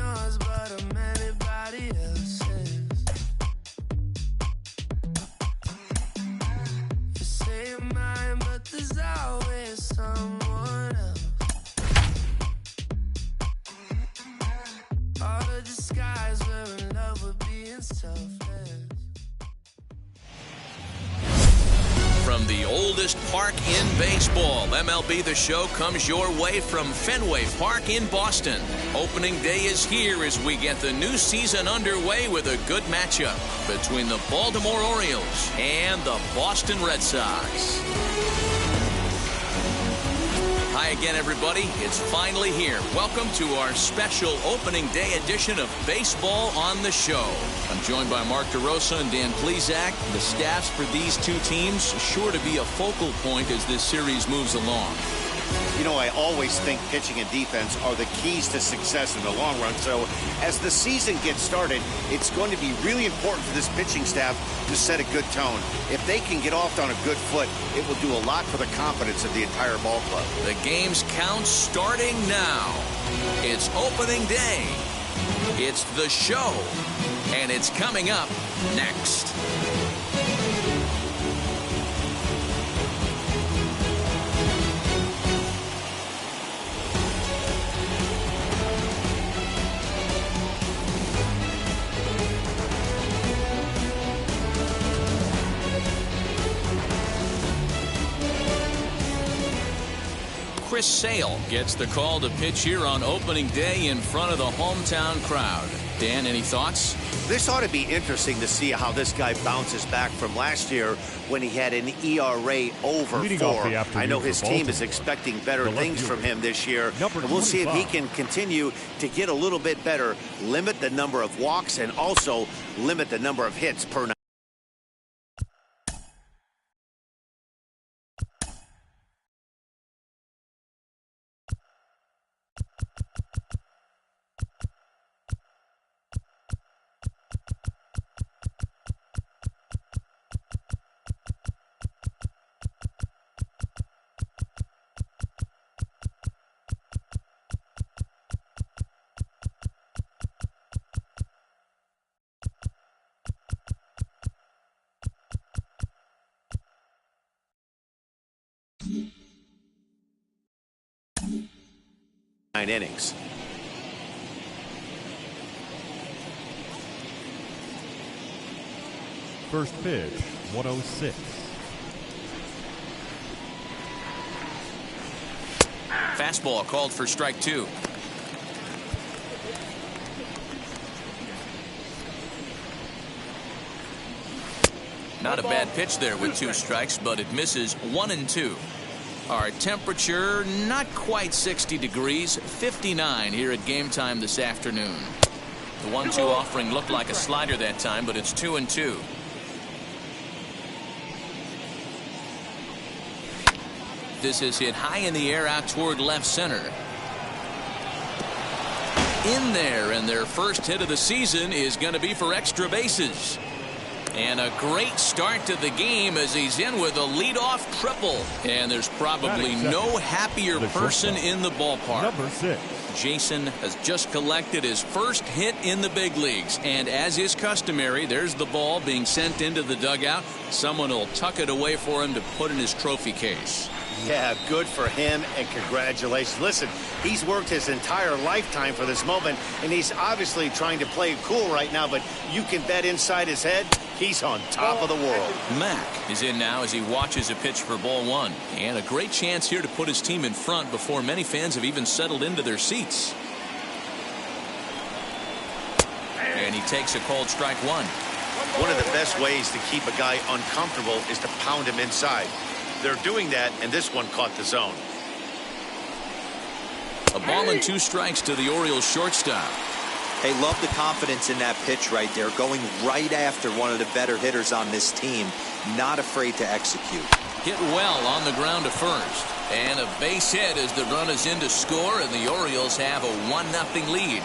yours, but I'm anybody else's. You say you're mine, but there's always someone else. All the disguise, we're in love with being selfless. From the oldest park in baseball, MLB The Show comes your way from Fenway Park in Boston. Opening day is here as we get the new season underway with a good matchup between the Baltimore Orioles and the Boston Red Sox. Hi again, everybody. It's finally here. Welcome to our special opening day edition of Baseball on the Show. I'm joined by Mark DeRosa and Dan Plesac. The staffs for these two teams sure to be a focal point as this series moves along. You know, I always think pitching and defense are the keys to success in the long run. So as the season gets started, it's going to be really important for this pitching staff to set a good tone. If they can get off on a good foot, it will do a lot for the confidence of the entire ball club. The game's count starting now. It's opening day. It's the show. And it's coming up next. Chris Sale gets the call to pitch here on opening day in front of the hometown crowd. Dan, any thoughts? This ought to be interesting to see how this guy bounces back from last year when he had an ERA over 4. I know his team is expecting better things from him this year. And we'll see if he can continue to get a little bit better, limit the number of walks, and also limit the number of hits per night. Nine innings. First pitch, 106. Fastball called for strike 2. Not a bad pitch there with 2 strikes, but it misses 1 and 2. Our temperature, not quite 60 degrees, 59 here at game time this afternoon. The 1-2 offering looked like a slider that time, but it's 2 and 2. This is hit high in the air out toward left center. In there, and their first hit of the season is going to be for extra bases. And a great start to the game as he's in with a leadoff triple. And there's probably no happier person in the ballpark. Number 6. Jason has just collected his first hit in the big leagues. And as is customary, there's the ball being sent into the dugout. Someone will tuck it away for him to put in his trophy case. Yeah, good for him, and congratulations. Listen, he's worked his entire lifetime for this moment, and he's obviously trying to play it cool right now, but you can bet inside his head, he's on top of the world. Mack is in now as he watches a pitch for ball 1. And a great chance here to put his team in front before many fans have even settled into their seats. And he takes a called strike 1. One of the best ways to keep a guy uncomfortable is to pound him inside. They're doing that, and this one caught the zone. A ball and 2 strikes to the Orioles shortstop. Hey, love the confidence in that pitch right there. Going right after one of the better hitters on this team. Not afraid to execute. Hit well on the ground to first. And a base hit as the run is in to score, and the Orioles have a 1-0 lead.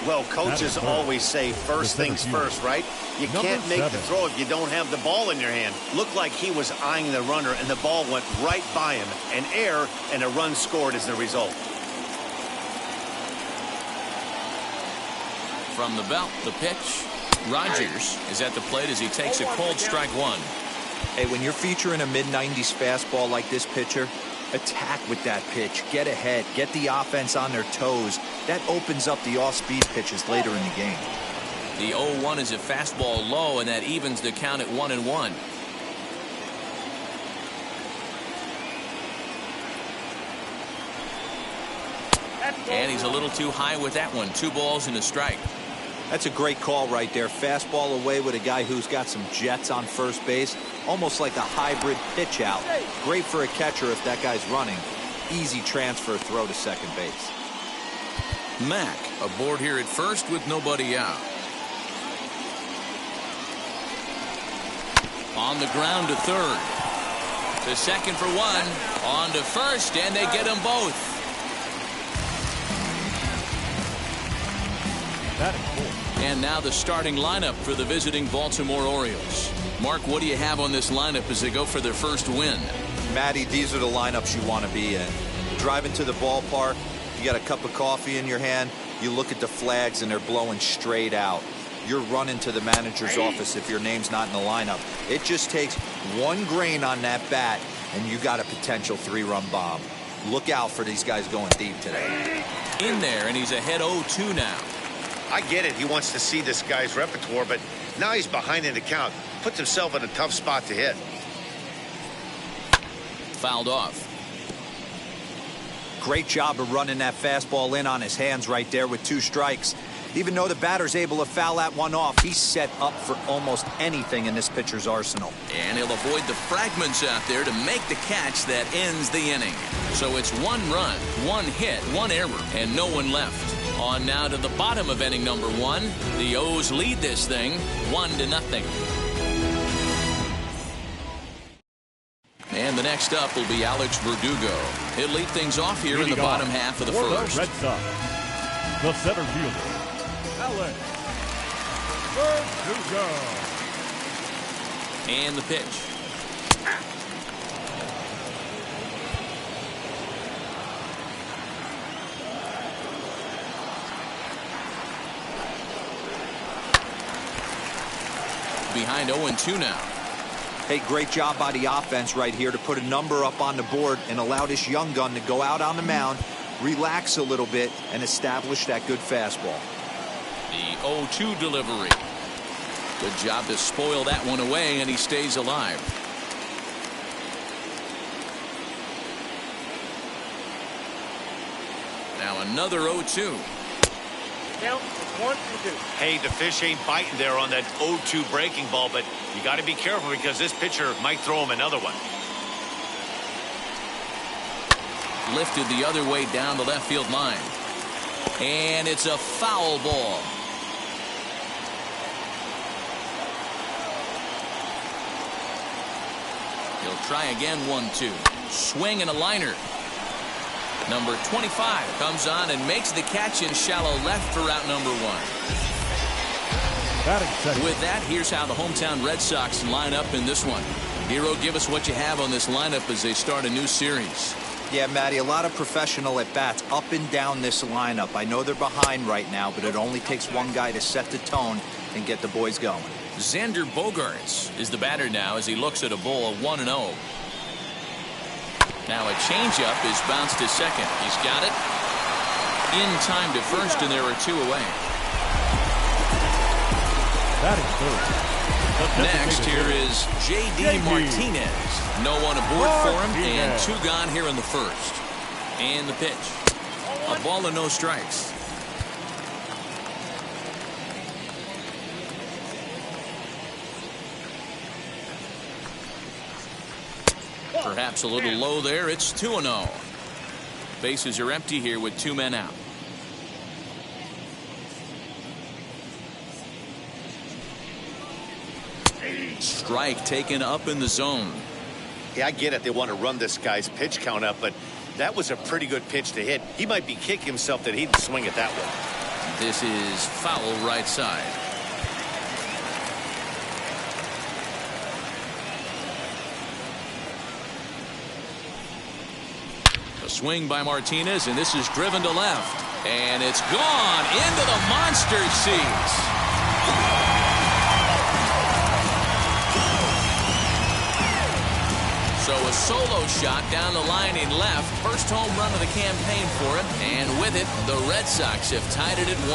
Well, coaches always say first things first, right? You can't make the throw if you don't have the ball in your hand. Looked like he was eyeing the runner, and the ball went right by him. An error, and a run scored as the result. From the belt, the pitch. Rogers is at the plate as he takes a cold strike one. Hey, when you're featuring a mid-90s fastball like this pitcher, attack with that pitch. Get ahead. Get the offense on their toes. That opens up the off-speed pitches later in the game. The 0-1 is a fastball low, and that evens the count at 1-1. And he's a little too high with that one. 2 balls and a strike. That's a great call right there. Fastball away with a guy who's got some jets on first base. Almost like a hybrid pitch out. Great for a catcher if that guy's running. Easy transfer throw to second base. Mack aboard here at first with nobody out. On the ground to third. To second for one. On to first, and they get them both. And now the starting lineup for the visiting Baltimore Orioles. Mark, what do you have on this lineup as they go for their first win? Matty, these are the lineups you want to be in. Driving to the ballpark, you got a cup of coffee in your hand, you look at the flags and they're blowing straight out. You're running to the manager's office if your name's not in the lineup. It just takes one grain on that bat and you got a potential 3-run bomb. Look out for these guys going deep today. In there, and he's ahead 0-2 now. I get it. He wants to see this guy's repertoire, but now he's behind in the count. Puts himself in a tough spot to hit. Fouled off. Great job of running that fastball in on his hands right there with 2 strikes. Even though the batter's able to foul that one off, he's set up for almost anything in this pitcher's arsenal. And he'll avoid the fragments out there to make the catch that ends the inning. So it's 1 run, 1 hit, 1 error, and no one left. On now to the bottom of inning number 1. The O's lead this thing 1-0. And the next up will be Alex Verdugo. He'll lead things off here in the bottom half of the first. The Red Sox, the center fielder, Alex Verdugo. And the pitch. Behind 0-2 now. Hey, great job by the offense right here to put a number up on the board and allow this young gun to go out on the mound, relax a little bit, and establish that good fastball. The 0-2 delivery. Good job to spoil that one away, and he stays alive. Now another 0-2. Count 1-2. Hey, the fish ain't biting there on that 0-2 breaking ball, but you got to be careful because this pitcher might throw him another one. Lifted the other way down the left field line. And it's a foul ball. He'll try again 1-2. Swing and a liner. Number 25 comes on and makes the catch in shallow left for out number 1. With that, here's how the hometown Red Sox line up in this one. Hero, give us what you have on this lineup as they start a new series. Yeah, Matty, a lot of professional at-bats up and down this lineup. I know they're behind right now, but it only takes one guy to set the tone and get the boys going. Xander Bogaerts is the batter now as he looks at a ball of 1-0. Now a changeup is bounced to second. He's got it. In time to first, and there are 2 away. Next here is J.D. Martinez. No one aboard for him, and 2 gone here in the first. And the pitch. A ball and no strikes. Perhaps a little low there. It's 2-0. Bases are empty here with 2 men out. Strike taken up in the zone. Yeah, I get it. They want to run this guy's pitch count up, but that was a pretty good pitch to hit. He might be kicking himself that he didn't swing it that way. This is foul right side. A swing by Martinez, and this is driven to left. And it's gone into the monster seats. So a solo shot down the line in left. First home run of the campaign for him. And with it, the Red Sox have tied it at 1.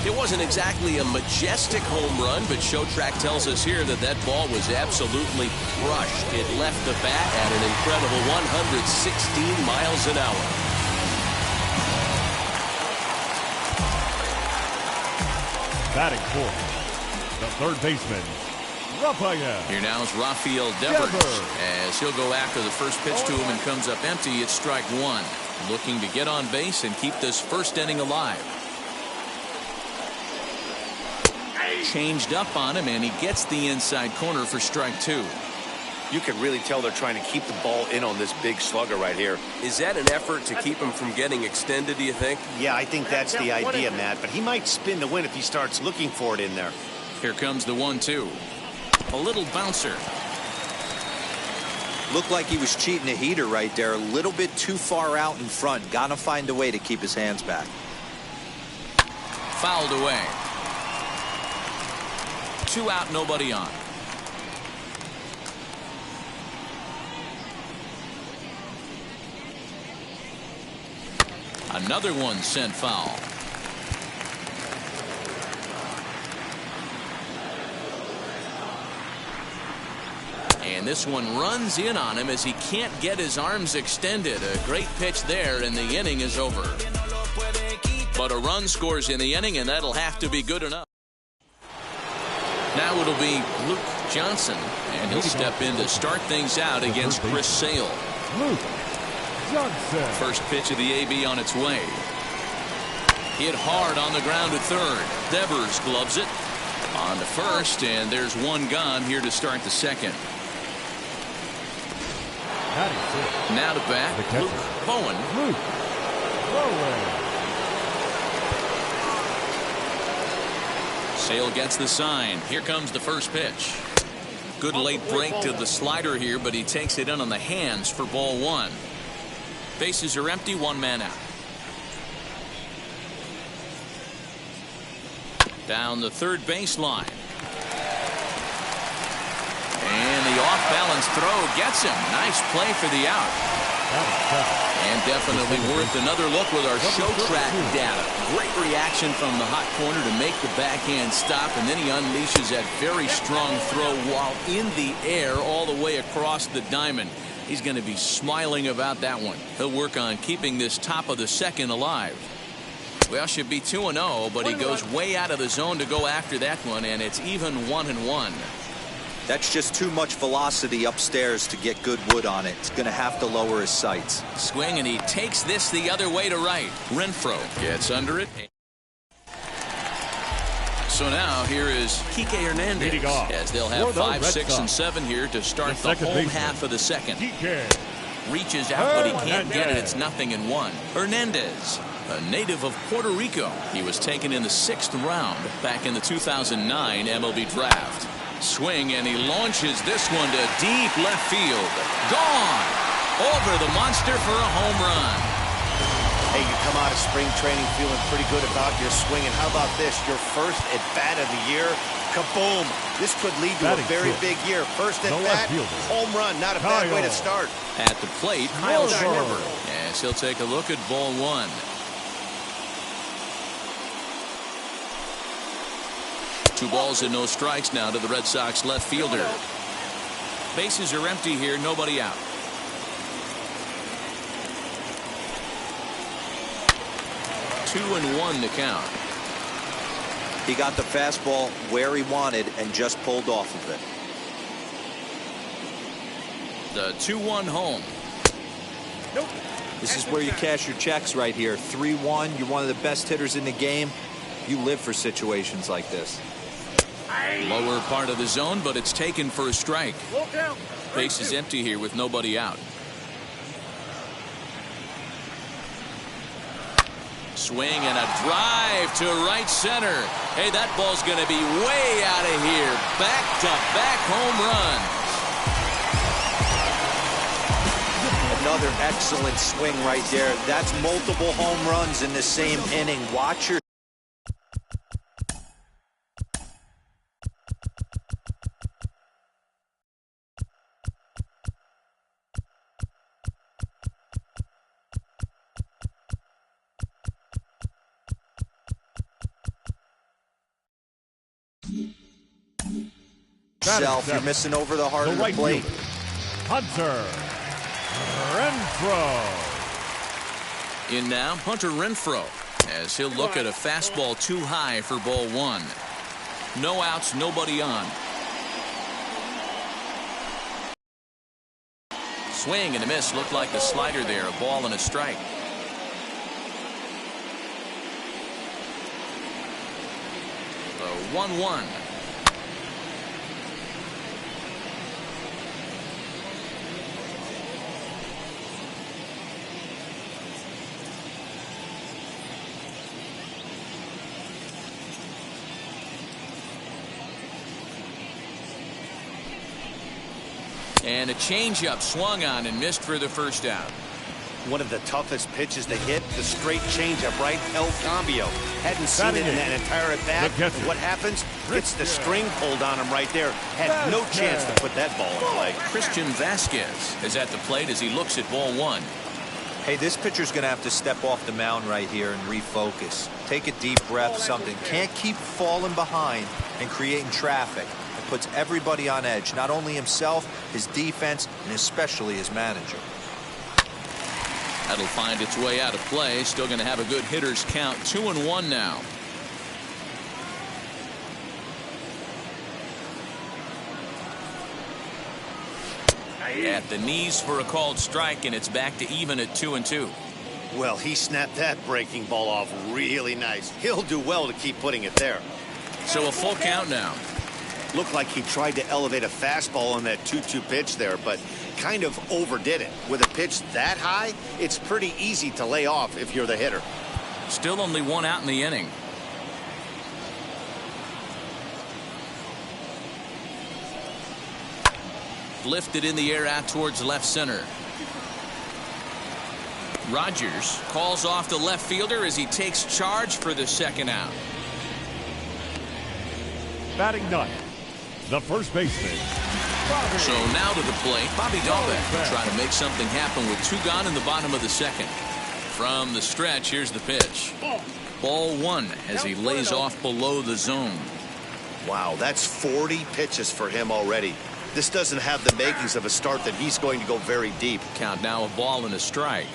It wasn't exactly a majestic home run, but ShowTrack tells us here that that ball was absolutely crushed. It left the bat at an incredible 116 miles an hour. Batting fourth, the third baseman, Rafael. Here now is Rafael Devers as he'll go after the first pitch to him and comes up empty. It's strike one. Looking to get on base and keep this first inning alive. Changed up on him, and he gets the inside corner for strike two. You can really tell they're trying to keep the ball in on this big slugger right here. Is that an effort to keep him from getting extended, do you think? Yeah, I think that's the idea, Matt, but he might spin the win if he starts looking for it in there. Here comes the 1-2. A little bouncer. Looked like he was cheating a heater right there. A little bit too far out in front. Gotta find a way to keep his hands back. Fouled away. 2 out, nobody on. Another one sent foul. And this one runs in on him as he can't get his arms extended. A great pitch there, and the inning is over. But a run scores in the inning, and that'll have to be good enough. Now it'll be Luke Johnson, and he'll step in to start things out against Chris Sale. Luke Johnson. First pitch of the AB on its way. Hit hard on the ground at third. Devers gloves it on to first, and there's one gone here to start the second. Now to bat, Luke Bowen. Luke Bowen. Sale gets the sign. Here comes the first pitch. Good late break to the slider here, but he takes it in on the hands for ball one. Bases are empty, one man out. Down the third baseline. And the off-balance throw gets him. Nice play for the out. And definitely worth another look with our ShowTrack data. Great reaction from the hot corner to make the backhand stop, and then he unleashes that very strong throw while in the air all the way across the diamond. He's going to be smiling about that one. He'll work on keeping this top of the second alive. Well, should be 2-0, but he goes way out of the zone to go after that one, and it's even 1-1. That's just too much velocity upstairs to get good wood on it. It's going to have to lower his sights. Swing, and he takes this the other way to right. Renfroe gets under it. So now here is Kike Hernandez as they'll have 5, 6, and 7 here to start the home half of the second. Reaches out, but he can't get it. It's 0-1. Hernandez, a native of Puerto Rico. He was taken in the 6th round back in the 2009 MLB draft. Swing, and he launches this one to deep left field. Gone over the monster for a home run. Hey, you come out of spring training feeling pretty good about your swing, and how about this? Your first at bat of the year. Kaboom! This could lead to a very big year. First at bat, home run. Not a bad way to start. At the plate, Kyle Schwarber. Yes, he'll take a look at ball one. 2 balls and no strikes now to the Red Sox left fielder. Bases are empty here, nobody out. Two and one to count. He got the fastball where he wanted and just pulled off of it. The 2-1 home. Nope. This is where you cash your checks right here. 3-1. You're one of the best hitters in the game. You live for situations like this. Lower part of the zone, but it's taken for a strike. Base is empty here with nobody out. Swing and a drive to right center. Hey, that ball's going to be way out of here. Back-to-back home runs. Another excellent swing right there. That's multiple home runs in the same inning. Watch your self. You're missing over the heart of the plate. Hunter Renfroe. In now, Hunter Renfroe, as he'll look at a fastball too high for ball one. No outs, nobody on. Swing and a miss. Looked like the slider there. A ball and a strike. The 1-1. And a changeup swung on and missed for the first out. One of the toughest pitches to hit, the straight changeup, right? El Cambio. Hadn't seen it in that entire at bat. What happens? Gets the string pulled on him right there. Had no chance to put that ball in play. Christian Vasquez is at the plate as he looks at ball one. Hey, this pitcher's going to have to step off the mound right here and refocus. Take a deep breath, something. Can't keep falling behind and creating traffic. It puts everybody on edge, not only himself, his defense, and especially his manager. That'll find its way out of play. Still going to have a good hitter's count. 2-1 now. At the knees for a called strike, and it's back to even at 2-2. Well, he snapped that breaking ball off really nice. He'll do well to keep putting it there. So a full count now. Looked like he tried to elevate a fastball on that 2-2 pitch there, but kind of overdid it. With a pitch that high, it's pretty easy to lay off if you're the hitter. Still only one out in the inning. Lifted in the air out towards left center. Rogers calls off the left fielder as he takes charge for the second out. Batting ninth, the first baseman. So now to the plate, Bobby Dahlbeck will try to make something happen with two gone in the bottom of the second. From the stretch, here's the pitch. Ball one as he lays off below the zone. Wow, that's 40 pitches for him already. This doesn't have the makings of a start that he's going to go very deep. Count now, a ball and a strike.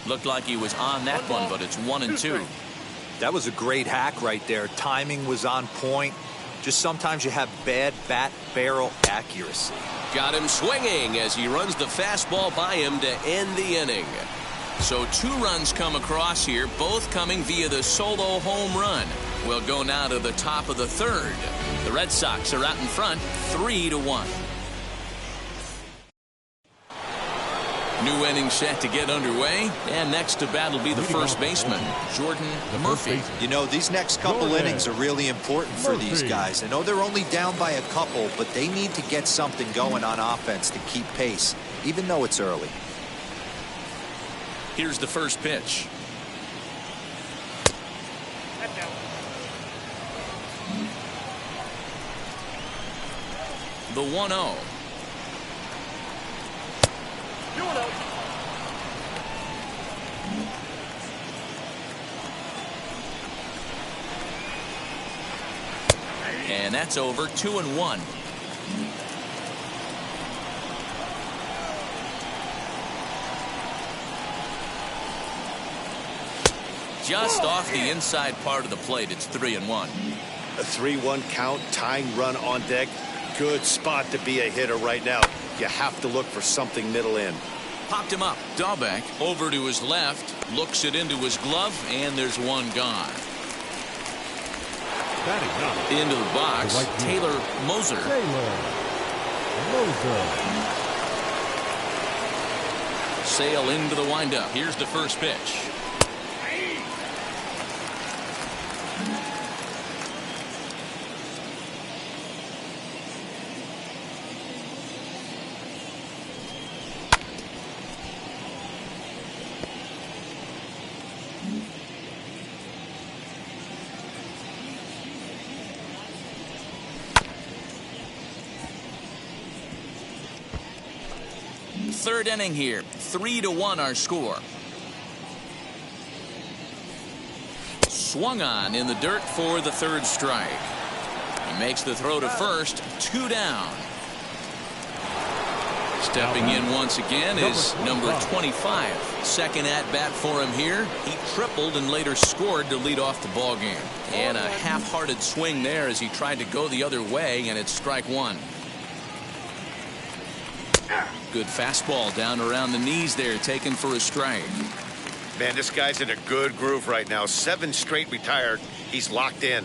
Looked like he was on that one, but it's 1-2. That was a great hack right there. Timing was on point. Just sometimes you have bad bat barrel accuracy. Got him swinging as he runs the fastball by him to end the inning. So two runs come across here, both coming via the solo home run. We'll go now to the top of the third. The Red Sox are out in front, 3-1. New inning set to get underway, and next to bat will be the first baseman, Jordan Murphy. You know, these next couple innings are really important for these guys. I know they're only down by a couple, but they need to get something going on offense to keep pace, even though it's early. Here's the first pitch. The 1-0. And that's over. 2-1. Just off the inside part of the plate. It's 3-1. A 3-1 count, tying run on deck. Good spot to be a hitter right now. You have to look for something middle in. Popped him up. Dahlbeck over to his left, looks it into his glove, and there's one gone. Into the box, Taylor Moser. Sale into the windup. Here's the first pitch. Third inning here. 3-1 our score. Swung on in the dirt for the third strike. He makes the throw to first. 2 down. Stepping in once again is number 25. Second at bat for him here. He tripled and later scored to lead off the ball game. And a half-hearted swing there as he tried to go the other way, and it's strike one. Good fastball down around the knees there, taken for a strike. Man, this guy's in a good groove right now. 7 straight retired. He's locked in.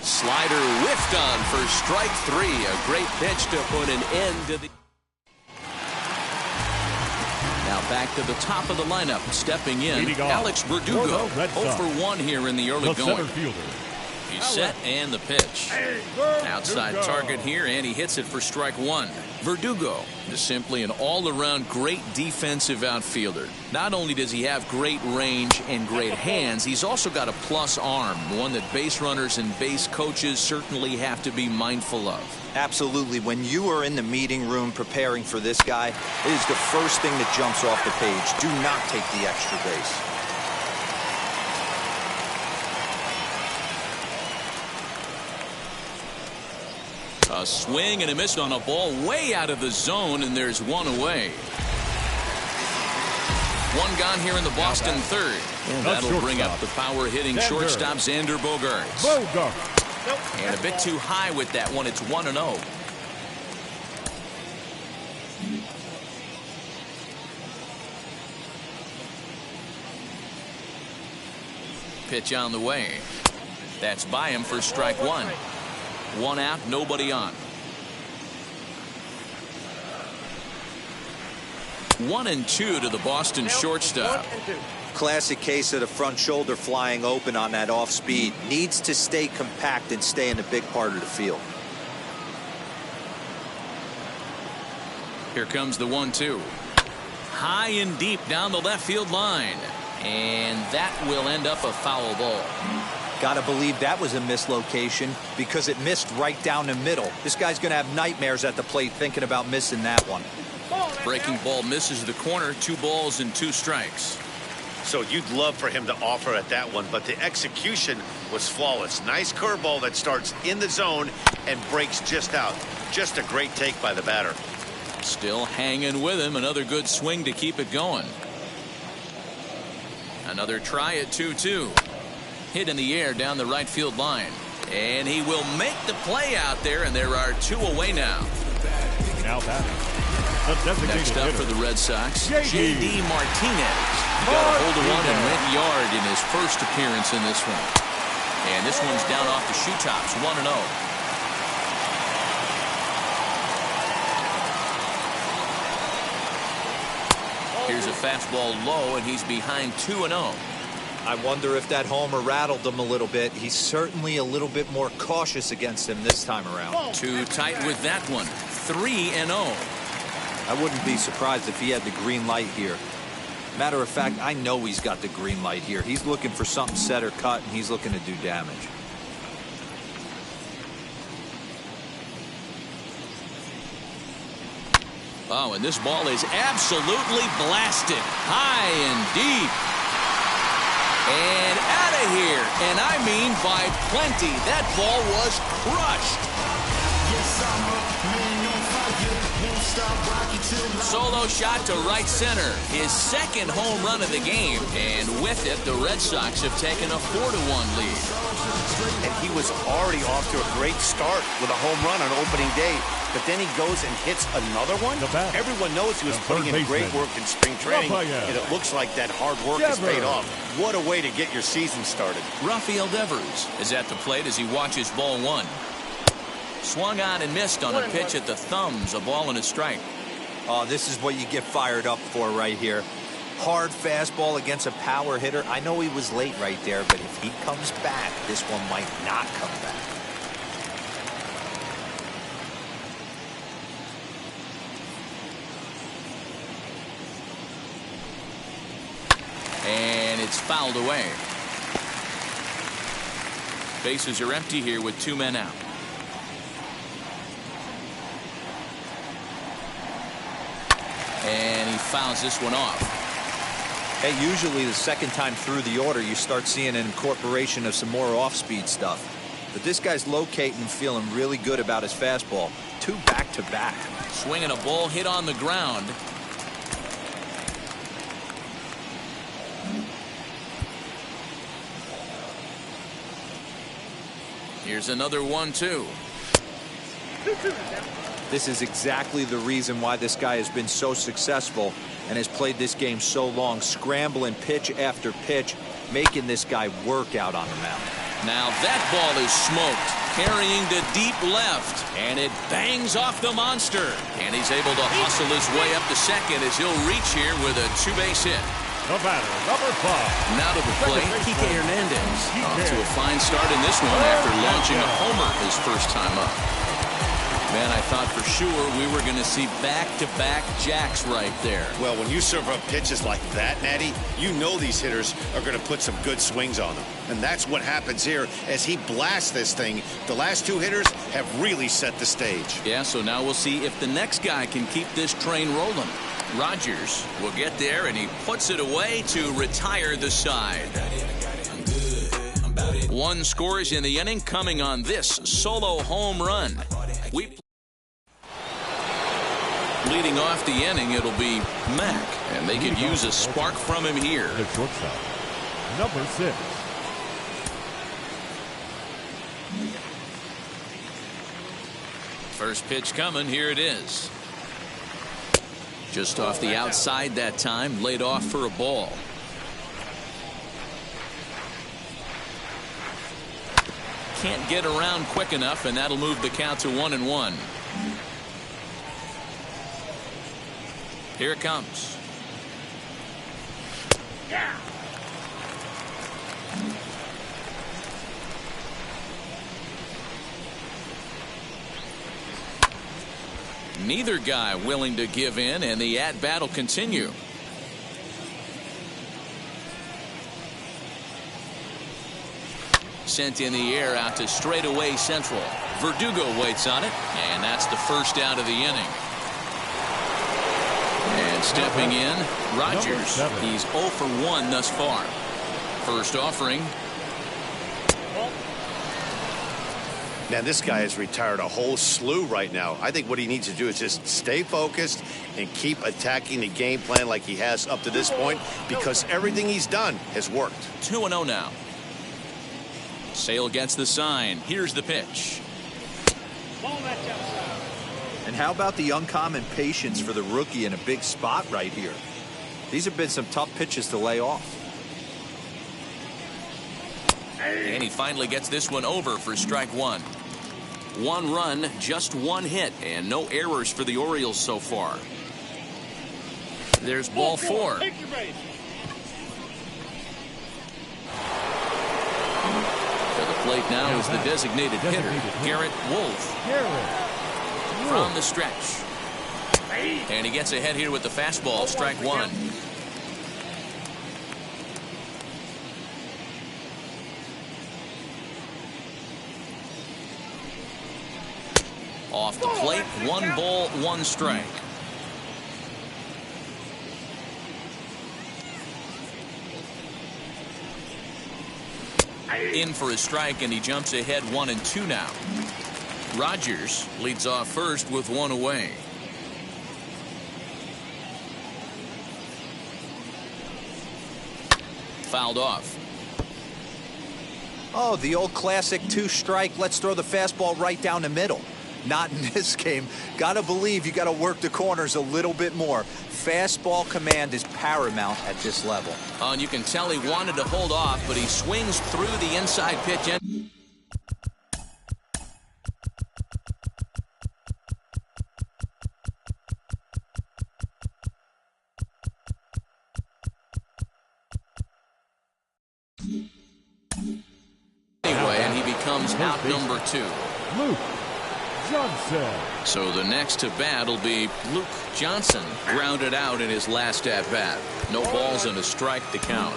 Slider whiffed on for strike 3. A great pitch to put an end to the... Now back to the top of the lineup. Stepping in, Alex Verdugo. 0 for 1 here in the early going. He's set and the pitch. Outside target here, and he hits it for strike 1. Verdugo is simply an all-around great defensive outfielder. Not only does he have great range and great hands, he's also got a plus arm, one that base runners and base coaches certainly have to be mindful of. Absolutely. When you are in the meeting room preparing for this guy, it is the first thing that jumps off the page. Do not take the extra base. A swing and a miss on a ball way out of the zone, and there's 1 away. 1 gone here in the Boston third. And that'll bring up the power hitting shortstop Xander Bogaerts. And a bit too high with that one. It's 1-0. Pitch on the way. That's by him for strike 1. 1 out, nobody on. 1-2 to the Boston shortstop. Classic case of the front shoulder flying open on that off speed. Needs to stay compact and stay in the big part of the field. Here comes the 1-2. High and deep down the left field line. And that will end up a foul ball. Gotta believe that was a mislocation because it missed right down the middle. This guy's gonna have nightmares at the plate thinking about missing that one. Breaking ball misses the corner. 2 balls and 2 strikes. So you'd love for him to offer at that one, but the execution was flawless. Nice curveball that starts in the zone and breaks just out. Just a great take by the batter. Still hanging with him. Another good swing to keep it going. Another try at 2-2. Hit in the air down the right field line. And he will make the play out there, and there are 2 away now. Now batting. Next up for the Red Sox, J.D. Martinez. He got a hold of one and went yard in his first appearance in this one. And this one's down off the shoe tops, 1-0. Here's a fastball low, and he's behind 2-0. I wonder if that homer rattled him a little bit. He's certainly a little bit more cautious against him this time around. Too tight with that one. 3-0. I wouldn't be surprised if he had the green light here. Matter of fact, I know he's got the green light here. He's looking for something set or cut, and he's looking to do damage. Oh, and this ball is absolutely blasted. High and deep. And out of here. And I mean by plenty. That ball was crushed. Solo shot to right center. His second home run of the game. And with it, the Red Sox have taken a 4-1 lead. And he was already off to a great start with a home run on opening day. But then he goes and hits another one. Everyone knows he was putting in great work in spring training, and it looks like that hard work has paid off. What a way to get your season started. Rafael Devers is at the plate as he watches ball 1. Swung on and missed on a pitch at the thumbs. A ball and a strike. Oh, this is what you get fired up for right here. Hard fastball against a power hitter. I know he was late right there, but if he comes back, this one might not come back. And it's fouled away. Bases are empty here with 2 men out. And he fouls this one off. Hey, usually the second time through the order, you start seeing an incorporation of some more off-speed stuff. But this guy's locating and feeling really good about his fastball. 2 back-to-back. Swinging a ball hit on the ground. Here's another 1-2. This is exactly the reason why this guy has been so successful and has played this game so long, scrambling pitch after pitch, making this guy work out on the mound. Now that ball is smoked, carrying to deep left, and it bangs off the monster. And he's able to hustle his way up to second as he'll reach here with a 2-base hit. The batter, number 5. Now to the plate, Kike Hernandez. Off to a fine start in this one after launching a homer his first time up. Man, I thought for sure we were going to see back-to-back jacks right there. Well, when you serve up pitches like that, Natty, you know these hitters are going to put some good swings on them. And that's what happens here as he blasts this thing. The last 2 hitters have really set the stage. Yeah, so now we'll see if the next guy can keep this train rolling. Rogers will get there, and he puts it away to retire the side. 1 scores in the inning coming on this solo home run. Leading off the inning, it'll be Mack, and they could use a spark from him here. The shortstop, number 6. First pitch coming, here it is. Just off the outside that time, laid off for a ball. Can't get around quick enough, and that'll move the count to 1-1. Here it comes. Yeah. Neither guy willing to give in, and the at-bat will continue. Sent in the air out to straightaway central. Verdugo waits on it, and that's the first out of the inning. And stepping in, Rogers. He's 0 for 1 thus far. First offering. Man, this guy has retired a whole slew right now. I think what he needs to do is just stay focused and keep attacking the game plan like he has up to this point, because everything he's done has worked. 2-0 now. Sale gets the sign. Here's the pitch. And how about the uncommon patience for the rookie in a big spot right here? These have been some tough pitches to lay off. And he finally gets this one over for strike 1. 1 run, just 1 hit, and no errors for the Orioles so far. There's ball 4. To the plate now is the designated hitter, Garrett Wolf. From the stretch. And he gets ahead here with the fastball, strike 1. Off the plate, 1 ball, 1 strike. In for a strike, and he jumps ahead 1-2 now. Rogers leads off first with 1 away. Fouled off. Oh, the old classic 2-strike. Let's throw the fastball right down the middle. Not in this game. Gotta believe you gotta work the corners a little bit more. Fastball command is paramount at this level. And you can tell he wanted to hold off, but he swings through the inside pitch. goes out number 2. Luke Johnson. So the next to bat will be Luke Johnson, grounded out in his last at bat. No balls and a strike to count.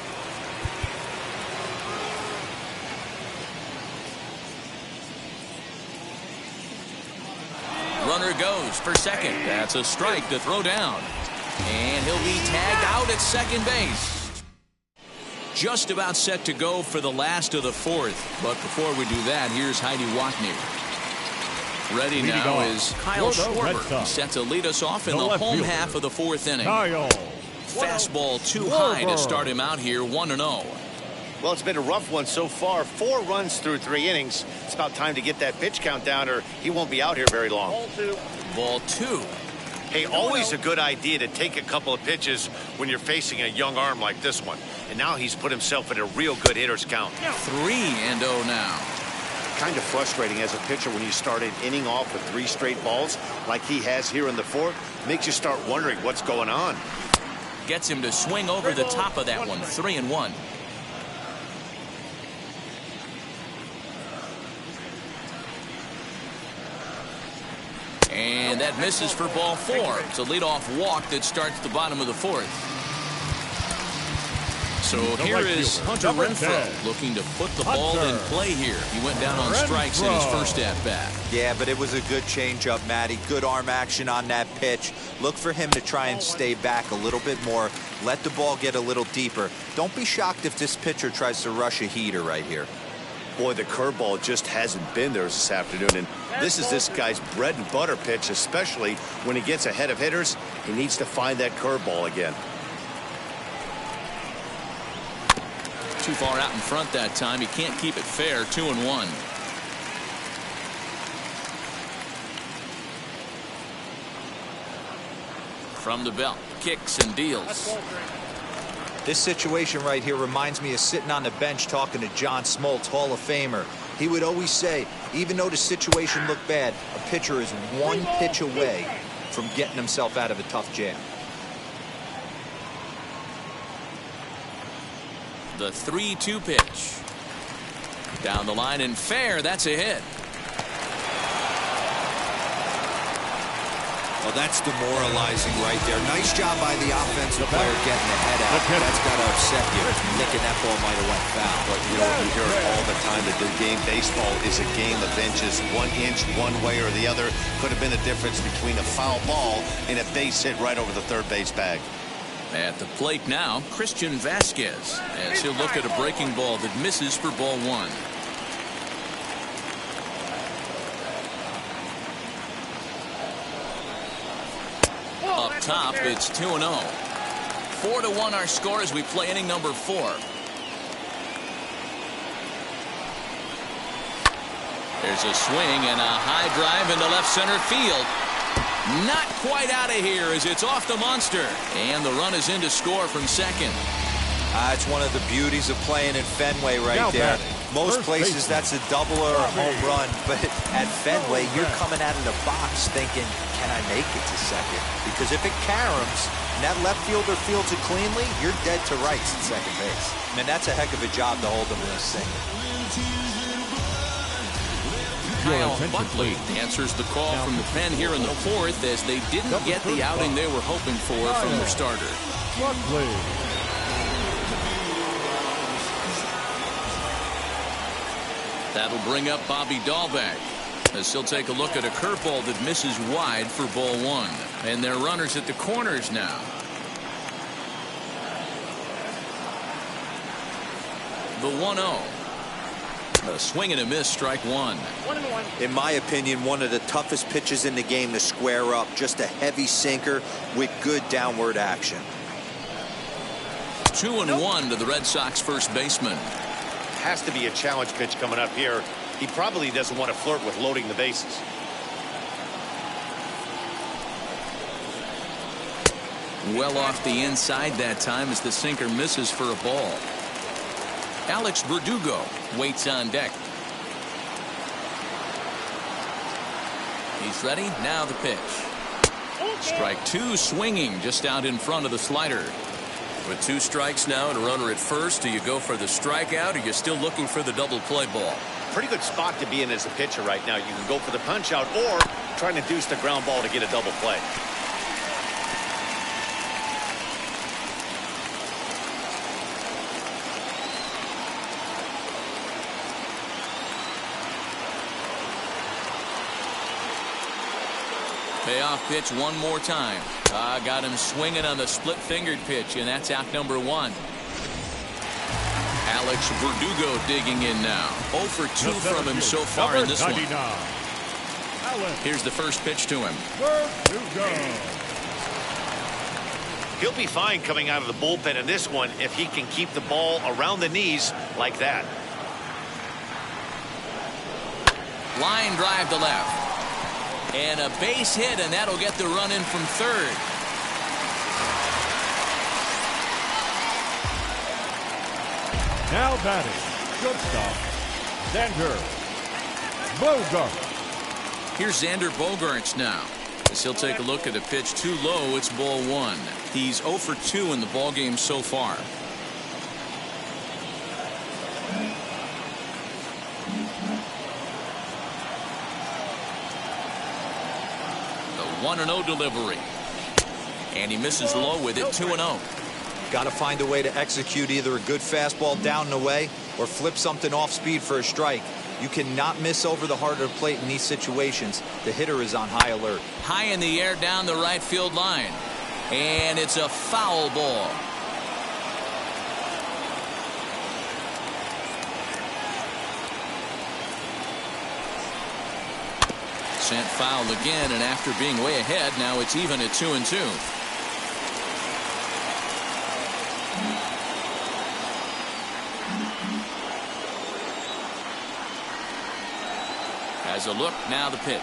Runner goes for second. That's a strike to throw down. And he'll be tagged out at second base. Just about set to go for the last of the 4th. But before we do that, here's Heidi Watney. Ready now is Kyle Schwarber. He's set to lead us off in the home half of the 4th inning. Fastball too high to start him out here, 1-0. Well, it's been a rough one so far. 4 runs through 3 innings. It's about time to get that pitch count down or he won't be out here very long. Ball 2. Hey, always a good idea to take a couple of pitches when you're facing a young arm like this one. And now he's put himself in a real good hitter's count. 3-0 now. Kind of frustrating as a pitcher when you start an inning off with 3 straight balls like he has here in the 4th. Makes you start wondering what's going on. Gets him to swing over the top of that one. 3-1. And that misses for ball 4. It's a leadoff walk that starts the bottom of the 4th. So here is Hunter Renfroe looking to put the ball in play here. He went down on strikes in his first at-bat. Yeah, but it was a good changeup, Matty. Good arm action on that pitch. Look for him to try and stay back a little bit more. Let the ball get a little deeper. Don't be shocked if this pitcher tries to rush a heater right here. Boy, the curveball just hasn't been there this afternoon, and this is this guy's bread and butter pitch, especially when he gets ahead of hitters. He needs to find that curveball again. Too far out in front that time. He can't keep it fair. 2-1. From the belt, kicks and deals. This situation right here reminds me of sitting on the bench talking to John Smoltz, Hall of Famer. He would always say, even though the situation looked bad, a pitcher is 1 pitch away from getting himself out of a tough jam. The 3-2 pitch. Down the line and fair. That's a hit. Well, that's demoralizing right there. Nice job by the offensive player getting the head out. That's got to upset you. Thinking that ball might have went foul. But you know, you hear it all the time that the game baseball is a game of inches. 1 inch one way or the other could have been the difference between a foul ball and a base hit right over the third base bag. At the plate now, Christian Vasquez, as he'll look at a breaking ball that misses for ball 1. Up top, it's 2-0. 4-1 our score as we play inning number 4. There's a swing and a high drive into left center field. Not quite out of here as it's off the monster. And the run is in to score from second. It's one of the beauties of playing in Fenway right there. Most places that's a double or a home run, but at Fenway you're coming out of the box thinking, can I make it to second? Because if it caroms and that left fielder fields it cleanly, you're dead to rights at second base. Man, that's a heck of a job to hold them in this thing. Kyle Buckley answers the call from the pen here in the 4th as they didn't get the outing they were hoping for from their starter. Buckley. That'll bring up Bobby Dahlbeck as he'll take a look at a curveball that misses wide for ball 1. And they're runners at the corners now. The 1-0. A swing and a miss, strike 1. In my opinion, one of the toughest pitches in the game to square up. Just a heavy sinker with good downward action. 2-1 to the Red Sox first baseman. Has to be a challenge pitch coming up here. He probably doesn't want to flirt with loading the bases. Well off the inside that time as the sinker misses for a ball. Alex Verdugo waits on deck. He's ready. Now the pitch. Strike 2 swinging just out in front of the slider. With 2 strikes now and a runner at first, do you go for the strikeout or are you still looking for the double play ball? pretty good spot to be in as a pitcher right now. You can go for the punch out or trying to deuce the ground ball to get a double play. Payoff pitch one more time. Got him swinging on the split-fingered pitch, and that's out number 1. Alex Verdugo digging in now. 0 for 2 from him so far in this one. Here's the first pitch to him. He'll be fine coming out of the bullpen in this one if he can keep the ball around the knees like that. Line drive to left. And a base hit, and that'll get the run in from third. Now batting, shortstop, Xander Bogaerts. Here's Xander Bogaerts now. As he'll take a look at a pitch too low, it's ball 1. He's 0 for 2 in the ballgame so far. The 1-0 delivery. And he misses low with it, 2-0. Got to find a way to execute either a good fastball down and away or flip something off speed for a strike. You cannot miss over the heart of the plate in these situations. The hitter is on high alert. High in the air down the right field line. And it's a foul ball. Sent foul again, and after being way ahead, now it's even at 2-2. Has a look, now the pitch.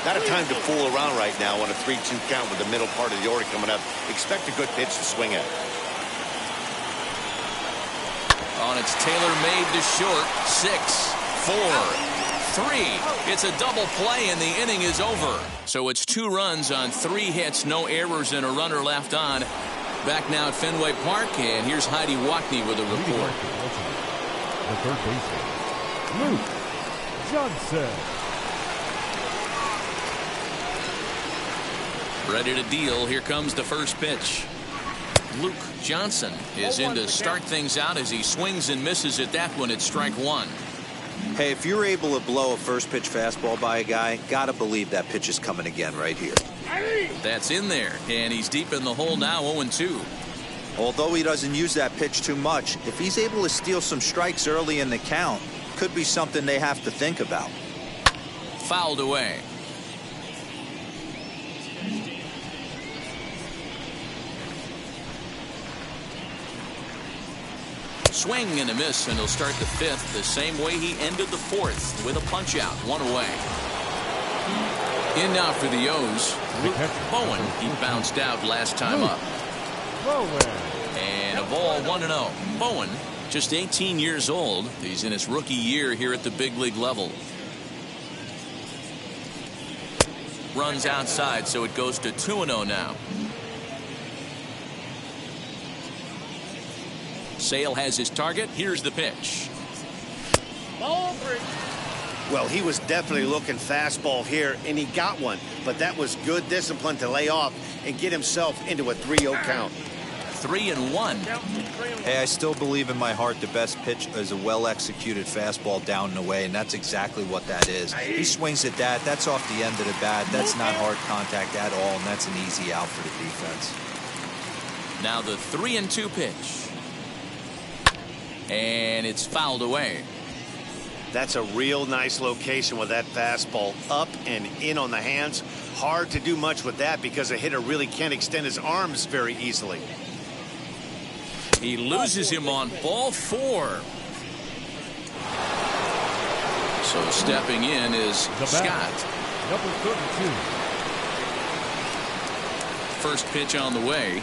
Not a time to fool around right now on a 3-2 count with the middle part of the order coming up. Expect a good pitch to swing at. On its tailor-made to short. 6, 4, 3. It's a double play, and the inning is over. So it's 2 runs on 3 hits, no errors, and a runner left on. Back now at Fenway Park, and here's Heidi Wackney with a report. The third baseman, Luke Johnson. Ready to deal. Here comes the first pitch. Luke Johnson is in to start things out as he swings and misses at that one at strike 1. Hey, if you're able to blow a first pitch fastball by a guy, gotta believe that pitch is coming again right here. That's in there, and he's deep in the hole now, 0-2. Although he doesn't use that pitch too much, if he's able to steal some strikes early in the count, could be something they have to think about. Fouled away. Swing and a miss, and he'll start the 5th the same way he ended the 4th with a punch out, 1 away. In now for the O's, Bowen. He bounced out last time up. And a ball, 1-0. Bowen, just 18 years old. He's in his rookie year here at the big league level. Runs outside, so it goes to 2-0 now. Sale has his target. Here's the pitch. Well, he was definitely looking fastball here, and he got one. But that was good discipline to lay off and get himself into a 3-0 count. 3-1. Hey, I still believe in my heart the best pitch is a well-executed fastball down and away, and that's exactly what that is. He swings at that. That's off the end of the bat. That's not hard contact at all, and that's an easy out for the defense. Now the 3-2 pitch. And it's fouled away. That's a real nice location with that fastball up and in on the hands. Hard to do much with that because a hitter really can't extend his arms very easily. He loses him on ball 4. So stepping in is Scott. Number 32. First pitch on the way.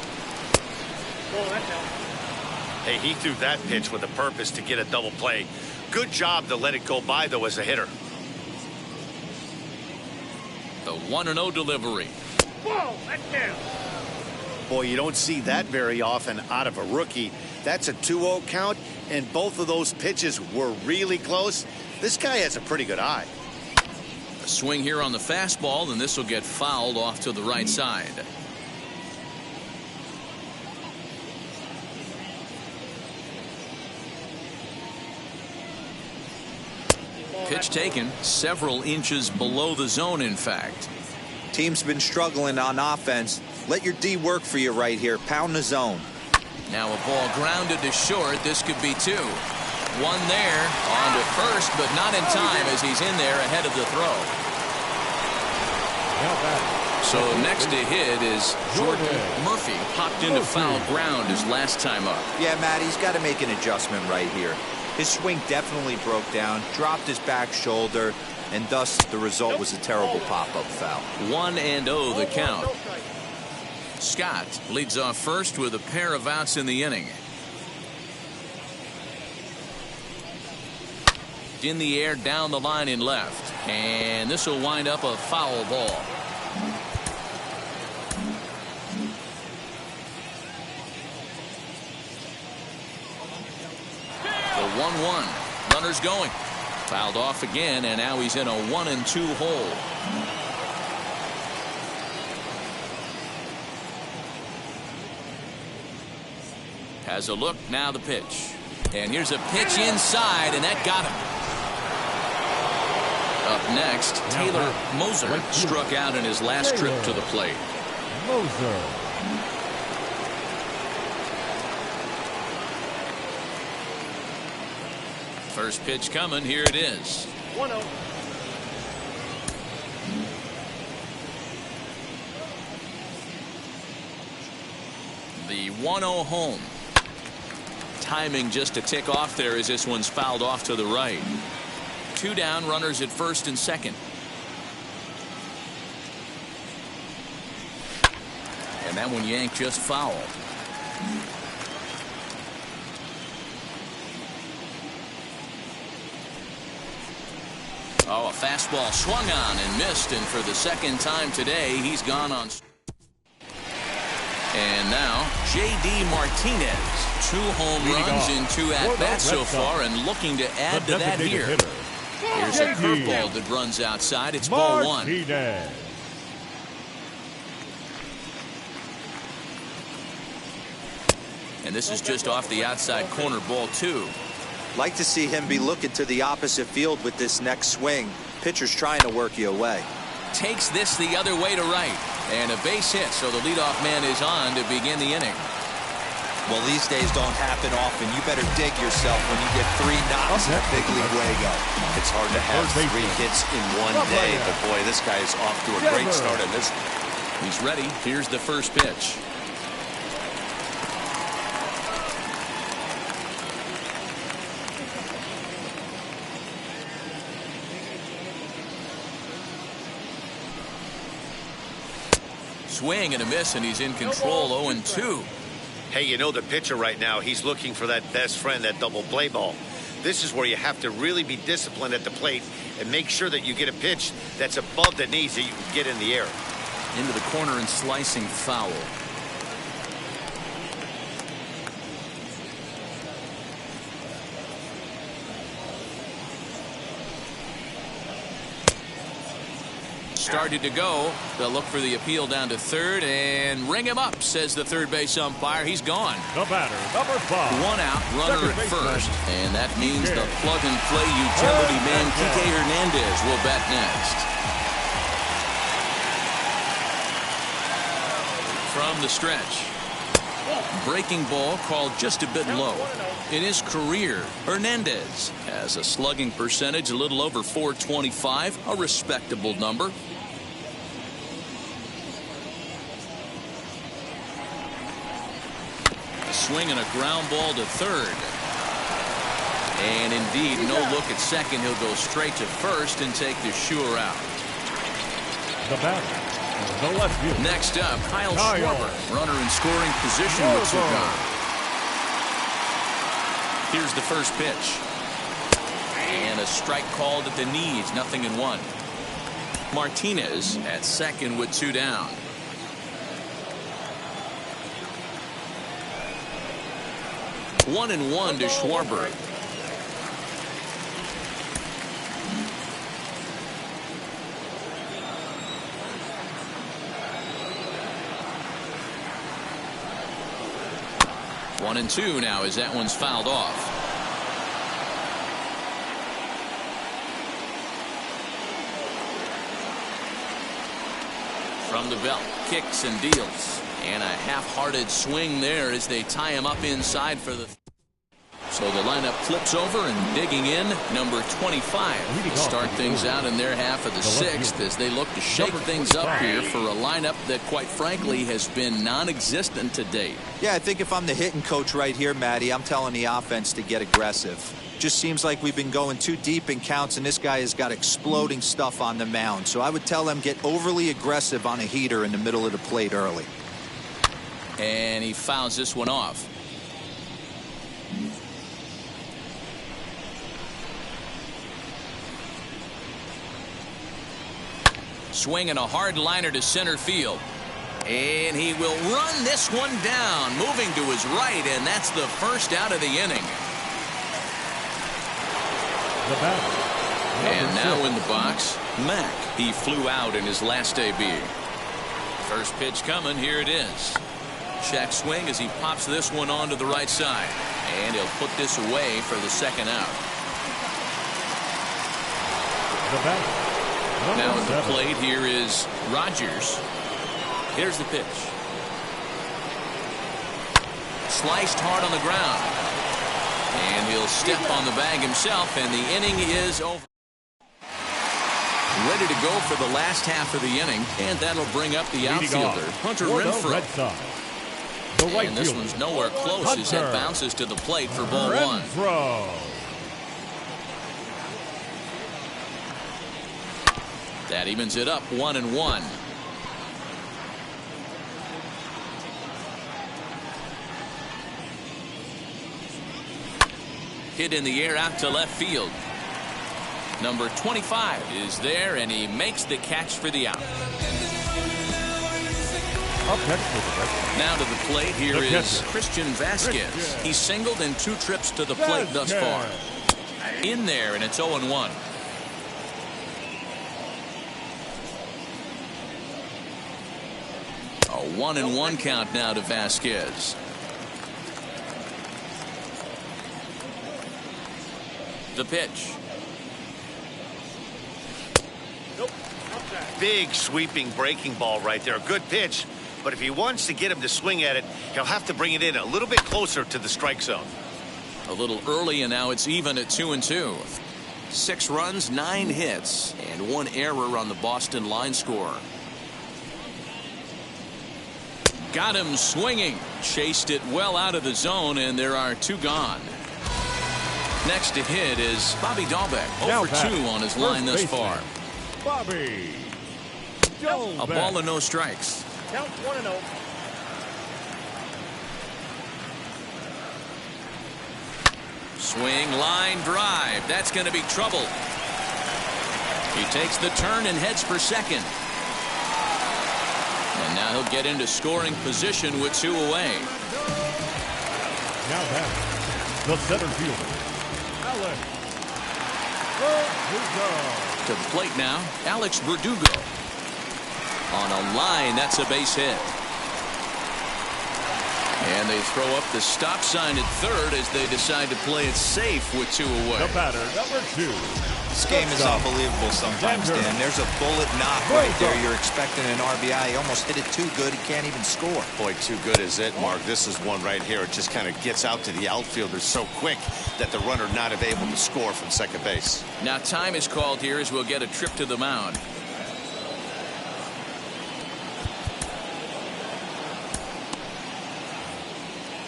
Hey, he threw that pitch with a purpose to get a double play. Good job to let it go by, though, as a hitter. The 1-0 delivery. Whoa, that's down. Boy, you don't see that very often out of a rookie. That's a 2-0 count, and both of those pitches were really close. This guy has a pretty good eye. A swing here on the fastball, and this will get fouled off to the right side. Pitch taken several inches below the zone, in fact. Team's been struggling on offense. Let your D work for you right here. Pound the zone. Now a ball grounded to short. This could be 2. One there on to first, but not in time as he's in there ahead of the throw. So next to hit is Jordan Murphy. Popped into foul ground his last time up. Yeah, Matt, he's got to make an adjustment right here. His swing definitely broke down, dropped his back shoulder, and thus the result was a terrible pop-up foul. 1-0 the count. Scott leads off first with a pair of outs in the inning. In the air, down the line in left, and this will wind up a foul ball. The 1-1. Runners going. Fouled off again, and now he's in a 1-2 hole. Has a look, now the pitch. And here's a pitch inside, and that got him. Up next, Taylor Moser struck out in his last trip to the plate. Moser. First pitch coming, here it is. 1-0. The 1-0 home. Timing just to tick off there as this one's fouled off to the right. 2 down, runners at first and second. And that one yanked just foul. Oh, a fastball swung on and missed, and for the second time today, he's gone on. And now, J.D. Martinez. 2 home runs in 2 at-bats so far, and looking to add to that here. Here's a curveball that runs outside. It's ball 1. And this is just off the outside corner, ball 2. Like to see him be looking to the opposite field with this next swing. Pitcher's trying to work you away. Takes this the other way to right. And a base hit, so the leadoff man is on to begin the inning. Well, these days don't happen often. You better dig yourself when you get 3 knocks in a big league Wago. It's hard to have 3 hits in one day, but boy, this guy is off to a great start in this. He's ready. Here's the first pitch. Swing and a miss, and he's in control. 0-2. Hey, you know the pitcher right now, he's looking for that best friend, that double play ball. This is where you have to really be disciplined at the plate and make sure that you get a pitch that's above the knees that you can get in the air. Into the corner and slicing foul. Started to go. They'll look for the appeal down to third and ring him up, says the third base umpire. He's gone. The batter, number 5. 1 out, runner at first. And that means the plug-and-play utility man, Kike Hernandez, will bat next. From the stretch. Breaking ball called just a bit low. In his career, Hernandez has a slugging percentage a little over .425, a respectable number. A swing and a ground ball to third. And indeed, no look at second. He'll go straight to first and take the sure out. The batter. The left field. Next up, Kyle Schwarber, runner in scoring position with 2 gone. Here's the first pitch. And a strike called at the knees, 0-1. Martinez at second with 2 down. 1-1 to Schwarber. One and two now as that one's fouled off. From the belt, kicks and deals. And a half-hearted swing there as they tie him up inside for the... So the lineup flips over and digging in, number 25. Start things out in their half of the sixth as they look to shake things up here for a lineup that, quite frankly, has been non-existent to date. Yeah, I think if I'm the hitting coach right here, Matty, I'm telling the offense to get aggressive. Just seems like we've been going too deep in counts, and this guy has got exploding stuff on the mound. So I would tell them get overly aggressive on a heater in the middle of the plate early. And he fouls this one off. Swinging a hard liner to center field. And he will run this one down, moving to his right, and that's the first out of the inning. And now in the box, Mack. He flew out in his last AB. First pitch coming, here it is. Check swing as he pops this one onto the right side. And he'll put this away for the second out. Now at the plate here is Rogers. Here's the pitch. Sliced hard on the ground. And he'll step on the bag himself, and the inning is over. Ready to go for the last half of the inning, and that'll bring up the outfielder, Hunter Renfroe. And this one's nowhere close as it bounces to the plate for ball one. That evens it up 1-1. Hit in the air out to left field. Number 25 is there, and he makes the catch for the out. Now to the plate, here is Christian Vasquez. He's singled in 2 trips to the plate thus far. In there, and it's 0-1. A 1-1 count now to Vasquez. The pitch. Big sweeping breaking ball right there. A good pitch. But if he wants to get him to swing at it, he'll have to bring it in a little bit closer to the strike zone. A little early, and now it's even at 2-2. 6 runs, 9 hits, and 1 error on the Boston line score. Got him swinging. Chased it well out of the zone, and there are 2 gone. Next to hit is Bobby Dahlbeck. 0-for-2 on his line thus far. Bobby Dahlbeck. A ball and no strikes. Count 1-0. Swing, line drive. That's going to be trouble. He takes the turn and heads for second. And now he'll get into scoring position with 2 away. Now back, the center fielder, Alex Verdugo. To the plate now, Alex Verdugo. On a line, that's a base hit. And they throw up the stop sign at third as they decide to play it safe with 2 away. The batter, number 2. This game is unbelievable sometimes, Dan. There's a bullet knock right there. You're expecting an RBI. He almost hit it too good. He can't even score. Boy, too good is it, Mark. This is one right here. It just kind of gets out to the outfielder so quick that the runner not able to score from second base. Now time is called here as we'll get a trip to the mound.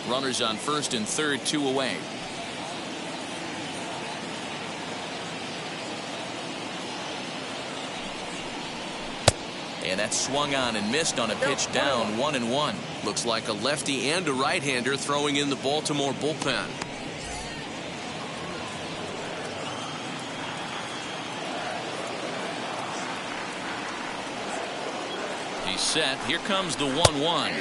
Runners on first and third, 2 away. And that's swung on and missed on a pitch down 1-1. Looks like a lefty and a right-hander throwing in the Baltimore bullpen. He's set. Here comes the 1-1.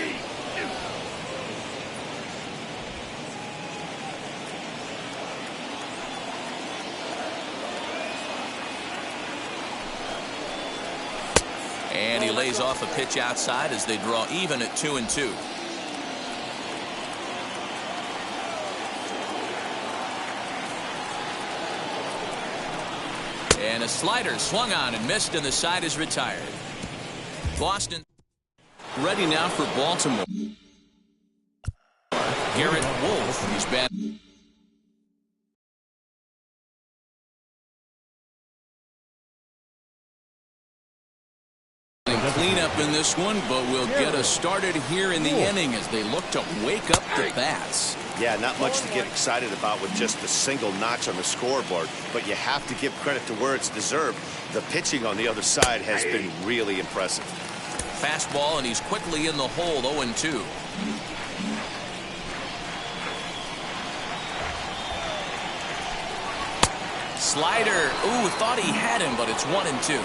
And he lays off a pitch outside as they draw even at 2-2. And a slider swung on and missed, and the side is retired. Boston ready now for Baltimore. Garrett Wolf, he's bad. Cleanup in this one, but we'll get us started here in the inning as they look to wake up the bats. Yeah, not much to get excited about with just a single notch on the scoreboard, but you have to give credit to where it's deserved. The pitching on the other side has been really impressive. Fastball, and he's quickly in the hole, 0-2. Slider, ooh, thought he had him, but it's 1-2.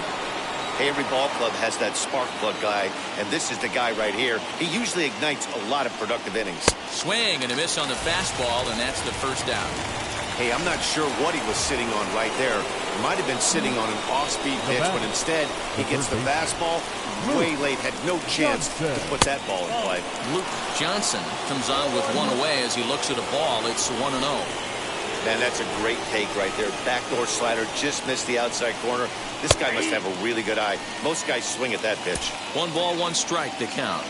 Hey, every ball club has that spark plug guy, and this is the guy right here. He usually ignites a lot of productive innings. Swing and a miss on the fastball, and that's the first out. Hey, I'm not sure what he was sitting on right there. He might have been sitting on an off-speed pitch, but instead he gets the fastball way late, had no chance to put that ball in play. Luke Johnson comes on with one away as he looks at a ball. It's 1-0. Man, that's a great take right there. Backdoor slider, just missed the outside corner. This guy must have a really good eye. Most guys swing at that pitch. 1 ball, 1 strike to count.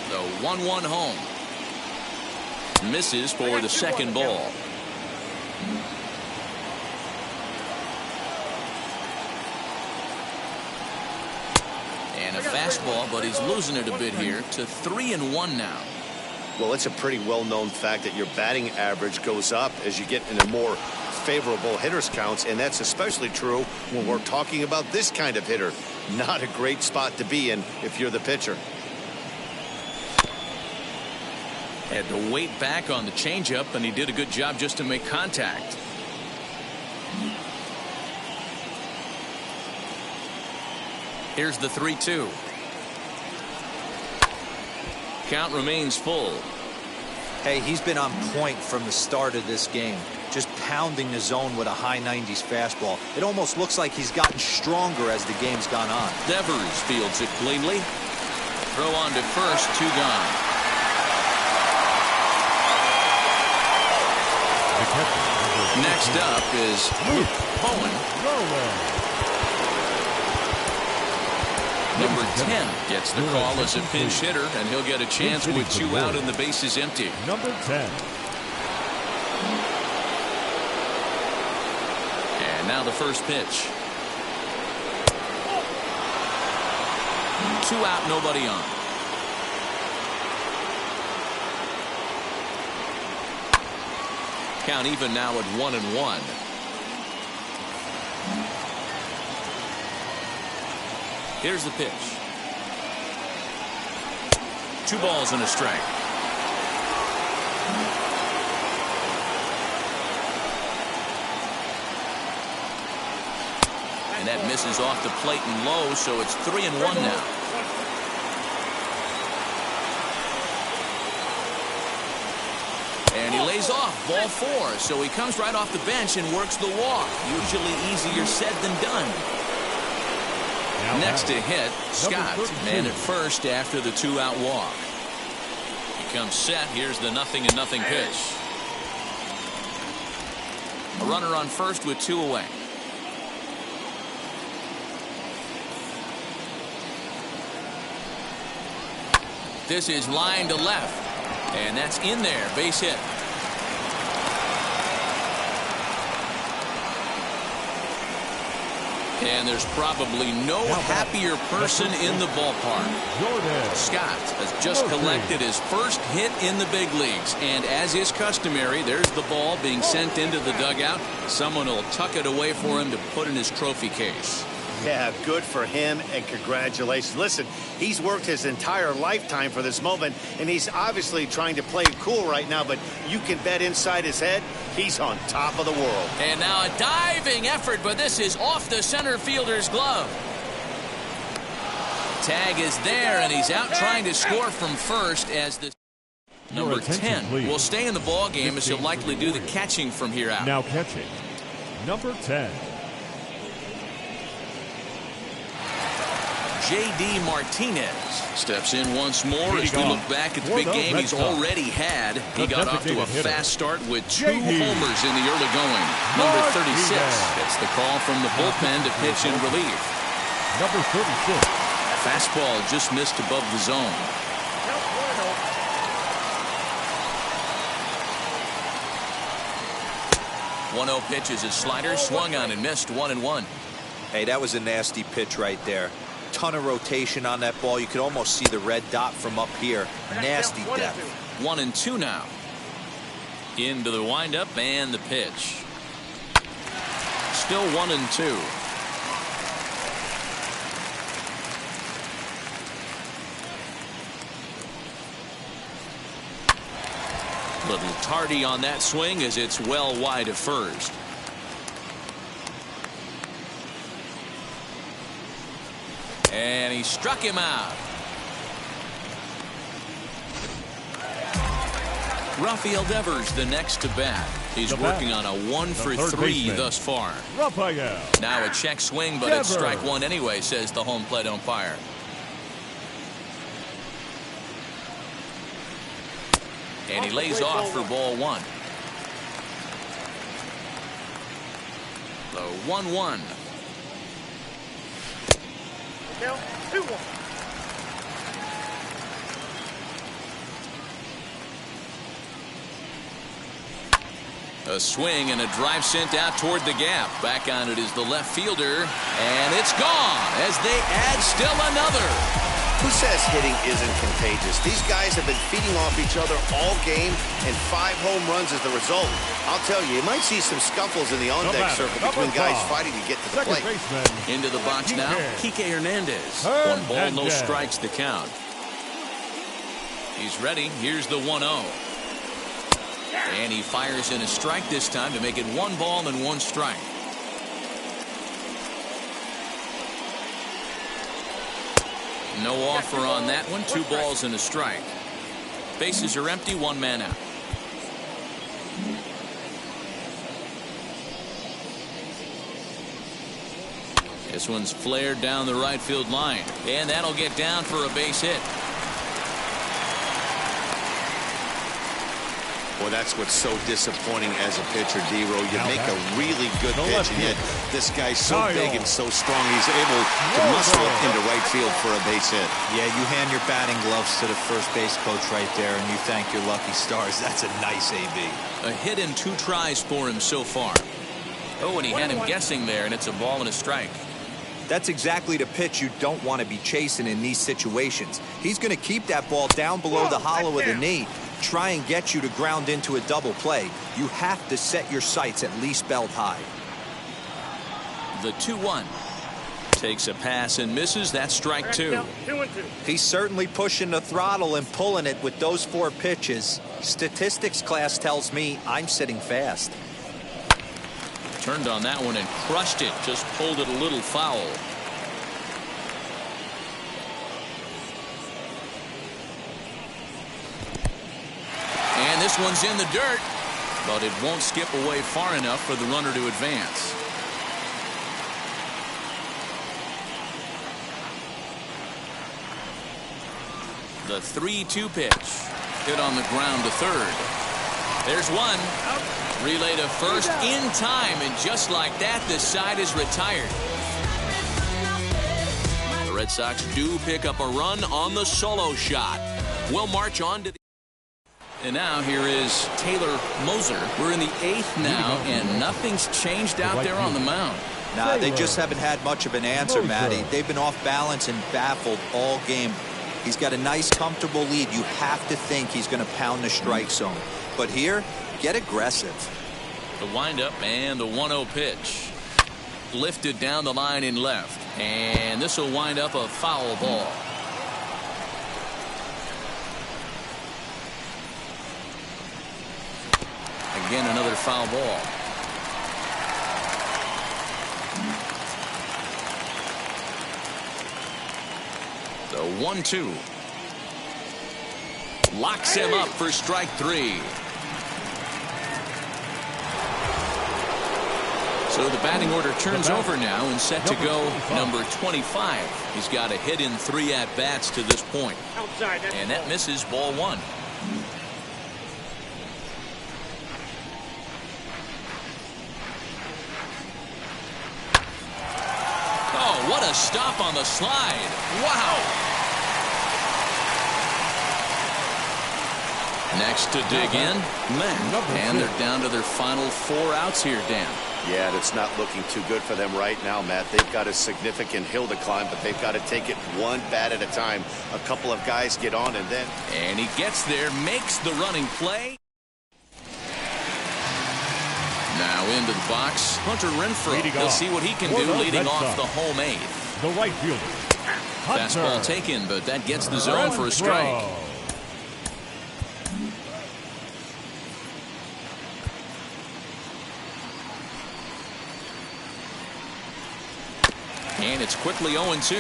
The 1-1 home. Misses for the second ball. And a fastball, but he's losing it a bit here to 3-1 now. Well, it's a pretty well-known fact that your batting average goes up as you get into more favorable hitters counts, and that's especially true when we're talking about this kind of hitter. Not a great spot to be in if you're the pitcher. Had to wait back on the changeup, and he did a good job just to make contact. Here's the 3-2. Count remains full. Hey, he's been on point from the start of this game. Just pounding the zone with a high 90s fastball. It almost looks like he's gotten stronger as the game's gone on. Devers fields it cleanly. Throw on to first, 2 gone. Next up is Luke Bowen. Number 10 gets the call as a pinch hitter, and he'll get a chance with 2 out and the bases empty. Number 10. And now the first pitch. 2 out, nobody on. Count even now at 1-1. Here's the pitch. 2 balls and a strike. And that misses off the plate and low, so it's 3-1 now. And he lays off, ball 4, so he comes right off the bench and works the walk. Usually easier said than done. Next to hit, Scott, man at first after the 2-out walk. He comes set. Here's the 0-0 pitch. A runner on first with 2 away. This is line to left, and that's in there, base hit. And there's probably no happier person in the ballpark. Scott has just collected his first hit in the big leagues. And as is customary, there's the ball being sent into the dugout. Someone will tuck it away for him to put in his trophy case. Yeah, good for him, and congratulations. Listen, he's worked his entire lifetime for this moment, and he's obviously trying to play it cool right now, but you can bet inside his head, he's on top of the world. And now a diving effort, but this is off the center fielder's glove. Tag is there, and he's out trying to score from first as the number 10 will stay in the ball game as he'll likely do the catching from here out. Now catching, number 10. J.D. Martinez steps in once more. As we look back at the big game he's already had. He got off to a fast start with 2 homers in the early going. Number 36 gets the call from the bullpen to pitch in relief. Number 36. Fastball just missed above the zone. 1-0 pitch is his slider, swung on and missed. 1-1. Hey, that was a nasty pitch right there. Ton of rotation on that ball. You could almost see the red dot from up here. Nasty depth. 1-2 now. Into the windup and the pitch. Still 1-2. Little tardy on that swing as it's well wide of first. And he struck him out. Rafael Devers the next to bat. He's working on a 1-for-3 thus far. Rafael. Now a check swing, but it's strike one anyway, says the home plate umpire. And he lays off for ball 1. The 1-1. 2-1. A swing and a drive sent out toward the gap. Back on it is the left fielder, and it's gone as they add still another. Who says hitting isn't contagious? These guys have been feeding off each other all game, and 5 home runs is the result. I'll tell you, you might see some scuffles in the on-deck circle between guys fighting to get to the plate. Into the box now, Kike Hernandez. 1 ball, no strikes the count. He's ready. Here's the 1-0. And he fires in a strike this time to make it 1 ball and 1 strike. No offer on that one. 2 balls and a strike. Bases are empty. 1 man out. This one's flared down the right field line, and that'll get down for a base hit. Well, that's what's so disappointing as a pitcher, D-Row. You make a really good pitch, and yet this guy's so big and so strong, he's able to muscle it into right field for a base hit. Yeah, you hand your batting gloves to the first base coach right there, and you thank your lucky stars. That's a nice AB. A hit in 2 tries for him so far. Oh, and he had him guessing there, and it's a ball and a strike. That's exactly the pitch you don't want to be chasing in these situations. He's going to keep that ball down below the hollow of the knee, try and get you to ground into a double play. You have to set your sights at least belt high. The 2-1 takes a pass and misses. That's strike 2. He's certainly pushing the throttle and pulling it with those 4 pitches. Statistics class tells me I'm sitting fast. Turned on that one and crushed it. Just pulled it a little foul. And this one's in the dirt, but it won't skip away far enough for the runner to advance. The 3-2 pitch. Hit on the ground to third. There's one. Relay to first in time, and just like that, the side is retired. The Red Sox do pick up a run on the solo shot. We'll march on to the... And now here is Taylor Moser. We're in the 8th now, and nothing's changed out there on the mound. Nah, they just haven't had much of an answer, Matty. They've been off balance and baffled all game. He's got a nice, comfortable lead. You have to think he's going to pound the strike zone. But here, get aggressive. The windup and the 1-0 pitch. Lifted down the line in left. And this will wind up a foul ball. Again, another foul ball. The 1-2. Locks him up for strike 3. So So the batting order turns over now and set to go number 25. He's got a hit in 3 at-bats to this point. Outside, and that misses ball 1. Oh, what a stop on the slide. Wow. Next to dig in, Matt. And they're down to their final 4 outs here, Dan. Yeah, that's not looking too good for them right now, Matt. They've got a significant hill to climb, but they've got to take it one bat at a time. A couple of guys get on, and then... And he gets there, makes the running play. Now into the box, Hunter Renfroe. He'll see what he can do leading off the home 8th. The right fielder. Fastball taken, but that gets the zone for a strike. And it's quickly 0-2.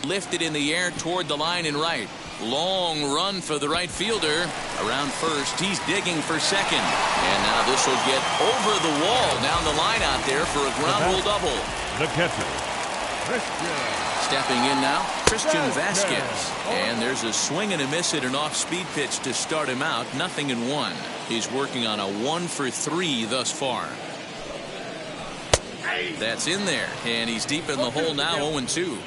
Lifted in the air toward the line and right. Long run for the right fielder. Around first, he's digging for second. And now this will get over the wall down the line out there for a ground rule double. The catcher. Stepping in now, Christian Vasquez. And there's a swing and a miss at an off-speed pitch to start him out. 0-1. He's working on a 1 for 3 thus far. That's in there, and he's deep in the hole now, 0-2.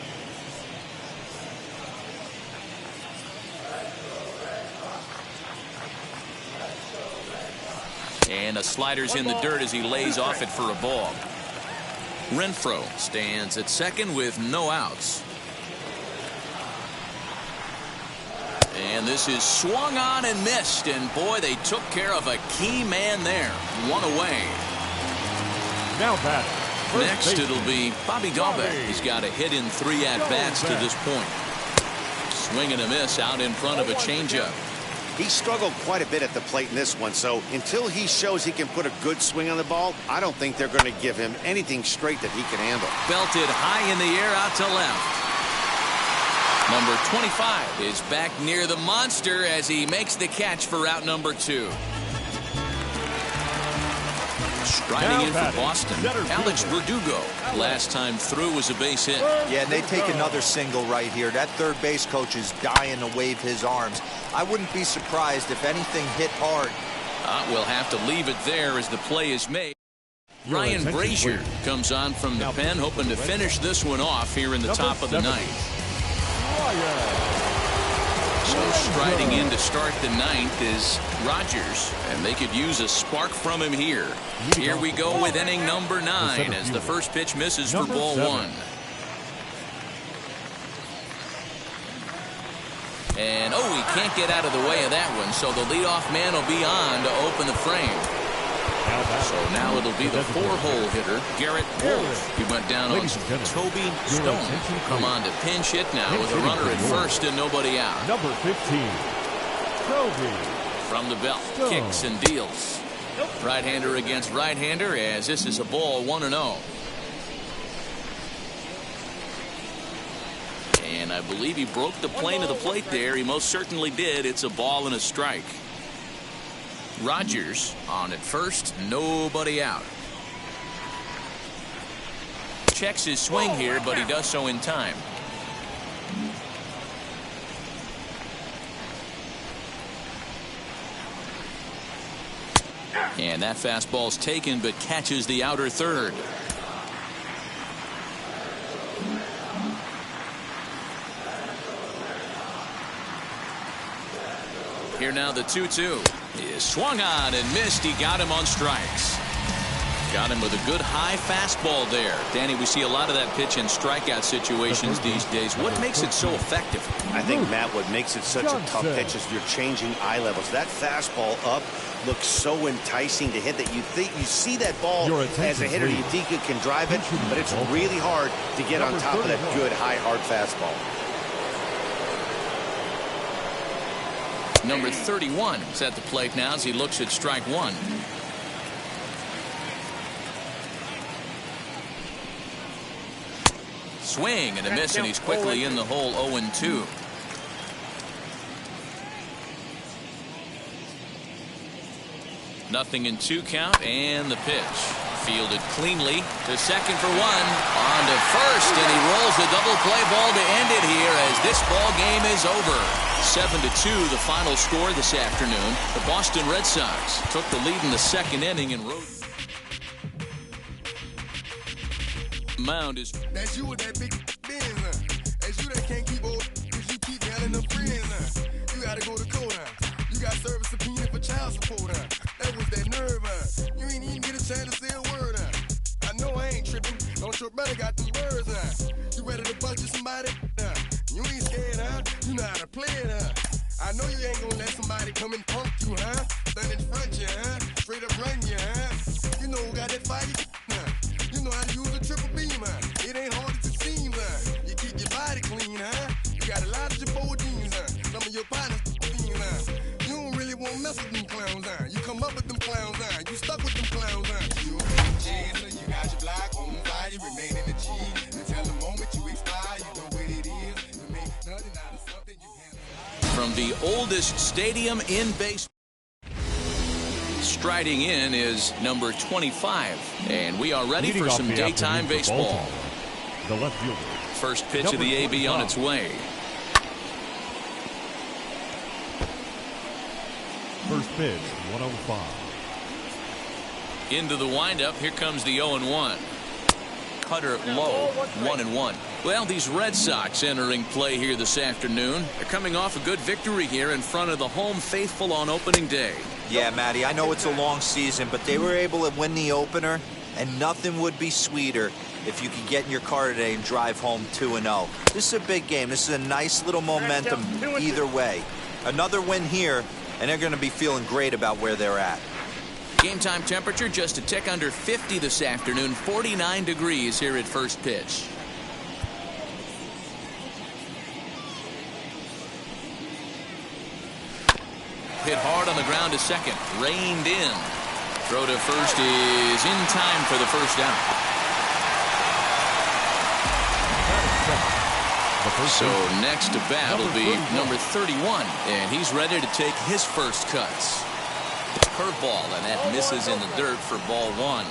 And a slider's in the dirt as he lays off it for a ball. Renfroe stands at second with no outs. And this is swung on and missed. And boy, they took care of a key man there. 1 away. Now batting. Next it'll be Bobby Dalbec. He's got a hit in 3 at-bats to this point. Swing and a miss out in front of a changeup. He struggled quite a bit at the plate in this one, so until he shows he can put a good swing on the ball, I don't think they're going to give him anything straight that he can handle. Belted high in the air out to left. Number 25 is back near the monster as he makes the catch for out number 2. Striding in for Boston, Alex Verdugo. Last time through was a base hit. Yeah, and they take another single right here. That third base coach is dying to wave his arms. I wouldn't be surprised if anything hit hard. We'll have to leave it there as the play is made. Ryan Brazier comes on from the pen, hoping to finish this one off here in the top of the 9th. So striding in to start the 9th is Rogers, and they could use a spark from him here. Here we go with inning number 9 as the first pitch misses for ball 1. And he can't get out of the way of that one, so the leadoff man will be on to open the frame. So now it'll be the 4-hole hitter, Garrett Wolf. He went down on Toby Stone. Come on to pinch hit now with a runner at first and nobody out. Number 15, Toby. From the belt, kicks and deals. Right-hander against right-hander as this is a ball 1-0. And I believe he broke the plane of the plate there. He most certainly did. It's a ball and a strike. Rogers on at first, nobody out. Checks his swing here, but he does so in time. And that fastball's taken, but catches the outer third. Here now the 2-2 is swung on and missed. He got him on strikes. Got him with a good high fastball there. Danny, we see a lot of that pitch in strikeout situations these days. What makes it so effective? I think, Matt, what makes it such a tough pitch is you're changing eye levels. That fastball up looks so enticing to hit that you see that ball as a hitter, you think you can drive it, but it's really hard to get on top of that good high hard fastball. Number 31 is at the plate now as he looks at strike 1. swing and a miss, and he's quickly in the hole 0-2. Nothing in 2 count, and the pitch. Fielded cleanly to second for 1. On to first, and he rolls the double play ball to end it here as this ball game is over. 7-2 the final score this afternoon. The Boston Red Sox took the lead in the second inning and rode. Mound is. That's you with that big Benz, That's you that can't keep old because you keep handling them friends, You gotta go to court, You got service subpoena for child support, That was that nerve, You ain't even get a chance to say a word, I know I ain't tripping. Don't your brother got them birds, You ready to bust you somebody, You ain't scared, You know how to play it, I know you ain't gonna let somebody come and punk you, Stand in front you, Straight up run you, You know who got that fire, You know how to use a triple beam, It ain't hard as it seems, You keep your body clean, You got a lot of your bold jeans, Some of your partners, You don't really want to mess with them clowns, You come up with them clowns, You stuck with them clowns, You got your block on fire, you remain in the G. Until the moment you expire, you know what it is. You make nothing out of something you have. From the oldest stadium in baseball. Striding in is number 25, and we are ready for some daytime baseball. The left fielder. First pitch of the AB on its way. First pitch, 105. Into the windup. Here comes the 0-1. Cutter low, 1-1. Well, these Red Sox entering play here this afternoon. They're coming off a good victory here in front of the home faithful on opening day. Yeah, Matty, I know it's a long season, but they were able to win the opener, and nothing would be sweeter if you could get in your car today and drive home 2-0. This is a big game. This is a nice little momentum either way. Another win here, and they're going to be feeling great about where they're at. Game time temperature just a tick under 50 this afternoon. 49 degrees here at first pitch. Hit hard on the ground to second. Reined in. Throw to first is in time for the first out. So next to bat will be number 31, and he's ready to take his first cuts. Curveball, and that misses in the dirt for ball 1.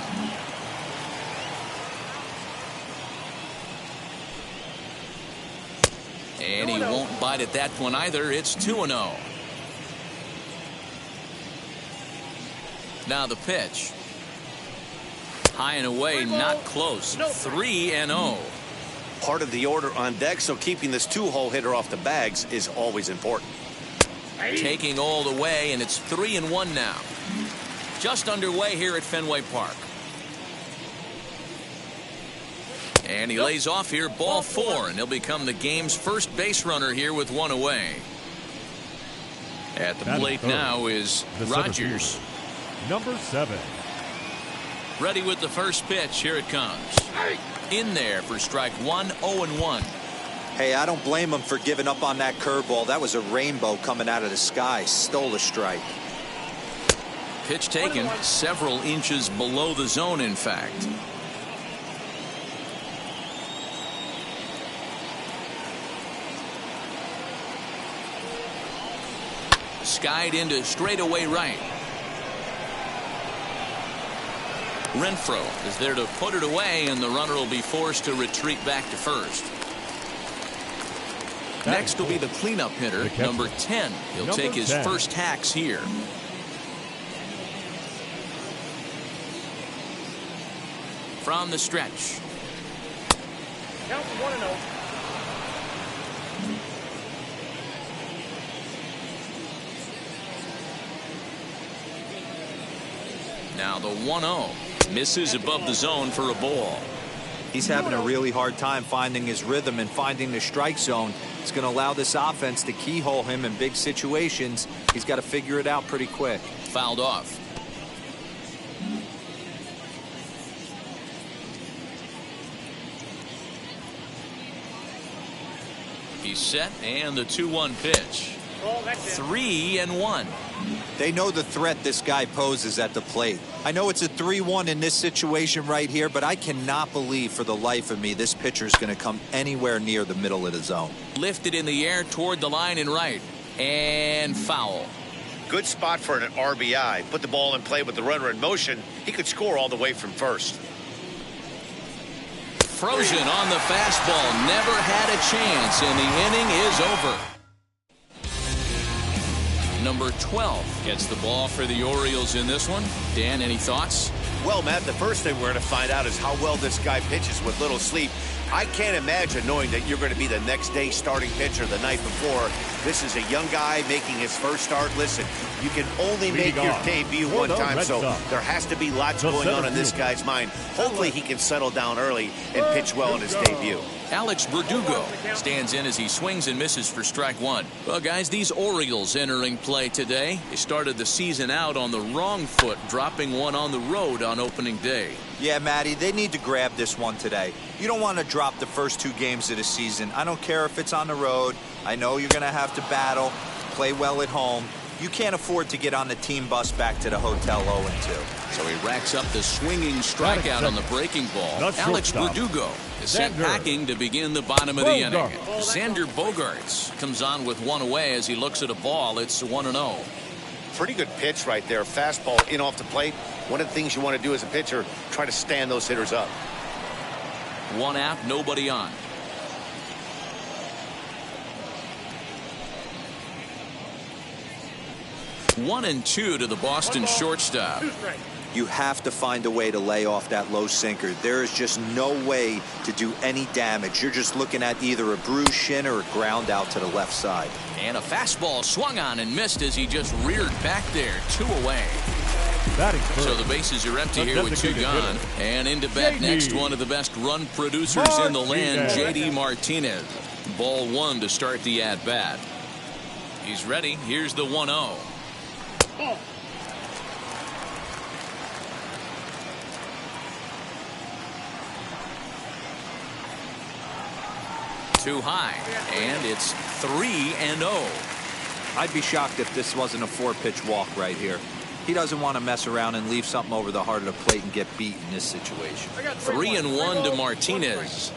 And he won't bite at that one either. It's 2-0. Now the pitch. High and away, not close. 3-0. Part of the order on deck, so keeping this 2-hole hitter off the bags is always important. Taking all the way, and it's 3-1 now. Just underway here at Fenway Park. And he lays off here, ball 4, and he'll become the game's first base runner here with 1 away. At the plate now is Rogers. Number 7. Ready with the first pitch. Here it comes. In there for strike 1, 0-1. Hey, I don't blame him for giving up on that curveball. That was a rainbow coming out of the sky. Stole a strike. Pitch taken several inches below the zone, in fact. Skied into straightaway right. Renfroe is there to put it away, and the runner will be forced to retreat back to first. Next will be the cleanup hitter, number 10. He'll take his first hacks here. From the stretch. Count 1-0. Now the 1-0. Misses above the zone for a ball. He's having a really hard time finding his rhythm and finding the strike zone. It's going to allow this offense to keyhole him in big situations. He's got to figure it out pretty quick. Fouled off. He's set, and the 2-1 pitch. 3-1. They know the threat this guy poses at the plate. I know it's a 3-1 in this situation right here, but I cannot believe for the life of me this pitcher is going to come anywhere near the middle of the zone. Lifted in the air toward the line and right. And foul. Good spot for an RBI. Put the ball in play with the runner in motion. He could score all the way from first. Frozen on the fastball. Never had a chance, and the inning is over. Number 12 gets the ball for the Orioles in this one. Dan, any thoughts? Well, Matt, the first thing we're going to find out is how well this guy pitches with little sleep. I can't imagine knowing that you're going to be the next day starting pitcher the night before. This is a young guy making his first start. Listen, you can only make your debut one time, so there has to be lots going on in this guy's mind. Hopefully he can settle down early and pitch well in his debut. Alex Verdugo stands in as he swings and misses for strike one. Well, guys, these Orioles entering play today. They started the season out on the wrong foot, dropping one on the road on opening day. Yeah, Matty, they need to grab this one today. You don't want to drop the first 2 games of the season. I don't care if it's on the road. I know you're going to have to battle, play well at home. You can't afford to get on the team bus back to the hotel 0-2. So he racks up the swinging strikeout on the breaking ball. Alex Verdugo is sent packing to begin the bottom of the inning. Xander Bogaerts comes on with one away as he looks at a ball. It's 1-0. Pretty good pitch right there. Fastball in off the plate. One of the things you want to do as a pitcher, try to stand those hitters up. One out, nobody on. One and two to the Boston shortstop. You have to find a way to lay off that low sinker. There is just no way to do any damage. You're just looking at either a bruised shin or a ground out to the left side. And a fastball swung on and missed as he just reared back there. 2 away. So the bases are empty here with 2 gone. And into bat next, one of the best run producers in the land, J.D. Martinez. Ball 1 to start the at-bat. He's ready. Here's the 1-0. Too high, and it's 3-0. I'd be shocked if this wasn't a 4-pitch walk right here. He doesn't want to mess around and leave something over the heart of the plate and get beat in this situation. 3-1 to Martinez.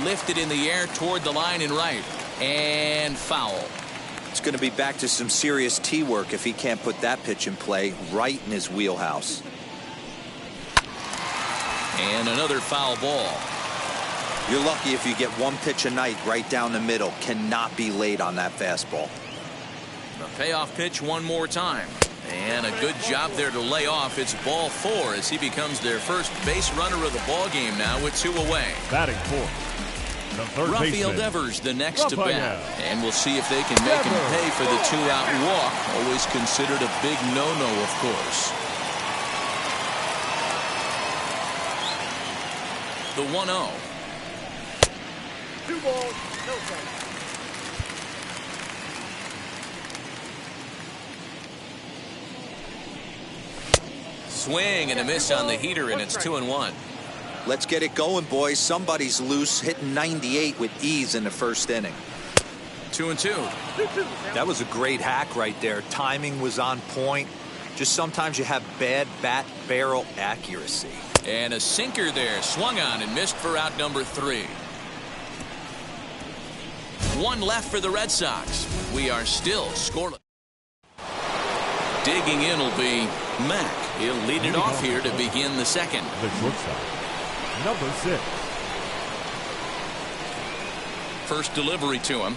Lifted in the air toward the line and right, and foul. It's going to be back to some serious tee work if he can't put that pitch in play right in his wheelhouse. And another foul ball. You're lucky if you get 1 pitch a night right down the middle. Cannot be late on that fastball. The payoff pitch one more time. And a good job there to lay off. It's ball 4 as he becomes their first base runner of the ball game now with 2 away. Batting 4. Rafael Devers the next to bat. And we'll see if they can make him pay for the 2-out walk. Always considered a big no-no, of course. The 1-0. 2 balls, no strikes. Swing and a miss on the heater, and it's 2-1. Let's get it going, boys. Somebody's loose, hitting 98 with ease in the first inning. 2-2. That was a great hack right there. Timing was on point. Just sometimes you have bad bat barrel accuracy. And a sinker there, swung on and missed for out number 3. 1 left for the Red Sox. We are still scoreless. Digging in will be Mack. He'll lead it off here to begin the second. The shortstop, number 6. First delivery to him.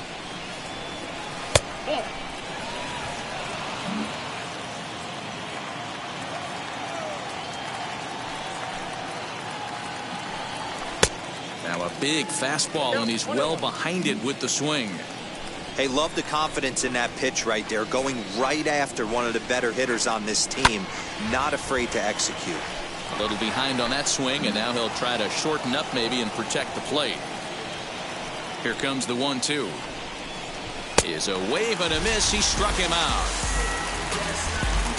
Now a big fastball, and he's well behind it with the swing. Hey, love the confidence in that pitch right there, going right after one of the better hitters on this team, not afraid to execute. A little behind on that swing, and now he'll try to shorten up maybe and protect the plate. Here comes the 1-2. Is a wave and a miss. He struck him out.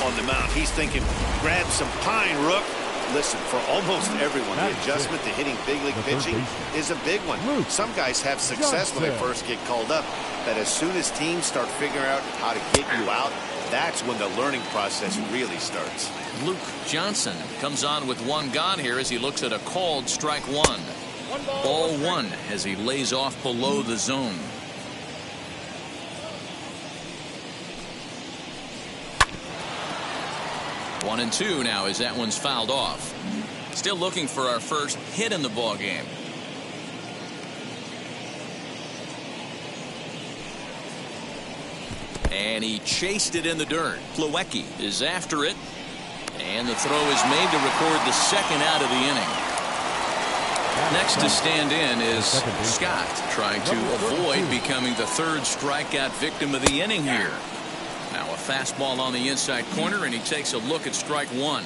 On the mound, he's thinking, grab some pine, Rook. Listen, for almost everyone, the adjustment to hitting big league pitching is a big one. Some guys have success when they first get called up, but as soon as teams start figuring out how to get you out, that's when the learning process really starts. Luke Johnson comes on with one gone here as he looks at a called strike one. Ball one as he lays off below the zone. One and two now as that one's fouled off. Still looking for our first hit in the ball game. And he chased it in the dirt. Plawecki is after it. And the throw is made to record the second out of the inning. Next to stand in is Scott, trying to avoid becoming the third strikeout victim of the inning here. Now a fastball on the inside corner, and he takes a look at strike one.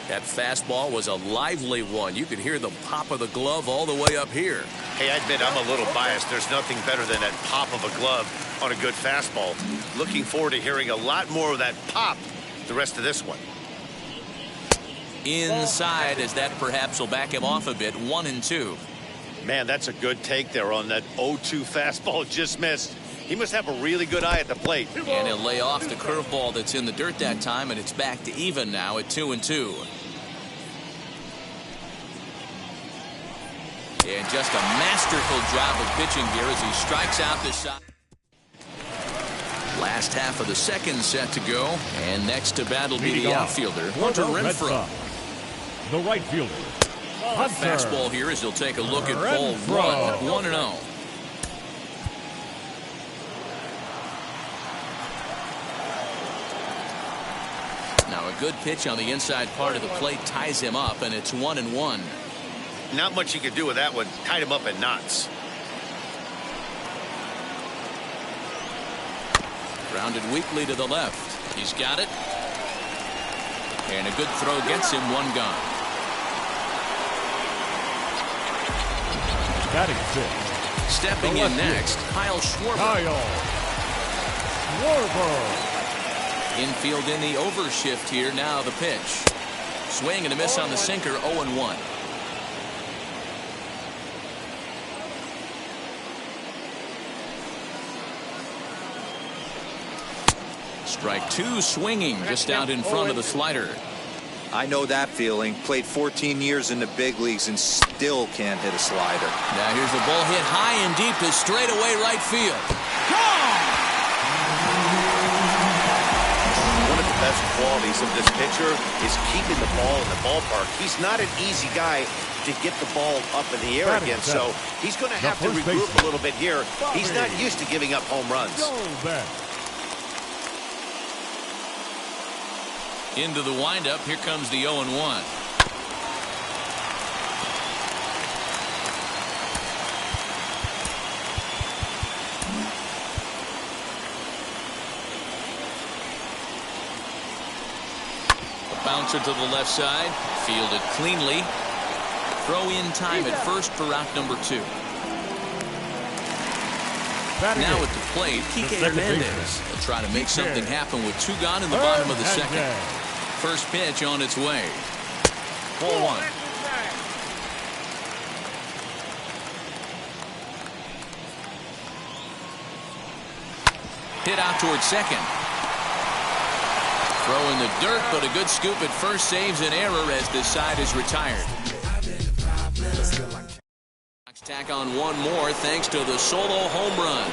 That fastball was a lively one. You could hear the pop of the glove all the way up here. Hey, I admit I'm a little biased. There's nothing better than that pop of a glove on a good fastball. Looking forward to hearing a lot more of that pop the rest of this one. Inside, as that perhaps will back him off a bit. 1-2. Man, that's a good take there on that 0-2 fastball just missed. He must have a really good eye at the plate. And he'll lay off the curveball that's in the dirt that time, and it's back to even now at 2-2. And just a masterful job of pitching here as he strikes out this side. Last half of the second set to go, and next to bat will be the outfielder, Hunter Renfroe. The right fielder, Hunter. Fastball here as he'll take a look at ball one. 1-0. Now a good pitch on the inside part of the plate ties him up, and it's 1-1. Not much you could do with that one. Tied him up in knots. Grounded weakly to the left. He's got it. And a good throw gets him one gone. Batting six. Stepping in next, Kyle Schwarber. Infield in the overshift here. Now the pitch. Swing and a miss on the sinker. 0-1. Strike two, swinging just out in front of the slider. I know that feeling. Played 14 years in the big leagues and still can't hit a slider. Now here's the ball hit high and deep to straightaway right field. Gone! One of the best qualities of this pitcher is keeping the ball in the ballpark. He's not an easy guy to get the ball up in the air again, so he's going to have to regroup a little bit here. He's not used to giving up home runs. Into the windup, here comes the 0-1. A bouncer to the left side, fielded cleanly. Throw in time at first for out number 2. Now at the plate, Kike Hernandez will try to make something happen with 2 gone in the bottom of the second. First pitch on its way. Ball 1. Hit out towards second. Throw in the dirt, but a good scoop at first saves an error as this side is retired. Tack on one more thanks to the solo home run.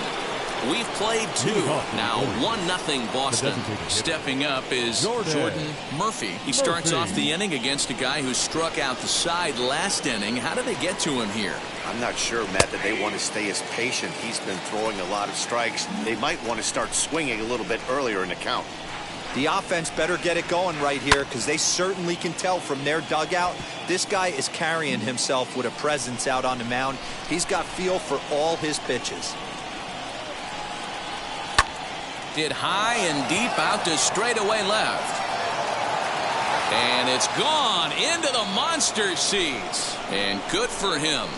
We've played 2. Now 1-0 Boston. Stepping up is Jordan Murphy. He starts off the inning against a guy who struck out the side last inning. How did they get to him here? I'm not sure, Matt, that they want to stay as patient. He's been throwing a lot of strikes. They might want to start swinging a little bit earlier in the count. The offense better get it going right here because they certainly can tell from their dugout this guy is carrying himself with a presence out on the mound. He's got feel for all his pitches. Hit high and deep out to straightaway left. And it's gone into the monster seats. And good for him.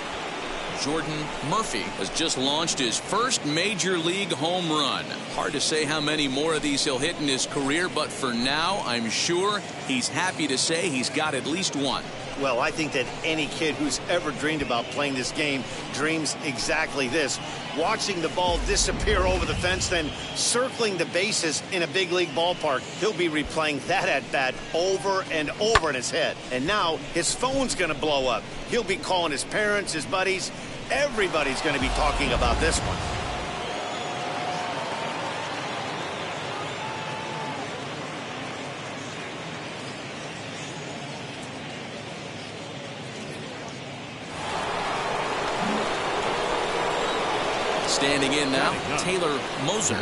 Jordan Murphy has just launched his first major league home run. Hard to say how many more of these he'll hit in his career, but for now, I'm sure he's happy to say he's got at least one. Well, I think that any kid who's ever dreamed about playing this game dreams exactly this. Watching the ball disappear over the fence, then circling the bases in a big league ballpark. He'll be replaying that at-bat over and over in his head. And now his phone's going to blow up. He'll be calling his parents, his buddies. Everybody's going to be talking about this one. Standing in now, Taylor Moser.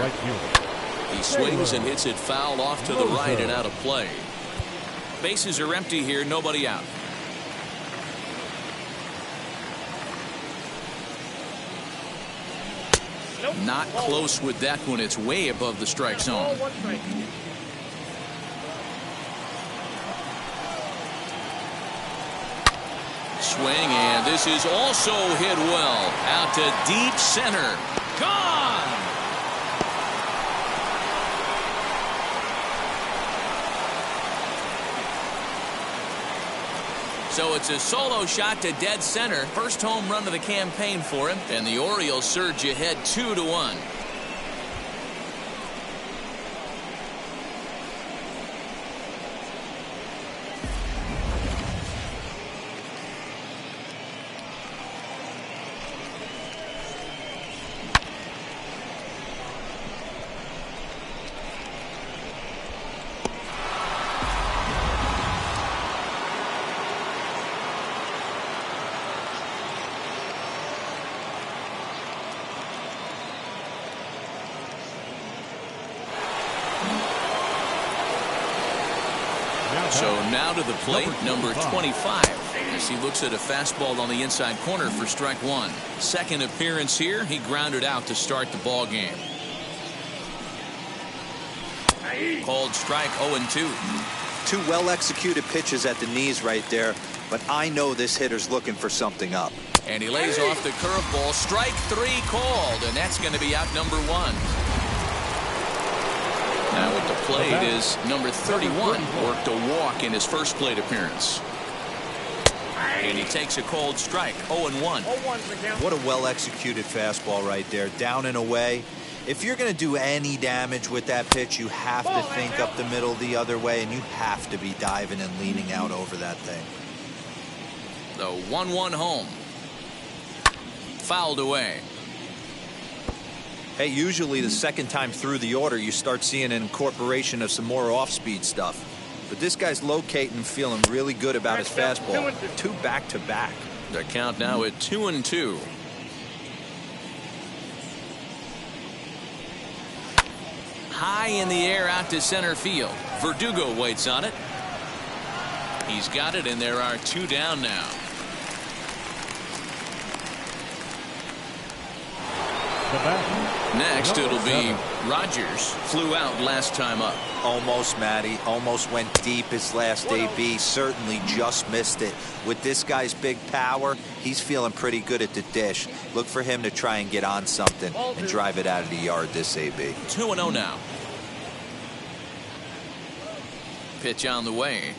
He swings and hits it foul off to the right and out of play. Bases are empty here, nobody out. Not close with that one. It's way above the strike zone. Swing, and this is also hit well. Out to deep center. Gone! So it's a solo shot to dead center. First home run of the campaign for him, and the Orioles surge ahead 2-1. So now to the plate, number 25, as he looks at a fastball on the inside corner for strike one. Second appearance here, he grounded out to start the ball game. Called strike 0-2. Two well-executed pitches at the knees right there, but I know this hitter's looking for something up. And he lays off the curveball. Strike three called, and that's going to be out number one. Now at the plate is number 31. Worked a walk in his first plate appearance. And he takes a cold strike. 0-1. What a well-executed fastball right there. Down and away. If you're going to do any damage with that pitch, you have to think up the middle the other way, and you have to be diving and leaning out over that thing. The 1-1 home. Fouled away. Hey, usually the second time through the order, you start seeing an incorporation of some more off-speed stuff. But this guy's locating, feeling really good about his fastball. Two back-to-back. The count now at 2-2. High in the air out to center field. Verdugo waits on it. He's got it, and there are two down now. Next, it'll be Rogers. Flew out last time up. Almost, Matty. Almost went deep his last AB. Certainly just missed it. With this guy's big power, he's feeling pretty good at the dish. Look for him to try and get on something and drive it out of the yard this AB. 2-0 now. Pitch on the way.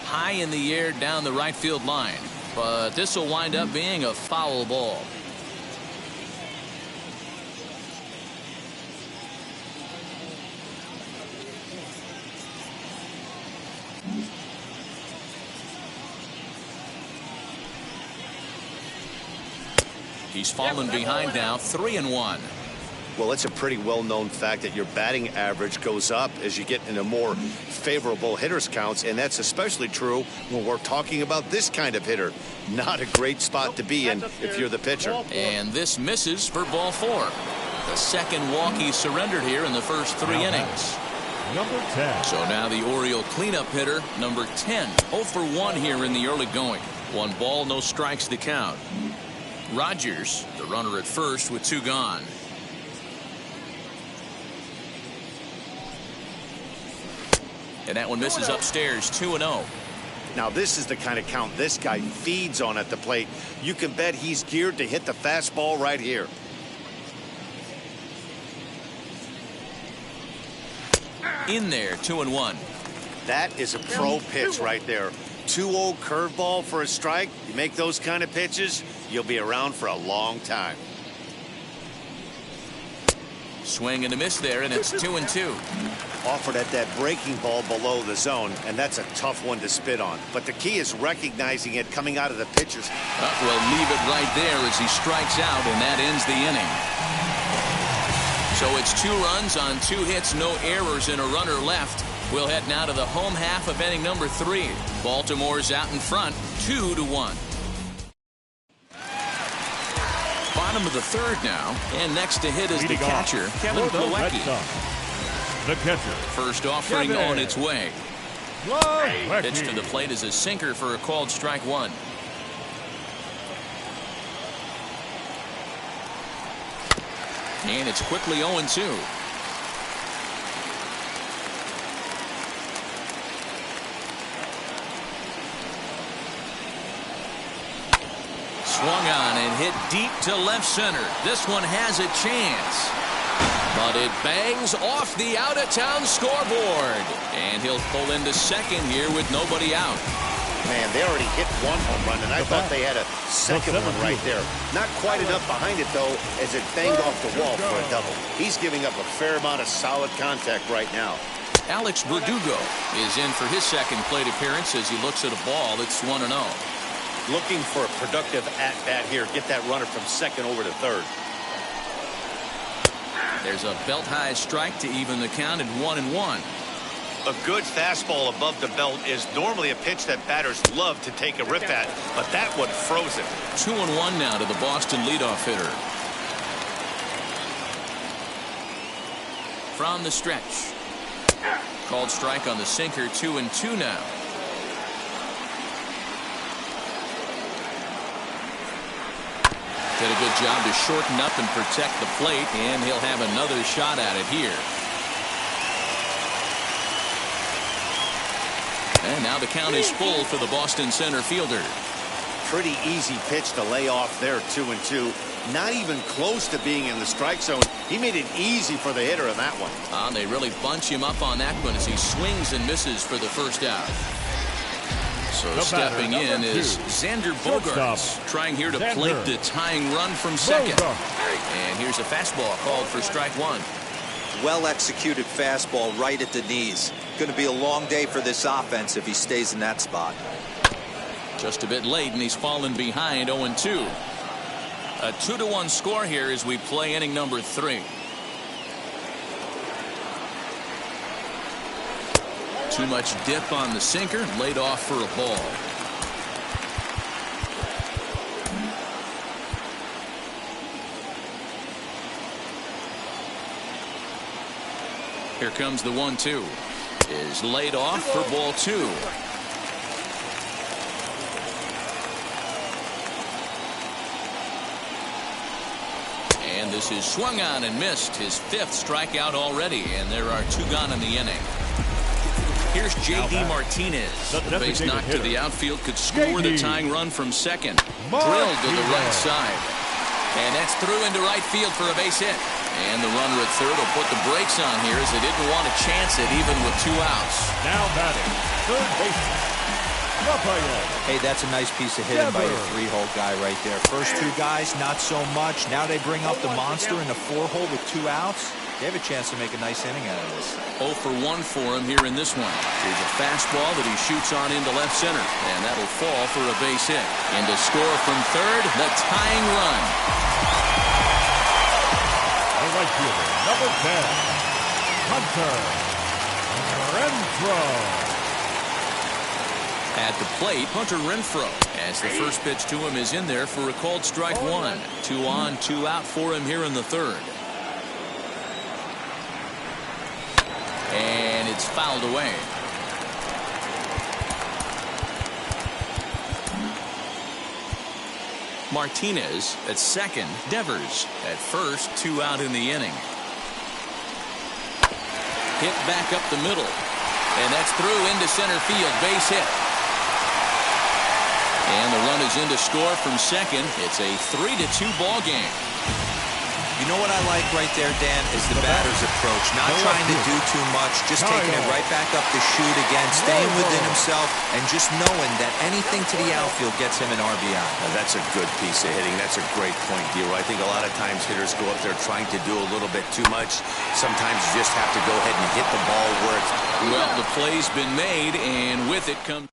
High in the air down the right field line. But this will wind up being a foul ball. He's fallen behind now, 3-1. Well, it's a pretty well-known fact that your batting average goes up as you get into more favorable hitters counts, and that's especially true when we're talking about this kind of hitter. Not a great spot to be in if you're the pitcher. And this misses for ball four. The second walk he surrendered here in the first three innings. Number 10. So now the Oriole cleanup hitter, number 10. 0 for 1 here in the early going. 1 ball, no strikes to count. Rogers, the runner at first with 2 gone. And that one misses upstairs, 2-0. Now, this is the kind of count this guy feeds on at the plate. You can bet he's geared to hit the fastball right here. In there, 2-1. That is a pro pitch right there. 2-0 curveball for a strike. You make those kind of pitches, you'll be around for a long time. Swing and a miss there, and it's 2-2. Offered at that breaking ball below the zone, and that's a tough one to spit on. But the key is recognizing it coming out of the pitcher's. We'll leave it right there as he strikes out, and that ends the inning. So it's 2 runs on 2 hits, no errors, and a runner left. We'll head now to the home half of inning number 3. Baltimore's out in front, 2-1. Bottom of the 3rd now, and next to hit is the catcher, Kevin Plawecki. The catcher. First offering on its way. Pitch to the plate is a sinker for a called strike 1. And it's quickly 0-2. Swung on and hit deep to left center. This one has a chance. But it bangs off the out-of-town scoreboard. And he'll pull into second here with nobody out. Man, they already hit 1 home run, and I thought they had a second one right there. Not quite enough behind it, though, as it banged off the wall for a double. He's giving up a fair amount of solid contact right now. Alex Verdugo is in for his second plate appearance as he looks at a ball that's 1-0. Looking for a productive at-bat here. Get that runner from second over to third. There's a belt-high strike to even the count at 1-1. A good fastball above the belt is normally a pitch that batters love to take a rip at, but that one froze it. 2-1 now to the Boston leadoff hitter. From the stretch. Called strike on the sinker, 2-2 now. Did a good job to shorten up and protect the plate, and he'll have another shot at it here. And now the count is full for the Boston center fielder. Pretty easy pitch to lay off there, 2-2. Not even close to being in the strike zone. He made it easy for the hitter on that one. They really bunch him up on that one as he swings and misses for the first out. So stepping in is Xander Bogaerts, trying here to plate the tying run from second. And here's a fastball called for strike 1. Well executed fastball right at the knees. Going to be a long day for this offense if he stays in that spot. Just a bit late, and he's fallen behind 0-2. A 2-1 score here as we play inning number 3. Too much dip on the sinker, laid off for a ball. Here comes the 1-2. Is laid off for ball 2. And this is swung on and missed. His 5th strikeout already, and there are 2 gone in the inning. Here's J.D. Martinez. The base knock to the outfield could score the tying run from second. Drilled to the right side. And that's through into right field for a base hit. And the runner at third will put the brakes on here as they didn't want to chance it even with 2 outs. Now batting, third baseman, Rafael. Hey, that's a nice piece of hitting by your 3-hole guy right there. First 2 guys, not so much. Now they bring up the monster in the 4-hole with 2 outs. They have a chance to make a nice inning out of this. 0 for 1 for him here in this one. Here's a fastball that he shoots on into left center. And that'll fall for a base hit. And to score from third, the tying run. The right fielder, number 10, Hunter Renfroe. At the plate, Hunter Renfroe, as the first pitch to him is in there for a called strike 1. 2 on, 2 out for him here in the 3rd. And it's fouled away. Martinez at second. Devers at first. 2 out in the inning. Hit back up the middle. And that's through into center field. Base hit. And the run is in to score from second. It's a 3-2 ball game. You know what I like right there, Dan, is the batter's approach. Not trying to do too much, just taking it right back up to shoot again, staying within himself, and just knowing that anything to the outfield gets him an RBI. Now, that's a good piece of hitting. That's a great point, Dero. I think a lot of times hitters go up there trying to do a little bit too much. Sometimes you just have to go ahead and hit the ball where it's... Well, the play's been made, and with it comes...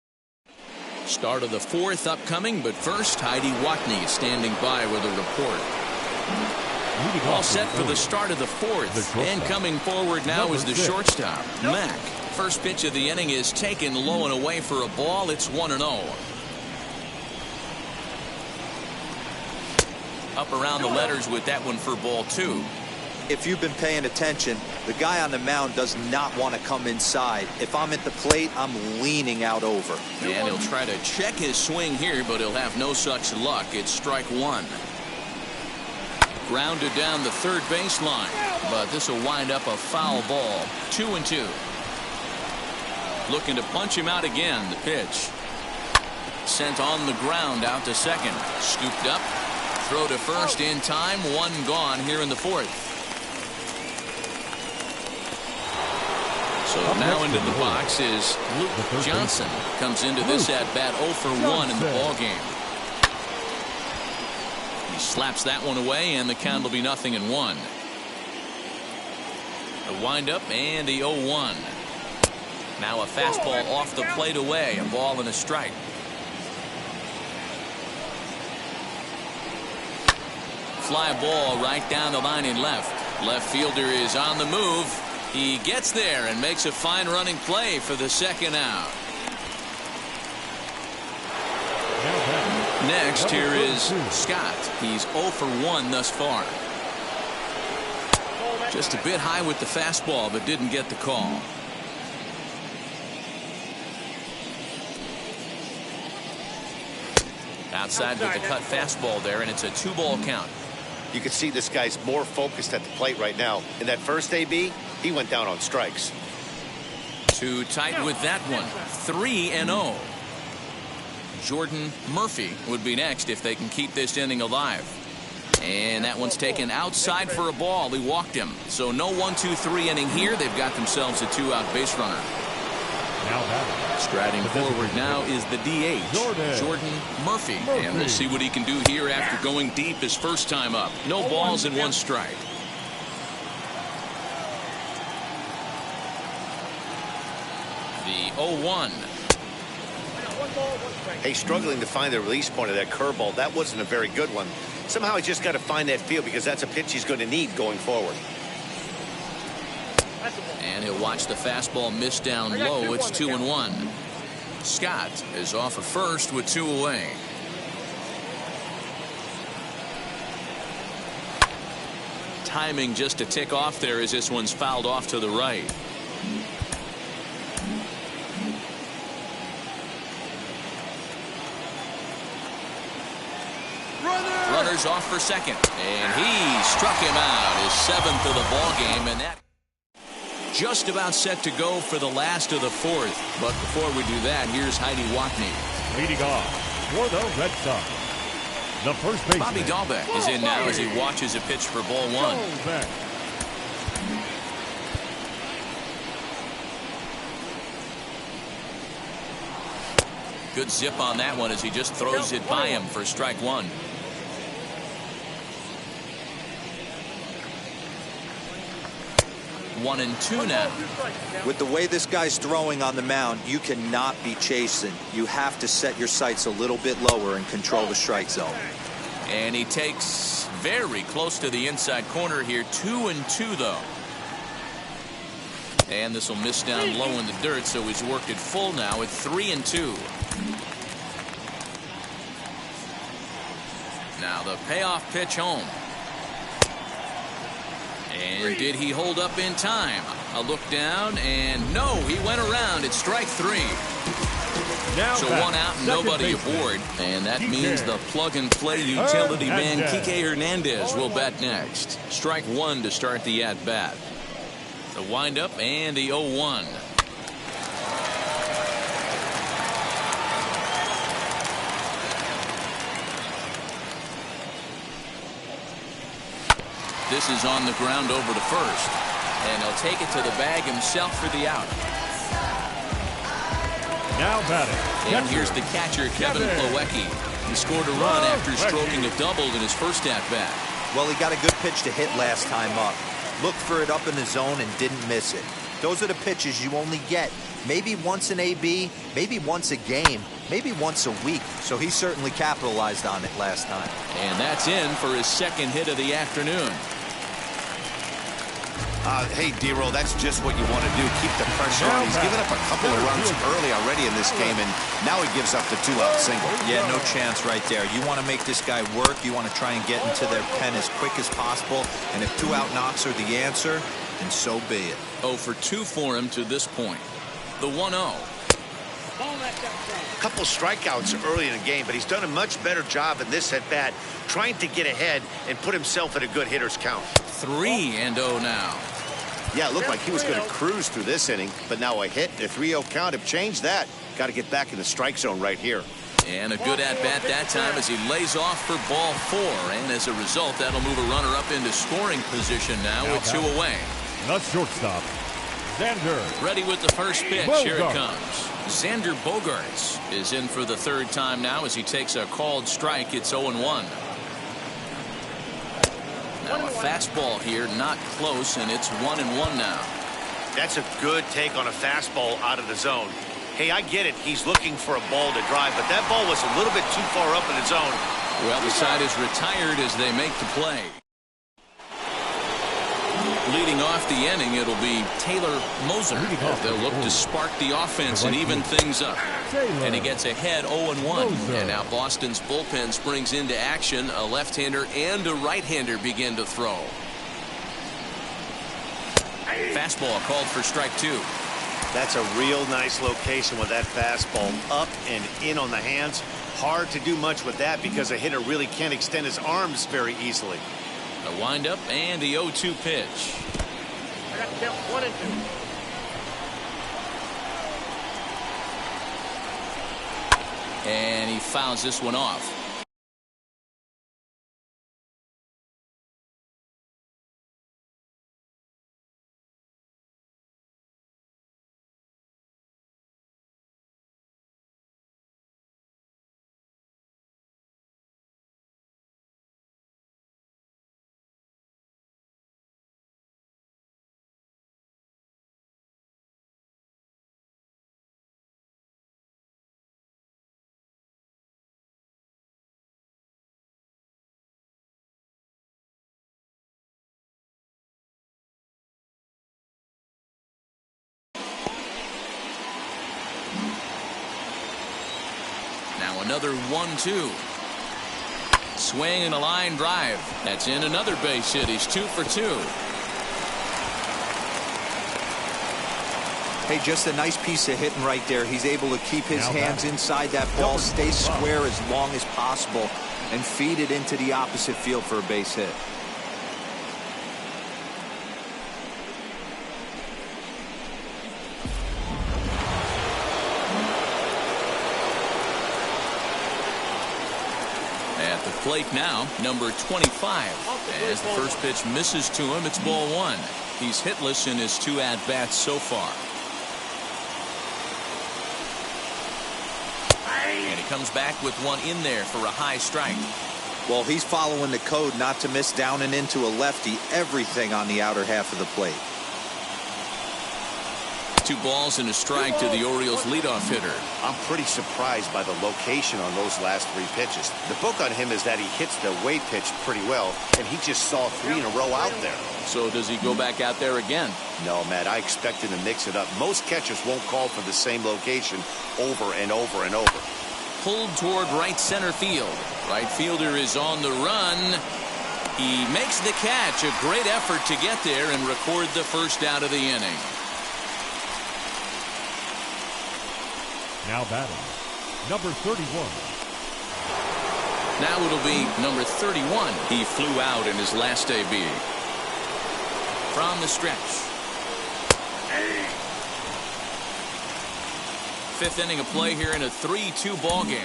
Start of the fourth upcoming, but first, Heidi Watney standing by with a report. All set for the start of the fourth. And coming forward now is the shortstop, Mack. First pitch of the inning is taken low and away for a ball. It's 1-0. Up around the letters with that one for ball 2. If you've been paying attention, the guy on the mound does not want to come inside. If I'm at the plate, I'm leaning out over. And he'll try to check his swing here, but he'll have no such luck. It's strike 1. Grounded down the third baseline, but this will wind up a foul ball. 2-2. Looking to punch him out again. The pitch sent on the ground out to second. Scooped up. Throw to first in time. 1 gone here in the fourth. So now into the box is Luke Johnson. Comes into this at bat 0 for 1 in the ball game. Slaps that one away, and the count will be 0-1. The windup and the 0-1. Now a fastball off the plate away, a ball and a strike. Fly ball right down the line in left. Left fielder is on the move. He gets there and makes a fine running play for the second out. Next, here is Scott. He's 0 for 1 thus far. Just a bit high with the fastball, but didn't get the call. Outside with the cut fastball there, and it's a 2-ball count. You can see this guy's more focused at the plate right now. In that first AB, he went down on strikes. Too tight with that one. 3-0. Jordan Murphy would be next if they can keep this inning alive. And that one's taken outside for a ball. He walked him. So no 1-2-3 inning here. They've got themselves a 2-out base runner. Striding forward now is the DH, Jordan Murphy. And we'll see what he can do here after going deep his first time up. No balls and 1 strike. The 0-1. Hey, struggling to find the release point of that curveball. That wasn't a very good one. Somehow he's just got to find that feel, because that's a pitch he's going to need going forward. And he'll watch the fastball miss down low. It's 2-1. Scott is off of first with 2 away. Timing just a tick off there as this one's fouled off to the right. Runners off for second, and he struck him out, his 7th of the ball game, and that just about set to go for the last of the fourth. But before we do that, here's Heidi Watney. Leading off for the Red Sox, the first baseman, Bobby Dahlbeck is in now as he watches a pitch for ball 1. Good zip on that one as he just throws it by him for strike 1. One and 2 now. With the way this guy's throwing on the mound, you cannot be chasing. You have to set your sights a little bit lower and control the strike zone. And he takes very close to the inside corner here. 2-2 though. And this will miss down low in the dirt, so he's worked it full now at 3-2. Now the payoff pitch home. And did he hold up in time? A look down, and no, he went around. It's strike 3. So 1 out and nobody aboard. And that means the plug-and-play utility man, Kike Hernandez, will bat next. Strike 1 to start the at-bat. The windup and the 0-1. This is on the ground over to first. And he'll take it to the bag himself for the out. Now batting. And here's the catcher, Kevin Plawecki. He scored a run after stroking a double in his first at-bat. Well, he got a good pitch to hit last time up. Looked for it up in the zone and didn't miss it. Those are the pitches you only get maybe once in AB, maybe once a game, maybe once a week. So he certainly capitalized on it last time. And that's in for his second hit of the afternoon. Hey, D-Roll, that's just what you want to do. Keep the pressure on. He's given up a couple of runs early already in this game, and now he gives up the 2-out single. Yeah, no chance right there. You want to make this guy work. You want to try and get into their pen as quick as possible. And if 2-out knocks are the answer, then so be it. 0 for 2 for him to this point. The 1-0. A couple strikeouts early in the game, but he's done a much better job in this at-bat, trying to get ahead and put himself at a good hitter's count. 3-0 now. Yeah, it looked like he was going to cruise through this inning, but now a hit and a 3-0 count have changed that. Got to get back in the strike zone right here. And a good at-bat that time as he lays off for ball 4. And as a result, that'll move a runner up into scoring position now with 2 away. The shortstop, Xander. Ready with the first pitch. Bogarts. Here it comes. Xander Bogarts is in for the third time now as he takes a called strike. It's 0-1. Now a fastball here, not close, and it's 1-1 now. That's a good take on a fastball out of the zone. Hey, I get it. He's looking for a ball to drive, but that ball was a little bit too far up in the zone. Well, the side is retired as they make the play. Leading off the inning, it'll be Taylor Moser. They'll look to spark the offense and even things up. And he gets ahead 0-1. And now Boston's bullpen springs into action. A left-hander and a right-hander begin to throw. Fastball called for strike 2. That's a real nice location with that fastball up and in on the hands. Hard to do much with that because a hitter really can't extend his arms very easily. A windup and the 0-2 pitch. I got to count 1 and 2. And he fouls this one off. Now another 1-2. Swing and a line drive. That's in another base hit. He's 2 for 2. Hey, just a nice piece of hitting right there. He's able to keep his hands inside that ball, stay square as long as possible, and feed it into the opposite field for a base hit. At the plate now, number 25. As the first pitch misses to him, it's ball 1. He's hitless in his 2 at-bats so far. And he comes back with one in there for a high strike. Well, he's following the code not to miss down and into a lefty. Everything on the outer half of the plate. 2 balls and a strike to the Orioles leadoff hitter. I'm pretty surprised by the location on those last 3 pitches. The book on him is that he hits the away pitch pretty well, and he just saw 3 in a row out there. So does he go back out there again? No, Matt, I expect him to mix it up. Most catchers won't call for the same location over and over and over. Pulled toward right center field. Right fielder is on the run. He makes the catch. A great effort to get there and record the first out of the inning. Now batting, number 31. Now it'll be number 31. He flew out in his last AB. From the stretch. 5th inning of play here in a 3-2 ball game.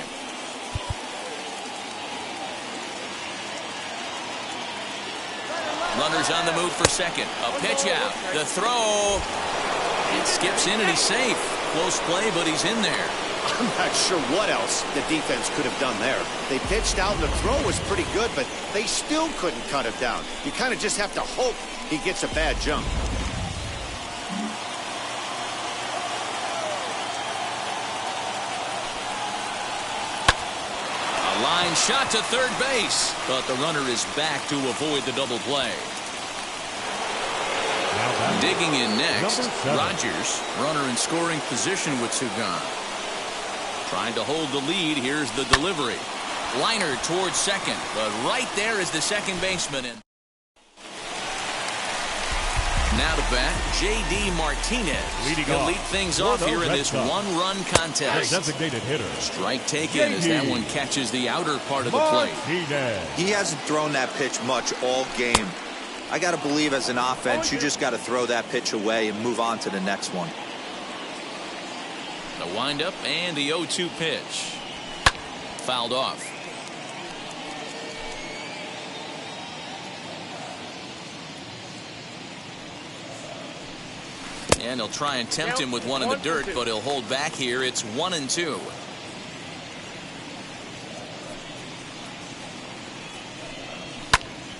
Runners on the move for second. A pitch out. The throw. It skips in and he's safe. Close play, but he's in there. I'm not sure what else the defense could have done there. They pitched out and the throw was pretty good, but they still couldn't cut it down. You kind of just have to hope he gets a bad jump. A line shot to third base, but the runner is back to avoid the double play. Digging in next, Rogers, runner in scoring position with Sugan. Trying to hold the lead. Here's the delivery. Liner towards second, but right there is the second baseman. Now to bat, J.D. Martinez. He'll lead things off here in this one-run contest. Designated hitter. Strike taken as that one catches the outer part of the plate. He hasn't thrown that pitch much all game. I got to believe as an offense, you just got to throw that pitch away and move on to the next one. The windup and the 0-2 pitch. Fouled off. And he'll try and tempt him with one in the dirt, but he'll hold back here. It's 1-2.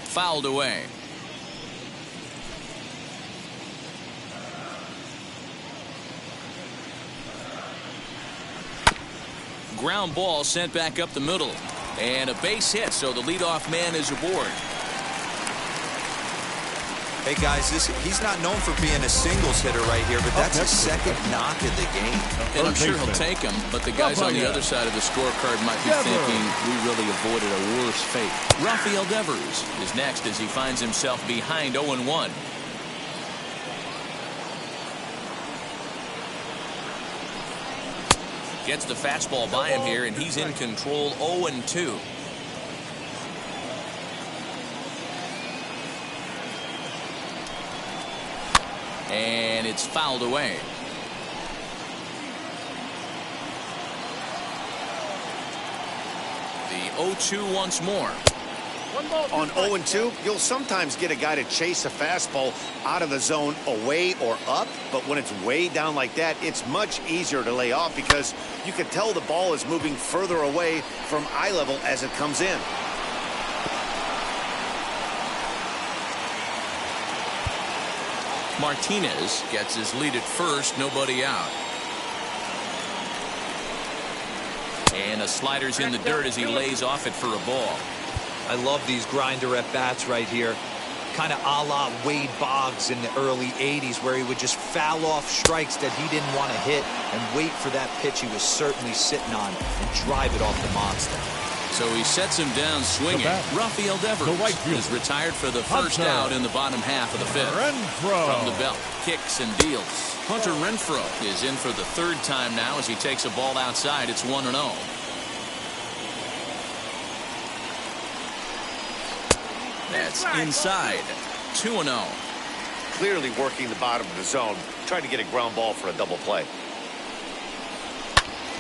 Fouled away. Ground ball sent back up the middle. And a base hit, so the leadoff man is aboard. Hey guys, he's not known for being a singles hitter right here, but that's his second knock of the game. And I'm sure he'll take him, but the guys on the other side of the scorecard might be thinking we really avoided a worse fate. Rafael Devers is next as he finds himself behind 0-1. Gets the fastball by him here, and he's in control. 0-2. And it's fouled away. The 0-2 once more. On 0-2, you'll sometimes get a guy to chase a fastball out of the zone away or up, but when it's way down like that, it's much easier to lay off because you can tell the ball is moving further away from eye level as it comes in. Martinez gets his lead at first, nobody out. And a slider's in the dirt as he lays off it for a ball. I love these grinder at bats right here. Kind of a la Wade Boggs in the early 80s where he would just foul off strikes that he didn't want to hit and wait for that pitch he was certainly sitting on and drive it off the monster. So he sets him down swinging. Rafael Devers is retired for the first out in the bottom half of the fifth. From the belt, kicks and deals. Hunter Renfroe is in for the third time now as he takes a ball outside. It's 1-0. That's inside. 2-0. Clearly working the bottom of the zone, trying to get a ground ball for a double play.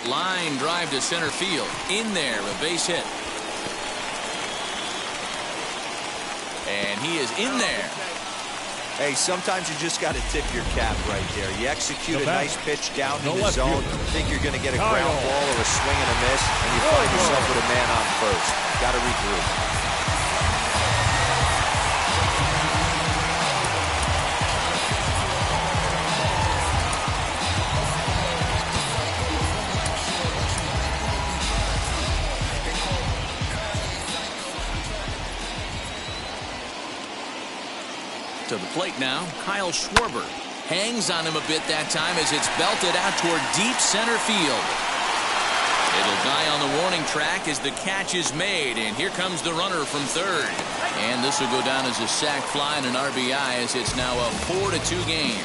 Line drive to center field. In there, a base hit. And he is in there. Hey, sometimes you just got to tip your cap right there. You execute a nice pitch down in the zone, think you're going to get a ground ball or a swing and a miss, and you find yourself with a man on first. Got to regroup. To the plate now, Kyle Schwarber hangs on him a bit that time as it's belted out toward deep center field. It'll die on the warning track as the catch is made, and here comes the runner from third. And this will go down as a sac fly and an RBI as it's now a 4-2 game.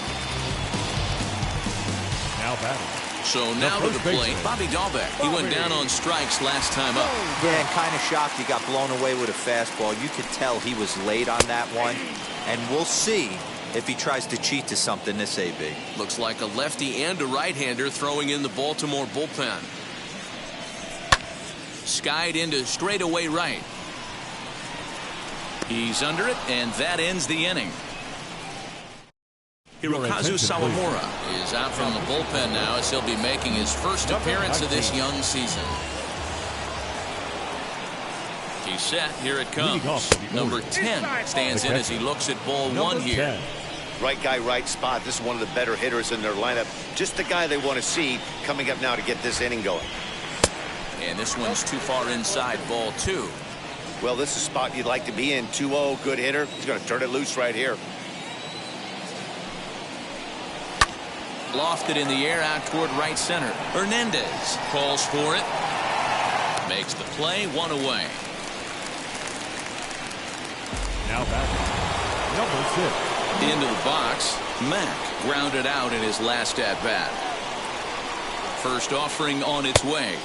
Now batting. So now to the plate, Bobby Dahlbeck. He went down on strikes last time up. Yeah, and kind of shocked he got blown away with a fastball. You could tell he was late on that one. And we'll see if he tries to cheat to something this AB. Looks like a lefty and a right-hander throwing in the Baltimore bullpen. Skied into straightaway right. He's under it, and that ends the inning. Hirokazu Sawamura is out from the bullpen now as he'll be making his first appearance of this young season. He's set. Here it comes. Number 10 stands in as he looks at ball one here. Right guy, right spot. This is one of the better hitters in their lineup. Just the guy they want to see coming up now to get this inning going. And this one's too far inside, ball 2. Well, this is a spot you'd like to be in. 2-0, good hitter. He's going to turn it loose right here. Lofted in the air out toward right center. Hernandez calls for it. Makes the play, 1 away. Now batting, number 6. Into the box, Mack grounded out in his last at-bat. First offering on its way.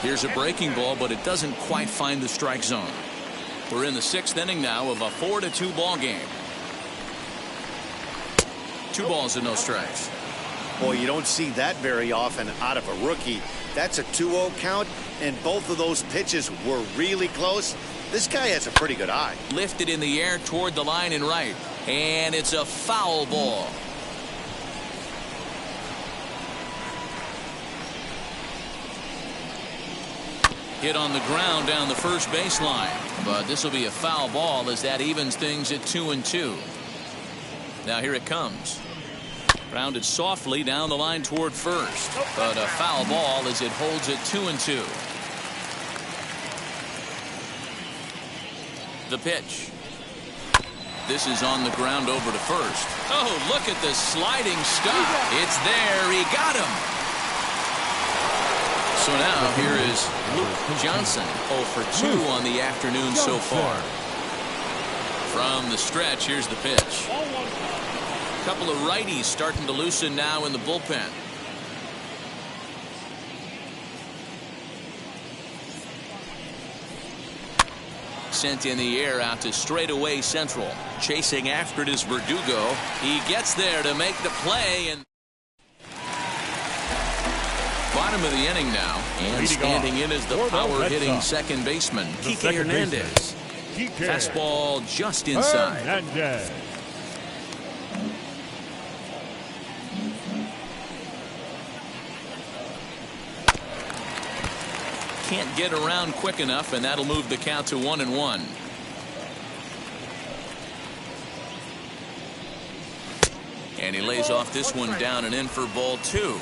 Here's a breaking ball, but it doesn't quite find the strike zone. We're in the 6th inning now of a 4-2 ball game. 2 balls and no strikes. Boy, you don't see that very often out of a rookie. That's a 2-0 count, and both of those pitches were really close. This guy has a pretty good eye. Lifted in the air toward the line and right, and it's a foul ball. Hit on the ground down the first baseline, but this will be a foul ball as that evens things at 2-2. Now here it comes. Grounded softly down the line toward first, but a foul ball as it holds it 2-2. The pitch. This is on the ground over to first. Oh, look at the sliding stop. It's there. He got him. So now here is Luke Johnson, 0 for 2 on the afternoon so far. From the stretch, here's the pitch. A couple of righties starting to loosen now in the bullpen. Sent in the air out to straightaway central. Chasing after it is Verdugo. He gets there to make the play. And bottom of the inning now. And standing in is the power-hitting second baseman, Kike Hernandez. Fastball just inside. Can't get around quick enough, and that'll move the count to 1-1. And he lays off this one down and in for ball 2.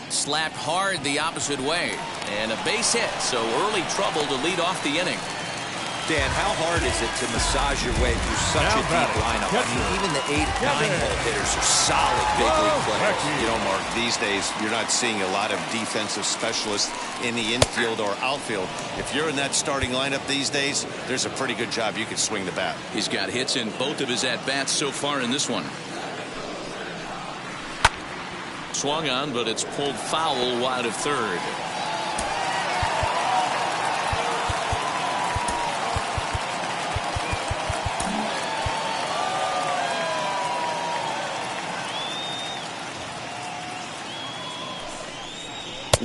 Slapped hard the opposite way, and a base hit, so early trouble to lead off the inning. Dan, how hard is it to massage your way through such a deep lineup? I mean, even the 8, 9-hole hitters are solid big league players. You know, Mark, these days you're not seeing a lot of defensive specialists in the infield or outfield. If you're in that starting lineup these days, there's a pretty good job you can swing the bat. He's got hits in both of his at-bats so far in this one. Swung on, but it's pulled foul wide of third.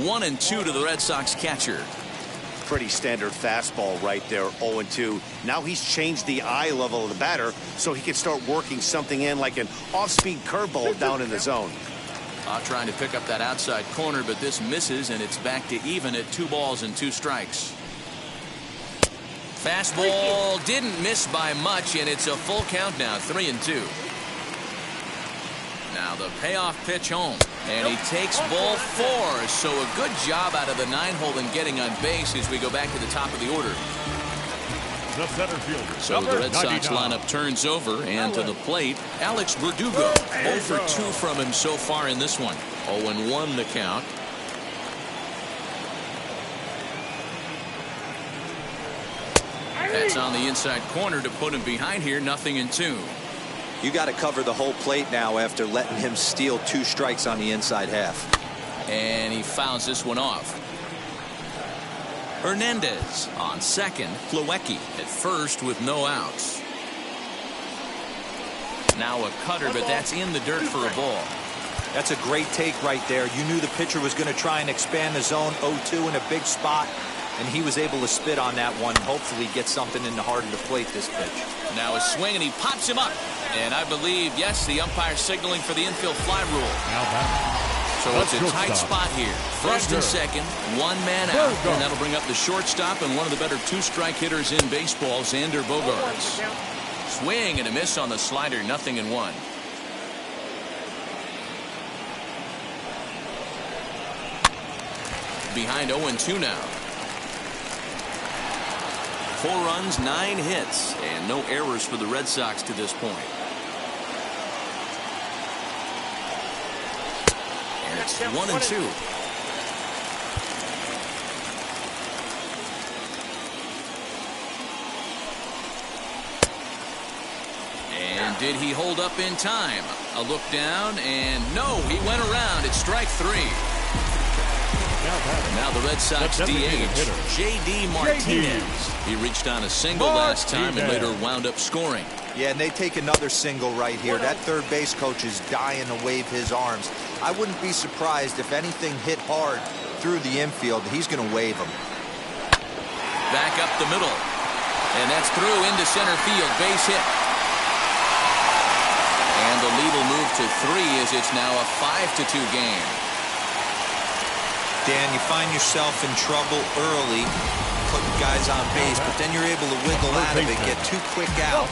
One and 2 to the Red Sox catcher. Pretty standard fastball right there, 0-2. Now he's changed the eye level of the batter so he can start working something in like an off-speed curveball down in the zone. Trying to pick up that outside corner, but this misses, and it's back to even at 2 balls and 2 strikes. Fastball didn't miss by much, and it's a full count now, 3-2. Now the payoff pitch home, and he takes ball 4. So a good job out of the 9-hole in getting on base as we go back to the top of the order. The center fielder. So the Red Sox lineup turns over, and to the plate, Alex Verdugo. 0 for 2 from him so far in this one. 0-1 the count. That's on the inside corner to put him behind here. 0-2. You got to cover the whole plate now after letting him steal 2 strikes on the inside half. And he fouls this one off. Hernandez on second. Plawecki at first with no outs. Now a cutter, but that's in the dirt for a ball. That's a great take right there. You knew the pitcher was going to try and expand the zone 0-2 in a big spot, and he was able to spit on that one. Hopefully get something in the heart of the plate this pitch. Now a swing, and he pops him up. And I believe, yes, the umpire signaling for the infield fly rule. So it's a tight spot here. First and second, one man out. And that'll bring up the shortstop and one of the better two-strike hitters in baseball, Xander Bogaerts. Swing and a miss on the slider, 0-1. Behind 0-2 now. 4 runs, 9 hits, and no errors for the Red Sox to this point. And it's 1-2. And did he hold up in time? A look down, and no, he went around. It's strike 3. Now the Red Sox DH, J.D. Martinez. He reached on a single last time and later wound up scoring. Yeah, and they take another single right here. That third base coach is dying to wave his arms. I wouldn't be surprised if anything hit hard through the infield. He's going to wave them. Back up the middle. And that's through into center field. Base hit. And the lead will move to 3 as it's now a 5-2 game. Dan, you find yourself in trouble early putting guys on base, but then you're able to wiggle out of it, get 2 quick outs.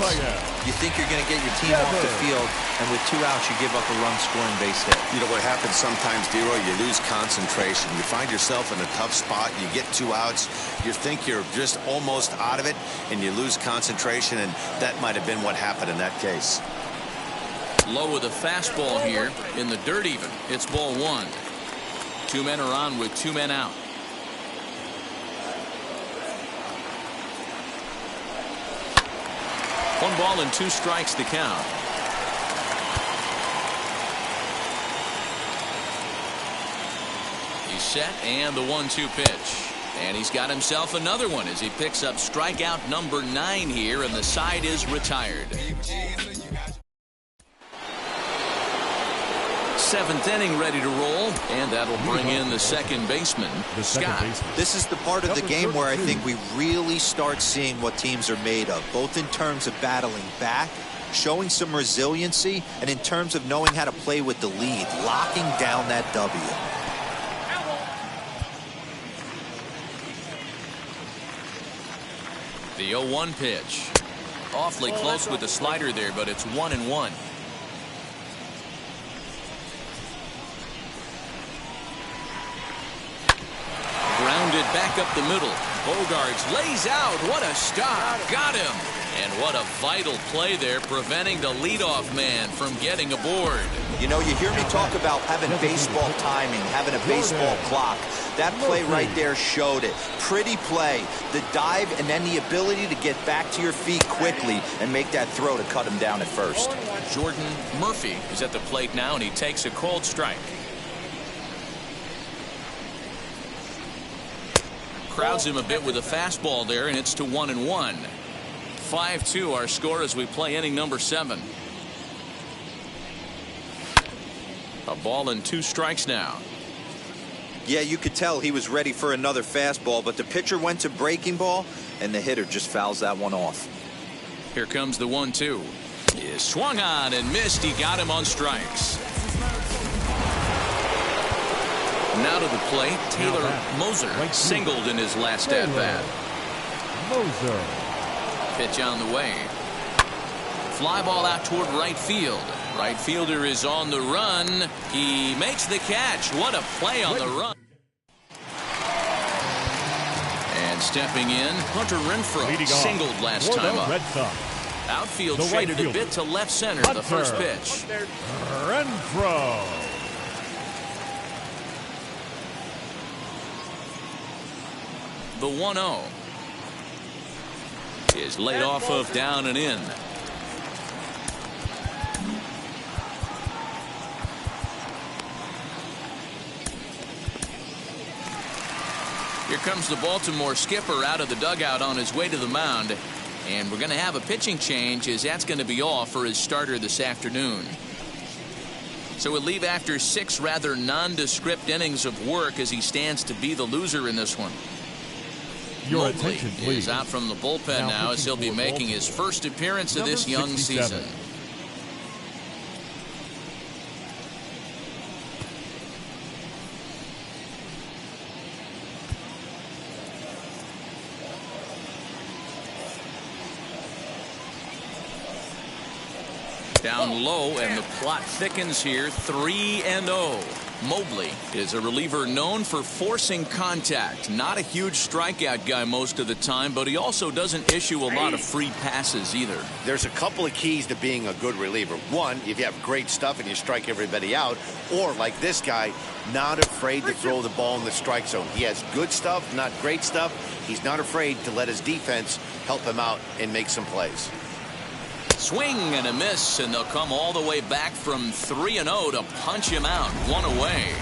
You think you're going to get your team off the field, and with 2 outs, you give up a run-scoring base hit. You know what happens sometimes, D-Roy? You lose concentration. You find yourself in a tough spot. You get 2 outs. You think you're just almost out of it, and you lose concentration, and that might have been what happened in that case. Low with a fastball here in the dirt even. It's ball 1. 2 men are on with 2 men out. One ball and 2 strikes the count. He's set and the 1-2 pitch. And he's got himself another one as he picks up strikeout number 9 here, and the side is retired. 7th inning ready to roll, and that'll bring in the second baseman, Scott. This is the part of the game where I think we really start seeing what teams are made of, both in terms of battling back, showing some resiliency, and in terms of knowing how to play with the lead, locking down that W. The 0-1 pitch. Awfully close with the slider there, but it's 1-1. Grounded back up the middle. Bogaerts lays out. What a stop. Got him. And what a vital play there, preventing the leadoff man from getting aboard. You know, you hear me talk about having baseball timing, having a baseball clock. That play right there showed it. Pretty play. The dive and then the ability to get back to your feet quickly and make that throw to cut him down at first. Jordan Murphy is at the plate now, and he takes a cold strike. Crowds him a bit with a fastball there, and it's to 1-1. 5-2 our score as we play inning number 7. A ball and 2 strikes now. Yeah, you could tell he was ready for another fastball, but the pitcher went to breaking ball, and the hitter just fouls that one off. Here comes the 1-2. He swung on and missed. He got him on strikes. Now to the plate, Taylor Moser singled in his last at-bat. Moser. Pitch on the way. Fly ball out toward right field. Right fielder is on the run. He makes the catch. What a play on the run. And stepping in, Hunter Renfroe singled last time up. Outfield traded a bit to left center. The first pitch. Renfroe. The 1-0 is laid off of down and in. Here comes the Baltimore skipper out of the dugout on his way to the mound. And we're going to have a pitching change, as that's going to be all for his starter this afternoon. So he'll leave after 6 rather nondescript innings of work as he stands to be the loser in this one. Your Mobley attention, please. is out from the bullpen now as he'll be making his first appearance of this young 67. season. Down low, and the plot thickens here. 3-0. Mobley is a reliever known for forcing contact. Not a huge strikeout guy most of the time, but he also doesn't issue a lot of free passes either. There's a couple of keys to being a good reliever. One, if you have great stuff and you strike everybody out, or like this guy, not afraid to throw the ball in the strike zone. He has good stuff, not great stuff. He's not afraid to let his defense help him out and make some plays. Swing and a miss, and they'll come all the way back from 3-0 to punch him out. 1 away.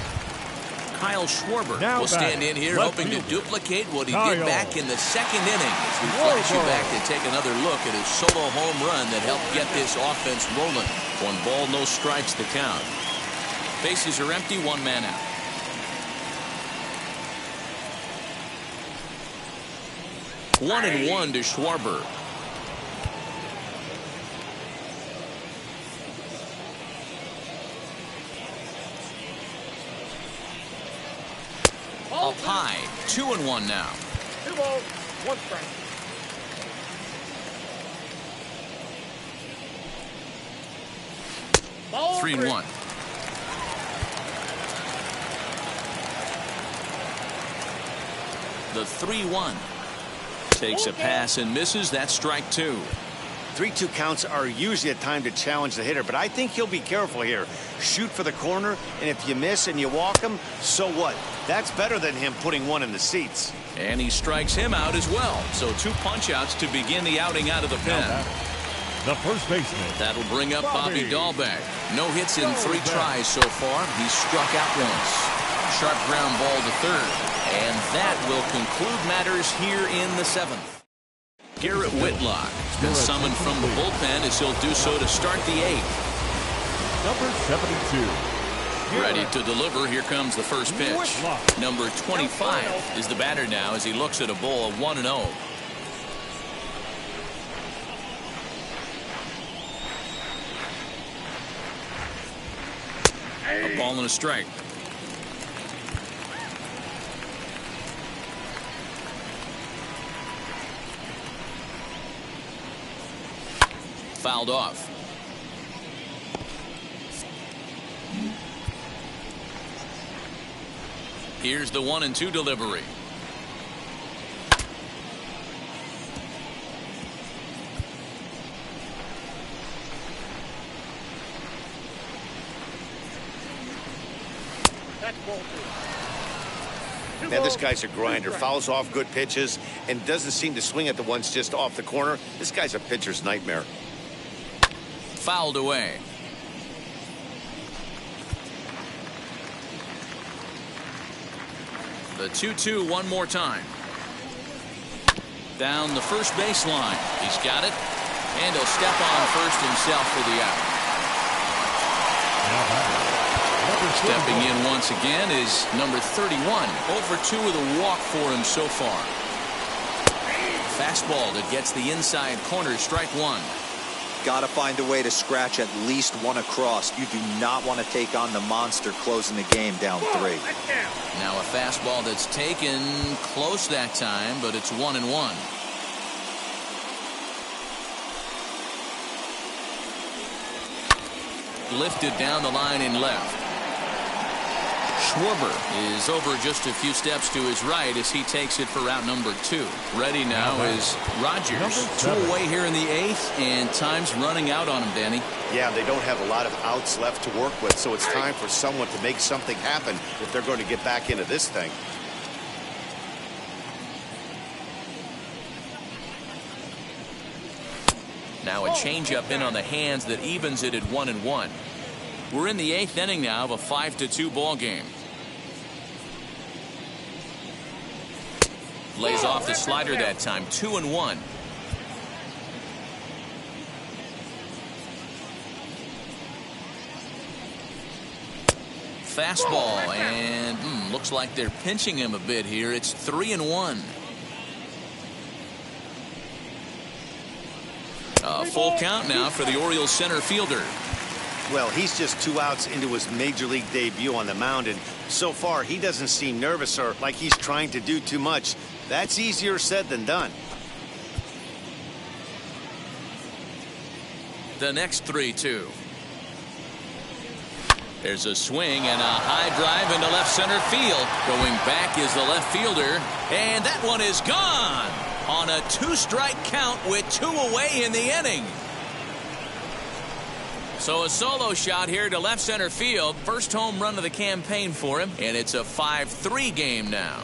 Kyle Schwarber will stand in here hoping to duplicate what he did back in the second inning. As we flash you back to take another look at his solo home run that helped get this offense rolling. 1 ball, no strikes to count. Bases are empty, 1 man out. One and one to Schwarber. Up high, 2-1 now. 2 balls, 1 strike. Ball 3-1. The 3-1 takes a pass and misses. That's strike 2. 3-2 counts are usually a time to challenge the hitter, but I think he'll be careful here. Shoot for the corner, and if you miss and you walk him, so what? That's better than him putting 1 in the seats. And he strikes him out as well. So 2 punch-outs to begin the outing out of the pen. The first baseman. That'll bring up Bobby Dahlbeck. No hits in 3 tries so far. He's struck out once. Sharp ground ball to third. And that will conclude matters here in the 7th. Garrett Whitlock has been summoned from the bullpen as he'll do so to start the 8th. Number 72. Ready to deliver. Here comes the first pitch. Number 25 is the batter now as he looks at a ball of 1-0. A ball and a strike. Fouled off. Here's the 1-2 delivery. Man, this guy's a grinder. Fouls off good pitches and doesn't seem to swing at the ones just off the corner. This guy's a pitcher's nightmare. Fouled away. The 2-2 one more time. Down the first baseline. He's got it. And he'll step on first himself for the out. Stepping in once again is number 31. 0-for-2 with a walk for him so far. Fastball that gets the inside corner. Strike 1. Got to find a way to scratch at least 1 across. You do not want to take on the monster closing the game down 3. Now a fastball that's taken close that time, but it's 1-1. Lifted down the line in left. Schwarber is over just a few steps to his right as he takes it for route number 2. Ready now is Rogers. 2 away here in the 8th, and time's running out on him, Danny. Yeah, they don't have a lot of outs left to work with, so it's time for someone to make something happen if they're going to get back into this thing. Now a changeup in on the hands that evens it at 1-1. We're in the 8th inning now of a 5-2 ball game. Lays off the slider that time. 2-1. fastball, and looks like they're pinching him a bit here. It's 3-1. A full count now for the Orioles center fielder. Well, he's just 2 outs into his major league debut on the mound, and so far he doesn't seem nervous or like he's trying to do too much. That's easier said than done. The next 3-2. There's a swing and a high drive into left center field. Going back is the left fielder, and that one is gone on a 2-strike count with 2 away in the inning. So a solo shot here to left center field. First home run of the campaign for him, and it's a 5-3 game now.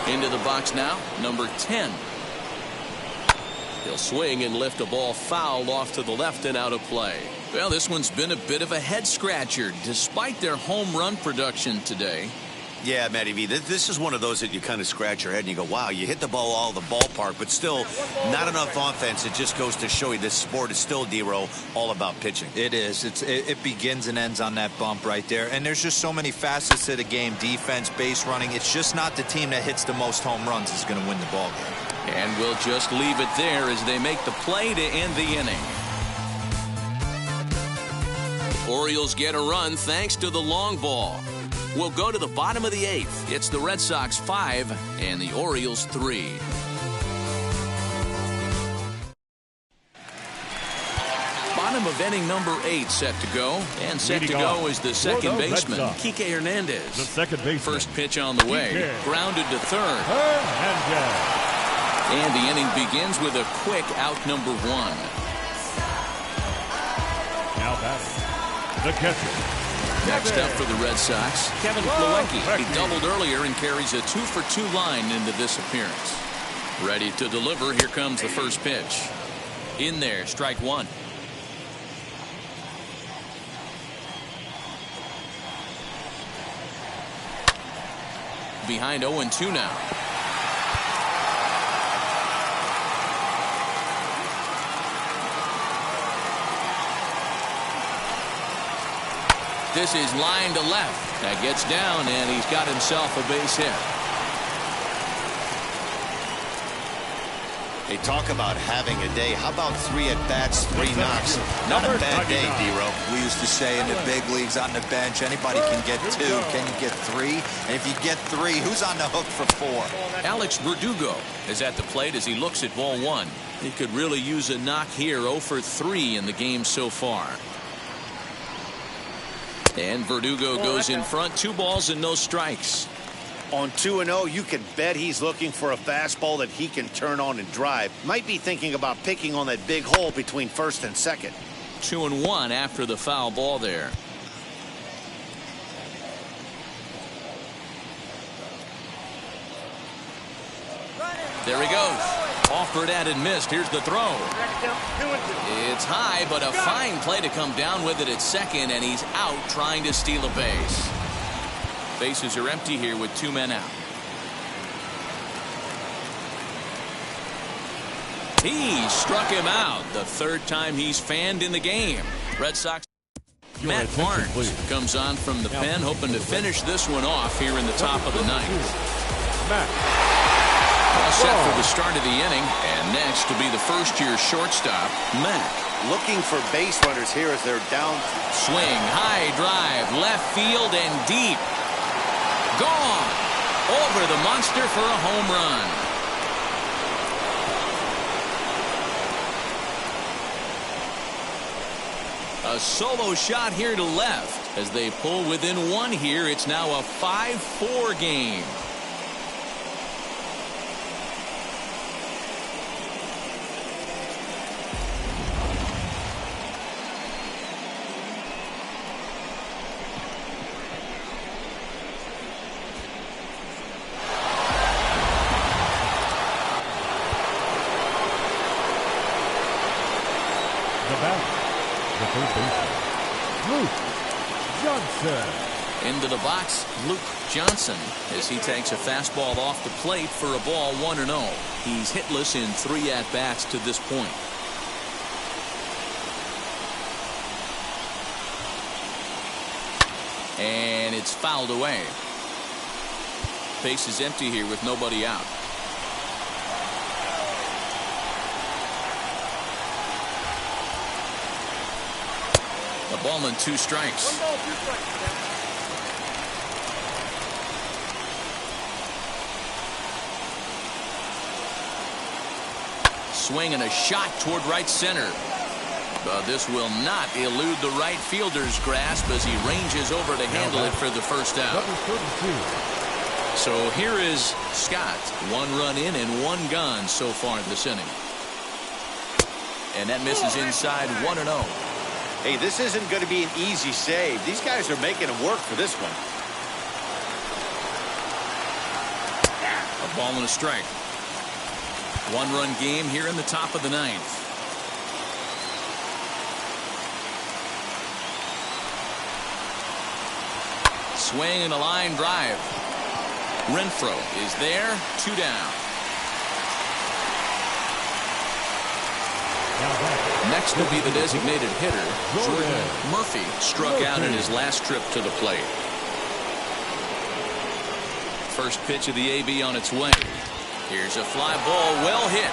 Into the box now, number 10. He'll swing and lift a ball foul off to the left and out of play. Well, this one's been a bit of a head scratcher despite their home run production today. Yeah, Matty V, this is one of those that you kind of scratch your head and you go, wow, you hit the ball all the ballpark, but still not enough offense. It just goes to show you this sport is still, D-Row, all about pitching. It is. It begins and ends on that bump right there. And there's just so many facets to the game. Defense, base running. It's just not the team that hits the most home runs is going to win the ball game. And we'll just leave it there as they make the play to end the inning. Orioles get a run thanks to the long ball. We'll go to the bottom of the 8th. It's the Red Sox 5 and the Orioles 3. Bottom of inning number 8 set to go. And set to go is the second baseman, Kike Hernandez. The second baseman. First pitch on the way. Grounded to third. And the inning begins with a quick out number 1. Now batting, the catcher. Next up for the Red Sox, Kevin Plawecki. He doubled earlier and carries a 2-for-2 line into this appearance. Ready to deliver. Here comes the first pitch. In there, strike 1. Behind 0-2 now. This is line to left. That gets down, and he's got himself a base hit. They talk about having a day. How about 3 at-bats, 3 knocks? Not a bad day, D-Row. We used to say in the big leagues on the bench, anybody can get 2. Can you get 3? And if you get 3, who's on the hook for 4? Alex Verdugo is at the plate as he looks at ball 1. He could really use a knock here. 0 for 3 in the game so far. And Verdugo goes in front. 2 balls and no strikes. On 2-0, you can bet he's looking for a fastball that he can turn on and drive. Might be thinking about picking on that big hole between first and second. 2-1 after the foul ball there. There he goes. Offered at and missed. Here's the throw. It's high, but a fine play to come down with it at second, and he's out trying to steal a base. Bases are empty here with 2 men out. He struck him out. The 3rd time he's fanned in the game. Red Sox. Matt Barnes comes on from the pen, hoping to finish this one off here in the top of the 9th. All set for the start of the inning, and next to be the first-year shortstop, Mack. Looking for base runners here as they're down. Swing, high drive, left field and deep. Gone. Over the monster for a home run. A solo shot here to left. As they pull within 1 here, it's now a 5-4 game. third baseman, Luke Johnson. Into the box, Luke Johnson, as he takes a fastball off the plate for a ball 1-0. He's hitless in 3 at-bats to this point. And it's fouled away. Base is empty here with nobody out. A ball and 2 strikes. 1 ball, 2 strikes. Swing and a shot toward right center. But this will not elude the right fielder's grasp as he ranges over to handle it for the first out. So here is Scott. 1 run in and 1 gone so far this inning. And that misses inside 1-0. Hey, this isn't going to be an easy save. These guys are making him work for this one. A ball and a strike. 1-run game here in the top of the 9th. Swing and a line drive. Renfroe is there. 2 down. Next will be the designated hitter, Jordan Murphy, struck out in his last trip to the plate. First pitch of the AB on its way. Here's a fly ball, well hit.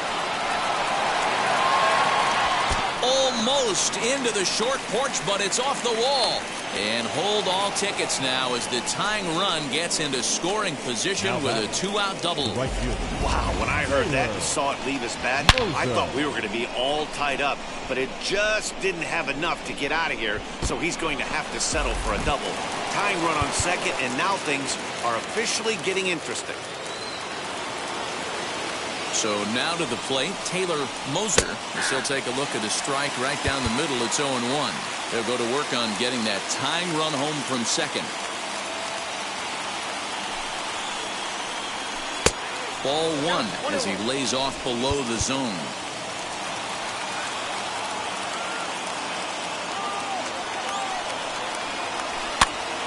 Almost into the short porch, but it's off the wall. And hold all tickets now as the tying run gets into scoring position with a 2-out double. Wow, when I heard that and saw it leave his bat, I thought we were going to be all tied up, but it just didn't have enough to get out of here, so he's going to have to settle for a double. Tying run on second, and now things are officially getting interesting. So now to the plate, Taylor Moser, as he'll take a look at a strike right down the middle. It's 0-1. They'll go to work on getting that tying run home from second. Ball 1 as he lays off below the zone.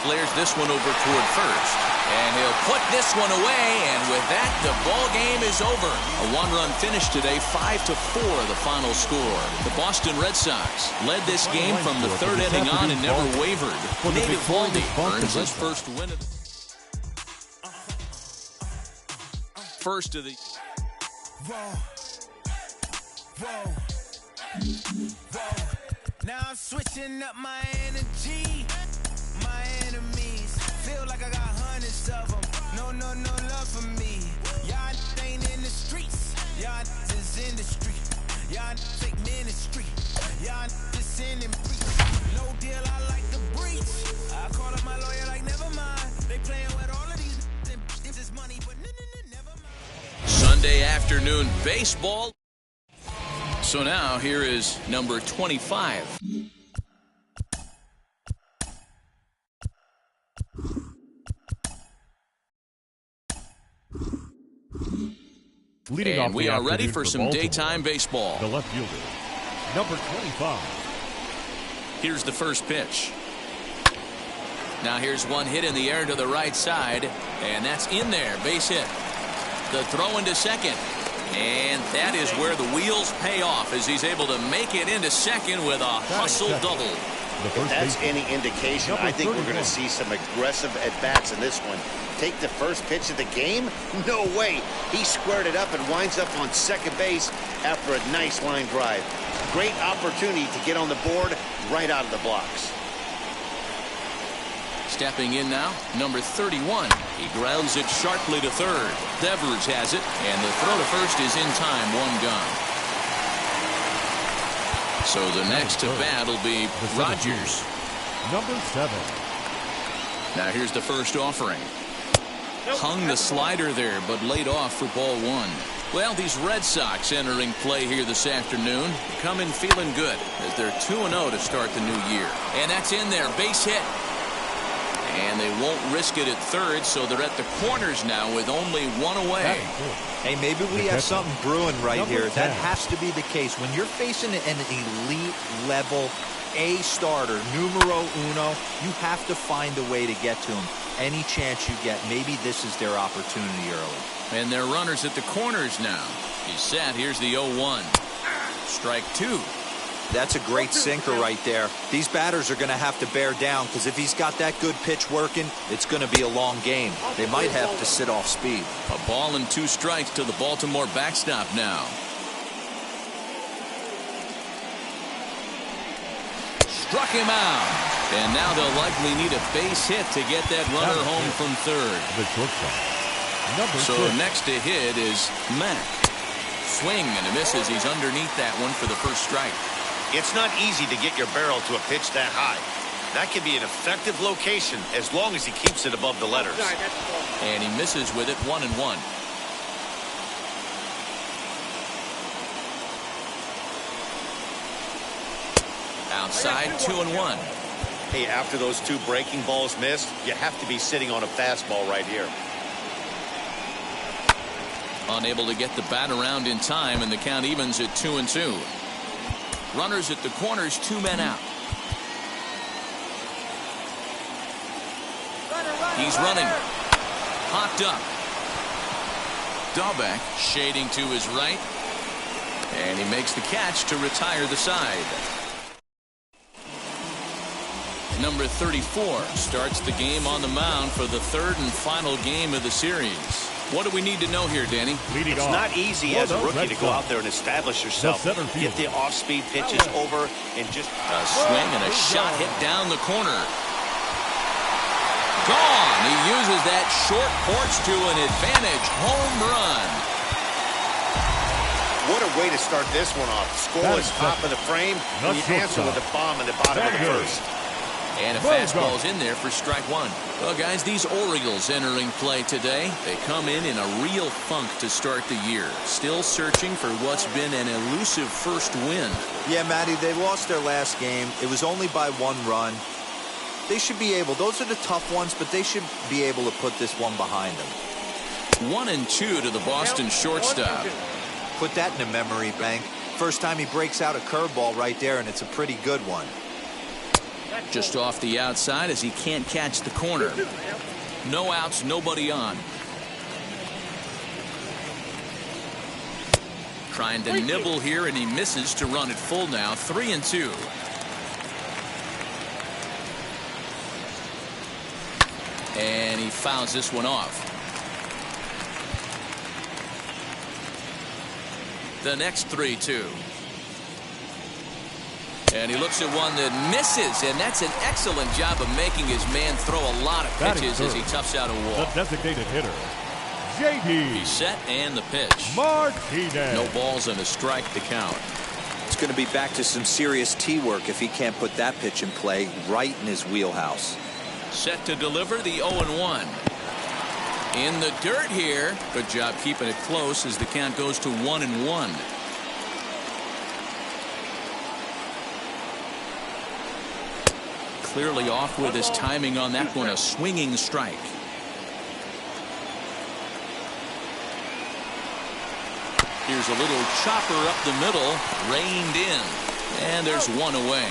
Flares this one over toward first. And he'll put this one away, and with that, the ball game is over. A 1-run finish today, 5-4 the final score. The Boston Red Sox led this game from the 3rd inning on and never wavered. Nate Eovaldi earns his first win of the first of the. Now I'm switching up my energy. My enemies feel like I got hundreds of them. No love for me. Y'all ain't in the streets. Y'all is in the street. Y'all take ministry. Y'all just in and preach. No deal, I like the breach. I call up my lawyer like never mind. They playing with all of these. This is money, but never mind. Sunday afternoon baseball. So now here is number 25. And we are ready for some daytime baseball. The left fielder, number 25. Here's the first pitch. Now here's one hit in the air to the right side, and that's in there, base hit. The throw into second, and that is where the wheels pay off as he's able to make it into second with a hustle double. If that's any indication, I think we're going to see some aggressive at-bats in this one. Take the first pitch of the game? No way. He squared it up and winds up on second base after a nice line drive. Great opportunity to get on the board right out of the blocks. Stepping in now, number 31. He grounds it sharply to third. Devers has it, and the throw to first is in time, 1 gone. So the next to bat will be Rogers. Number 7. Now here's the first offering. Hung the slider there, but laid off for ball 1. Well, these Red Sox entering play here this afternoon come in feeling good as they're 2-0 to start the new year. And that's in there, base hit. And they won't risk it at third, so they're at the corners now with only 1 away. Hey, maybe we have something brewing right here. That has to be the case. When you're facing an elite level A starter, numero uno. You have to find a way to get to him. Any chance you get, maybe this is their opportunity early. And they're runners at the corners now. He's set. Here's the 0-1. Strike two. That's a great sinker right there. These batters are going to have to bear down because if he's got that good pitch working, it's going to be a long game. They might have to sit off speed. A ball and 2 strikes to the Baltimore backstop now. Struck him out. And now they'll likely need a base hit to get that runner home from third. The shortstop. So next to hit is Mack. Swing and a misses. He's underneath that one for the first strike. It's not easy to get your barrel to a pitch that high. That can be an effective location as long as he keeps it above the letters. And he misses with it, 1-1. Outside, 2-1. Hey, after those 2 breaking balls missed, you have to be sitting on a fastball right here. Unable to get the bat around in time, and the count evens at 2-2. Runners at the corners, 2 men out. He's running. Hopped up. Dahlbeck shading to his right. And he makes the catch to retire the side. Number 34 starts the game on the mound for the 3rd and final game of the series. What do we need to know here, Danny? It's not easy as a rookie to go out there and establish yourself. Get the off-speed pitches over and just... A swing and a shot hit down the corner. Gone. He uses that short porch to an advantage. Home run. What a way to start this one off. Scoreless top of the frame, and you answer with a bomb in the bottom of the first. And a fastball's in there for strike 1. Well, guys, these Orioles entering play today, they come in a real funk to start the year. Still searching for what's been an elusive first win. Yeah, Matty, they lost their last game. It was only by 1 run. They should be able, those are the tough ones, but they should be able to put this one behind them. 1-2 to the Boston shortstop. Put that in a memory bank. First time he breaks out a curveball right there, and it's a pretty good one. Just off the outside as he can't catch the corner. No outs, nobody on. Trying to nibble here, and he misses to run it full now. 3-2. And he fouls this one off. The next 3-2. And he looks at one that misses, and that's an excellent job of making his man throw a lot of pitches as he toughs out a wall. The designated hitter, JD. He's set, and the pitch. Martinez. No balls and a strike to count. It's going to be back to some serious tee work if he can't put that pitch in play right in his wheelhouse. Set to deliver the 0-1. In the dirt here. Good job keeping it close as the count goes to 1-1. Clearly off with his timing on that one. A swinging strike. Here's a little chopper up the middle. Reined in. And there's one away.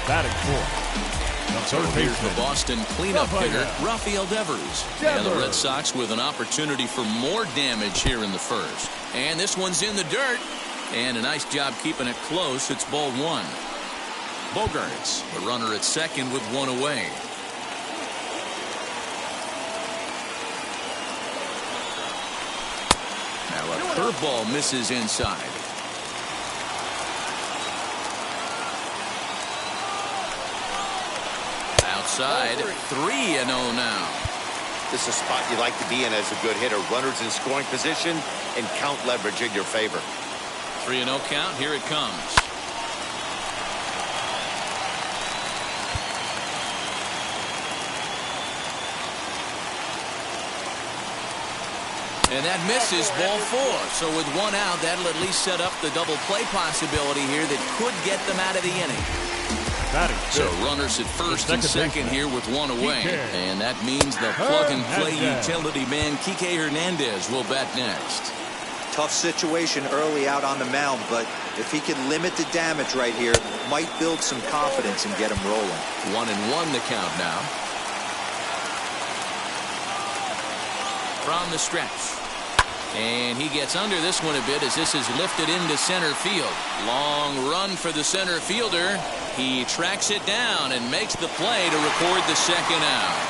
Batting fourth. So here's the Boston cleanup hitter, Rafael Devers. And the Red Sox with an opportunity for more damage here in the first. And this one's in the dirt. And a nice job keeping it close. It's ball 1. Bogarts, the runner at second with one away. Now a curveball misses inside. Outside, 3-0 now. This is a spot you like to be in as a good hitter. Runners in scoring position and count leverage in your favor. 3-0 count. Here it comes. And that misses ball 4. So with one out, that'll at least set up the double play possibility here that could get them out of the inning. So runners at first and second here with one away. And that means the plug-and-play utility man Kike Hernandez will bat next. Tough situation early out on the mound, but if he can limit the damage right here, might build some confidence and get him rolling. 1-1 the count now. From the stretch. And he gets under this one a bit as this is lifted into center field. Long run for the center fielder. He tracks it down and makes the play to record the second out.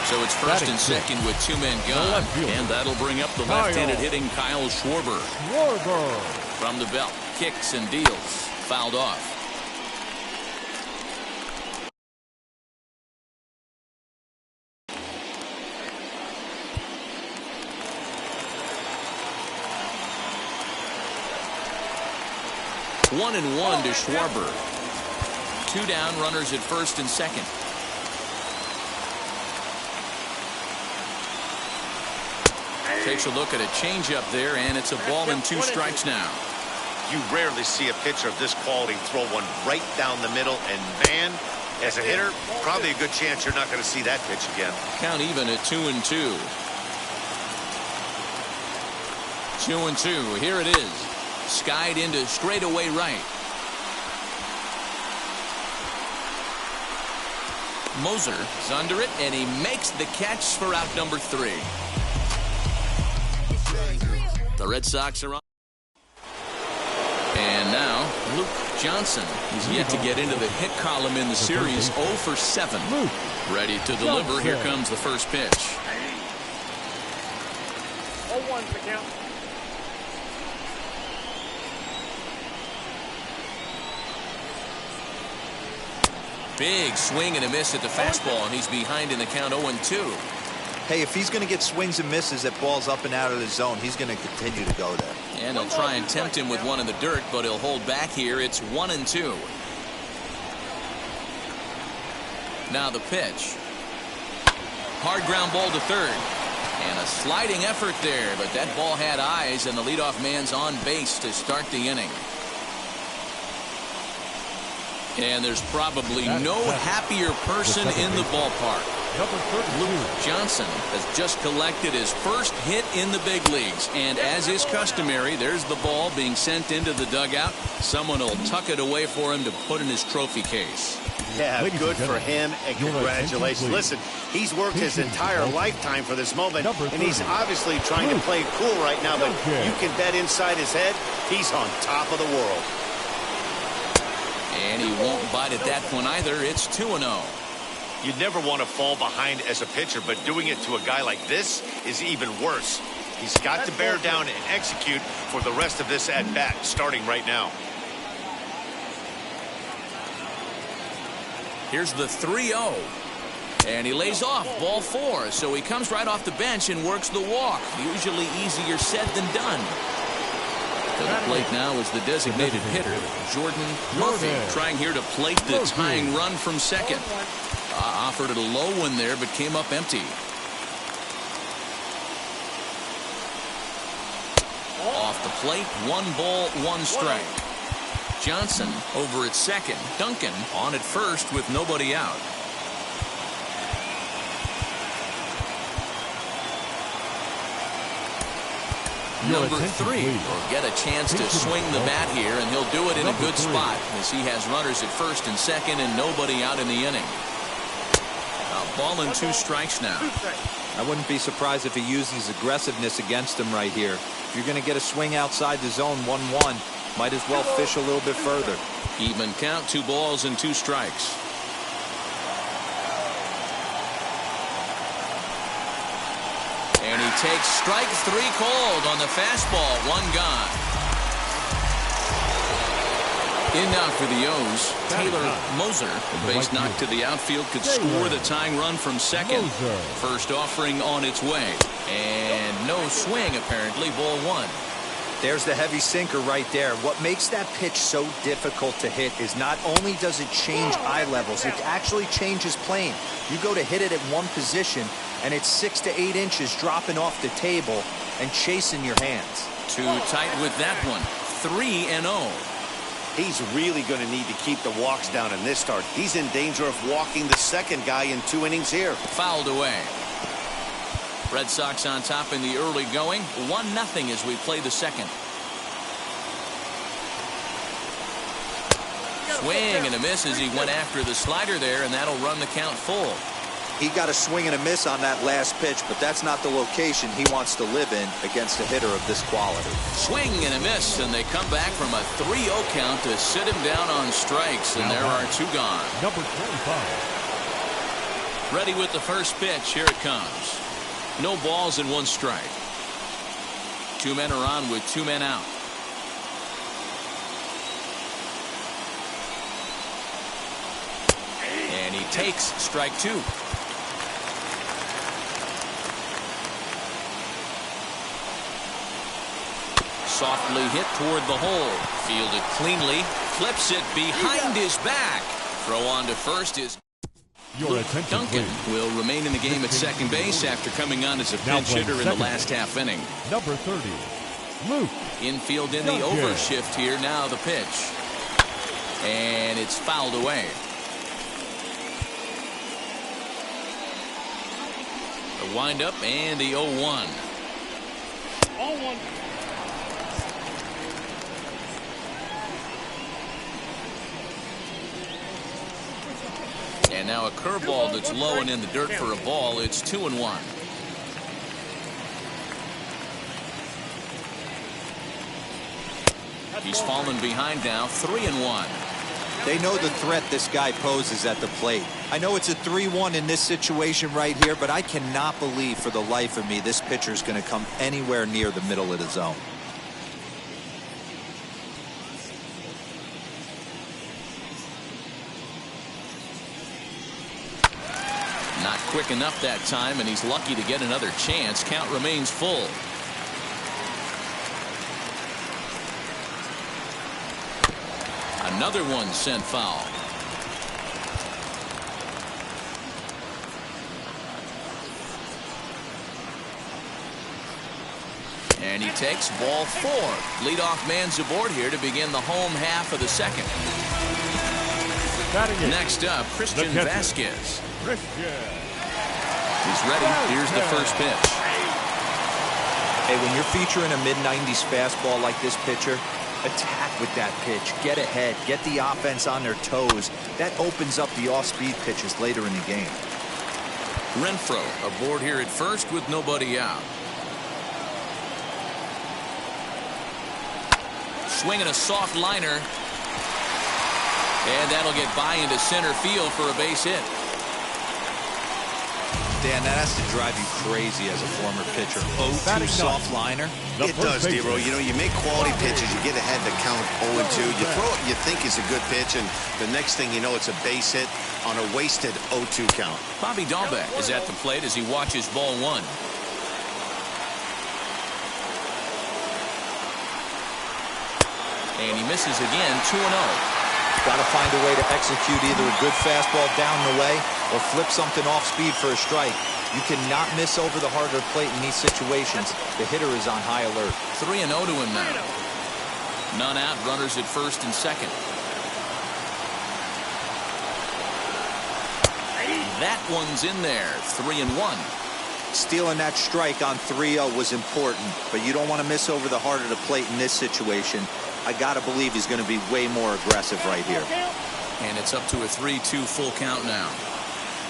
So it's first and second with 2 men gone. And that'll bring up the left-handed hitting Kyle Schwarber. From the belt. Kicks and deals. Fouled off. One and one to Schwarber. 2 down, runners at first and second. Takes a look at a changeup there, and it's a ball and 2 strikes now. You rarely see a pitcher of this quality throw one right down the middle, and man, as a hitter, probably a good chance you're not going to see that pitch again. Count even at 2-2. 2-2. Here it is. Skied into straightaway right. Moser is under it, and he makes the catch for out number 3. The Red Sox are on. And now Luke Johnson. He's yet to get into the hit column in the series. 0 for 7. Ready to deliver. Here comes the first pitch. 0-1 the count. Big swing and a miss at the fastball, and he's behind in the count 0-2. Hey, if he's going to get swings and misses at balls up and out of the zone, he's going to continue to go there. And he'll try and tempt him with one in the dirt, but he'll hold back here. It's 1-2. Now the pitch. Hard ground ball to third. And a sliding effort there, but that ball had eyes, and the leadoff man's on base to start the inning. And there's probably no happier person in the ballpark. Luke Johnson has just collected his first hit in the big leagues. And as is customary, there's the ball being sent into the dugout. Someone will tuck it away for him to put in his trophy case. Yeah, good for him, and congratulations. Listen, he's worked his entire lifetime for this moment, and he's obviously trying to play cool right now, but you can bet inside his head, he's on top of the world. And he won't bite at that one either. It's 2-0. You never want to fall behind as a pitcher, but doing it to a guy like this is even worse. He's got to bear down and execute for the rest of this at-bat, starting right now. Here's the 3-0. And he lays off ball 4. So he comes right off the bench and works the walk. Usually easier said than done. To the plate now is the designated hitter, Jordan Murphy, trying here to plate the tying run from second. Offered it a low one there, but came up empty. Off the plate, 1 ball, 1 strike. Johnson over at second. Duncan on at first with nobody out. Number 3 will get a chance to swing the bat here, and he'll do it in a good spot as he has runners at first and second and nobody out in the inning. A ball and 2 strikes now. I wouldn't be surprised if he uses aggressiveness against him right here. If you're going to get a swing outside the zone 1-1, might as well fish a little bit further. Even count, 2 balls and 2 strikes. And he takes strike 3 called on the fastball. 1 gone. In now for the O's, Taylor Moser. The base knock to the outfield could score the tying run from second. First offering on its way. And no swing, apparently. Ball 1. There's the heavy sinker right there. What makes that pitch so difficult to hit is not only does it change eye levels, it actually changes plane. You go to hit it at one position, and it's 6 to 8 inches dropping off the table and chasing your hands. Too tight with that one. 3-0. He's really going to need to keep the walks down in this start. He's in danger of walking the second guy in 2 innings here. Fouled away. Red Sox on top in the early going, 1-0 as we play the second. Swing and a miss as he went after the slider there, and that'll run the count full. He got a swing and a miss on that last pitch, but that's not the location he wants to live in against a hitter of this quality. Swing and a miss, and they come back from a 3-0 count to sit him down on strikes, and there are 2 gone. Number 25. Ready with the first pitch. Here it comes. No balls and 1 strike. 2 men are on with 2 men out. And he takes strike 2. Softly hit toward the hole. Fielded cleanly. Flips it behind his back. Throw on to first is Duncan will remain in the game at second base after coming on as a pinch hitter in the last half inning. Number 30, Luke. Infield in the overshift here. Now the pitch. And it's fouled away. The windup and the 0-1. 0-1. And now a curveball that's low and in the dirt for a ball. It's 2-1. He's fallen behind now, 3-1. They know the threat this guy poses at the plate. I know it's a 3-1 in this situation right here, but I cannot believe for the life of me this pitcher is going to come anywhere near the middle of the zone. Not quick enough that time, and he's lucky to get another chance. Count remains full. Another one sent foul. And he takes ball 4. Leadoff man's aboard here to begin the home half of the second. Next up, Christian Vasquez. He's ready. Here's the first pitch. Hey, when you're featuring a mid-90s fastball like this pitcher, attack with that pitch. Get ahead. Get the offense on their toes. That opens up the off-speed pitches later in the game. Renfroe aboard here at first with nobody out. Swinging a soft liner. And that'll get by into center field for a base hit. Dan, that has to drive you crazy as a former pitcher. 0-2 soft liner. It does, D-Row. You know, you make quality pitches, you get ahead to count 0-2. You throw it you think is a good pitch, and the next thing you know, it's a base hit on a wasted 0-2 count. Bobby Dahlbeck is at the plate as he watches ball 1. And he misses again, 2-0. Got to find a way to execute either a good fastball down the way or flip something off speed for a strike. You cannot miss over the heart of the plate in these situations. The hitter is on high alert. 3-0 to him now. None out, runners at first and second. That one's in there, 3-1. Stealing that strike on 3-0 was important, but you don't want to miss over the heart of the plate in this situation. I got to believe he's going to be way more aggressive right here. And it's up to a 3-2 full count now.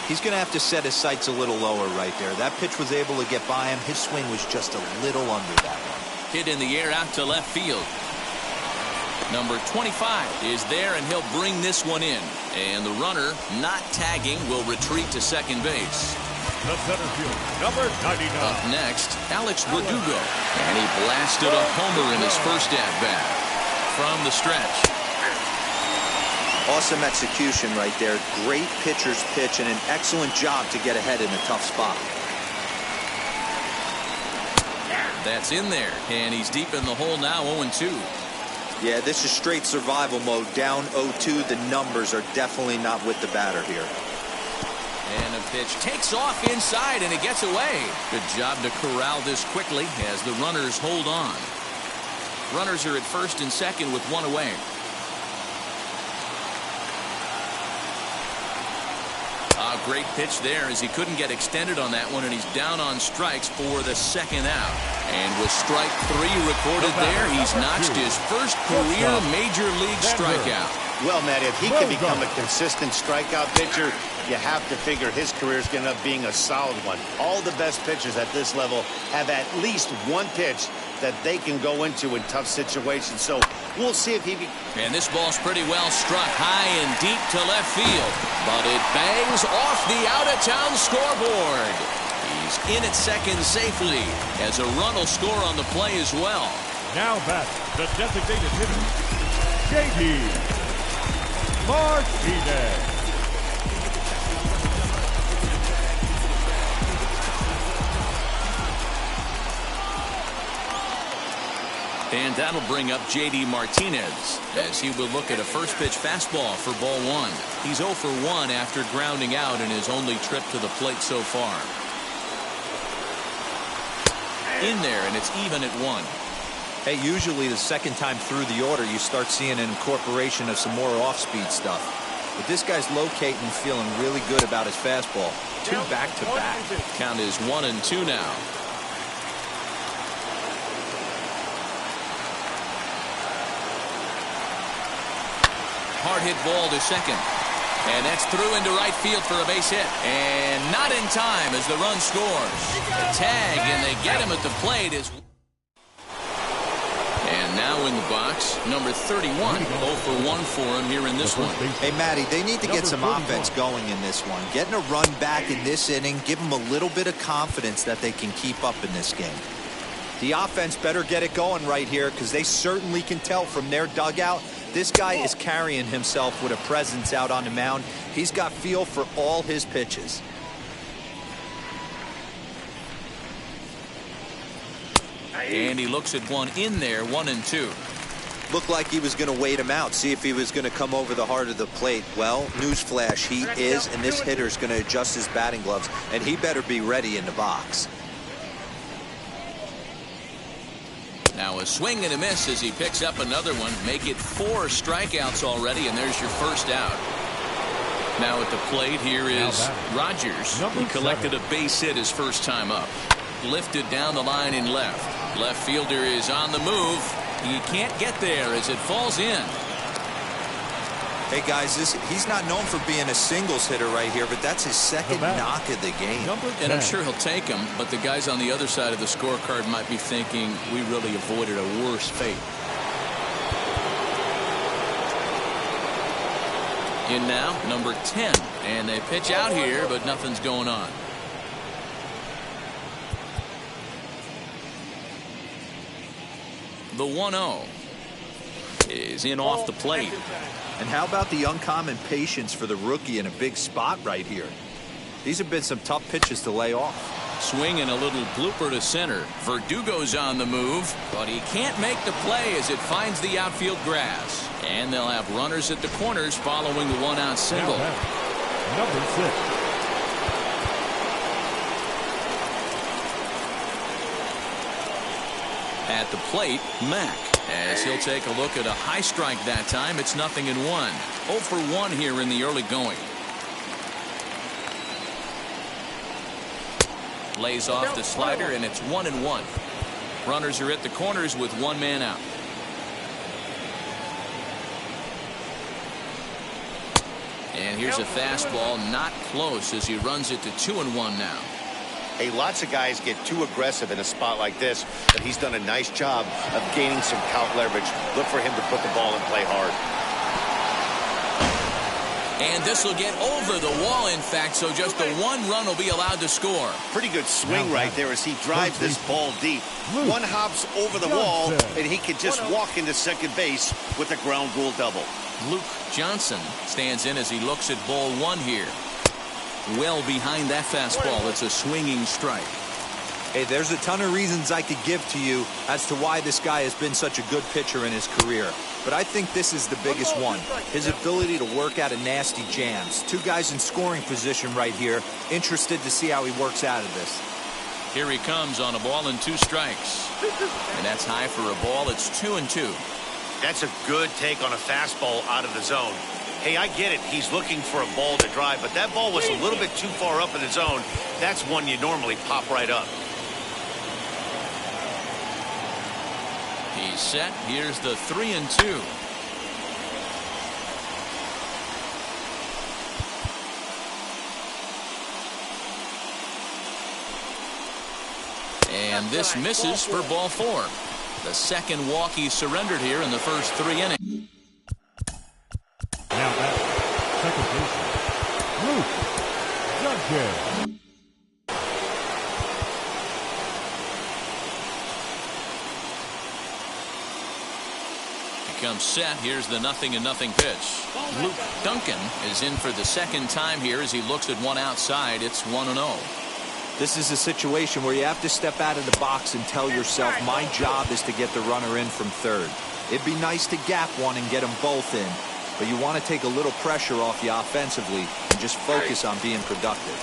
He's going to have to set his sights a little lower right there. That pitch was able to get by him. His swing was just a little under that one. Hit in the air out to left field. Number 25 is there, and he'll bring this one in. And the runner, not tagging, will retreat to second base. The center field, number 99. Up next, Alex Verdugo. And he blasted a homer in his first at-bat. From the stretch. Awesome execution right there. Great pitcher's pitch and an excellent job to get ahead in a tough spot. That's in there, and he's deep in the hole now, 0-2. Yeah, this is straight survival mode. Down 0-2. The numbers are definitely not with the batter here. And a pitch takes off inside, and it gets away. Good job to corral this quickly as the runners hold on. Runners are at first and second with one away. A great pitch there as he couldn't get extended on that one, and he's down on strikes for the second out. And with strike 3 recorded there, he's notched his first career major league strikeout. Well, Matt, if he can become a consistent strikeout pitcher, you have to figure his career is going to end up being a solid one. All the best pitchers at this level have at least one pitch that they can go into in tough situations. So we'll see if he... And this ball's pretty well struck high and deep to left field, but it bangs off the out-of-town scoreboard. He's in at second safely as a run will score on the play as well. Now back the designated hitter, J.D. Martinez. And that'll bring up J.D. Martinez as he will look at a first pitch fastball for ball 1. He's 0 for 1 after grounding out in his only trip to the plate so far. In there, and it's even at 1. Hey, usually the second time through the order you start seeing an incorporation of some more off-speed stuff. But this guy's locating and feeling really good about his fastball. 2 back-to-back. Count is 1-2 now. Hard hit ball to second. And that's through into right field for a base hit. And not in time as the run scores. The tag, and they get him at the plate. And now in the box, number 31. 0 for 1 for him here in this one. Hey, Matty, they need to get some offense going in this one. Getting a run back in this inning, give them a little bit of confidence that they can keep up in this game. The offense better get it going right here because they certainly can tell from their dugout this guy is carrying himself with a presence out on the mound. He's got feel for all his pitches. And he looks at one in there, 1-2. Looked like he was going to wait him out, see if he was going to come over the heart of the plate. Well, newsflash, he is, and this hitter's going to adjust his batting gloves, and he better be ready in the box. Now a swing and a miss as he picks up another one. Make it 4 strikeouts already, and there's your first out. Now at the plate here is Rogers. He collected a base hit his first time up. Lifted down the line in left. Left fielder is on the move. He can't get there as it falls in. Hey guys, he's not known for being a singles hitter right here, but that's his second knock of the game. And I'm sure he'll take him, but the guys on the other side of the scorecard might be thinking we really avoided a worse fate. In now, number 10. And they pitch out here, but nothing's going on. The 1-0 is in off the plate. And how about the uncommon patience for the rookie in a big spot right here? These have been some tough pitches to lay off. Swinging a little blooper to center. Verdugo's on the move, but he can't make the play as it finds the outfield grass. And they'll have runners at the corners following the 1-out single. Number 6. At the plate, Mack. As he'll take a look at a high strike that time. It's 0-1. 0 for 1 here in the early going. Lays off the slider, and it's 1-1. Runners are at the corners with 1 man out. And here's a fastball not close as he runs it to 2-1 now. Hey, lots of guys get too aggressive in a spot like this, but he's done a nice job of gaining some count leverage. Look for him to put the ball and play hard. And this will get over the wall, in fact, so just the 1 run will be allowed to score. Pretty good swing right there as he drives this ball deep. 1 hops over the wall, and he can just walk into second base with a ground rule double. Luke Johnson stands in as he looks at ball 1 here. Well behind that fastball. It's a swinging strike. Hey, there's a ton of reasons I could give to you as to why this guy has been such a good pitcher in his career. But I think this is the biggest one. His ability to work out of nasty jams. 2 guys in scoring position right here. Interested to see how he works out of this. Here he comes on a ball and 2 strikes. And that's high for a ball. It's 2-2. That's a good take on a fastball out of the zone. Hey, I get it. He's looking for a ball to drive, but that ball was a little bit too far up in the zone. That's one you normally pop right up. He's set. Here's the 3-2. And this misses for ball 4. The second walk he surrendered here in the first 3 innings. Now at second baseman, Luke Judge. Comes set. Here's the 0-0 pitch. Luke Duncan is in for the second time here as he looks at one outside. It's 1-0. This is a situation where you have to step out of the box and tell yourself, my job is to get the runner in from third. It'd be nice to gap one and get them both in, but you want to take a little pressure off you offensively and just focus on being productive.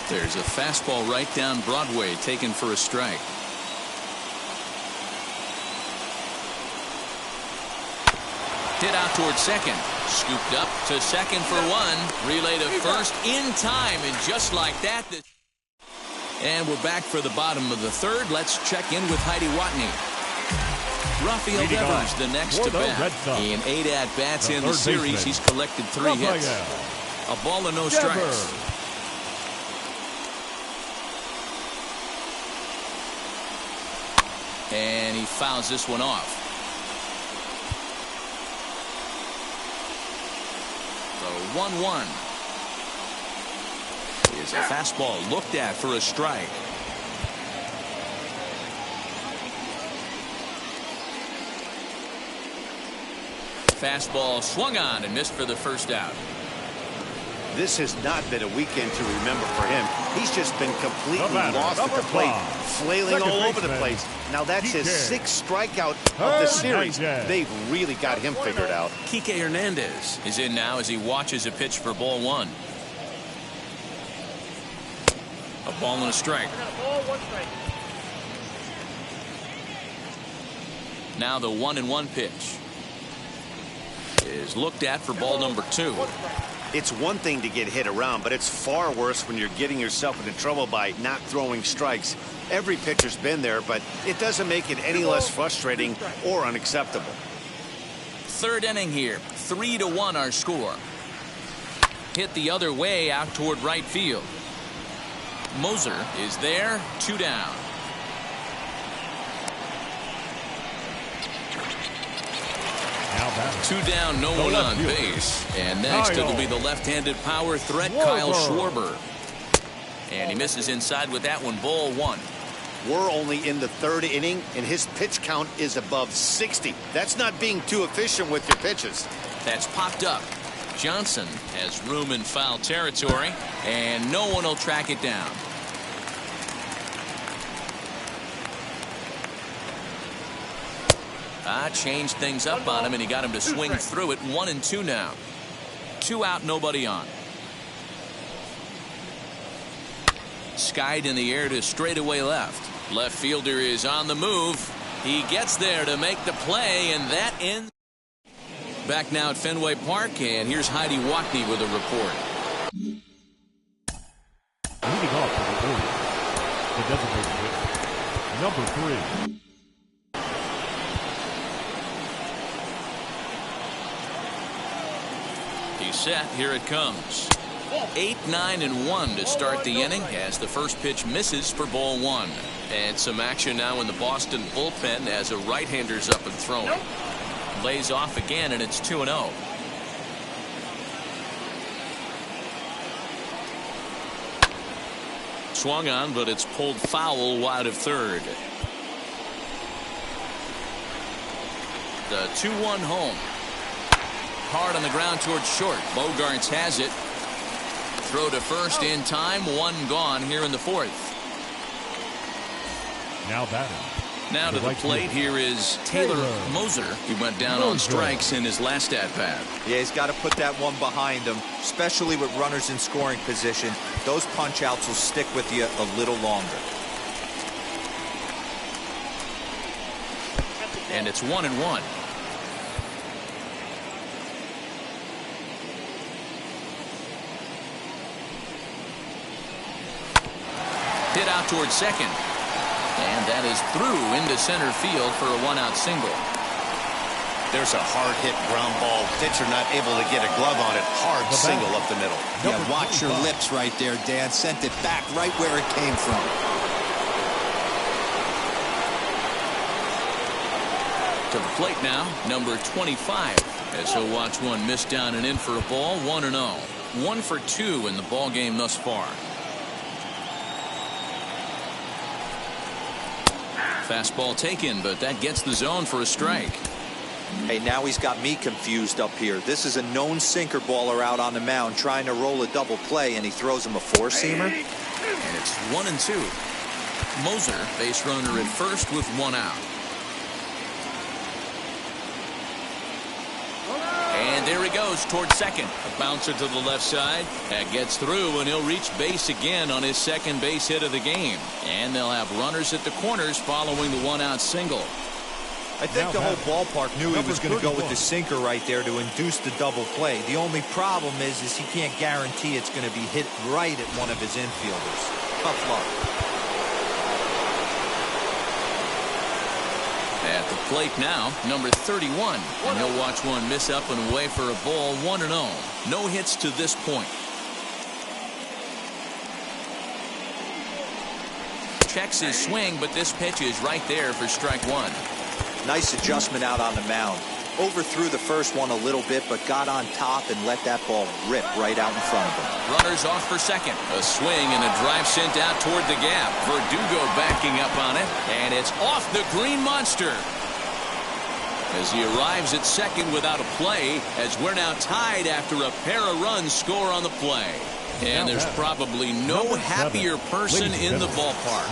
There's a fastball right down Broadway taken for a strike. Hit out towards second. Scooped up to second for one. Relay to first in time. And just like that. And we're back for the bottom of the third. Let's check in with Heidi Watney. Rafael Devers, the next to bat. In 8 at-bats in the series, he's collected 3 hits. A ball and no strikes. And he fouls this one off. The 1-1 is a fastball looked at for a strike. Fastball swung on and missed for the first out. This has not been a weekend to remember for him. He's just been completely lost at the plate, flailing all over the place. Now that's his 6th strikeout of the series. They've really got him figured out. Kike Hernandez is in now as he watches a pitch for ball 1. A ball and a strike. Now the 1-1 pitch is looked at for ball number 2. It's one thing to get hit around, but it's far worse when you're getting yourself into trouble by not throwing strikes. Every pitcher's been there, but it doesn't make it any less frustrating or unacceptable. 3rd inning here. 3-1 our score. Hit the other way out toward right field. Moser is there. 2 down. Two down, no one on base. And next it'll be the left-handed power threat, Kyle Schwarber. And he misses inside with that one, ball 1. We're only in the 3rd inning, and his pitch count is above 60. That's not being too efficient with your pitches. That's popped up. Johnson has room in foul territory, and no one will track it down. Changed things up on him, and he got him to swing through it. 1-2 now. 2 out, nobody on. Skied in the air to straightaway left. Left fielder is on the move. He gets there to make the play, and that ends. Back now at Fenway Park, and here's Heidi Watney with a report. Leading off for the Orioles, the designated hitter, number 3. He's set. Here it comes. 8-9-1 to start the inning as the first pitch misses for ball 1. And some action now in the Boston bullpen as a right-hander's up and throwing. Lays off again, and it's 2-0. Swung on, but it's pulled foul wide of third. The 2-1 home. Hard on the ground towards short. Bogarts has it. Throw to first in time. 1 gone here in the 4th. Now batting. Now to the plate here is Taylor Moser. He went down on strikes in his last at-bat. Yeah, he's got to put that one behind him, especially with runners in scoring position. Those punch-outs will stick with you a little longer. And it's 1-1. Hit out towards second. And that is through into center field for a one-out single. There's a hard-hit ground ball. Pitcher not able to get a glove on it. Hard single up the middle. Yeah, watch your lips right there, Dan. Sent it back right where it came from. To the plate now, number 25. As he'll watch one miss down and in for a ball, 1-0. 1 for 2 in the ball game thus far. Fastball taken, but that gets the zone for a strike. Hey, now he's got me confused up here. This is a known sinker baller out on the mound trying to roll a double play, and he throws him a four-seamer. And it's 1-2. Moser, base runner at first with one out. And there he goes towards second. A bouncer to the left side. That gets through, and he'll reach base again on his second base hit of the game. And they'll have runners at the corners following the one-out single. I think the whole ballpark knew he was going to go with the sinker right there to induce the double play. The only problem is he can't guarantee it's going to be hit right at one of his infielders. Tough luck. At the plate now, number 31. And he'll watch one miss up and away for a ball, 1-0. No hits to this point. Checks his swing, but this pitch is right there for strike one. Nice adjustment out on the mound. Overthrew the first one a little bit, but got on top and let that ball rip right out in front of him. Runners off for second. A swing and a drive sent out toward the gap. Verdugo backing up on it, and it's off the green monster. As he arrives at second without a play, as we're now tied after a pair of runs score on the play. And there's probably no happier person in the ballpark.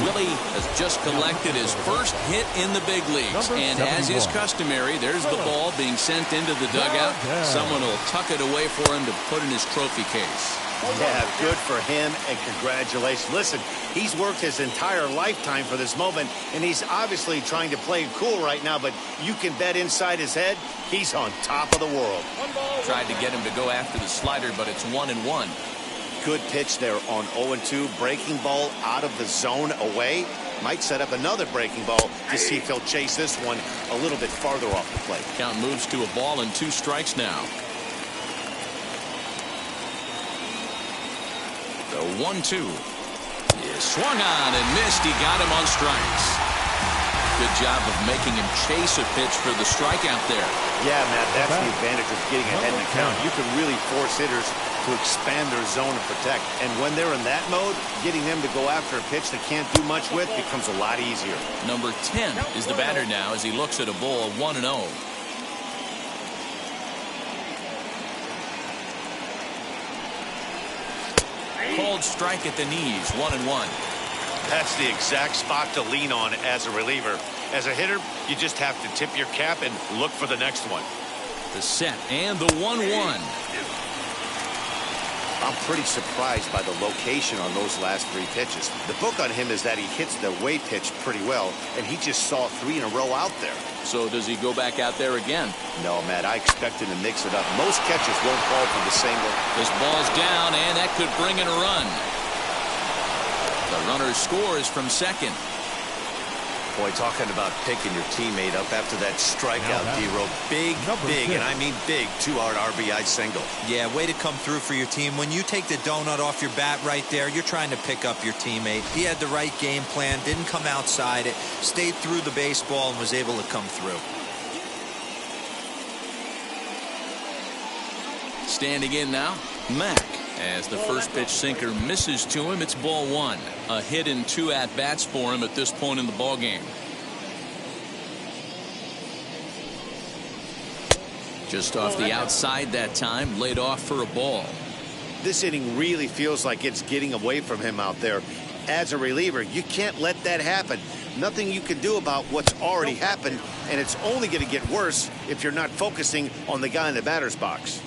Willie has just collected his first hit in the big leagues. And as is customary, there's the ball being sent into the dugout. Someone will tuck it away for him to put in his trophy case. Yeah, good for him, and congratulations. Listen, he's worked his entire lifetime for this moment, and he's obviously trying to play cool right now, but you can bet inside his head, he's on top of the world. Tried to get him to go after the slider, but it's 1-1. Good pitch there on 0-2. Breaking ball out of the zone away. Might set up another breaking ball to see if he'll chase this one a little bit farther off the plate. Count moves to a ball and 2 strikes now. The 1-2 is swung on and missed. He got him on strikes. Good job of making him chase a pitch for the strikeout there. Yeah, Matt, that's the advantage of getting ahead in the count. You can really force hitters to expand their zone and protect. And when they're in that mode, getting them to go after a pitch they can't do much with becomes a lot easier. Number 10 is the batter now as he looks at a ball 1-0. Called strike at the knees, 1-1. That's the exact spot to lean on as a reliever. As a hitter, you just have to tip your cap and look for the next one. The set and the 1-1. I'm pretty surprised by the location on those last 3 pitches. The book on him is that he hits the away pitch pretty well, and he just saw 3 in a row out there. So does he go back out there again? No, Matt, I expect him to mix it up. Most catchers won't fall for the single. This ball's down, and that could bring in a run. The runner scores from second. Boy, talking about picking your teammate up after that strikeout, D-Row. Big, and I mean big, 2-out RBI single. Yeah, way to come through for your team. When you take the donut off your bat right there, you're trying to pick up your teammate. He had the right game plan, didn't come outside it, stayed through the baseball, and was able to come through. Standing in now, Mack. As the first pitch sinker misses to him, it's ball 1. A hit in 2 at-bats for him at this point in the ball game. Just off the outside that time, laid off for a ball. This inning really feels like it's getting away from him out there. As a reliever, you can't let that happen. Nothing you can do about what's already happened, and it's only going to get worse if you're not focusing on the guy in the batter's box.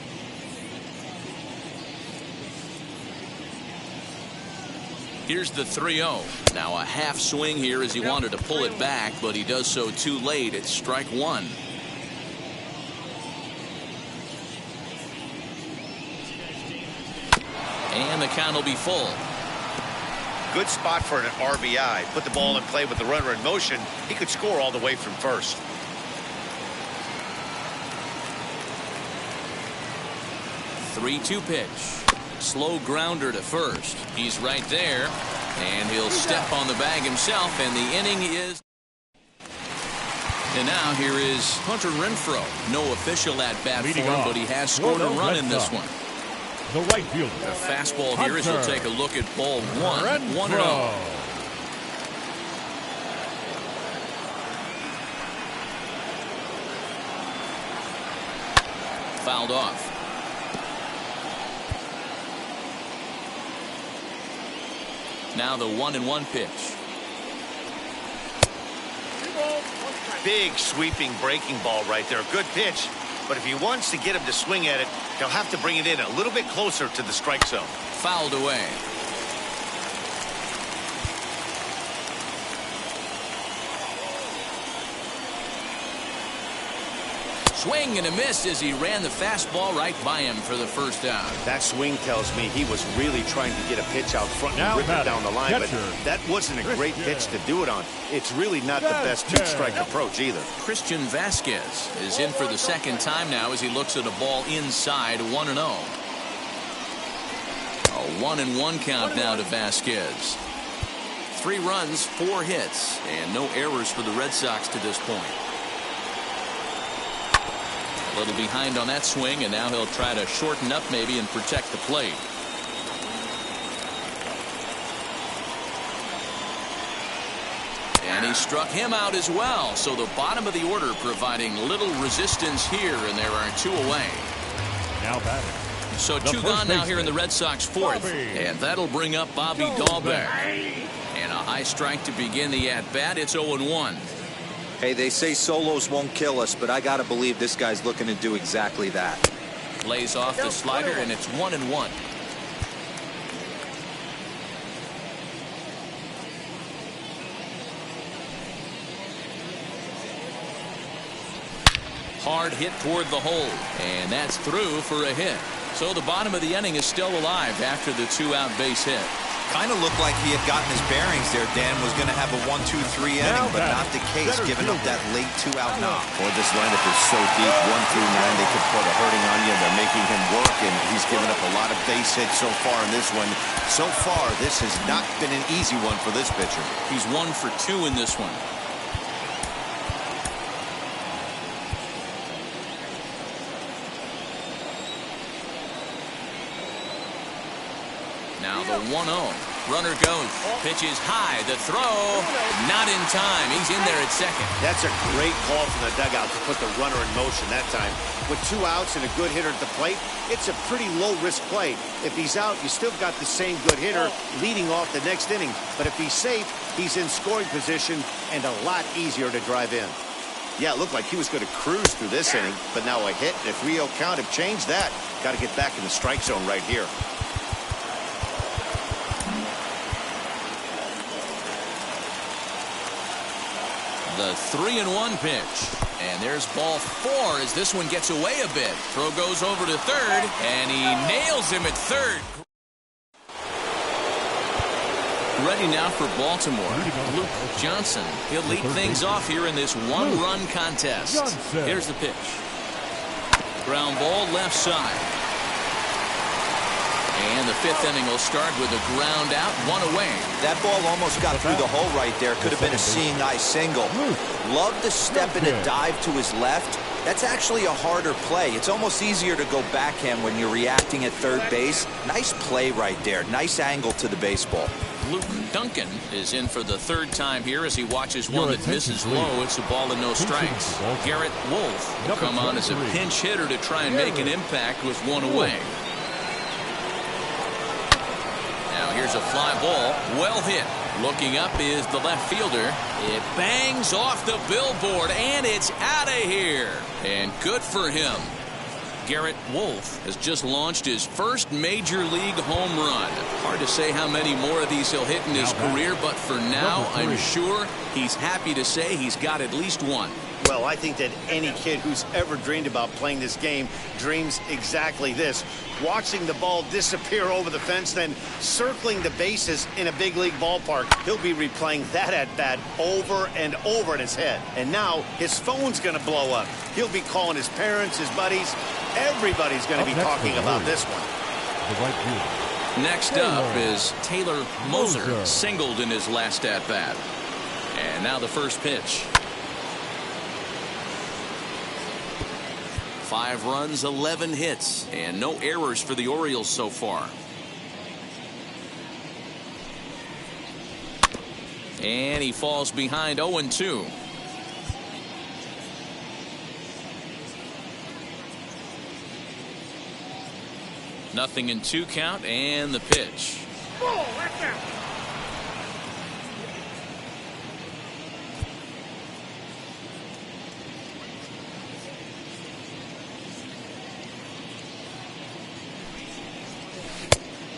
Here's the 3-0. Now a half swing here as he wanted to pull it back, but he does so too late. It's strike 1. And the count will be full. good spot for an RBI. Put the ball in play with the runner in motion. He could score all the way from first. Three-two pitch. Slow grounder to first. He's right there, and he'll step on the bag himself, and the inning is... And now here is Hunter Renfroe. No official at-bat for him, but he has scored a run in this one. The right fielder. The fastball here as we'll take a look at ball one. 1-0. Fouled off. Now the 1-1 pitch. Big sweeping breaking ball right there. Good pitch. But if he wants to get him to swing at it, he'll have to bring it in a little bit closer to the strike zone. Fouled away. Swing and a miss as he ran the fastball right by him for the first out. That swing tells me he was really trying to get a pitch out front and rip it down the line, but that wasn't a great pitch to do it on. It's really not the best two-strike approach either. Christian Vasquez is in for the second time now as he looks at a ball inside 1-0. A 1-1 count now to Vasquez. 3 runs, 4 hits, and no errors for the Red Sox to this point. A little behind on that swing, and now he'll try to shorten up maybe and protect the plate. And he struck him out as well. So the bottom of the order providing little resistance here, and there are 2 away. Now batting. So 2 gone now here in the Red Sox 4th. And that'll bring up Bobby Dahlbeck. And a high strike to begin the at-bat. It's 0-1. Hey, they say solos won't kill us, but I got to believe this guy's looking to do exactly that. Lays off the slider, and it's 1-1. Hard hit toward the hole, and that's through for a hit. So the bottom of the inning is still alive after the 2-out base hit. Kind of looked like he had gotten his bearings there. Dan was going to have a 1-2-3 inning, but not the case, giving up that late 2-out knock. Boy, this lineup is so deep. 1 through 9, they could put a hurting on you. They're making him work, and he's given up a lot of base hits so far in this one. So far, this has not been an easy one for this pitcher. He's 1 for 2 in this one. Now the 1-0. Runner goes. Pitch is high. The throw. Not in time. He's in there at second. That's a great call from the dugout to put the runner in motion that time. With 2 outs and a good hitter at the plate, it's a pretty low-risk play. If he's out, you still got the same good hitter leading off the next inning. But if he's safe, he's in scoring position and a lot easier to drive in. Yeah, it looked like he was going to cruise through this inning, but now a hit and a 3-0 count have changed that. Got to get back in the strike zone right here. The 3-1 pitch. And there's ball 4 as this one gets away a bit. Throw goes over to third, and he nails him at third. Ready now for Baltimore. Luke Johnson. He'll lead things off here in this 1-run contest. Here's the pitch. Ground ball left side. And the 5th inning will start with a ground out, 1 away. That ball almost got through the hole right there. Could have been a seeing eye single. Love to step in and dive to his left. That's actually a harder play. It's almost easier to go backhand when you're reacting at third base. Nice play right there. Nice angle to the baseball. Luke Duncan is in for the 3rd time here as he watches one that misses low. It's a ball and no strikes. Garrett Wolf will come on as a pinch hitter to try and make an impact with 1 away. Now here's a fly ball, well hit. Looking up is the left fielder. It bangs off the billboard, and it's out of here. And good for him. Garrett Wolf has just launched his first major league home run. Hard to say how many more of these he'll hit in his career, but for now, I'm sure he's happy to say he's got at least one. Well, I think that any kid who's ever dreamed about playing this game dreams exactly this. Watching the ball disappear over the fence, then circling the bases in a big league ballpark. He'll be replaying that at-bat over and over in his head. And now his phone's going to blow up. He'll be calling his parents, his buddies. Everybody's going to be talking about this one. Next up is Taylor Moser, singled in his last at-bat. And now the first pitch. 5 runs, 11 hits, and no errors for the Orioles so far. And he falls behind 0-2. Nothing in 2 count, and the pitch.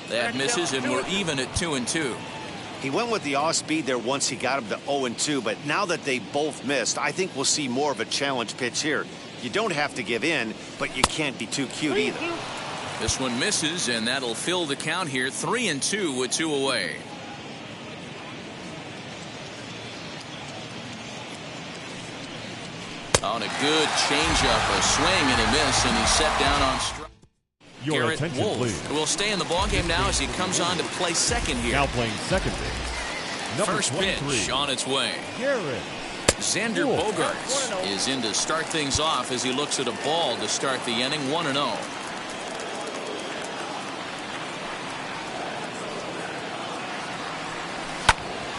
That misses, and we're even at 2-2. He went with the off speed there once he got him to 0-2, but now that they both missed, I think we'll see more of a challenge pitch here. You don't have to give in, but you can't be too cute either. This one misses, and that'll fill the count here, 3-2 with 2 away. On a good changeup, a swing and a miss, and he's set down on strike. Garrett Wolf will stay in the ballgame now as he comes on to play second here. Now playing second base. First pitch on its way. Garrett. Xander Bogaerts is in to start things off as he looks at a ball to start the inning, 1-0.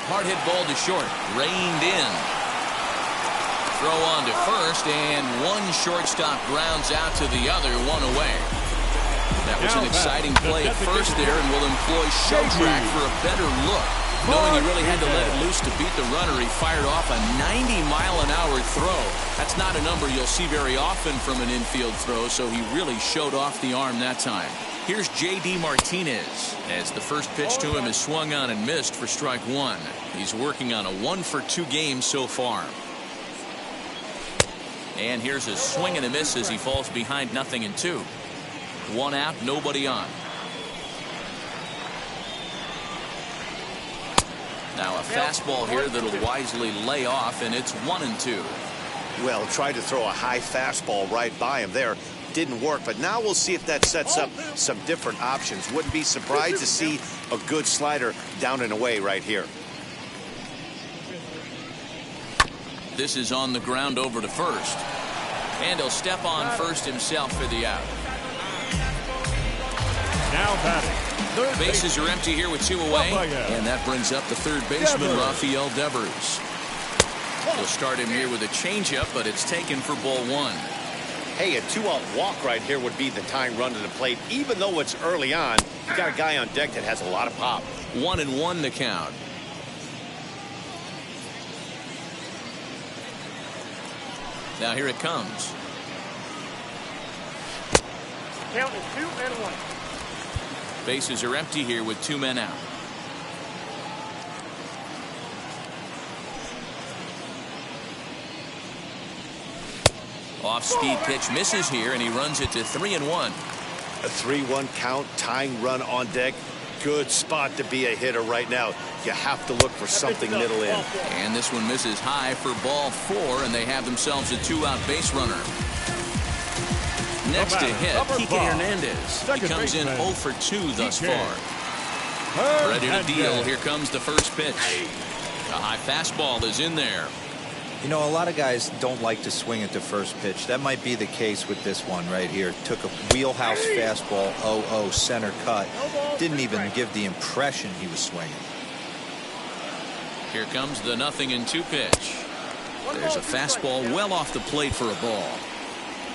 Hard hit ball to short, reined in. Throw on to first, and one shortstop grounds out to the other, 1 away. That was an exciting play at first there, and will employ Shotrack for a better look. Knowing he really had to let it loose to beat the runner, he fired off a 90-mile-an-hour throw. That's not a number you'll see very often from an infield throw, so he really showed off the arm that time. Here's J.D. Martinez as the first pitch to him is swung on and missed for strike 1. He's working on a 1-for-2 game so far. And here's a swing and a miss as he falls behind 0-2. 1 out, nobody on. Now a fastball here that'll wisely lay off, and it's 1-2. Well, tried to throw a high fastball right by him there. Didn't work, but now we'll see if that sets up some different options. Wouldn't be surprised to see a good slider down and away right here. This is on the ground over to first. And he'll step on first himself for the out. Now batting. Bases are empty here with 2 away. And that brings up the third baseman, Rafael Devers. He'll start him here with a changeup, but it's taken for ball 1. Hey, a 2-out walk right here would be the tying run to the plate. Even though it's early on, you got a guy on deck that has a lot of pop. 1-1 to count. Now here it comes. Count is 2-1. Bases are empty here with 2 men out. Off-speed pitch misses here, and he runs it to 3-1. A 3-1 count, tying run on deck. Good spot to be a hitter right now. You have to look for something middle in. And this one misses high for ball 4, and they have themselves a 2-out base runner. Next to hit, Kike Hernandez. He comes in 0 for 2 thus far. Ready to deal. Here comes the first pitch. A high fastball is in there. You know, a lot of guys don't like to swing at the first pitch. That might be the case with this one right here. Took a wheelhouse fastball, 0-0 center cut. Didn't even give the impression he was swinging. Here comes the 0-2 pitch. There's a fastball well off the plate for a ball.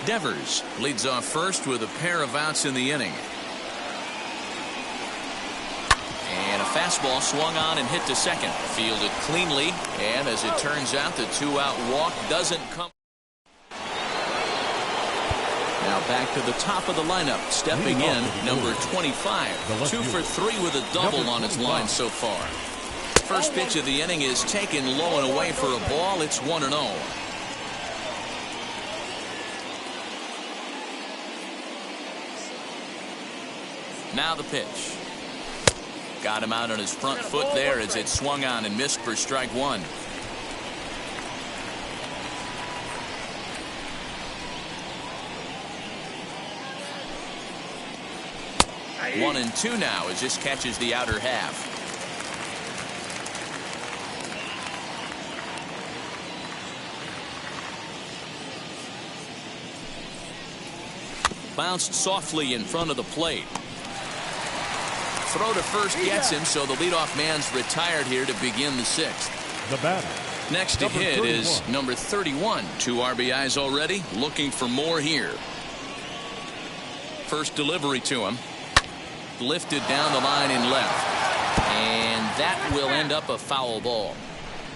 Devers leads off first with a pair of outs in the inning. And a fastball swung on and hit to second. Fielded cleanly, and as it turns out, the 2-out walk doesn't come. Now back to the top of the lineup. Stepping in, number 25. 2 for 3 with a double on his line so far. First pitch of the inning is taken low and away for a ball. It's 1-0. Now the pitch. Got him out on his front foot there as it swung on and missed for strike one. 1-2 now as this catches the outer half. Bounced softly in front of the plate. Throw to first gets him, so the leadoff man's retired here to begin the sixth. The batter. Next to hit 31 is number 31. 2 RBIs already, looking for more here. First delivery to him. Lifted down the line in left. And that will end up a foul ball.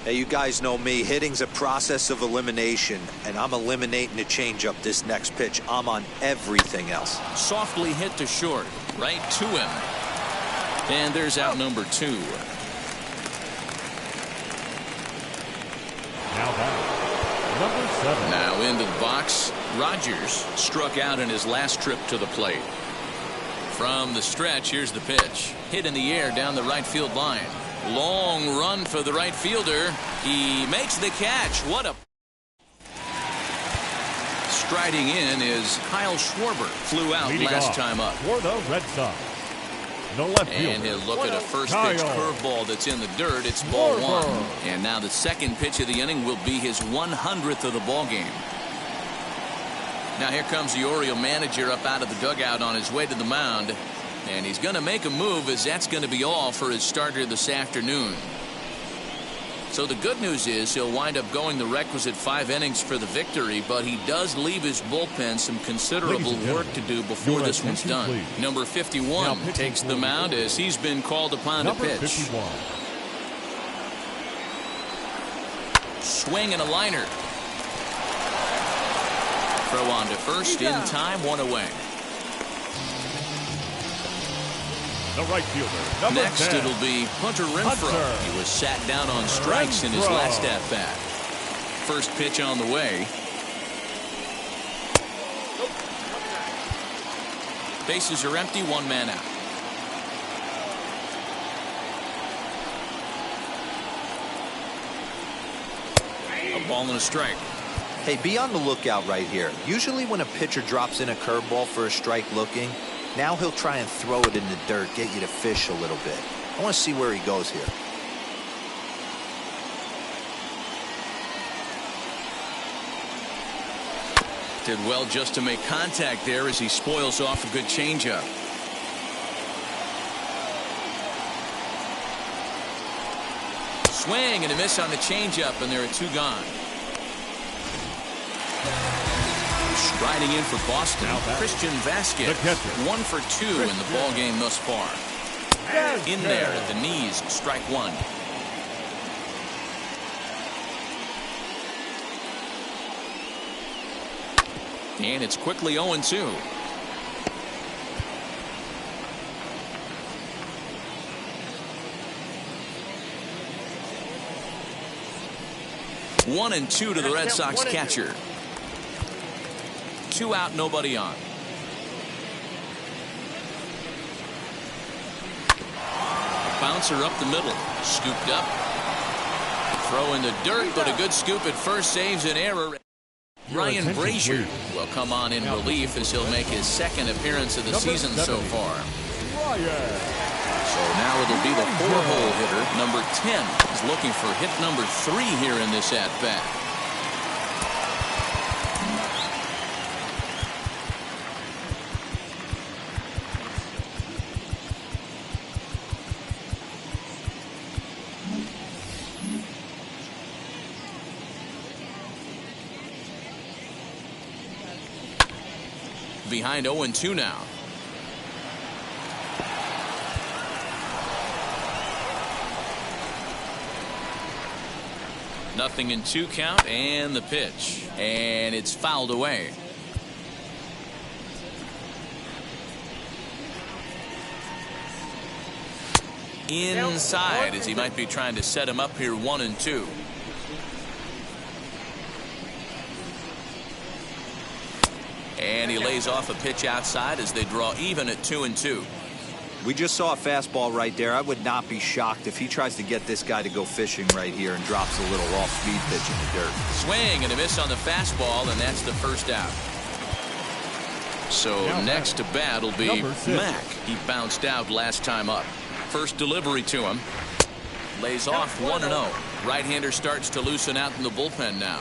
Hey, you guys know me. Hitting's a process of elimination, and I'm eliminating the changeup this next pitch. I'm on everything else. Softly hit to short. Right to him. And there's out number 2. Now back, number 7. Now into the box. Rogers struck out in his last trip to the plate. From the stretch, here's the pitch. Hit in the air down the right field line. Long run for the right fielder. He makes the catch. What a... Striding in is Kyle Schwarber. Flew out leading last off time up. for the Red Sox. The left fielder. And he'll look at a first pitch curveball that's in the dirt. It's ball 1. And now the second pitch of the inning will be his 100th of the ball game. Now here comes the Oriole manager up out of the dugout on his way to the mound. And he's going to make a move, as that's going to be all for his starter this afternoon. So the good news is he'll wind up going the requisite 5 innings for the victory, but he does leave his bullpen some considerable work to do before this one's done. Please. Number 51 takes the mound as he's been called upon to pitch. 51. Swing and a liner. Throw on to first in time, 1 away. The right fielder, number Next 10. It'll be Hunter Renfroe. He was sat down on strikes in his last at-bat. First pitch on the way. Bases are empty, 1 man out. A ball and a strike. Hey, be on the lookout right here. Usually when a pitcher drops in a curveball for a strike looking, now he'll try and throw it in the dirt, get you to fish a little bit. I want to see where he goes here. Did well just to make contact there as he spoils off a good changeup. Swing and a miss on the changeup, and there are 2 gone. Striding in for Boston, Christian Vasquez. 1 for 2 in the ball game thus far. In there at the knees, strike 1. And it's quickly 0-2. One and 2 to the Red Sox catcher. 2 out, nobody on. Bouncer up the middle, scooped up. Throw in the dirt, but a good scoop at first saves an error. Ryan Brazier will come on in relief as he'll make his 2nd appearance of the season so far. So now it'll be the 4-hole hitter, number 10. He's looking for hit number 3 here in this at-bat. Behind 0-2 now. Nothing in 2 count, and the pitch. And it's fouled away. inside as he might be trying to set him up here 1-2. And he lays off a pitch outside as they draw even at 2-2. We just saw a fastball right there. I would not be shocked if he tries to get this guy to go fishing right here and drops a little off-speed pitch in the dirt. Swing and a miss on the fastball, and that's the first out. So next to bat will be Mack. He bounced out last time up. First delivery to him. Lays off 1-0. Right-hander starts to loosen out in the bullpen now.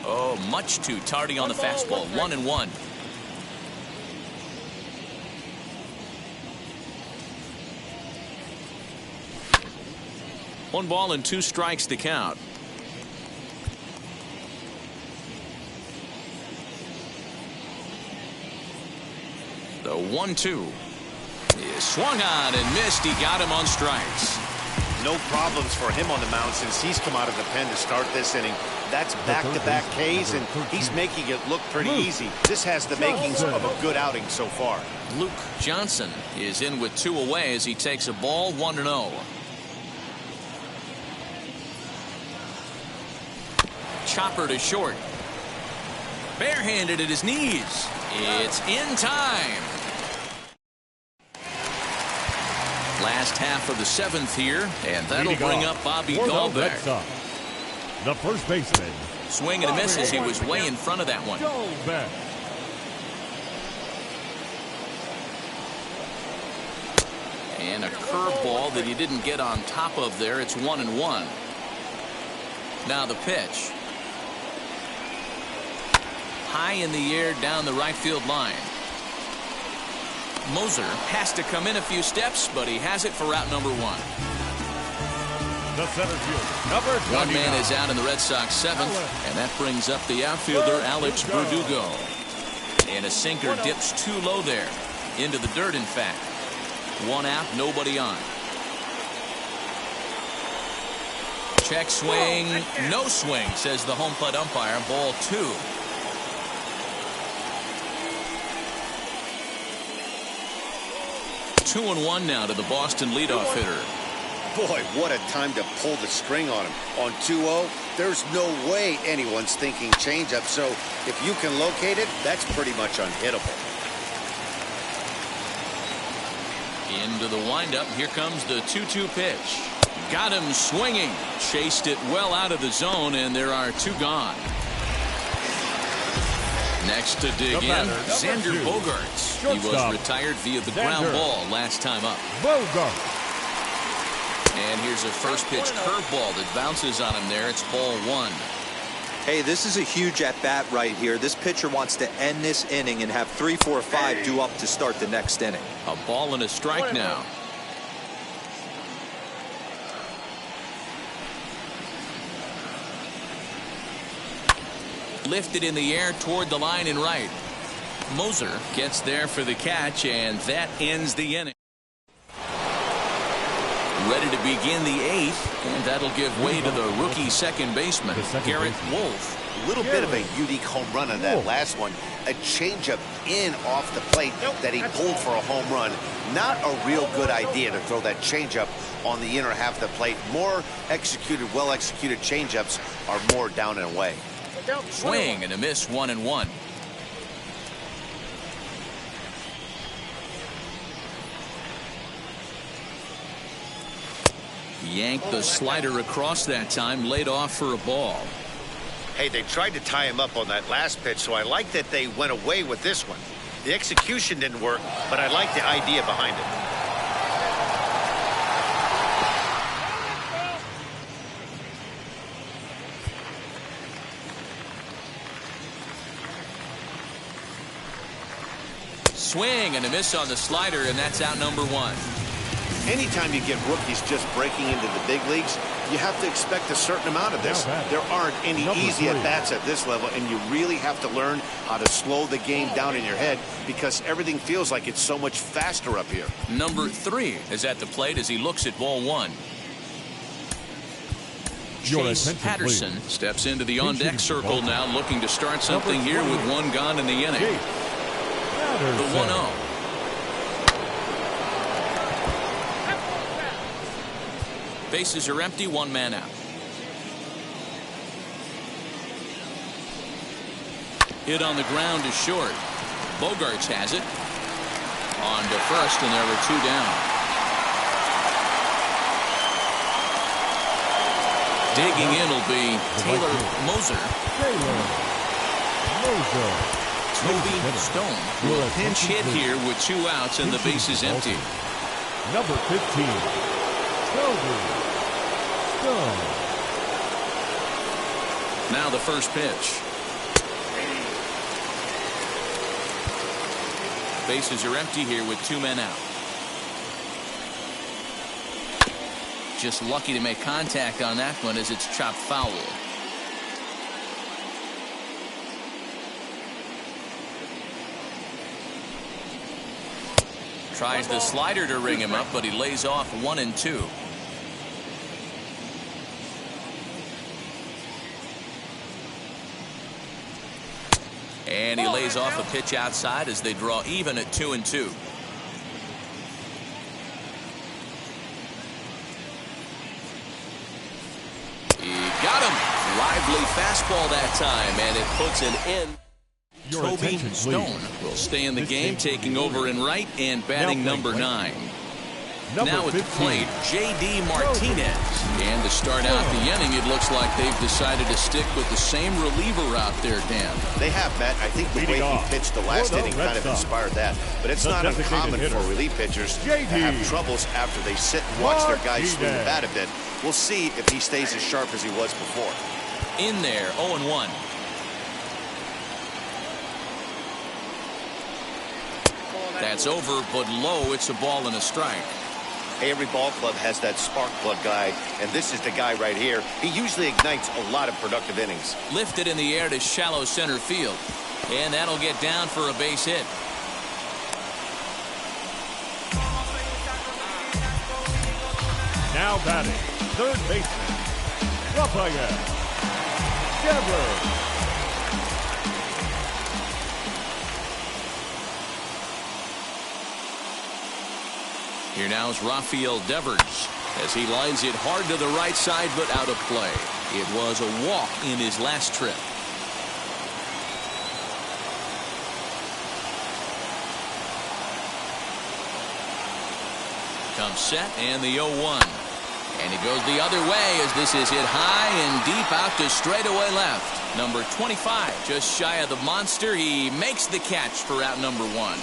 Oh, much too tardy on the fastball. 1-1. One ball and 2 strikes to count. The 1-2 is swung on and missed. He got him on strikes. No problems for him on the mound since he's come out of the pen to start this inning. That's back-to-back Ks, and he's making it look pretty easy. This has the makings of a good outing so far. Luke Johnson is in with 2 away as he takes a ball 1-0. Chopper to short. Barehanded at his knees. It's in time. Last half of the 7th here, and that'll bring up Bobby Dahlbeck. The first baseman. Swing and a miss as he was way in front of that one. And a curveball that he didn't get on top of there. It's 1-1. Now the pitch. High in the air down the right field line. Moser has to come in a few steps, but he has it for route number 1. The center field, number 29. One man is out in the Red Sox 7th, and that brings up the outfielder Alex Verdugo. And a sinker dips too low there, into the dirt in fact. 1 out, nobody on. Check swing, no swing, says the home plate umpire. Ball 2. Two and 1 now to the Boston leadoff hitter. Boy, what a time to pull the string on him. On 2-0, there's no way anyone's thinking changeup, so if you can locate it, that's pretty much unhittable. Into the windup. Here comes the 2-2 pitch. Got him swinging. Chased it well out of the zone, and there are 2 gone. Next to dig in, Xander Bogaerts. He was retired via the ground ball last time up. And here's a first pitch curveball that bounces on him there. It's ball 1. Hey, this is a huge at-bat right here. This pitcher wants to end this inning and have 3, 4, 5 due up to start the next inning. A ball and a strike now. Lifted in the air toward the line and right. Moser gets there for the catch, and that ends the inning. Ready to begin the 8th, and that'll give way to the rookie second baseman, Garrett Wolf. A little bit of a unique home run on that last one. A changeup in off the plate that he pulled for a home run. Not a real good idea to throw that changeup on the inner half of the plate. More executed, well-executed changeups are more down and away. Swing and a miss. 1-1. Yanked the slider across that time, laid off for a ball. Hey, they tried to tie him up on that last pitch, so I like that they went away with this one. The execution didn't work, but I like the idea behind it. Swing and a miss on the slider, and that's out number 1. Anytime you get rookies just breaking into the big leagues, you have to expect a certain amount of this. There aren't any easy at-bats at this level, and you really have to learn how to slow the game down in your head because everything feels like it's so much faster up here. Number 3 is at the plate as he looks at ball 1. Chase Patterson steps into the on-deck circle now, looking to start something here with 1 gone in the inning. The 1-0. Bases are empty, one man out. Hit on the ground is short. Bogarts has it. On to first, and there were two down. Digging in will be Taylor Moser. Toby Stone will pinch hit here with 2 outs and the bases empty. Number 15, Toby Stone. Now the first pitch. Bases are empty here with 2 men out. Just lucky to make contact on that one as it's chopped foul. Tries the slider to ring him up, but he lays off 1 and 2. And he lays off a pitch outside as they draw even at 2 and 2. He got him. Lively fastball that time, and it puts an end. Toby Stone will stay in the game, taking over in right and batting number 9. Now at the plate, J.D. Martinez. And to start out the inning, it looks like they've decided to stick with the same reliever out there, Dan. They have, Matt. I think the way he pitched the last inning kind of inspired that. But it's not uncommon for relief pitchers to have troubles after they sit and watch their guys swing the bat a bit. We'll see if he stays as sharp as he was before. In there, 0-1. That's over, but low. It's a ball and a strike. Every ball club has that spark plug guy, and this is the guy right here. He usually ignites a lot of productive innings. Lifted in the air to shallow center field, and that'll get down for a base hit. Now batting, third baseman, Rafael Devers. Here now is Rafael Devers as he lines it hard to the right side, but out of play. It was a walk in his last trip. Comes set and the 0-1. And he goes the other way as this is hit high and deep out to straightaway left. Number 25, just shy of the monster. He makes the catch for out number 1.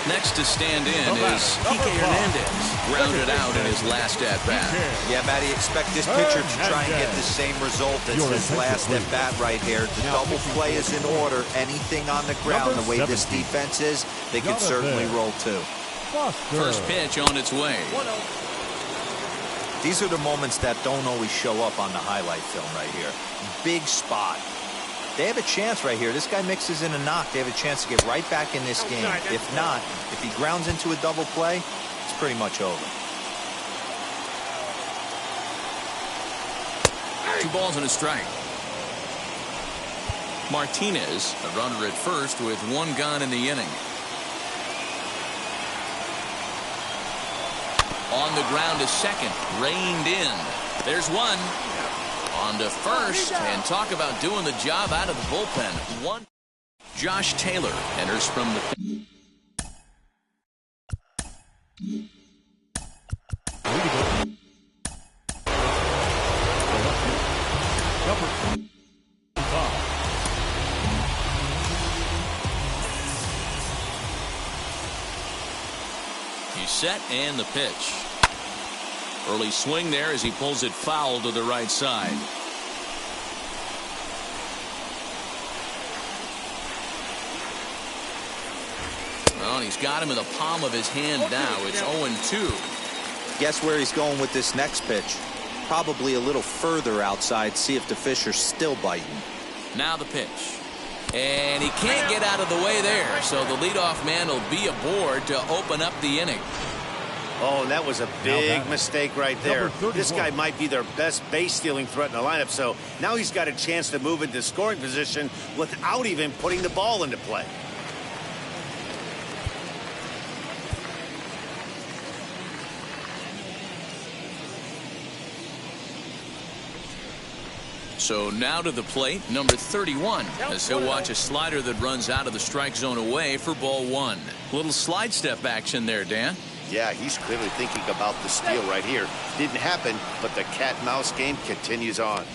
Next to stand in is Kike Hernandez, grounded out in his last at-bat. Yeah, Matty, expect this pitcher to try and get the same result as his last at-bat right here. The double play is in order. Anything on the ground, the way this defense is, they could certainly roll too. First pitch on its way. These are the moments that don't always show up on the highlight film right here. Big spot. They have a chance right here. This guy mixes in a knock. They have a chance to get right back in this game. If not, if he grounds into a double play, it's pretty much over. 2 balls and a strike. Martinez, a runner at first with 1 gone in the inning. On the ground to second, reined in. There's 1. On to first, and talk about doing the job out of the bullpen. 1. Josh Taylor enters from the... He's set and the pitch. Early swing there as he pulls it foul to the right side. Well, and he's got him in the palm of his hand now. It's 0-2. Guess where he's going with this next pitch? Probably a little further outside. See if the fish are still biting. Now the pitch. And he can't get out of the way there. So the leadoff man will be aboard to open up the inning. Oh, that was a big mistake right there. This guy might be their best base-stealing threat in the lineup, so now he's got a chance to move into scoring position without even putting the ball into play. So now to the plate, number 31, as he'll watch a slider that runs out of the strike zone away for ball 1. Little slide step action there, Dan. Yeah, he's clearly thinking about the steal right here. Didn't happen, but the cat-mouse game continues on.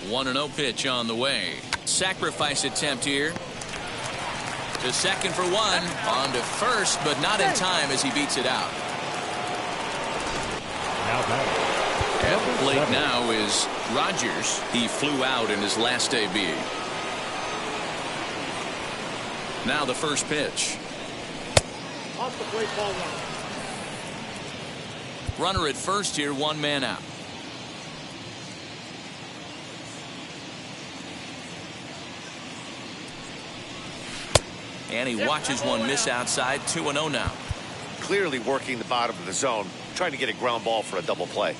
One 1-0 pitch on the way. Sacrifice attempt here. To second for one. On to first, but not in time as he beats it out. At the plate now is Rogers. He flew out in his last AB. Now the first pitch. Off the plate, ball 1. Runner at first here, 1 man out. And he watches one miss outside. 2-0 now. Clearly working the bottom of the zone, trying to get a ground ball for a double play.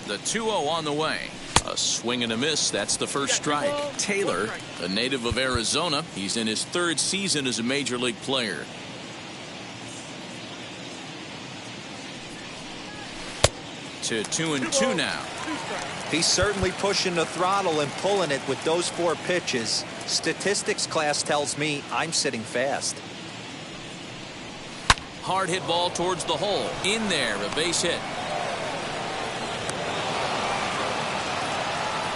The 2-0 on the way. A swing and a miss. That's the first strike. Taylor, a native of Arizona. He's in his 3rd season as a major league player. To 2-2 now. He's certainly pushing the throttle and pulling it with those 4 pitches. Statistics class tells me I'm sitting fast. Hard hit ball towards the hole. In there, a base hit.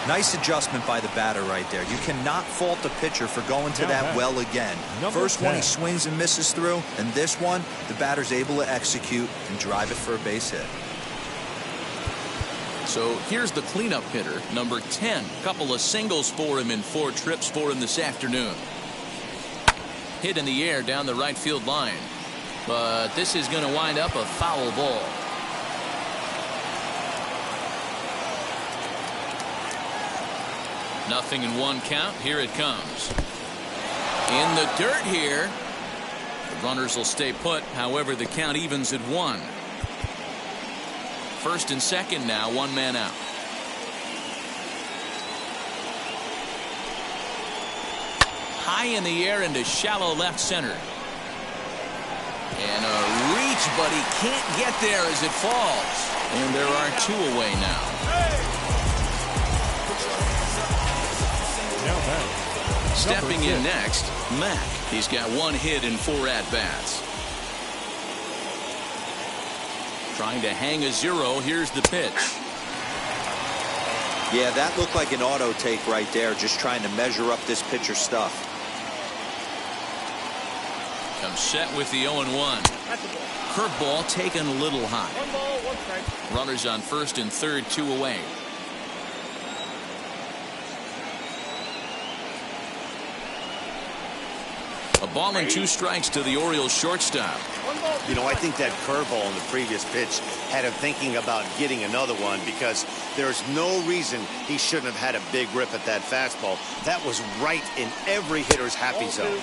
Nice adjustment by the batter right there. You cannot fault the pitcher for going to that well again. First one he swings and misses through, and this one the batter's able to execute and drive it for a base hit. So here's the cleanup hitter, number 10. Couple of singles for him in 4 trips for him this afternoon. Hit in the air down the right field line. But this is going to wind up a foul ball. Nothing in 1 count. Here it comes. In the dirt here. The runners will stay put. However, the count evens at 1. First and second now, 1 man out. High in the air into shallow left center. And a reach, but he can't get there as it falls. And there are 2 away now. Stepping in next, Mack. He's got 1 hit in 4 at-bats. Trying to hang a 0. Here's the pitch. Yeah, that looked like an auto take right there, just trying to measure up this pitcher stuff. Comes set with the 0-1. Curveball taken a little high. 1 ball, 1 strike. Runners on first and third, 2 away. A ball and 2 strikes to the Orioles shortstop. You know, I think that curveball in the previous pitch had him thinking about getting another one, because there's no reason he shouldn't have had a big rip at that fastball. That was right in every hitter's happy zone.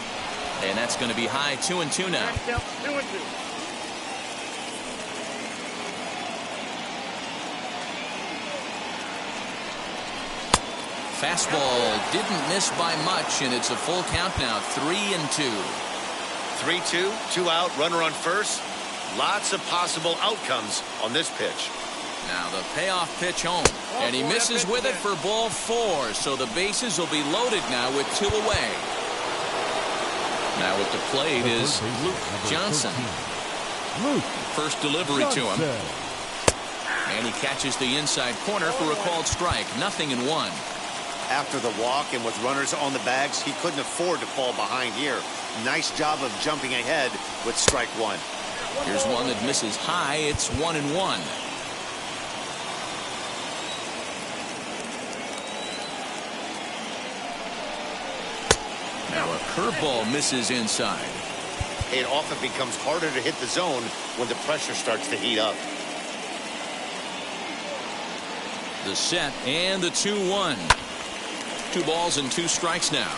And that's going to be high. 2-2 now. 2-2. Fastball didn't miss by much, and it's a full count now. 3-2. 3-2, 2 out, runner on first. Lots of possible outcomes on this pitch. Now the payoff pitch home, and he misses with it for ball 4. So the bases will be loaded now with 2 away. Now at the plate is Luke Johnson. First delivery to him. And he catches the inside corner for a called strike. Nothing in 1. After the walk and with runners on the bags, he couldn't afford to fall behind here. Nice job of jumping ahead with strike 1. Here's one that misses high. It's 1-1. Now a curveball misses inside. It often becomes harder to hit the zone when the pressure starts to heat up. The set and the 2-1. 2 balls and 2 strikes now.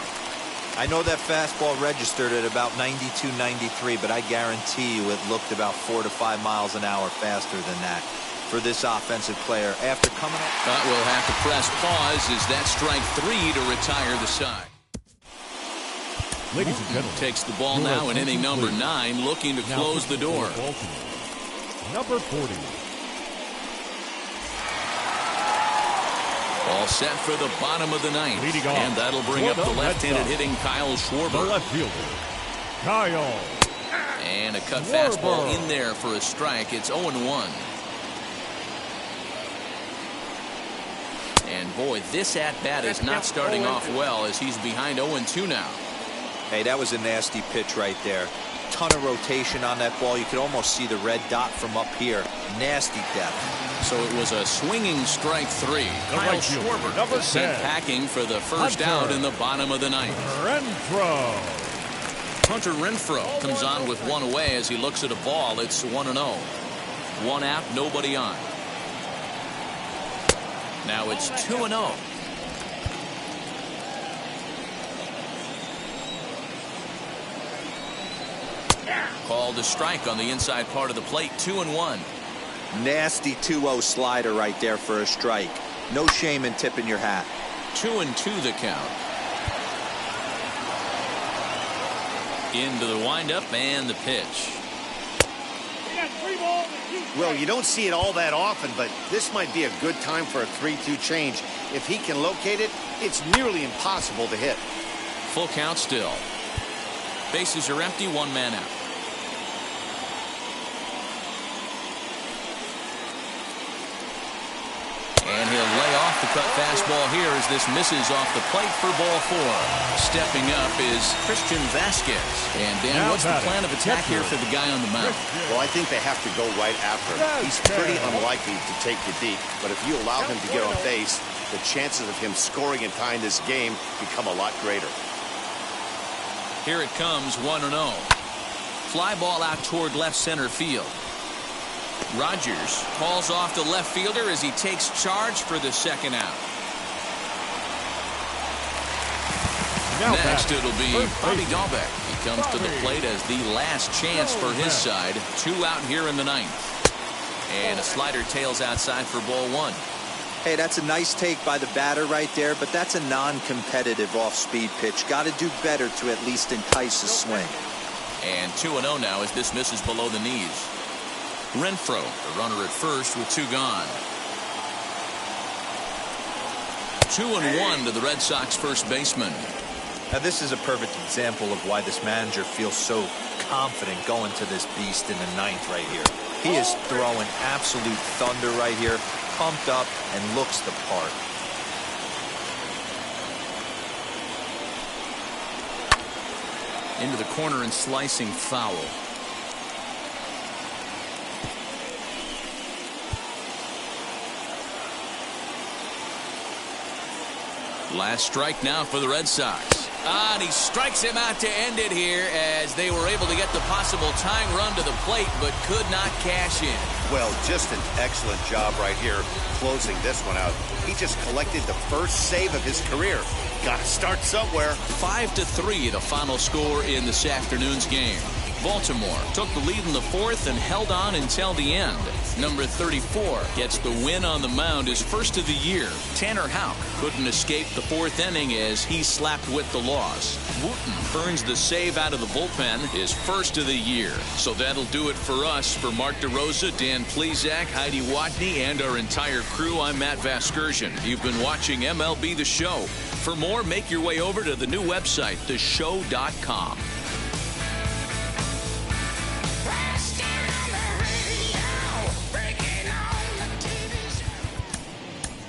I know that fastball registered at about 92, 93, but I guarantee you it looked about 4 to 5 miles an hour faster than that. for this offensive player after coming up. We'll have to press pause as that strike 3 to retire the side. Ladies and gentlemen, takes the ball now in inning number 9, looking to close the door. Number 40. All set for the bottom of the 9th. And that'll bring up the left-handed hitting Kyle Schwarber. The left fielder, Kyle. And a cut fastball in there for a strike. It's 0-1. And boy, this at-bat is not starting off well as he's behind 0-2 now. Hey, that was a nasty pitch right there. Ton of rotation on that ball. You could almost see the red dot from up here. Nasty depth. So it was a swinging strike 3. Kyle Schwarber was sent packing for the first out in the bottom of the 9th. Hunter Renfroe comes on with one away as he looks at a ball. It's 1-0. One out, nobody on. Now it's 2-0. Called a strike on the inside part of the plate. 2-1. Nasty 2-0 slider right there for a strike. No shame in tipping your hat. 2-2 the count. Into the windup and the pitch. Well, you don't see it all that often, but this might be a good time for a 3-2 change. If he can locate it, it's nearly impossible to hit. Full count still. Bases are empty, one man out. And he'll lay off the cut fastball here as this misses off the plate for ball 4. Stepping up is Christian Vasquez. And Dan, what's the plan of attack here for the guy on the mound? Well, I think they have to go right after him. He's pretty unlikely to take you deep, but if you allow him to get on base, the chances of him scoring and tying this game become a lot greater. Here it comes, 1-0. Fly ball out toward left center field. Rogers calls off the left fielder as he takes charge for the second out. Next it'll be Bobby Dahlbeck. He comes to the plate as the last chance for his side. 2 out here in the 9th. And a slider tails outside for ball 1. Hey, that's a nice take by the batter right there, but that's a non-competitive off-speed pitch. Got to do better to at least entice a swing. And 2-0 now as this misses below the knees. Renfroe, the runner at first with 2 gone. 2-1 to the Red Sox first baseman. Now this is a perfect example of why this manager feels so confident going to this beast in the 9th right here. He is throwing absolute thunder right here, pumped up and looks the part. Into the corner and slicing foul. Last strike now for the Red Sox. And he strikes him out to end it here as they were able to get the possible tying run to the plate but could not cash in. Well, just an excellent job right here closing this one out. He just collected the first save of his career. Got to start somewhere. 5-3 the final score in this afternoon's game. Baltimore took the lead in the 4th and held on until the end. Number 34 gets the win on the mound, his first of the year. Tanner Houck couldn't escape the 4th inning as he slapped with the loss. Wooten earns the save out of the bullpen, his first of the year. So that'll do it for us. For Mark DeRosa, Dan Plesac, Heidi Watney, and our entire crew, I'm Matt Vasgersian. You've been watching MLB The Show. For more, make your way over to the new website, theshow.com.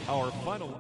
Our final.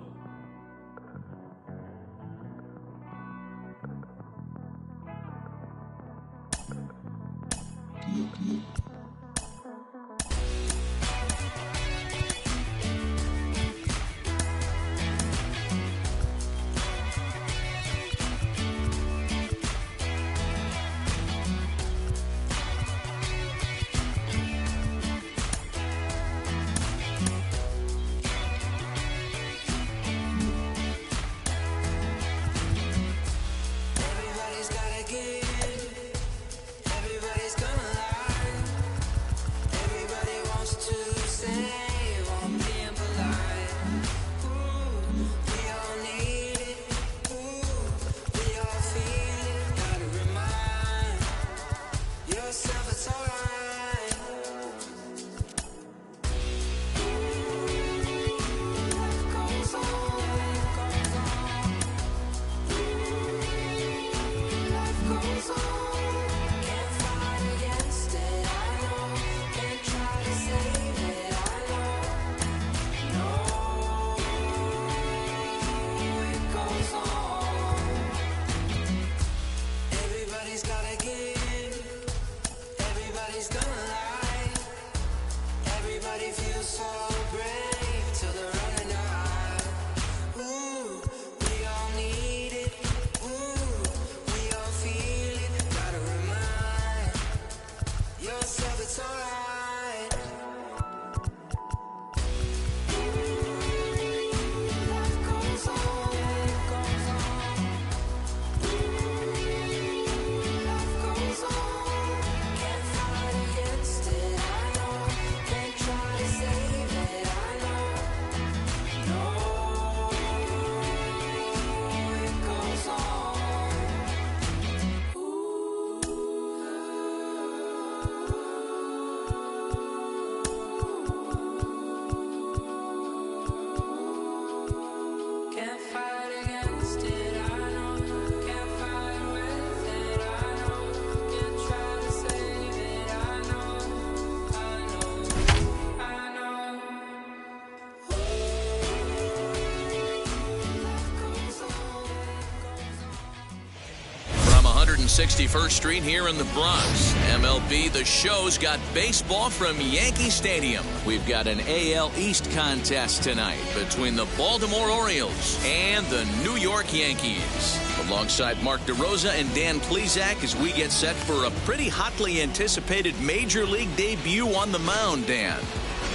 61st Street here in the Bronx. MLB The Show's got baseball from Yankee Stadium. We've got an AL East contest tonight between the Baltimore Orioles and the New York Yankees. Alongside Mark DeRosa and Dan Plesac as we get set for a pretty hotly anticipated Major League debut on the mound, Dan.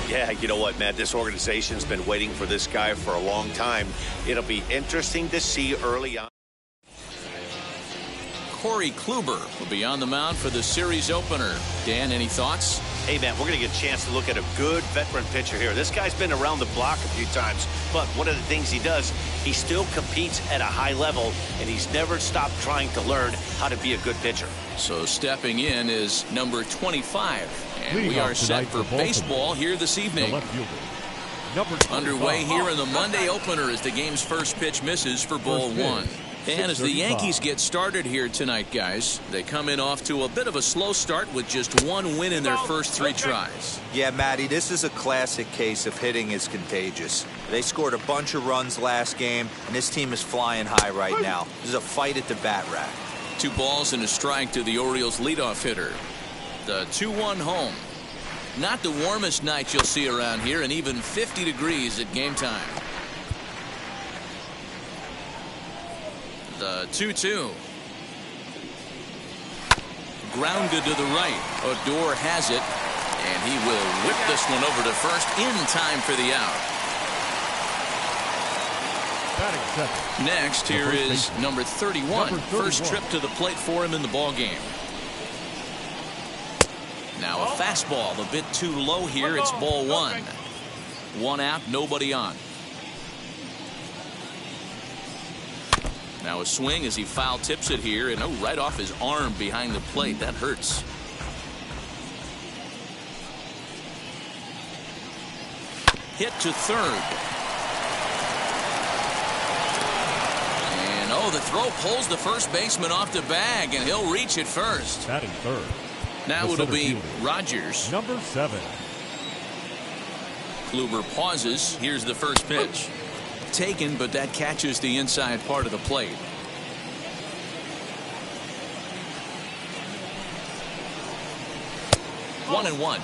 Yeah, you know what, Matt? This organization's been waiting for this guy for a long time. It'll be interesting to see early on. Corey Kluber will be on the mound for the series opener. Dan, any thoughts? Hey, man, we're going to get a chance to look at a good veteran pitcher here. This guy's been around the block a few times, but one of the things he does, he still competes at a high level, and he's never stopped trying to learn how to be a good pitcher. So stepping in is number 25, and we are set for baseball here this evening. Underway here in the Monday opener as the game's first pitch misses for ball one. And as the Yankees get started here tonight, guys, they come in off to a bit of a slow start with just one win in their first 3 tries. Yeah, Matty, this is a classic case of hitting is contagious. They scored a bunch of runs last game, and this team is flying high right now. This is a fight at the bat rack. 2 balls and a strike to the Orioles leadoff hitter. The 2-1 home. Not the warmest night you'll see around here, and even 50 degrees at game time. The 2-2. Grounded to the right. Odor has it, and he will whip this one over to first in time for the out. Next, here is number 31. First trip to the plate for him in the ball game. Now a fastball, a bit too low here. It's ball 1. 1 out, nobody on. Now a swing as he foul tips it here, and right off his arm behind the plate. That hurts. Hit to third. And the throw pulls the first baseman off the bag, and he'll reach it first. Batting third. Now it'll be Rogers. Number 7. Kluber pauses. Here's the first pitch. Taken, but that catches the inside part of the plate. One and one.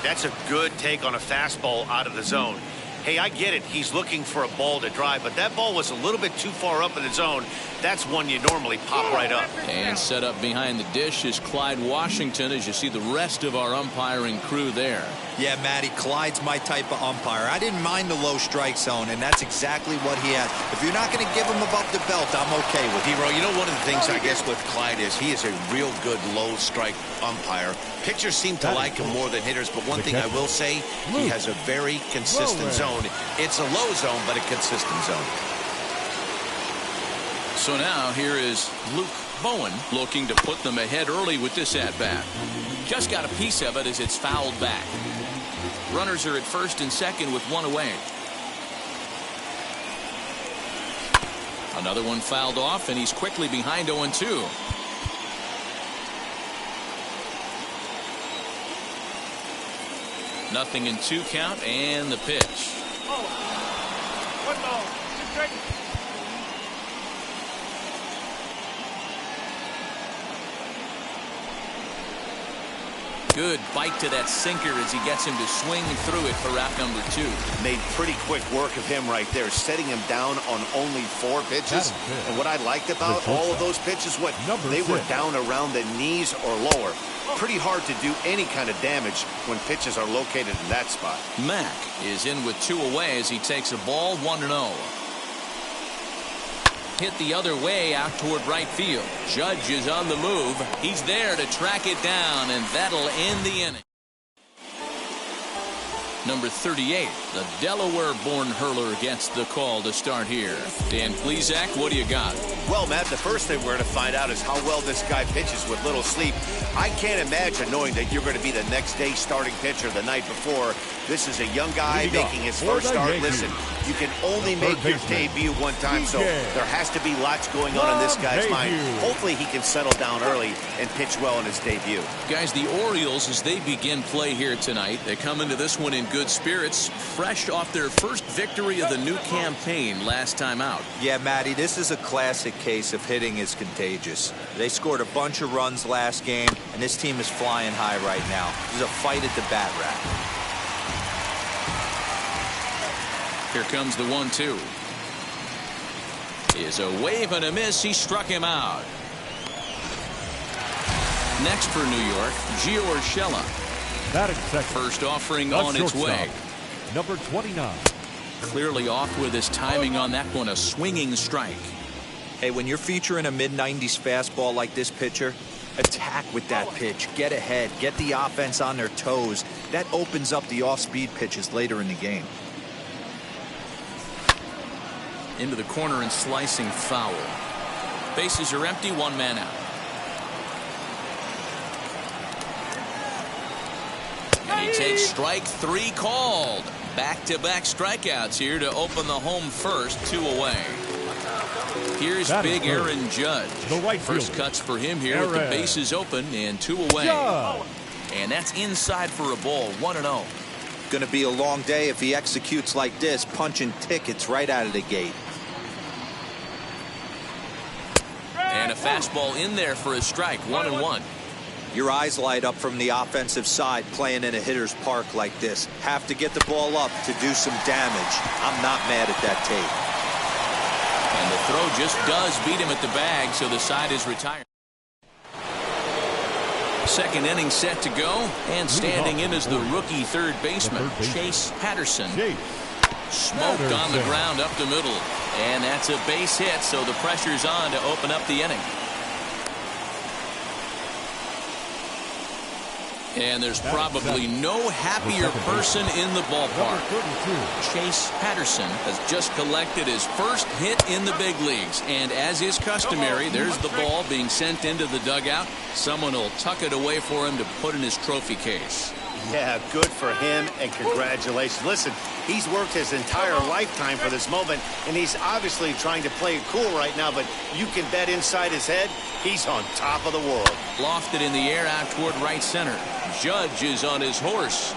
That's a good take on a fastball out of the zone. Hey, I get it. He's looking for a ball to drive, but that ball was a little bit too far up in the zone. That's one you normally pop right up. And set up behind the dish is Clyde Washington, as you see the rest of our umpiring crew there. Yeah, Matty, Clyde's my type of umpire. I didn't mind the low strike zone, and that's exactly what he has. If you're not going to give him above the belt, I'm okay with it. Hero, you know, one of the things I guess with Clyde is he is a real good low strike umpire. Pitchers seem to like him more than hitters, but one thing I will say, he has a very consistent zone. It's a low zone, but a consistent zone. So now here is Luke Bowen looking to put them ahead early with this at-bat. Just got a piece of it as it's fouled back. Runners are at first and second with 1 away. Another one fouled off, and he's quickly behind 0-2. Nothing in 2 count, and the pitch. Good bite to that sinker as he gets him to swing through it for out number 2. Made pretty quick work of him right there, setting him down on only 4 pitches. And what I liked about all of those pitches, they were down around the knees or lower. Pretty hard to do any kind of damage when pitches are located in that spot. Mack is in with 2 away as he takes a ball 1-0. Hit the other way out toward right field. Judge is on the move. He's there to track it down, and that'll end the inning. Number 38, the Delaware-born hurler, gets the call to start here. Dan Plesac, what do you got? Well, Matt, the first thing we're going to find out is how well this guy pitches with little sleep. I can't imagine knowing that you're going to be the next day starting pitcher the night before. This is a young guy making his first start. Listen, you can only make your debut one time, so there has to be lots going on in this guy's mind. Hopefully he can settle down early and pitch well in his debut. Guys, the Orioles, as they begin play here tonight, they come into this one in good spirits, fresh off their first victory of the new campaign last time out. Yeah, Matty, this is a classic case of hitting is contagious. They scored a bunch of runs last game, and this team is flying high right now. This is a fight at the bat rack. Here comes the 1-2. Is a wave and a miss. He struck him out. Next for New York, Gio Urshela. First offering on its way. Number 29. Clearly off with his timing on that one, a swinging strike. Hey, when you're featuring a mid-90s fastball like this pitcher, attack with that pitch. Get ahead. Get the offense on their toes. That opens up the off-speed pitches later in the game. Into the corner and slicing foul. Bases are empty, one man out. And he takes strike 3 called. Back-to-back strikeouts here to open the home first, 2 away. Here's big Aaron Judge. First cuts for him here with the bases open and 2 away. And that's inside for a ball, 1-0. Going to be a long day if he executes like this, punching tickets right out of the gate. And a fastball in there for a strike, 1-1. Your eyes light up from the offensive side playing in a hitter's park like this. Have to get the ball up to do some damage. I'm not mad at that tape. And the throw just does beat him at the bag, so the side is retired. Second inning set to go, and standing in is the rookie third baseman, Chase Patterson. Smoked on the ground up the middle, and that's a base hit, so the pressure's on to open up the inning. And there's probably no happier person in the ballpark. Chase Patterson has just collected his first hit in the big leagues. And as is customary, there's the ball being sent into the dugout. Someone will tuck it away for him to put in his trophy case. Yeah, good for him, and congratulations. Listen, he's worked his entire lifetime for this moment, and he's obviously trying to play it cool right now, but you can bet inside his head, he's on top of the world. Lofted in the air out toward right center. Judge is on his horse.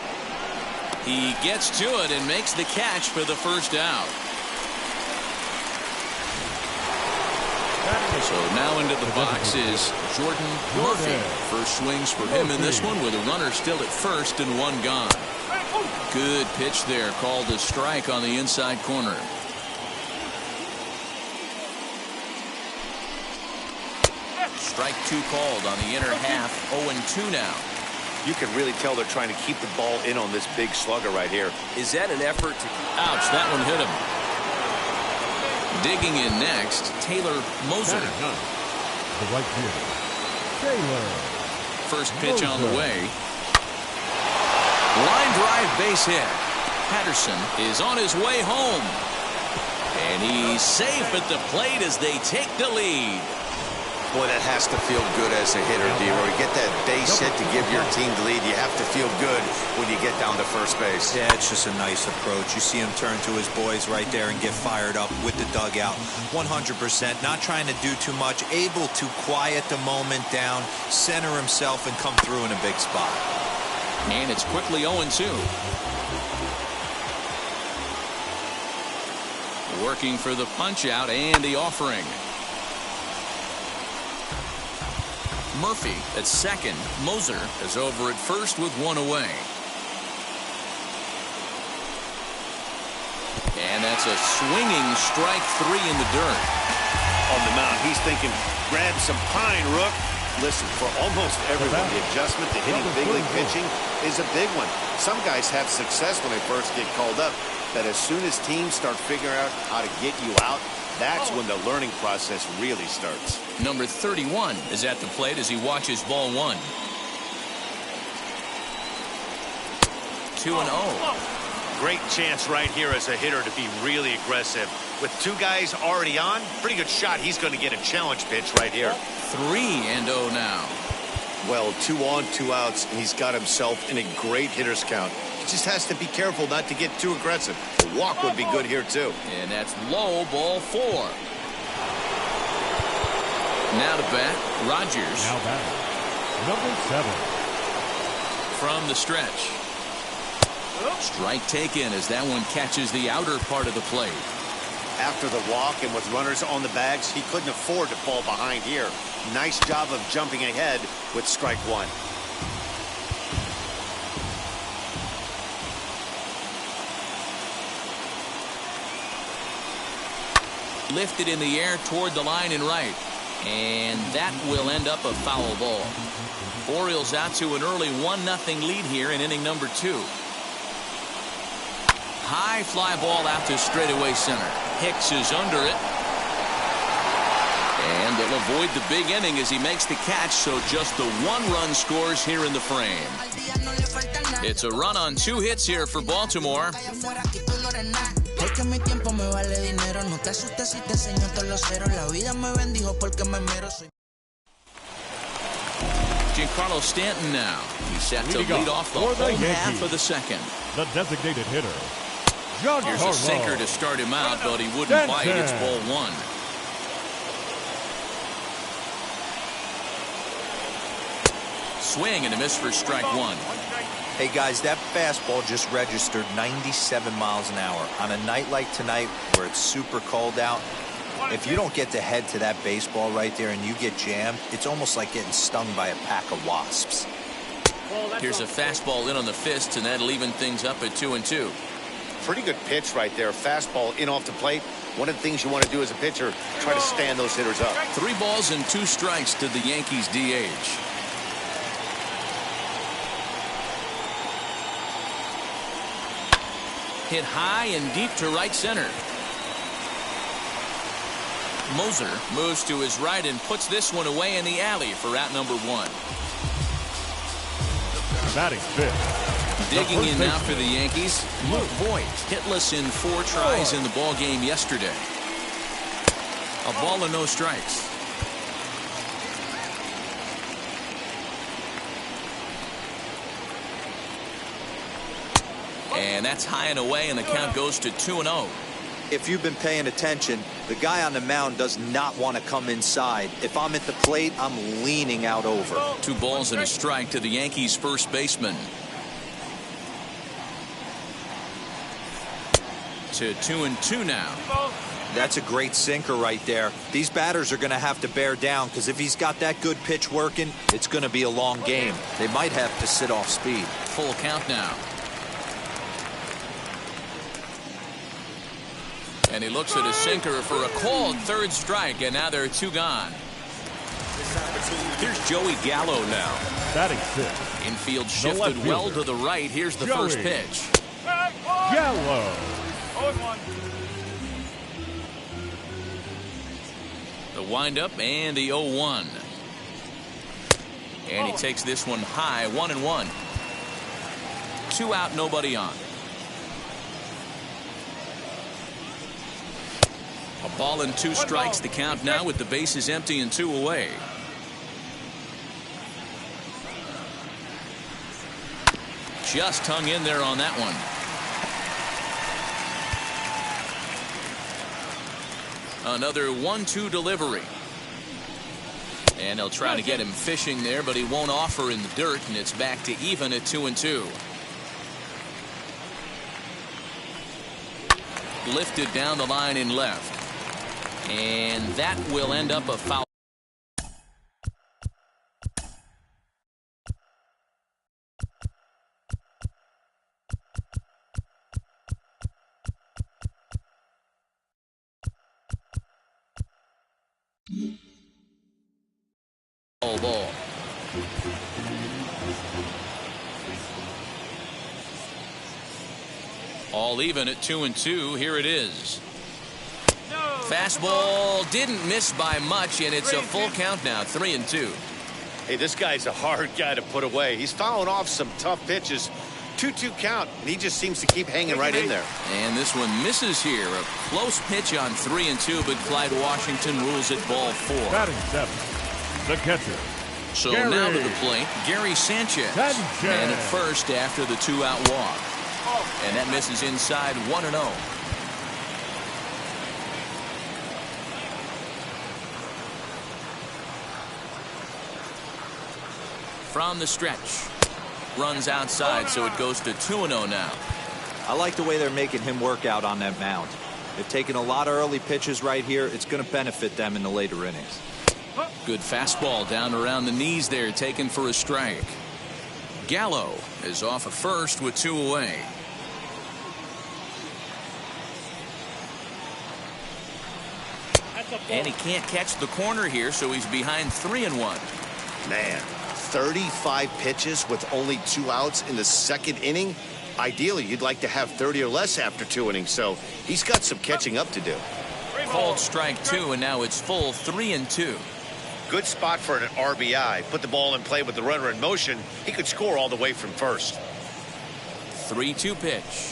He gets to it and makes the catch for the first out. So now into the box is Jordan Murphy. First swings for him in this one with a runner still at first and 1 gone. Good pitch there, called a strike on the inside corner. Strike 2 called on the inner half. 0-2 now. You can really tell they're trying to keep the ball in on this big slugger right here. Is that an effort to... Ouch, that one hit him. Digging in next, Taylor Moser. The right fielder, Taylor. First pitch on the way. Line drive base hit. Patterson is on his way home. And he's safe at the plate as they take the lead. Boy, that has to feel good as a hitter, D-Roy. You get that base hit to give your team the lead. You have to feel good when you get down to first base. Yeah, it's just a nice approach. You see him turn to his boys right there and get fired up with the dugout. 100%. Not trying to do too much. Able to quiet the moment down, center himself, and come through in a big spot. And it's quickly 0-2. Working for the punch out and the offering. Murphy at second. Moser is over at first with 1 away. And that's a swinging strike 3 in the dirt. On the mound, he's thinking, grab some pine, Rook. Listen, for almost everyone, the adjustment to hitting big league pitching is a big one. Some guys have success when they first get called up, but as soon as teams start figuring out how to get you out, that's when the learning process really starts. Number 31 is at the plate as he watches ball 1. 2-0. Great chance right here as a hitter to be really aggressive. With 2 guys already on, pretty good shot. He's going to get a challenge pitch right here. 3-0 now. Well, 2 on, 2 outs, and he's got himself in a great hitter's count. He just has to be careful not to get too aggressive. A walk would be good here, too. And that's low, ball 4. Now to bat, Rogers. Now batting, number 7. From the stretch. Strike taken as that one catches the outer part of the plate. After the walk and with runners on the bags, he couldn't afford to fall behind here. Nice job of jumping ahead with strike one. Lifted in the air toward the line and right. And that will end up a foul ball. Orioles out to an early 1-0 lead here in inning number 2. High fly ball out to straightaway center. Hicks is under it. And they'll avoid the big inning as he makes the catch, so just the 1 run scores here in the frame. It's a run on 2 hits here for Baltimore. Giancarlo Stanton now. He's set to lead off the home half of the second. The designated hitter. Here's a sinker to start him out, but he wouldn't bite. It's ball 1. Swing and a miss for strike 1. Hey guys, that fastball just registered 97 miles an hour. On a night like tonight where it's super cold out, if you don't get to head to that baseball right there and you get jammed, it's almost like getting stung by a pack of wasps. Here's a fastball in on the fist, and that'll even things up at 2-2. Pretty good pitch right there. Fastball in off the plate. One of the things you want to do as a pitcher, try to stand those hitters up. 3 balls and 2 strikes to the Yankees DH. Hit high and deep to right center. Moser moves to his right and puts this one away in the alley for out number 1. Batting fifth. Digging in now for the Yankees, Luke Voigt, hitless in 4 tries in the ball game yesterday. A ball and no strikes. And that's high and away, and the count goes to 2-0. If you've been paying attention, the guy on the mound does not want to come inside. If I'm at the plate, I'm leaning out over. 2 balls and a strike to the Yankees first baseman. To 2-2 now. That's a great sinker right there. These batters are going to have to bear down, because if he's got that good pitch working, it's going to be a long game. They might have to sit off speed. Full count now. And he looks at a sinker for a called 3rd strike, and now there are 2 gone. Here's Joey Gallo now. Batting sixth. Infield shifted well to the right. Here's the first pitch. Gallo. The windup and the 0-1. And he takes this one high, 1-1. 2 out, nobody on. A ball and 2 strikes, the count now with the bases empty and 2 away. Just hung in there on that one. Another 1-2 delivery. And they'll try to get him fishing there, but he won't offer in the dirt, and it's back to even at 2-2. Lifted down the line in left. And that will end up a foul. Ball. All even at 2-2. Here it is. Fastball didn't miss by much, and it's a full count now, 3-2. Hey, this guy's a hard guy to put away. He's fouling off some tough pitches. 2-2 count, and he just seems to keep hanging right in there. And this one misses here. A close pitch on 3-2, but Clyde Washington rules it ball 4. Batting seventh. The catcher. So now to the plate, Gary Sanchez. And at first after the 2-out walk. And that misses inside, 1-0. From the stretch. Runs outside, so it goes to 2-0 now. I like the way they're making him work out on that mound. They've taken a lot of early pitches right here. It's going to benefit them in the later innings. Good fastball down around the knees there, taken for a strike. Gallo is off at first with 2 away. And he can't catch the corner here, so he's behind 3-1. Man, 35 pitches with only 2 outs in the second inning. Ideally, you'd like to have 30 or less after 2 innings, so he's got some catching up to do. Called strike 2, and now it's full 3-2. Good spot for an RBI. Put the ball in play with the runner in motion. He could score all the way from first. 3-2 pitch.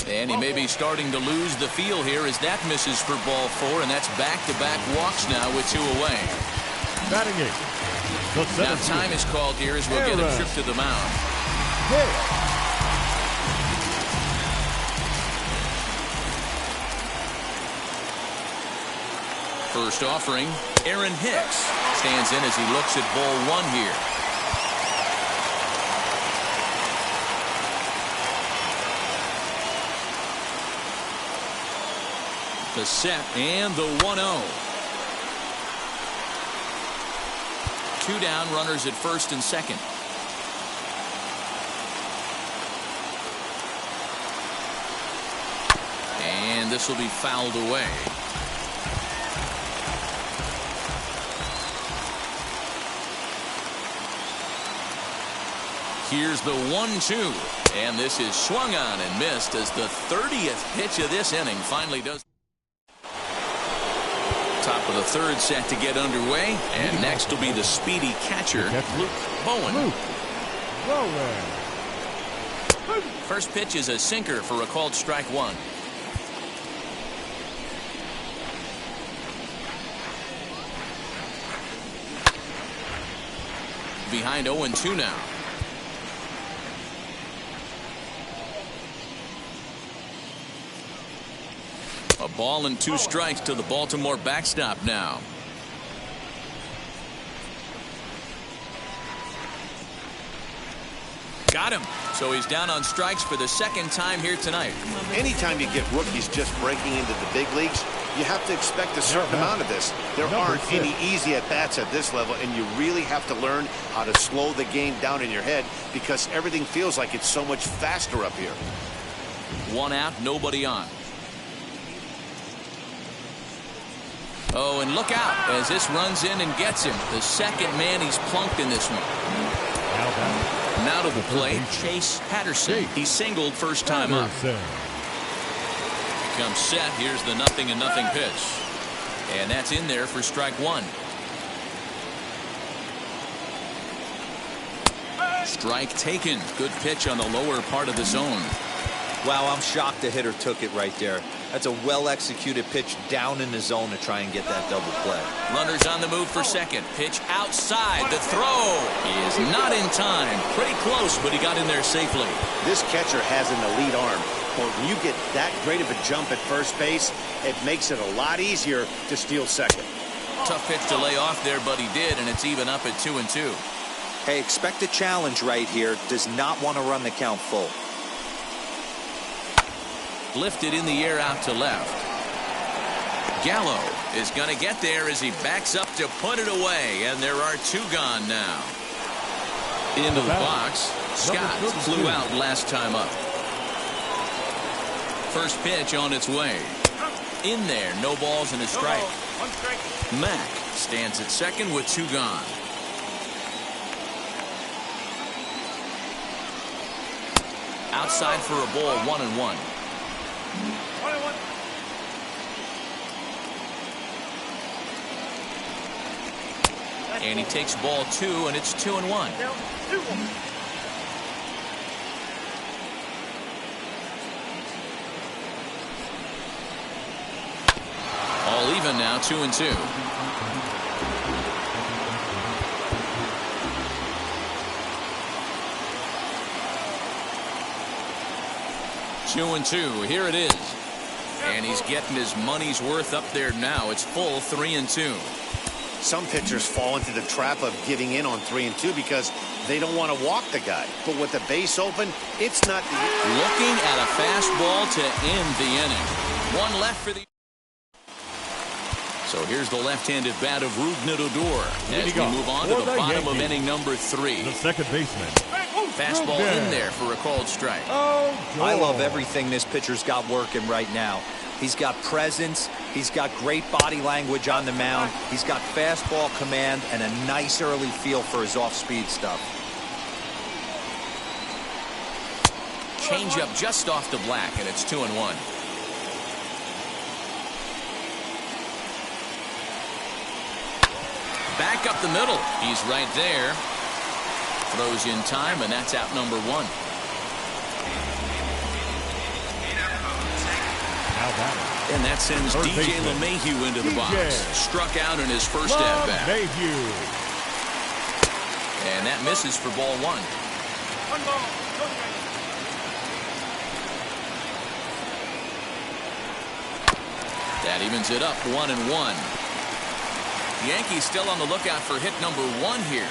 And he may be starting to lose the feel here as that misses for ball 4, and that's back-to-back walks now with 2 away. Batting 8. Now time is called here as we'll get a trip to the mound. First offering, Aaron Hicks stands in as he looks at ball 1 here. The set and the 1-0. 2 down, runners at first and second. And this will be fouled away. Here's the 1-2. And this is swung on and missed as the 30th pitch of this inning finally does. Top of the third set to get underway, and next will be the speedy catcher, Bowen. First pitch is a sinker for a called strike 1. Behind 0-2 now. A ball and 2 strikes to the Baltimore backstop now. Got him. So he's down on strikes for the second time here tonight. Anytime you get rookies just breaking into the big leagues, you have to expect a certain amount of this. There aren't any easy at-bats at this level, and you really have to learn how to slow the game down in your head because everything feels like it's so much faster up here. 1 out, nobody on. Oh, and look out as this runs in and gets him. The second man he's plunked in this one. Now to the plate, Chase Patterson. He singled first time up. Comes set. Here's the 0-0 pitch. And that's in there for strike 1. Strike taken. Good pitch on the lower part of the zone. Wow, I'm shocked the hitter took it right there. That's a well-executed pitch down in the zone to try and get that double play. Runners on the move for second. Pitch outside. The throw is not in time. Pretty close, but he got in there safely. This catcher has an elite arm. But when you get that great of a jump at first base, it makes it a lot easier to steal second. Tough pitch to lay off there, but he did, and it's even up at 2-2. Hey, expect a challenge right here. Does not want to run the count full. Lifted in the air out to left. Gallo is going to get there as he backs up to put it away, and there are 2 gone now. Into the box. Scott flew out last time up. First pitch on its way. In there, no balls and a strike. Mack stands at second with 2 gone. Outside for a ball, 1-1. And he takes ball 2, and it's 2-1. All even now, 2-2. Two and 2. Here it is. And he's getting his money's worth up there now. It's full 3-2. Some pitchers fall into the trap of giving in on 3-2 because they don't want to walk the guy. But with the base open, it's not the... Looking at a fastball to end the inning. One left for the... So here's the left-handed bat of Rougned Odor as we move on to the bottom of inning number 3. The second baseman. Fastball in there for a called strike. I love everything this pitcher's got working right now. He's got presence. He's got great body language on the mound. He's got fastball command and a nice early feel for his off-speed stuff. Change up just off the black, and it's 2-1. Back up the middle. He's right there. Throws in time, and that's out number 1. And that sends DJ LeMahieu into the box. Struck out in his first at-bat. And that misses for ball 1. That evens it up 1-1. Yankees still on the lookout for hit number 1 here.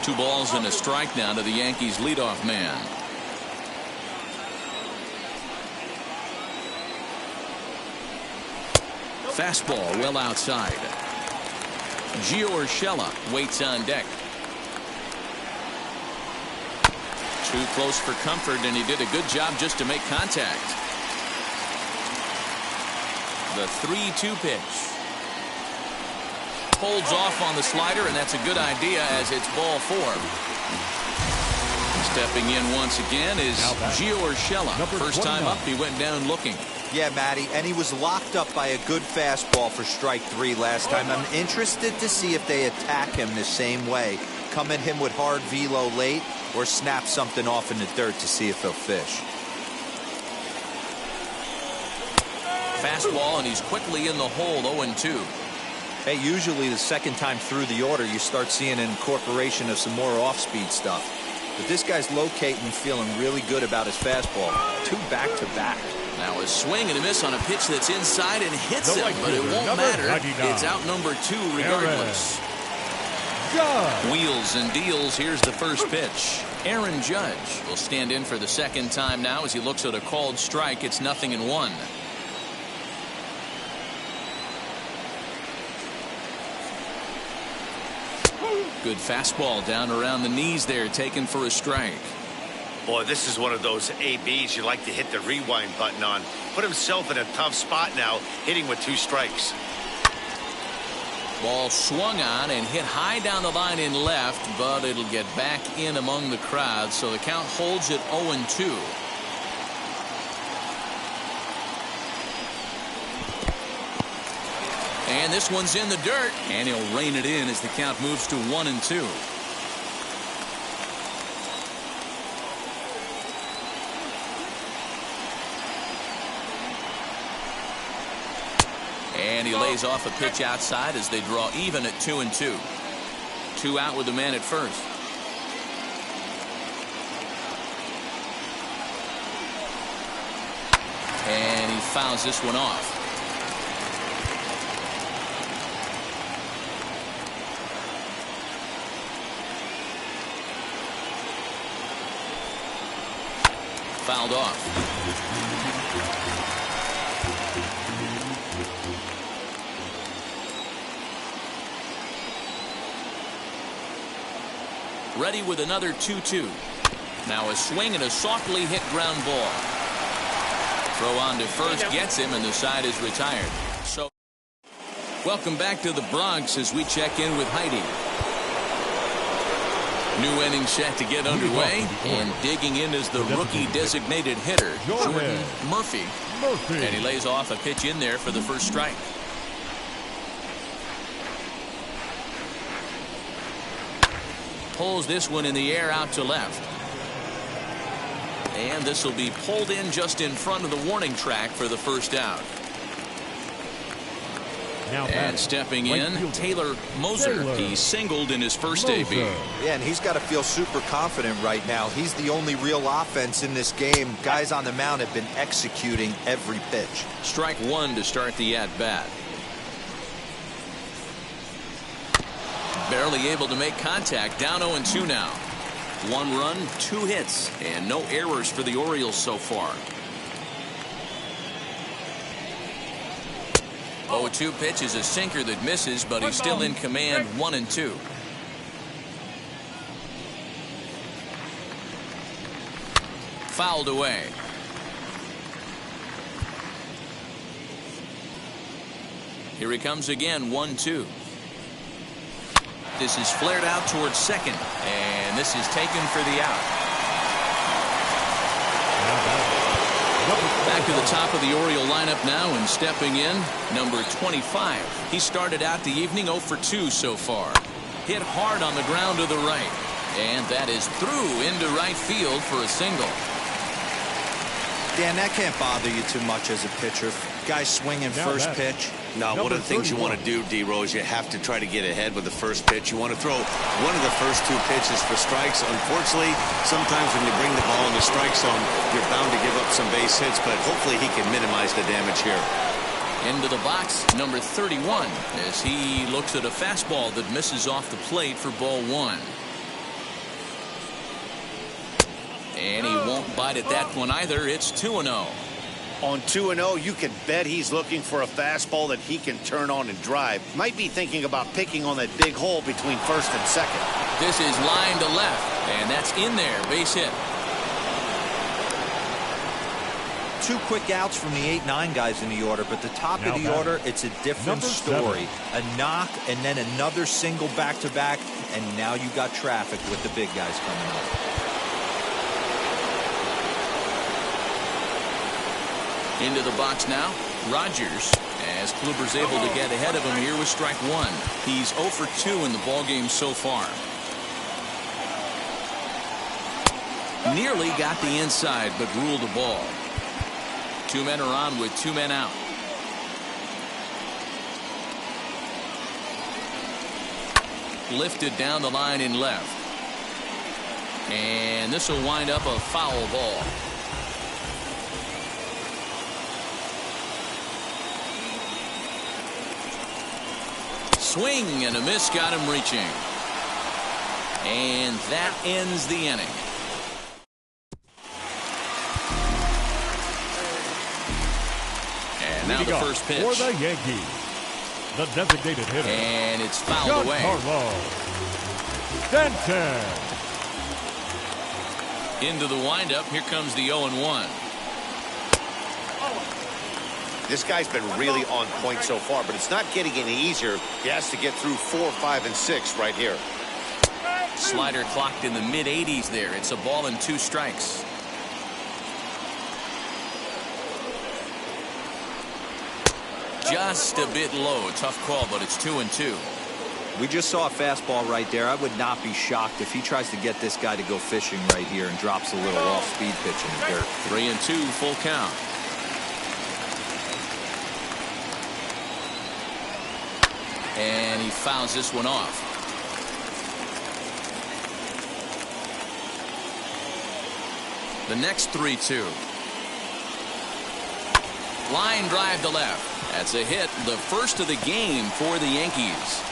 2 balls and a strike now to the Yankees leadoff man. Fastball well outside. Gio Urshela waits on deck. Too close for comfort, and he did a good job just to make contact. The 3-2 pitch. Holds off on the slider, and that's a good idea as it's ball 4. Stepping in once again is Gio Urshela. First time up, he went down looking. Yeah, Matty, and he was locked up by a good fastball for strike 3 last time. I'm interested to see if they attack him the same way. Come at him with hard velo late or snap something off in the dirt to see if he'll fish. Fastball, and he's quickly in the hole, 0-2. Hey, usually the second time through the order, you start seeing an incorporation of some more off-speed stuff. But this guy's locating and feeling really good about his fastball. 2 back-to-back. Now a swing and a miss on a pitch that's inside and hits him, but it won't matter. It's out number 2 regardless. Wheels and deals. Here's the first pitch. Aaron Judge will stand in for the second time now as he looks at a called strike. It's 0-1. Good fastball down around the knees there, taken for a strike. Boy, this is one of those ABs you like to hit the rewind button on. Put himself in a tough spot now, hitting with 2 strikes. Ball swung on and hit high down the line in left, but it'll get back in among the crowd, so the count holds at 0-2. And this one's in the dirt, and he'll rein it in as the count moves to 1-2. And he lays off a pitch outside as they draw even at 2-2. 2 out with the man at first. And he fouls this one off. Fouled off. Ready with another 2-2. Now a swing and a softly hit ground ball. Throw on to first gets him, and the side is retired. So, welcome back to the Bronx as we check in with Heidi. New inning set to get underway, and digging in is the rookie designated hitter, Jordan Murphy. And he lays off a pitch in there for the first strike. Pulls this one in the air out to left. And this will be pulled in just in front of the warning track for the first out. And stepping in, Taylor Moser. He singled in his first AB. Yeah, and he's got to feel super confident right now. He's the only real offense in this game. Guys on the mound have been executing every pitch. Strike one to start the at-bat. Barely able to make contact. Down 0-2 now. 1 run, 2 hits, and no errors for the Orioles so far. 0-2 pitch is a sinker that misses, but he's still in command. 1-2. Fouled away. Here he comes again. 1-2. This is flared out towards second, and this is taken for the out. Back to the top of the Oriole lineup now, and stepping in, number 25. He started out the evening 0 for 2 so far. Hit hard on the ground to the right, and that is through into right field for a single. Dan, that can't bother you too much as a pitcher. Guy swinging first pitch. No, one of the things you want to do, D-Rose, you have to try to get ahead with the first pitch. You want to throw one of the first 2 pitches for strikes. Unfortunately, sometimes when you bring the ball in the strike zone, you're bound to give up some base hits, but hopefully he can minimize the damage here. Into the box, number 31, as he looks at a fastball that misses off the plate for ball 1. And he won't bite at that one either. It's 2-0. On 2-0, you can bet he's looking for a fastball that he can turn on and drive. Might be thinking about picking on that big hole between first and second. This is line to left, and that's in there. Base hit. 2 quick outs from the 8-9 guys in the order, but the top of the order, it's a different story. A knock and then another single back-to-back, and now you got traffic with the big guys coming up. Into the box now, Rogers, as Kluber's able to get ahead of him here with strike 1. He's 0 for 2 in the ballgame so far. Nearly got the inside, but ruled the ball. 2 men are on with 2 men out. Lifted down the line in left. And this will wind up a foul ball. Swing and a miss got him reaching. And that ends the inning. And now the first pitch. For the Yankees, the designated hitter. And it's fouled away. Stanton. Into the windup. Here comes the 0-1. This guy's been really on point so far, but it's not getting any easier. He has to get through 4, 5, and 6 right here. Slider clocked in the mid-80s there. It's a ball and 2 strikes. Just a bit low. Tough call, but it's 2-2. We just saw a fastball right there. I would not be shocked if he tries to get this guy to go fishing right here and drops a little off-speed pitch in the dirt. 3-2, full count. And he fouls this one off. The next 3-2. Line drive to left. That's a hit, the first of the game for the Yankees.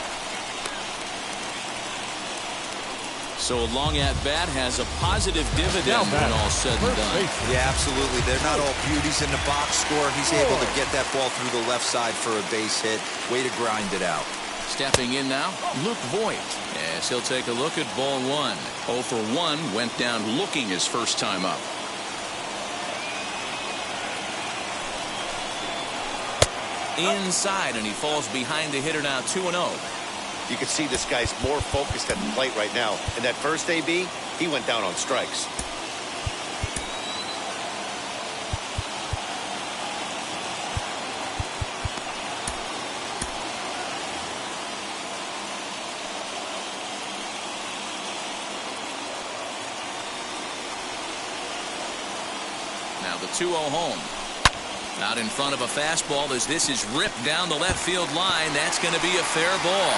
So a long at bat has a positive dividend when all said and done. Yeah, absolutely. They're not all beauties in the box score. He's able to get that ball through the left side for a base hit. Way to grind it out. Stepping in now, Luke Voigt, as he'll take a look at ball 1. 0 for 1, went down looking his first time up. Inside, and he falls behind the hitter now. 2-0. You can see this guy's more focused at the plate right now. In that first AB, he went down on strikes. Now the 2-0 home. Out in front of a fastball as this is ripped down the left field line. That's going to be a fair ball.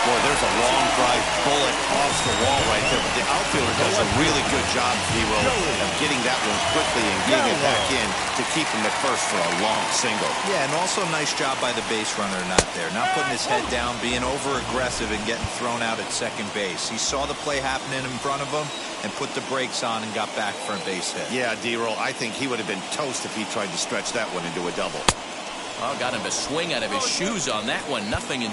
Boy, there's a long drive bullet off the wall right there. But the outfielder does a really good job, Hero, of getting that one quickly and getting it back in to keep him at first for a long single. Yeah, and also nice job by the base runner not there. Not putting his head down, being over-aggressive and getting thrown out at second base. He saw the play happening in front of him and put the brakes on and got back for a base hit. Yeah, D-Roll, I think he would have been toast if he tried to stretch that one into a double. Oh, got him to swing out of his shoes on that one. 0-2.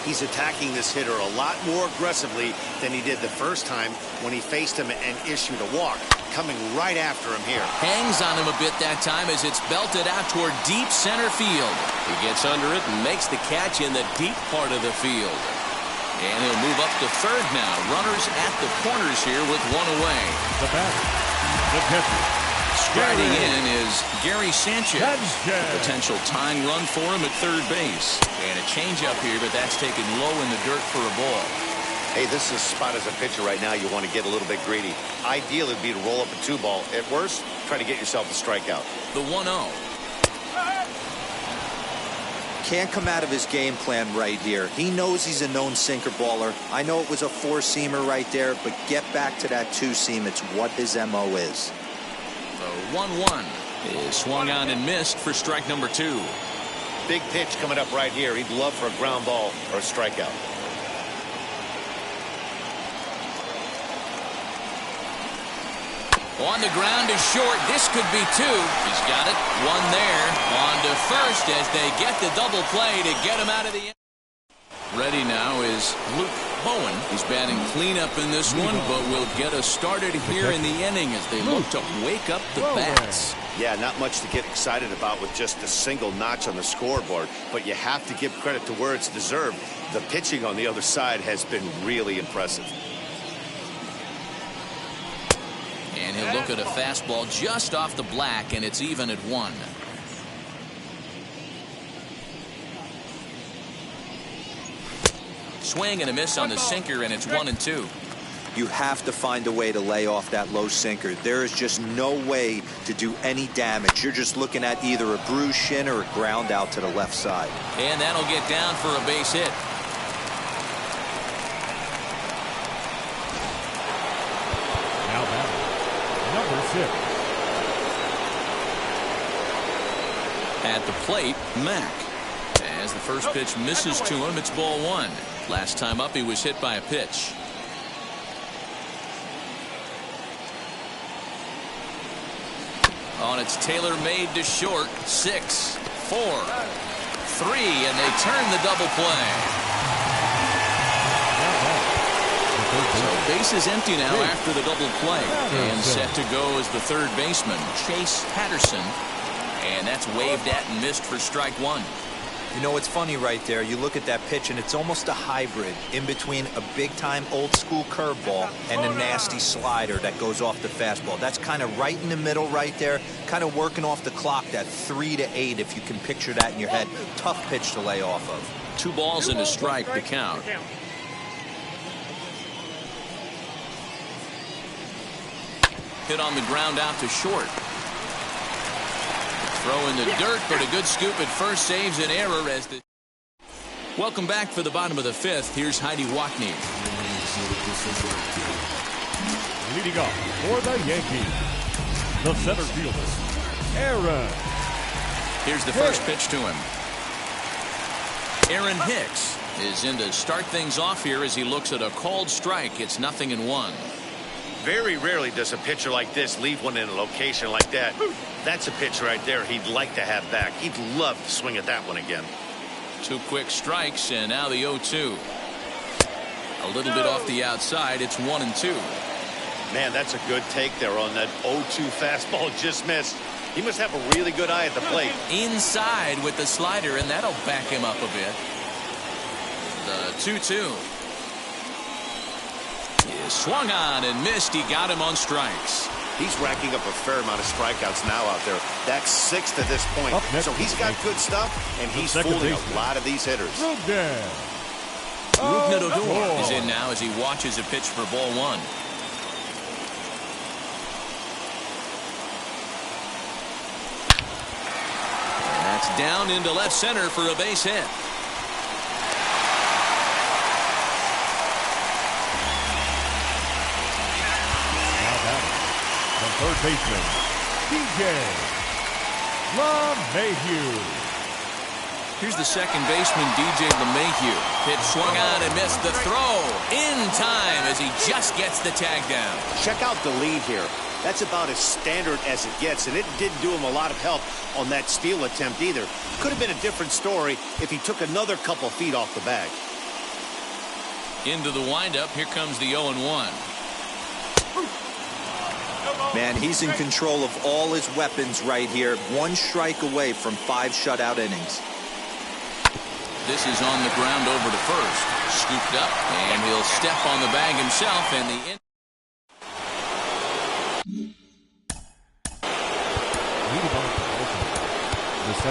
He's attacking this hitter a lot more aggressively than he did the first time when he faced him and issued a walk. Coming right after him here. Hangs on him a bit that time as it's belted out toward deep center field. He gets under it and makes the catch in the deep part of the field. And he'll move up to third now. Runners at the corners here with one away. The batter, the catcher. Striding in is Gary Sanchez. Potential tying run for him at third base. And a changeup here, but that's taken low in the dirt for a ball. Hey, this is a spot as a pitcher right now. You want to get a little bit greedy. Ideal would be to roll up a 2-ball. At worst, try to get yourself a strikeout. The 1-0. Can't come out of his game plan right here. He knows he's a known sinker baller. I know it was a 4-seamer right there, but get back to that 2-seam. It's what his MO is. The 1-1 is swung on and missed for strike number 2. Big pitch coming up right here. He'd love for a ground ball or a strikeout. On the ground is short. This could be 2. He's got it. 1 there. On to first as they get the double play to get him out of the end. Ready now is Luke Bowen. He's batting cleanup in this one, but will get us started here in the inning as they look to wake up the bats. Yeah, not much to get excited about with just a single notch on the scoreboard, but you have to give credit to where it's deserved. The pitching on the other side has been really impressive. And he'll look at a fastball just off the black, and it's even at 1. Swing and a miss on the sinker, and it's 1-2. You have to find a way to lay off that low sinker. There is just no way to do any damage. You're just looking at either a bruised shin or a ground out to the left side. And that'll get down for a base hit. Now batting, number 6. At the plate, Mack. As the first pitch misses to him, it's ball 1. Last time up, he was hit by a pitch. On it's Taylor made to short. 6, 4, 3, and they turn the double play. So base is empty now after the double play. And set to go as the third baseman, Chase Patterson. And that's waved at and missed for strike 1. You know, it's funny right there. You look at that pitch, and it's almost a hybrid in between a big-time old-school curveball and a nasty slider that goes off the fastball. That's kind of right in the middle right there, kind of working off the clock, that 3 to 8, if you can picture that in your head. Tough pitch to lay off of. 2 balls and a strike to count. Hit on the ground out to short. Throw in the dirt, but a good scoop at first saves an error as the... Welcome back for the bottom of the 5th. Here's Heidi Watney. Leading off for the Yankees, the center fielder, Aaron. Here's the first pitch to him. Aaron Hicks is in to start things off here as he looks at a called strike. It's 0-1. Very rarely does a pitcher like this leave one in a location like that. That's a pitch right there he'd like to have back. He'd love to swing at that one again. 2 quick strikes, and now the 0-2. A little bit off the outside. It's 1-2. Man, that's a good take there on that 0-2 fastball just missed. He must have a really good eye at the plate. Inside with the slider, and that'll back him up a bit. The 2-2. He swung on and missed. He got him on strikes. He's racking up a fair amount of strikeouts now out there. That's 6 to this point. So he's got good stuff, and he's fooling a lot of these hitters. Rougned Odor is in now as he watches a pitch for ball 1. It's down into left center for a base hit. Third baseman, DJ LeMahieu. Here's the second baseman, DJ LeMahieu. Pitch swung on and missed the throw in time as he just gets the tag down. Check out the lead here. That's about as standard as it gets, and it didn't do him a lot of help on that steal attempt either. Could have been a different story if he took another couple feet off the bag. Into the windup, here comes the 0-1. Man, he's in control of all his weapons right here. One strike away from 5 shutout innings. This is on the ground over to first. Scooped up, and he'll step on the bag himself. And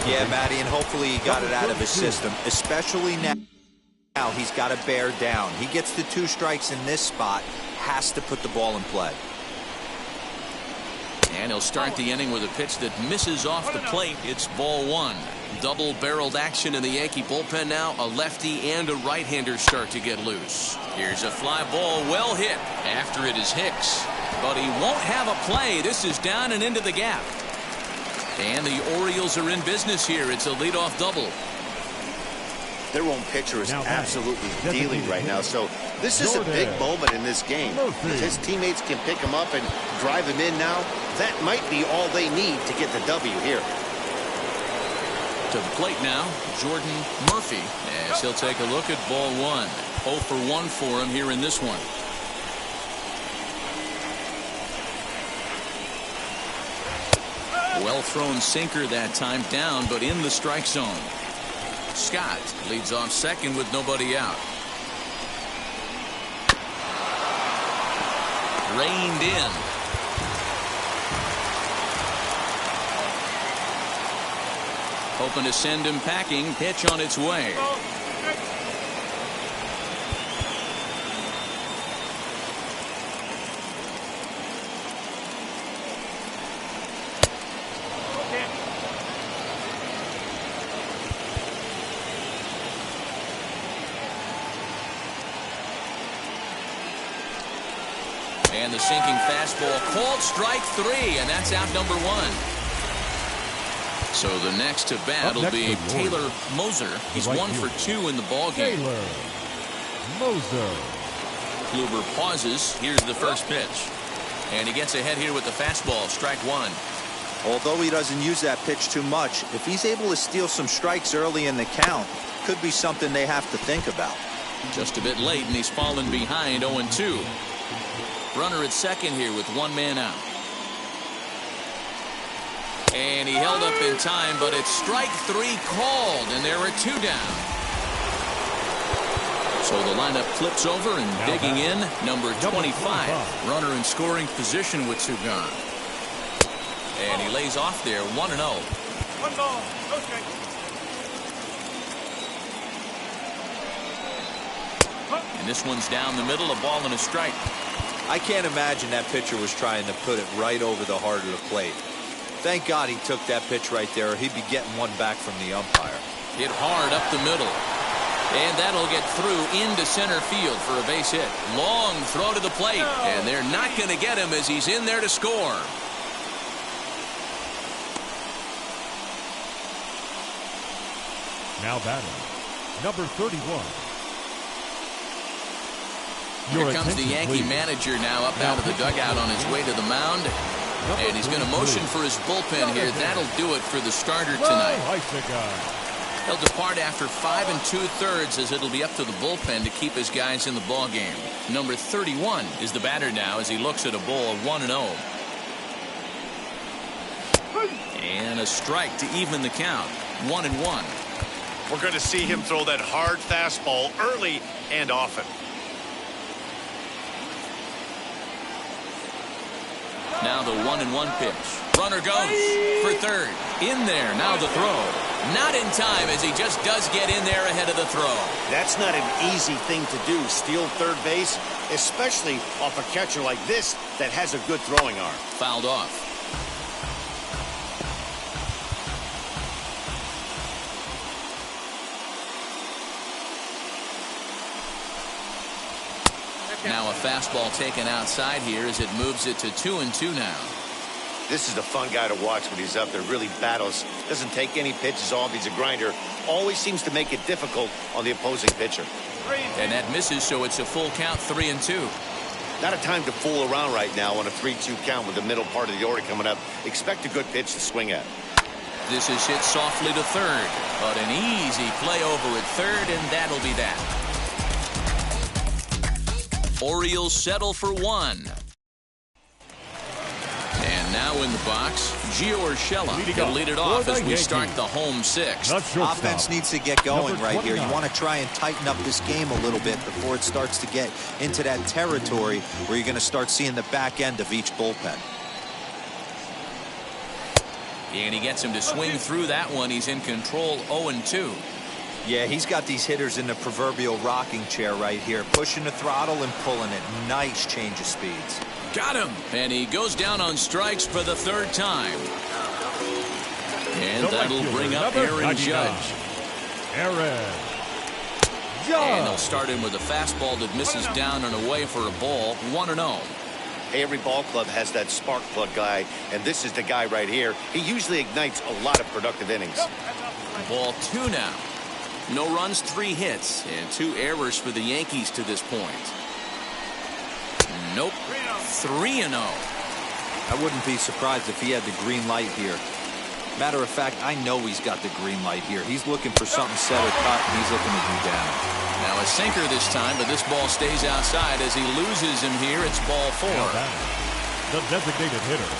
yeah, Matty, and hopefully he got it out of his system, especially now. Now he's got to bear down. He gets the 2 strikes in this spot, has to put the ball in play. And he'll start the inning with a pitch that misses off the plate. It's ball 1. Double-barreled action in the Yankee bullpen now. A lefty and a right-hander start to get loose. Here's a fly ball, well hit. After it is Hicks. But he won't have a play. This is down and into the gap. And the Orioles are in business here. It's a leadoff double. Their own pitcher is absolutely dealing right now, so this is a big moment in this game. If his teammates can pick him up and drive him in now, that might be all they need to get the W here. To the plate now, Jordan Murphy, as he'll take a look at ball 1. 0 for 1 for him here in this one. Well thrown sinker that time, down but in the strike zone. Scott leads off second with nobody out. Reined in. Hoping to send him packing. Pitch on its way. And the sinking fastball called strike 3, and that's out number 1. So the next to bat will be Taylor Moser. He's 1 for 2 in the ball game. Taylor Moser. Kluber pauses. Here's the first pitch. And he gets ahead here with the fastball, strike 1. Although he doesn't use that pitch too much, if he's able to steal some strikes early in the count, could be something they have to think about. Just a bit late, and he's fallen behind 0-2. Runner at second here with 1 man out. And he held up in time, but it's strike 3 called, and there are 2 down. So the lineup flips over, and digging in, number 25. Runner in scoring position with 2 gone. And he lays off there, 1-0. 1 ball, no strike. And this one's down the middle, a ball and a strike. I can't imagine that pitcher was trying to put it right over the heart of the plate. Thank God he took that pitch right there, or he'd be getting one back from the umpire. Hit hard up the middle. And that'll get through into center field for a base hit. Long throw to the plate. And they're not going to get him as he's in there to score. Now batting, number 31. Here comes the Yankee manager now up out of the dugout on his way to the mound. And he's going to motion for his bullpen here. That'll do it for the starter tonight. He'll depart after 5 2/3 as it'll be up to the bullpen to keep his guys in the ball game. Number 31 is the batter now as he looks at a ball of 1-0. And a strike to even the count. 1-1. We're going to see him throw that hard fastball early and often. Now the 1-1 pitch. Runner goes for third. In there. Now the throw. Not in time as he just does get in there ahead of the throw. That's not an easy thing to do, steal third base, especially off a catcher like this that has a good throwing arm. Fouled off. Now a fastball taken outside here as it moves it to 2-2 now. This is a fun guy to watch when he's up there. Really battles. Doesn't take any pitches off. He's a grinder. Always seems to make it difficult on the opposing pitcher. And that misses, so it's a full count, 3-2. Not a time to fool around right now on a 3-2 count with the middle part of the order coming up. Expect a good pitch to swing at. This is hit softly to third, but an easy play over at third, and that'll be that. Orioles settle for 1. And now in the box, Gio Urshela can lead it off as we start the home 6th. Offense needs to get going right here. You want to try and tighten up this game a little bit before it starts to get into that territory where you're going to start seeing the back end of each bullpen. And he gets him to swing through that one. He's in control, 0-2. Yeah, he's got these hitters in the proverbial rocking chair right here, pushing the throttle and pulling it. Nice change of speeds. Got him. And he goes down on strikes for the 3rd time. And that'll bring up Aaron Judge. And they'll start in with a fastball that misses down and away for a ball, 1-0. Every ball club has that spark plug guy, and this is the guy right here. He usually ignites a lot of productive innings. Ball 2 now. No runs, 3 hits, and 2 errors for the Yankees to this point. Nope. 3-0. I wouldn't be surprised if he had the green light here. Matter of fact, I know he's got the green light here. He's looking for something set or cut, and he's looking to do damage. Now a sinker this time, but this ball stays outside as he loses him here. It's ball 4. The designated hitter,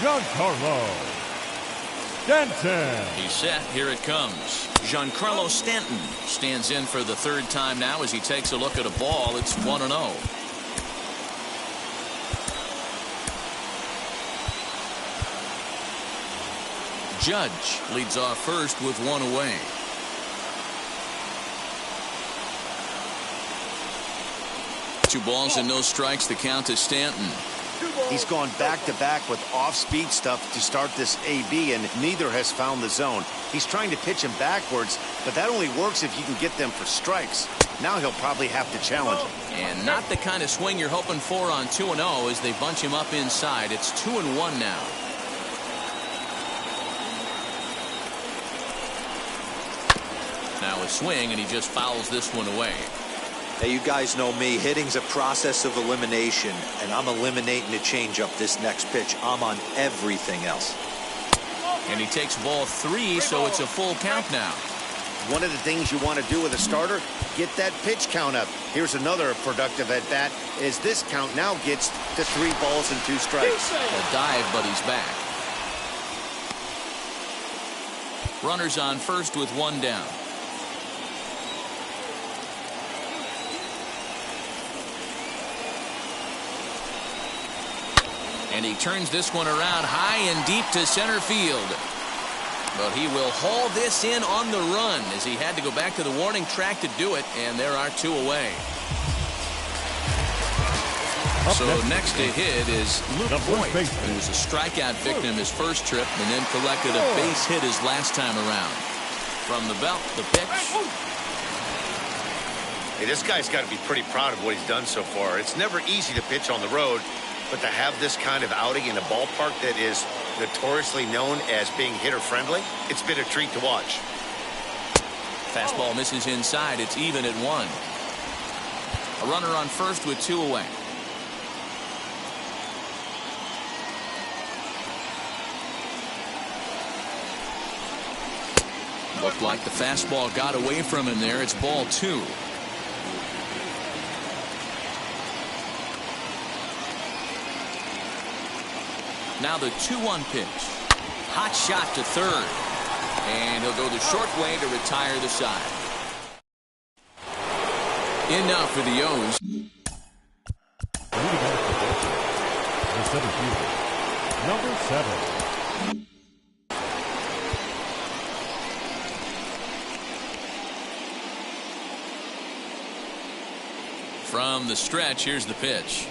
Giancarlo Stanton. He's set. Here it comes. Giancarlo Stanton stands in for the 3rd time now as he takes a look at a ball. It's 1-0. Judge leads off first with 1 away. Two balls and no strikes. The count to Stanton. He's gone back-to-back with off-speed stuff to start this AB, and neither has found the zone. He's trying to pitch him backwards, but that only works if you can get them for strikes. Now he'll probably have to challenge him. And not the kind of swing you're hoping for on 2-0 as they bunch him up inside. It's 2-1 now. Now a swing, and he just fouls this one away. Hey, you guys know me. Hitting's a process of elimination, and I'm eliminating the changeup this next pitch. I'm on everything else. And he takes ball 3, so it's a full count now. One of the things you want to do with a starter, get that pitch count up. Here's another productive at bat as this count now gets to 3 balls and 2 strikes. A dive, but he's back. Runners on first with 1 down. And he turns this one around high and deep to center field. But he will haul this in on the run as he had to go back to the warning track to do it, and there are 2 away. So next to hit is Luke Voigt, who was a strikeout victim his first trip and then collected a base hit his last time around. From the belt, the pitch. Hey, this guy's got to be pretty proud of what he's done so far. It's never easy to pitch on the road, but to have this kind of outing in a ballpark that is notoriously known as being hitter-friendly, it's been a treat to watch. Fastball misses inside. It's even at 1. A runner on first with 2 away. Looked like the fastball got away from him there. It's ball 2. Now the 2-1 pitch. Hot shot to third. And he'll go the short way to retire the side. In now for the O's. The center fielder, number 7. From the stretch, here's the pitch.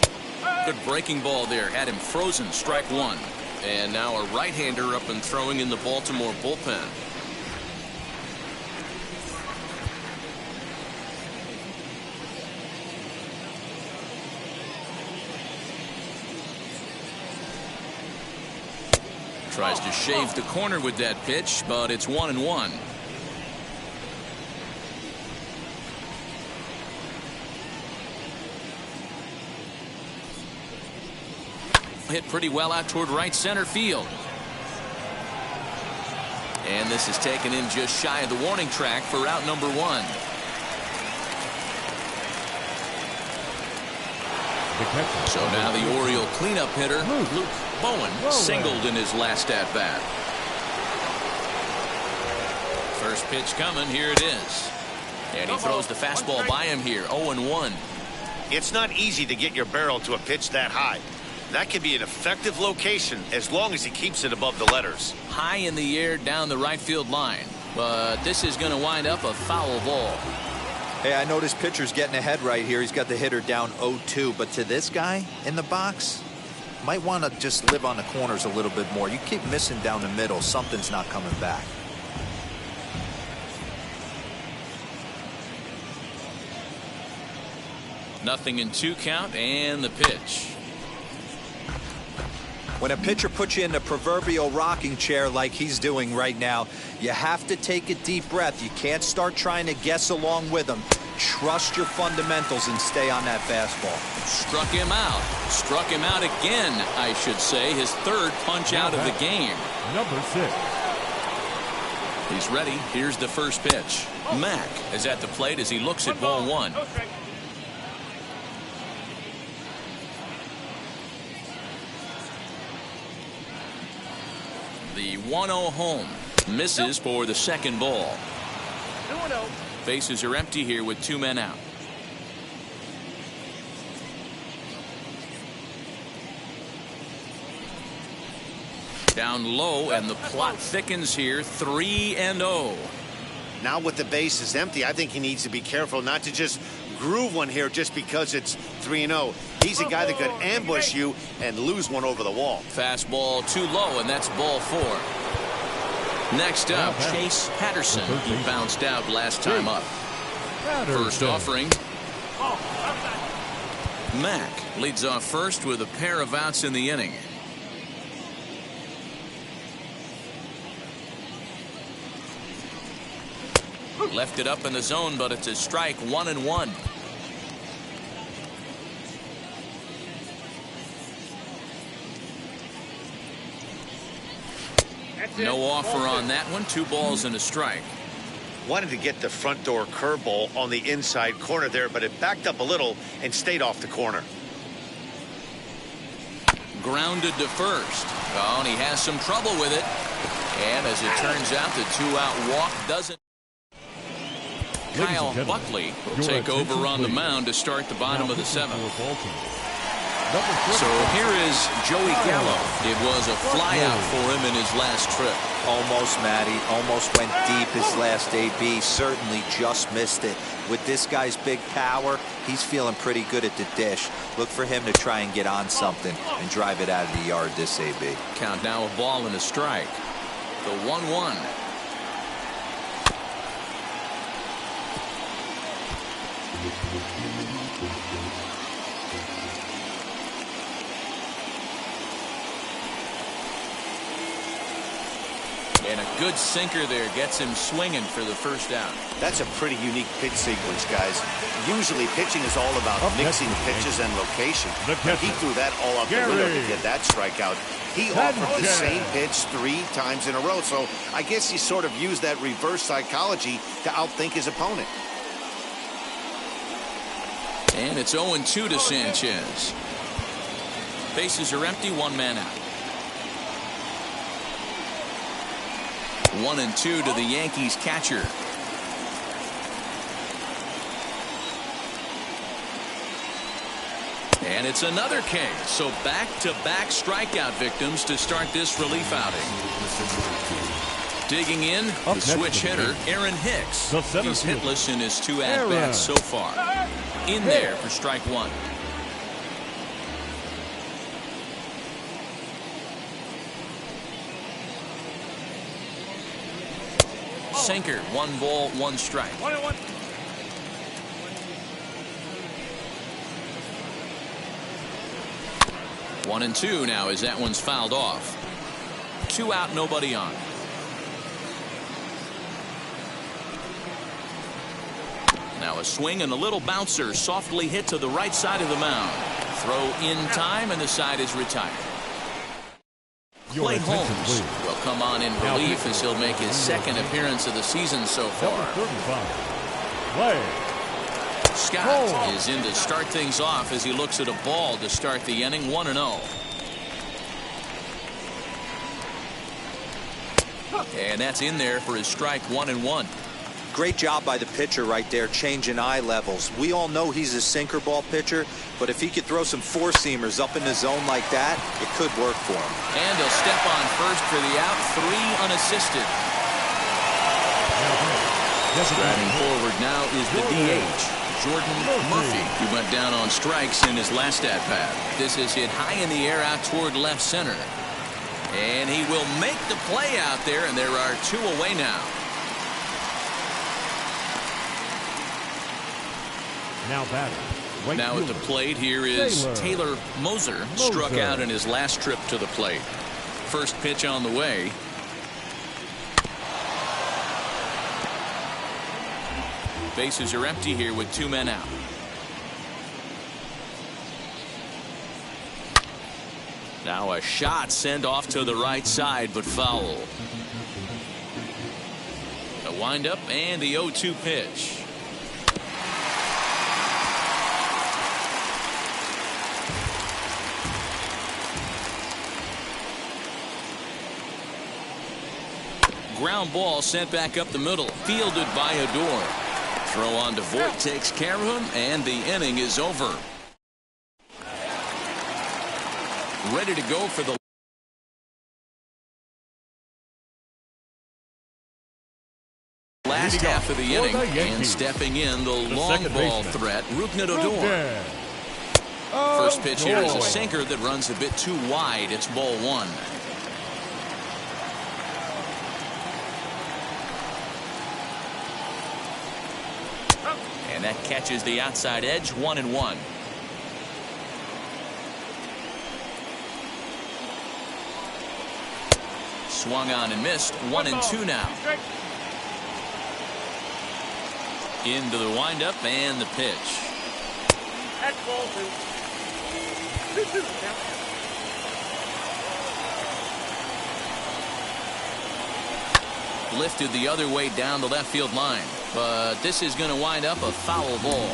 Good breaking ball there. Had him frozen. Strike 1. And now a right-hander up and throwing in the Baltimore bullpen. Tries to shave the corner with that pitch, but it's 1-1. Hit pretty well out toward right center field. And this is taken in just shy of the warning track for out number 1. So now the Oriole cleanup hitter, Luke Bowen, singled in his last at-bat. First pitch coming, here it is. And he throws the fastball by him here, 0-1. It's not easy to get your barrel to a pitch that high. That can be an effective location as long as he keeps it above the letters. High in the air down the right field line. But this is going to wind up a foul ball. Hey, I know this pitcher's getting ahead right here. He's got the hitter down 0-2. But to this guy in the box, might want to just live on the corners a little bit more. You keep missing down the middle, something's not coming back. Nothing in 2 count and the pitch. When a pitcher puts you in the proverbial rocking chair like he's doing right now, you have to take a deep breath. You can't start trying to guess along with him. Trust your fundamentals and stay on that fastball. Struck him out. Struck him out again, I should say. His 3rd punch out of the game. Number 6. He's ready. Here's the first pitch. Mack is at the plate as he looks at ball 1. The 1-0 home. Misses for the second ball. 2-0. Bases are empty here with 2 men out. Down low, and the plot thickens here. 3-0. Now with the bases empty, I think he needs to be careful not to just groove one here just because it's 3-0. He's a guy that could ambush you and lose one over the wall. Fastball too low, and that's ball 4. Next up, Chase Patterson. He bounced out last time up. First offering. Mack leads off first with a pair of outs in the inning. Left it up in the zone, but it's a strike. 1-1. No offer on that one. 2 balls and a strike. Wanted to get the front door curveball on the inside corner there, but it backed up a little and stayed off the corner. Grounded to first. Oh, and he has some trouble with it. And as it turns out, the 2-out walk doesn't. Kyle Buckley will take over on the mound to start the bottom of the 7th. So here is Joey Gallo. It was a flyout for him in his last trip. Almost, Matty. Almost went deep his last AB. Certainly just missed it. With this guy's big power, he's feeling pretty good at the dish. Look for him to try and get on something and drive it out of the yard this AB. Count now a ball and a strike. The 1-1. And a good sinker there gets him swinging for the first out. That's a pretty unique pitch sequence, guys. Usually pitching is all about mixing pitches and location. But he threw that all out the window to get that strikeout. He offered the same pitch 3 times in a row. So I guess he sort of used that reverse psychology to outthink his opponent. And it's 0-2 to Sanchez. Bases are empty. 1 man out. 1-2 to the Yankees catcher. And it's another K. So back-to-back strikeout victims to start this relief outing. Digging in, the switch hitter, Aaron Hicks. He's hitless in his 2 at-bats so far. In there for strike 1. Sinker, 1 ball, 1 strike. 1-1. One and 2 now as that one's fouled off. 2 out, nobody on. Now a swing and a little bouncer softly hit to the right side of the mound. Throw in time, and the side is retired. Clay Holmes will come on in relief as he'll make his second appearance of the season so far. Scott is in to start things off as he looks at a ball to start the inning. 1-0. And that's in there for his strike. 1-1. Great job by the pitcher right there, changing eye levels. We all know he's a sinker ball pitcher, but if he could throw some four-seamers up in the zone like that, it could work for him. And he'll step on first for the out. 3 unassisted. Striding forward now is the DH, Jordan Murphy, who went down on strikes in his last at-bat. This is hit high in the air out toward left center. And he will make the play out there, and there are 2 away now. Now at the plate here is Taylor Moser, struck out in his last trip to the plate. First pitch on the way. Bases are empty here with 2 men out. Now a shot sent off to the right side, but foul. A windup and the 0-2 pitch. Ground ball sent back up the middle, fielded by Odor. Throw on to Voigt takes care of him, and the inning is over. Ready to go for the last half of the inning, and stepping in the long ball threat, Rougned Odor. First pitch here is a sinker that runs a bit too wide. It's ball 1. And that catches the outside edge. 1-1. Swung on and missed. 1-2 now. Into the windup and the pitch. That's ball 2. Lifted the other way down the left field line, but this is going to wind up a foul ball.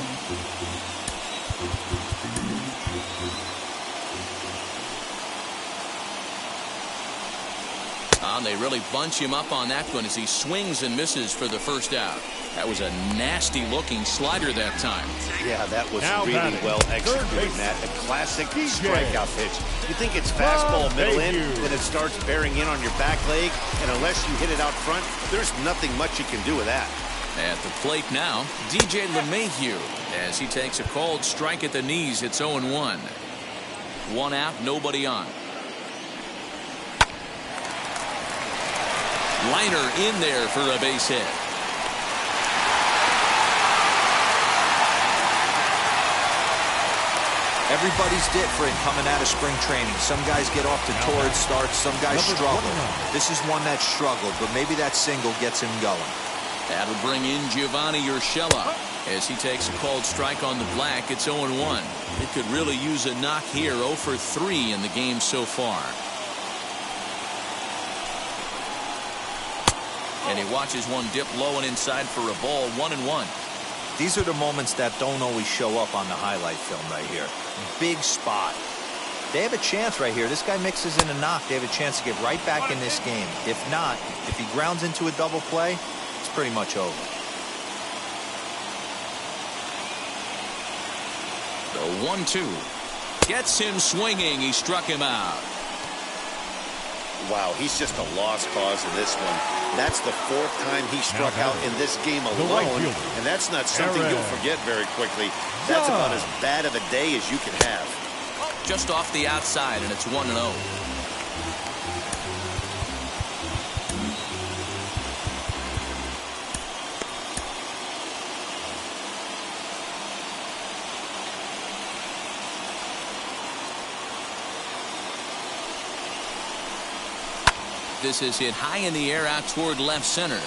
They really bunch him up on that one as he swings and misses for the first out. That was a nasty looking slider that time. Yeah, that was really well executed, Matt. A classic strikeout pitch. You think it's fastball middle in, then it starts bearing in on your back leg, and unless you hit it out front, there's nothing much you can do with that. At the plate now, DJ LeMahieu as he takes a called strike at the knees. It's 0-1. 1 out, nobody on. Liner in there for a base hit. Everybody's different coming out of spring training. Some guys get off to torrid starts, some guys struggle. This is one that struggled, but maybe that single gets him going. That'll bring in Giovanni Urshela as he takes a called strike on the black. It's 0-1. It could really use a knock here. 0 for 3 in the game so far. And he watches one dip low and inside for a ball. 1-1. These are the moments that don't always show up on the highlight film right here. Big spot. They have a chance right here. This guy mixes in a knock. They have a chance to get right back in this game. If not, if he grounds into a double play, it's pretty much over. The 1-2 gets him swinging. He struck him out. Wow, he's just a lost cause in this one. That's the 4th time he struck out in this game alone, and that's not something you'll forget very quickly. That's about as bad of a day as you can have. Just off the outside, and it's 1-0. This is hit high in the air out toward left center.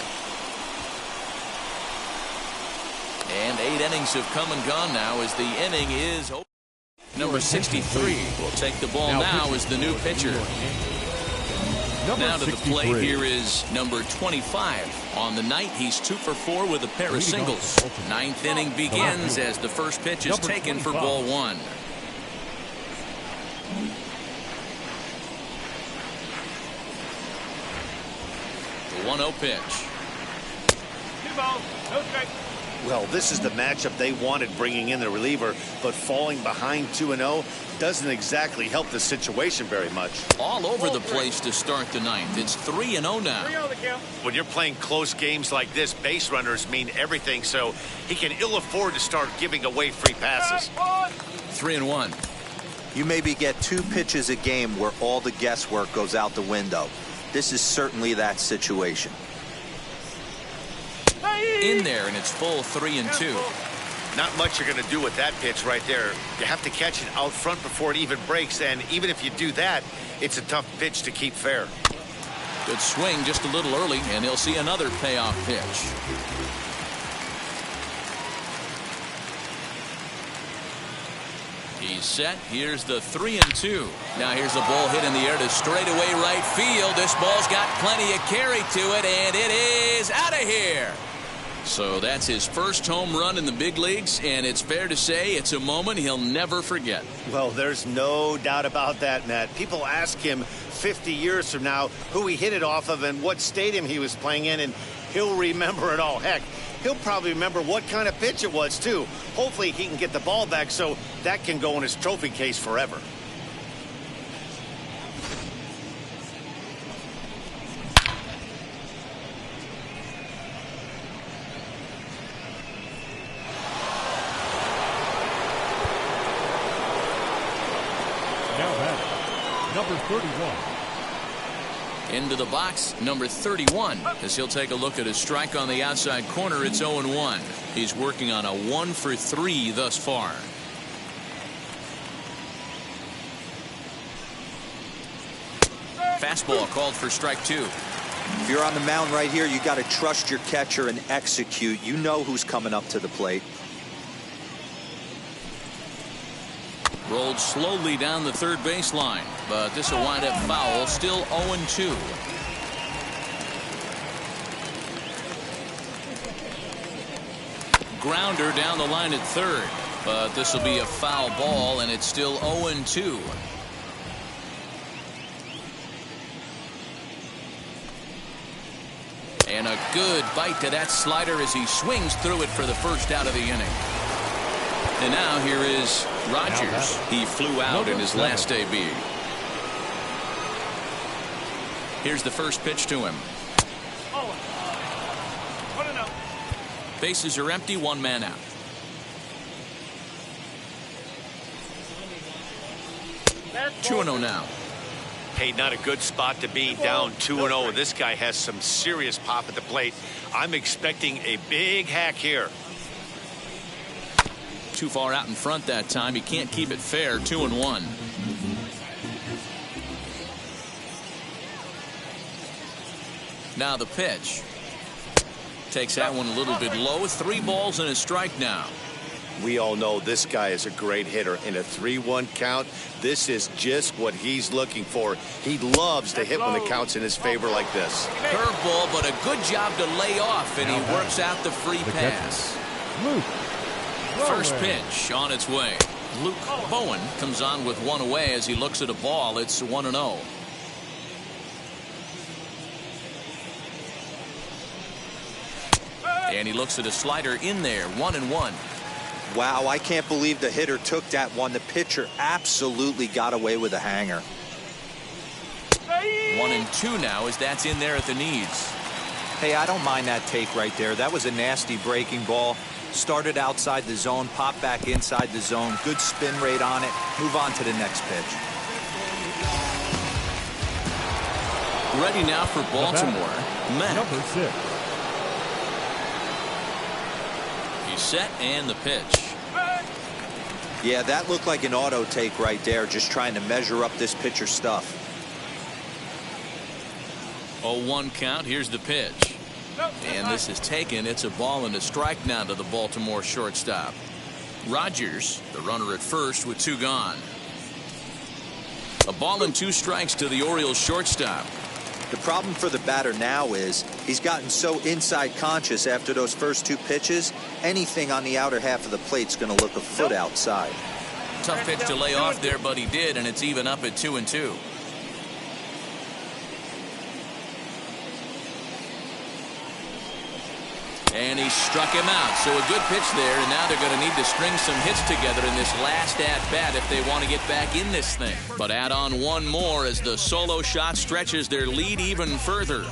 And 8 innings have come and gone now as the inning is over. Number 63 will take the ball now as the new pitcher. Now to the plate here is number 25. On the night, he's 2 for 4 with a pair of singles. 9th inning begins as the first pitch is taken for ball 1. The 1-0 pitch. 2 balls, no strikes. Well, this is the matchup they wanted, bringing in the reliever, but falling behind 2-0 doesn't exactly help the situation very much. All over the place to start the 9th. It's 3-0 now. 3-0 the count. When you're playing close games like this, base runners mean everything, so he can ill afford to start giving away free passes. 3-1. You maybe get 2 pitches a game where all the guesswork goes out the window. This is certainly that situation. In there, and it's full 3-2. Not much you're going to do with that pitch right there. You have to catch it out front before it even breaks, and even if you do that, it's a tough pitch to keep fair. Good swing just a little early, and he'll see another payoff pitch. He's set. Here's the 3-2. Now here's a ball hit in the air to straightaway right field. This ball's got plenty of carry to it, and it is out of here. So that's his first home run in the big leagues, and it's fair to say it's a moment he'll never forget. Well, there's no doubt about that, Matt. People ask him 50 years from now who he hit it off of and what stadium he was playing in, and he'll remember it all. Heck, he'll probably remember what kind of pitch it was, too. Hopefully he can get the ball back so that can go in his trophy case forever. Number 31. Into the box, number 31, as he'll take a look at a strike on the outside corner. It's 0-1. He's working on a 1 for 3 thus far. Fastball called for strike 2. If you're on the mound right here, you got to trust your catcher and execute. You know who's coming up to the plate. Rolled slowly down the third baseline, but this will wind up foul. Still 0-2. Grounder down the line at third, but this will be a foul ball, and it's still 0-2. And a good bite to that slider as he swings through it for the first out of the inning. And now here is Rogers. He flew out in his last AB. Here's the first pitch to him. Bases are empty, 1 man out. That's 2-0 now. Hey, not a good spot to be, down 2-0. This guy has some serious pop at the plate. I'm expecting a big hack here. Too far out in front that time. He can't keep it fair. 2-1. Now the pitch. Takes that one a little bit low. 3 balls and a strike now. We all know this guy is a great hitter. In a 3-1 count, this is just what he's looking for. He loves to hit when the count's in his favor like this. Curveball, but a good job to lay off, and he works out the free pass. First pitch on its way. Luke Bowen comes on with 1 away as he looks at a ball. It's 1-0. And he looks at a slider in there. 1-1. Wow, I can't believe the hitter took that one. The pitcher absolutely got away with a hanger. 1-2 now as that's in there at the knees. Hey, I don't mind that take right there. That was a nasty breaking ball. Started outside the zone, popped back inside the zone. Good spin rate on it. Move on to the next pitch. Ready now for Baltimore. Matt. Number 6. He's set and the pitch. Yeah, that looked like an auto take right there, just trying to measure up this pitcher's stuff. 0-1 count. Here's the pitch. And this is taken. It's a ball and a strike now to the Baltimore shortstop. Rogers, the runner at first with 2 gone. A ball and 2 strikes to the Orioles shortstop. The problem for the batter now is he's gotten so inside conscious after those first 2 pitches. Anything on the outer half of the plate's going to look a foot outside. Tough pitch to lay off there, but he did, and it's even up at 2-2. And he struck him out. So a good pitch there, and now they're going to need to string some hits together in this last at-bat if they want to get back in this thing. But add on one more as the solo shot stretches their lead even further.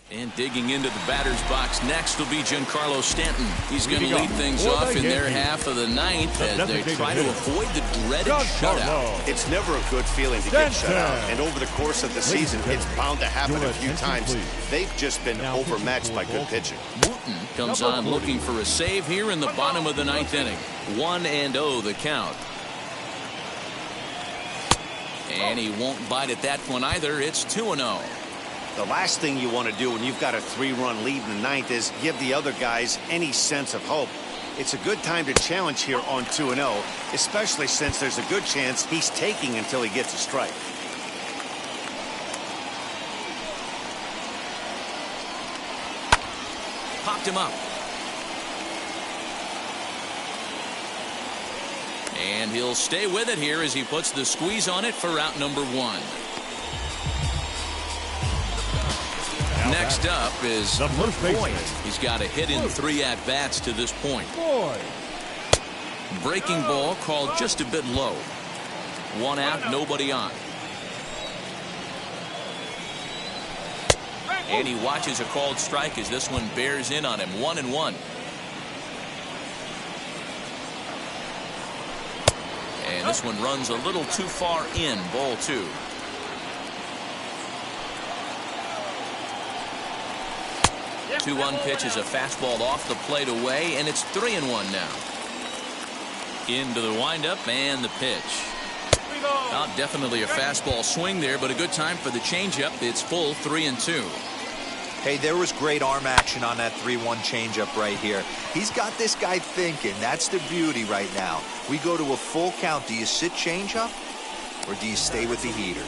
And digging into the batter's box next will be Giancarlo Stanton. He's going to lead things off in their half of the 9th as they try to avoid the dreaded shutout. It's never a good feeling to get shut out. And over the course of the season, it's bound to happen a few times. They've just been overmatched by good pitching. Wooten comes on looking for a save here in the bottom of the 9th inning. 1-0 the count. And he won't bite at that one either. It's 2-0. The last thing you want to do when you've got a 3-run lead in the 9th is give the other guys any sense of hope. It's a good time to challenge here on 2-0, especially since there's a good chance he's taking until he gets a strike. Popped him up. And he'll stay with it here as he puts the squeeze on it for out number 1. Next up is Boyd. He's got a hit in 3 at-bats to this point. Breaking ball called just a bit low. 1 out, nobody on. And he watches a called strike as this one bears in on him. 1-1. And this one runs a little too far in. Ball 2. 2-1 pitch is a fastball off the plate away, and it's 3-1 now. Into the windup and the pitch. Not definitely a fastball swing there, but a good time for the changeup. It's full 3-2. Hey, there was great arm action on that 3-1 changeup right here. He's got this guy thinking. That's the beauty right now. We go to a full count. Do you sit changeup or do you stay with the heater?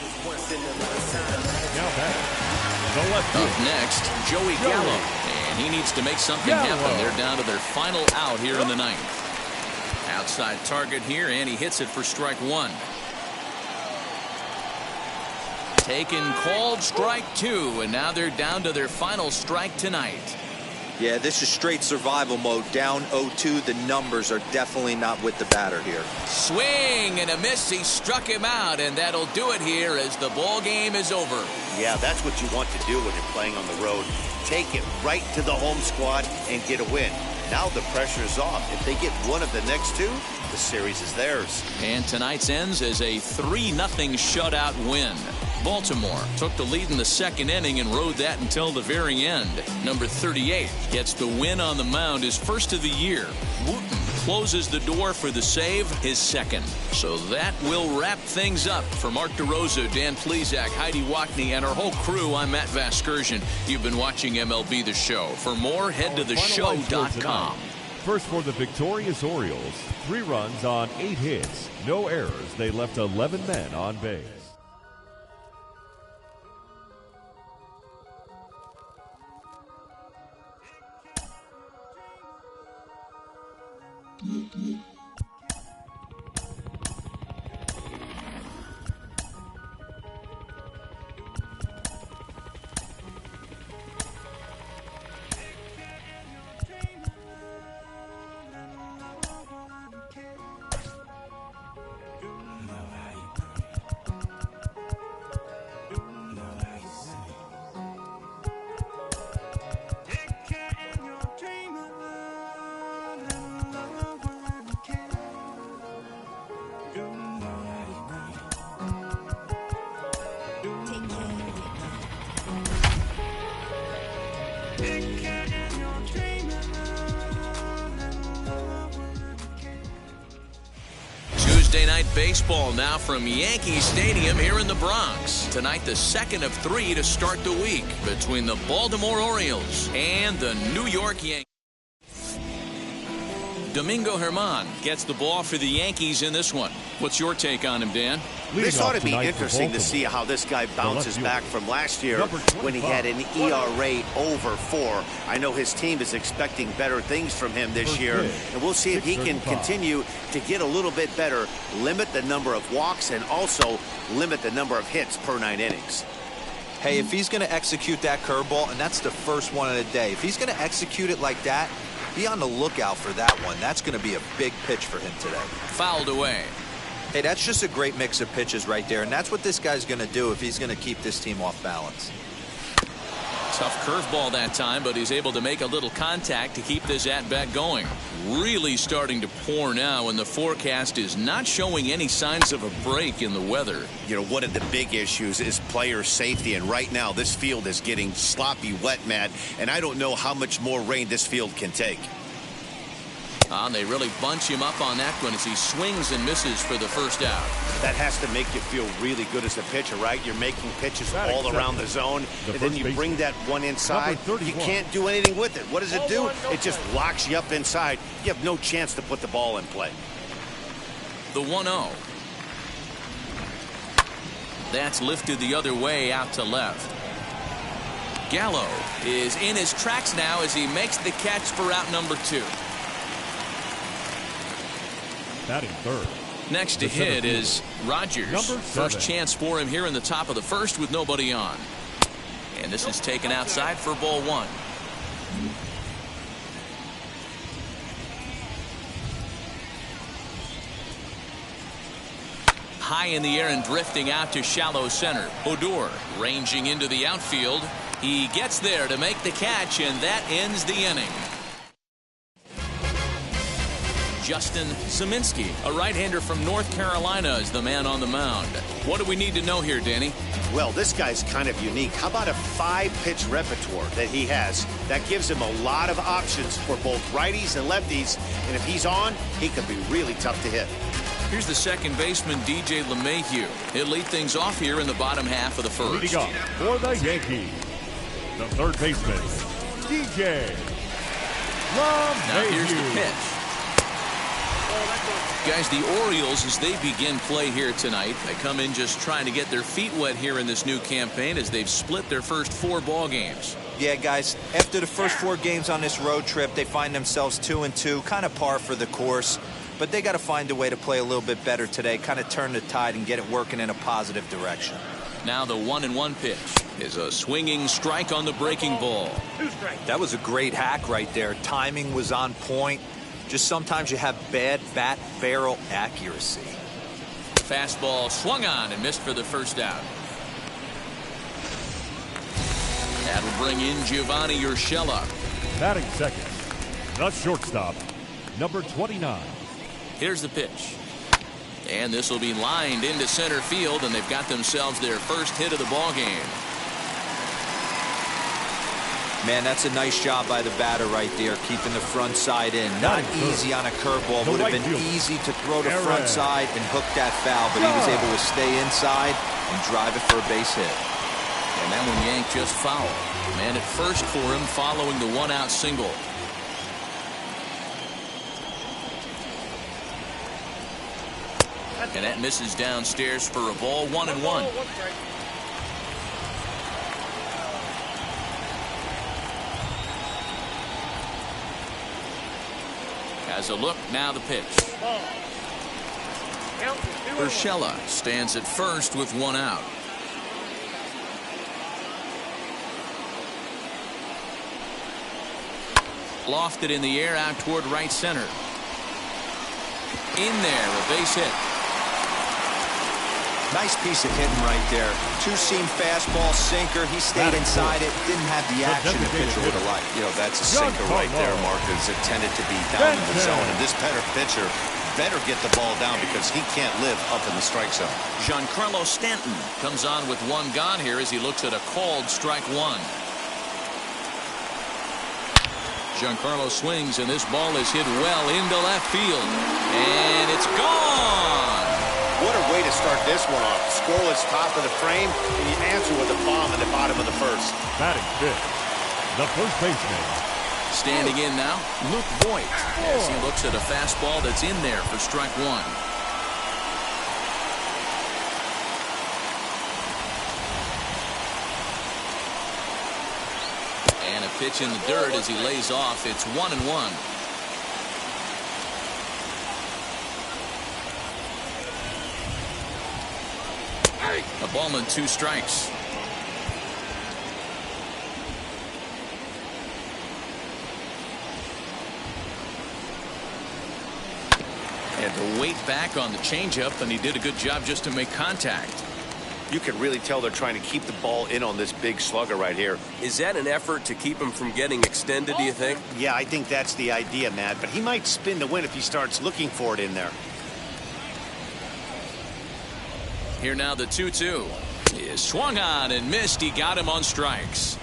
Up next, Joey Gallo. And he needs to make something happen. They're down to their final out here in the 9th. Outside target here, and he hits it for strike 1. Taken, called strike 2, and now they're down to their final strike tonight. Yeah, this is straight survival mode. Down 0-2. The numbers are definitely not with the batter here. Swing and a miss. He struck him out, and that'll do it here as the ball game is over. Yeah, that's what you want to do when you're playing on the road. Take it right to the home squad and get a win. Now the pressure is off. If they get one of the next 2, the series is theirs. And tonight's ends as a 3-0 shutout win. Baltimore took the lead in the 2nd inning and rode that until the very end. Number 38 gets the win on the mound, his first of the year. Wooten closes the door for the save, his 2nd. So that will wrap things up. For Mark DeRosa, Dan Plesac, Heidi Wackney, and our whole crew, I'm Matt Vasgersian. You've been watching MLB The Show. For more, head to theshow.com. First for the victorious Orioles, 3 runs on 8 hits, no errors. They left 11 men on base. Thursday night baseball now from Yankee Stadium here in the Bronx. Tonight, the second of 3 to start the week between the Baltimore Orioles and the New York Yankees. Domingo Germán gets the ball for the Yankees in this one. What's your take on him, Dan? This ought to be interesting to see how this guy bounces back from last year when he had an ERA over 4. I know his team is expecting better things from him this year, and we'll see if he can continue to get a little bit better, limit the number of walks, and also limit the number of hits per 9 innings. Hey, if he's going to execute that curveball, and that's the first one of the day, if he's going to execute it like that, be on the lookout for that one. That's going to be a big pitch for him today. Fouled away. Hey, that's just a great mix of pitches right there, and that's what this guy's going to do if he's going to keep this team off balance. Tough curveball that time, but he's able to make a little contact to keep this at-bat going. Really starting to pour now, and the forecast is not showing any signs of a break in the weather. You know, one of the big issues is player safety, and right now this field is getting sloppy wet, Matt, and I don't know how much more rain this field can take. They really bunch him up on that one as he swings and misses for the first out. That has to make you feel really good as a pitcher, right? You're making pitches all around the zone, and then you bring that one inside. You can't do anything with it. What does it do? It just locks you up inside. You have no chance to put the ball in play. The 1-0. That's lifted the other way out to left. Gallo is in his tracks now as he makes the catch for out number 2. Batting third. Next to hit is Rogers. First chance for him here in the top of the first with nobody on. And this is taken outside for ball 1. High in the air and drifting out to shallow center. Odor ranging into the outfield. He gets there to make the catch, and that ends the inning. Justin Zeminski, a right-hander from North Carolina, is the man on the mound. What do we need to know here, Danny? Well, this guy's kind of unique. How about a 5-pitch repertoire that he has? That gives him a lot of options for both righties and lefties, and if he's on, he could be really tough to hit. Here's the second baseman, DJ LeMahieu. He'll lead things off here in the bottom half of the first. Leading off for the Yankees, the third baseman, DJ LeMahieu. Now here's the pitch. Guys, the Orioles, as they begin play here tonight, they come in just trying to get their feet wet here in this new campaign as they've split their first 4 ball games. Yeah, guys, after the first 4 games on this road trip, they find themselves 2-2, kind of par for the course. But they got to find a way to play a little bit better today, kind of turn the tide and get it working in a positive direction. Now the 1-1 pitch is a swinging strike on the breaking ball. That was a great hack right there. Timing was on point. Just sometimes you have bad bat barrel accuracy. Fastball swung on and missed for the first out. That'll bring in Giovanni Urshela. Batting second, the shortstop, number 29. Here's the pitch. And this will be lined into center field, and they've got themselves their first hit of the ball game. Man, that's a nice job by the batter right there, keeping the front side in. Not easy on a curveball. Would have been easy to throw the front side and hook that foul, but he was able to stay inside and drive it for a base hit. And that one yanked just foul. Man at first for him following the 1-out single. And that misses downstairs for a ball, 1-1. Has a look, now the pitch. Urshela stands at first with 1 out. Lofted in the air out toward right center. In there, a base hit. Nice piece of hitting right there. Two-seam fastball, sinker. He stayed inside it. Didn't have the action the pitcher would have liked. You know, that's a sinker right there, Mark. It's intended to be down in the zone. And this pitcher better get the ball down because he can't live up in the strike zone. Giancarlo Stanton comes on with 1 gone here as he looks at a called strike 1. Giancarlo swings, and this ball is hit well into left field. And it's gone. What a way to start this one off. Scoreless top of the frame, and you answer with a bomb in the bottom of the first. Batting fifth, the first baseman. Standing in now, Luke Voigt, as he looks at a fastball that's in there for strike one. And a pitch in the dirt as he lays off. It's 1-1. A ball and 2 strikes. Had to wait back on the changeup, and he did a good job just to make contact. You can really tell they're trying to keep the ball in on this big slugger right here. Is that an effort to keep him from getting extended, do you think? Yeah, I think that's the idea, Matt. But he might spin to win if he starts looking for it in there. Here now the 2-2. He is swung on and missed. He got him on strikes.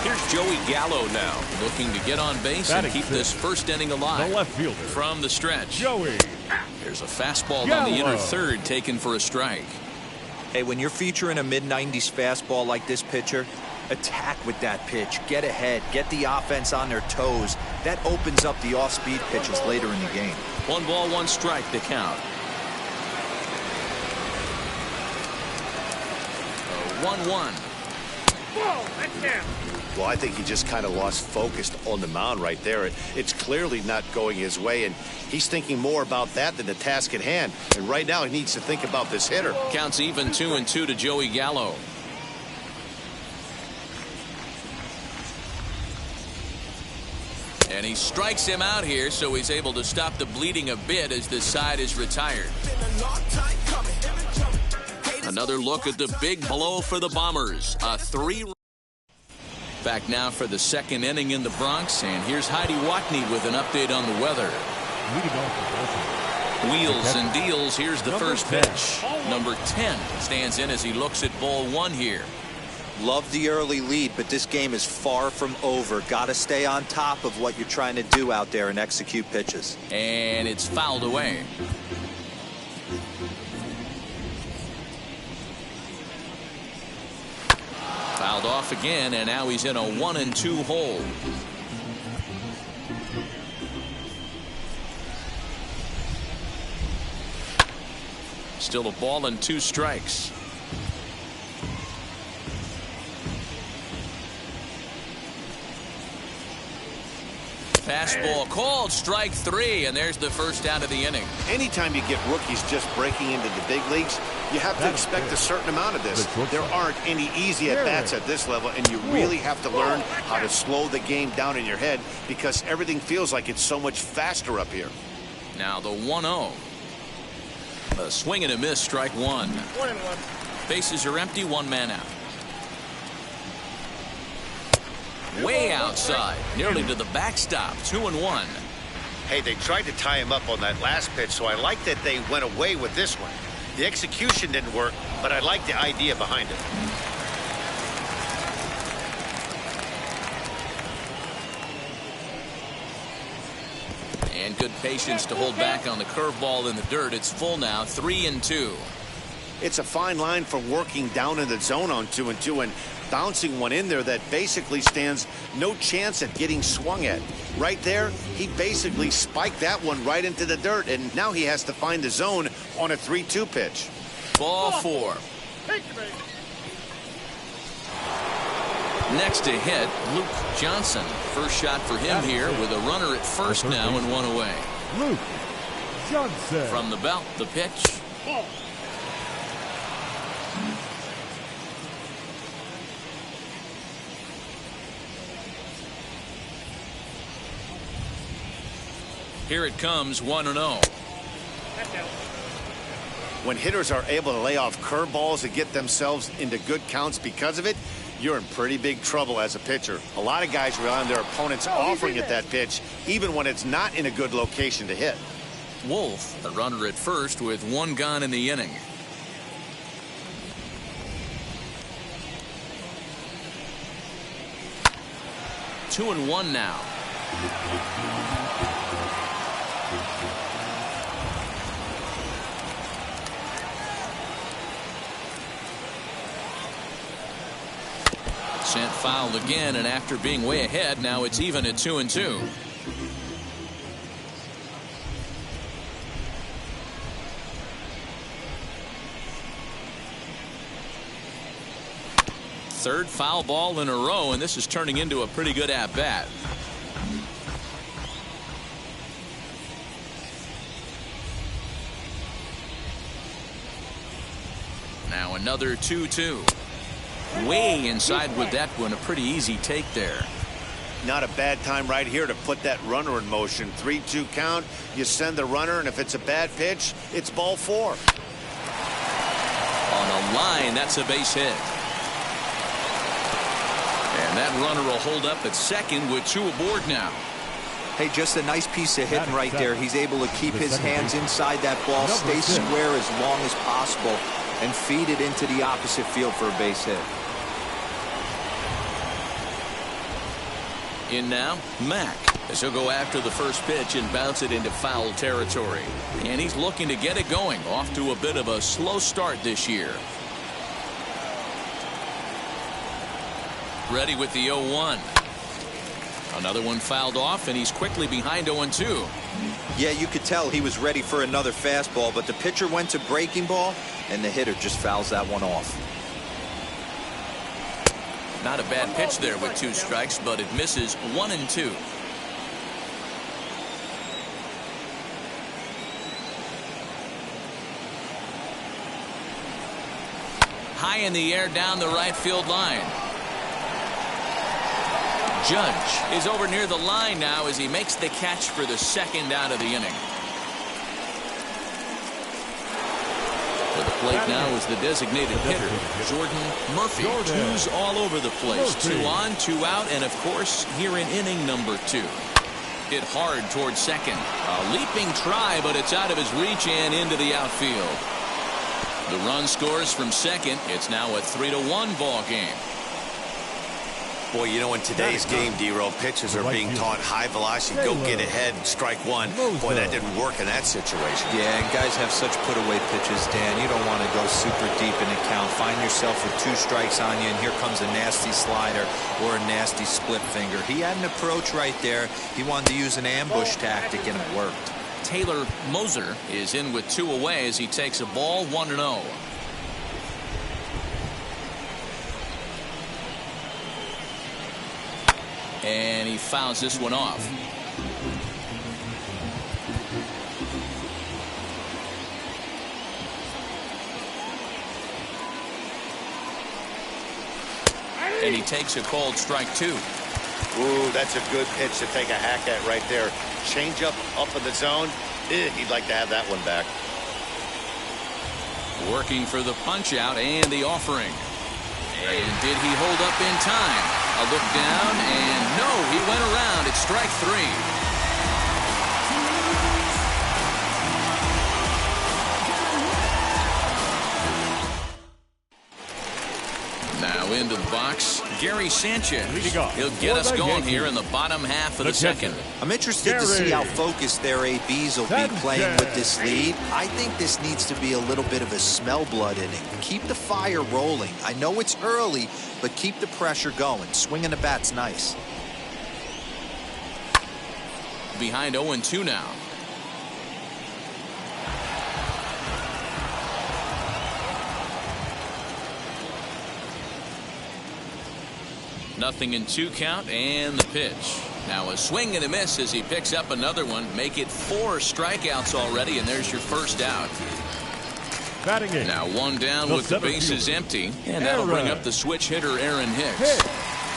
Here's Joey Gallo now, looking to get on base and keep this first inning alive. The left fielder. From the stretch. Joey. There's a fastball on the inner third taken for a strike. Hey, when you're featuring a mid-90s fastball like this pitcher, attack with that pitch. Get ahead. Get the offense on their toes. That opens up the off-speed pitches later in the game. 1 ball, 1 strike to count. 1-1. Well, I think he just kind of lost focus on the mound right there. It's clearly not going his way, and he's thinking more about that than the task at hand. And right now he needs to think about this hitter. Counts even 2-2 to Joey Gallo. And he strikes him out here, so he's able to stop the bleeding a bit as this side is retired. Another look at the big blow for the Bombers. A 3. Back now for the second inning in the Bronx, and here's Heidi Watney with an update on the weather. Wheels and deals. Here's the first pitch. Number 10 stands in as he looks at ball 1 here. Love the early lead, but this game is far from over. Got to stay on top of what you're trying to do out there and execute pitches. And it's fouled away. Fouled off again, and now he's in a 1-2 hole. Still a ball and 2 strikes. Fastball called, strike 3, and there's the first out of the inning. Anytime you get rookies just breaking into the big leagues, you have to expect a certain amount of this. There aren't any easy at-bats at this level, and you really have to learn how to slow the game down in your head because everything feels like it's so much faster up here. Now the 1-0. A swing and a miss, strike 1. 1-1. Bases are empty, 1 man out. Way outside, nearly to the backstop, 2-1. Hey, they tried to tie him up on that last pitch, so I like that they went away with this one. The execution didn't work, but I like the idea behind it. And good patience to hold back on the curveball in the dirt. It's full now, 3-2. It's a fine line for working down in the zone on 2-2 and bouncing one in there that basically stands no chance at getting swung at. Right there, he basically spiked that one right into the dirt, and now he has to find the zone on a 3-2 pitch. Ball 4. Next to hit, Luke Johnson. First shot for him here with a runner at first now and 1 away. Luke Johnson. From the belt, the pitch. Here it comes, 1-0. When hitters are able to lay off curveballs and get themselves into good counts because of it, you're in pretty big trouble as a pitcher. A lot of guys rely on their opponents offering at that pitch, even when it's not in a good location to hit. Wolf, the runner at first with 1 gone in the inning. Two and 1 now. foul again, and after being way ahead, now it's even at 2-2. Third foul ball in a row, and this is turning into a pretty good at-bat. Now another 2-2. Way inside with that one. A pretty easy take there. Not a bad time right here to put that runner in motion. 3-2 count. You send the runner, and if it's a bad pitch, it's ball 4. On a line, that's a base hit. And that runner will hold up at second with 2 aboard now. Hey, just a nice piece of hitting right there. He's able to keep his hands inside that ball, stay square as long as possible, and feed it into the opposite field for a base hit. In now, Mack, as he'll go after the first pitch and bounce it into foul territory. And he's looking to get it going, off to a bit of a slow start this year. Ready with the 0-1. Another one fouled off, and he's quickly behind 0-2. Yeah, you could tell he was ready for another fastball, but the pitcher went to breaking ball, and the hitter just fouls that one off. Not a bad pitch there with 2 strikes, but it misses 1-2. High in the air down the right field line. Judge is over near the line now as he makes the catch for the second out of the inning. For the plate now is the designated hitter, Jordan Murphy. 2's all over the place. 2 on, 2 out, and of course here in inning number 2. Hit hard towards second. A leaping try, but it's out of his reach and into the outfield. The run scores from second. It's now a 3-1 ball game. Boy, you know, in today's game, D-Row, pitches are being taught high velocity, go get ahead, strike 1. Boy, that didn't work in that situation. Yeah, and guys have such put-away pitches, Dan. You don't want to go super deep in the count. Find yourself with 2 strikes on you, and here comes a nasty slider or a nasty split finger. He had an approach right there. He wanted to use an ambush tactic, and it worked. Taylor Moser is in with 2 away as he takes a ball 1-0. And he fouls this one off. And he takes a called strike 2. Ooh, that's a good pitch to take a hack at right there. Change up in the zone. He'd like to have that one back. Working for the punch out and the offering. And did he hold up in time? A look down, and no, he went around. It's strike 3. Now into the box, Gary Sanchez. He'll get us going here in the bottom half of the second. I'm interested to see how focused their ABs will be playing with this lead. I think this needs to be a little bit of a smell blood inning. Keep the fire rolling. I know it's early, but keep the pressure going. Swinging the bat's nice. Behind 0-2 now. Nothing in 2 count, and the pitch. Now a swing and a miss as he picks up another one. Make it 4 strikeouts already, and there's your first out. Now 1 down with the bases empty, and that'll bring up the switch hitter Aaron Hicks.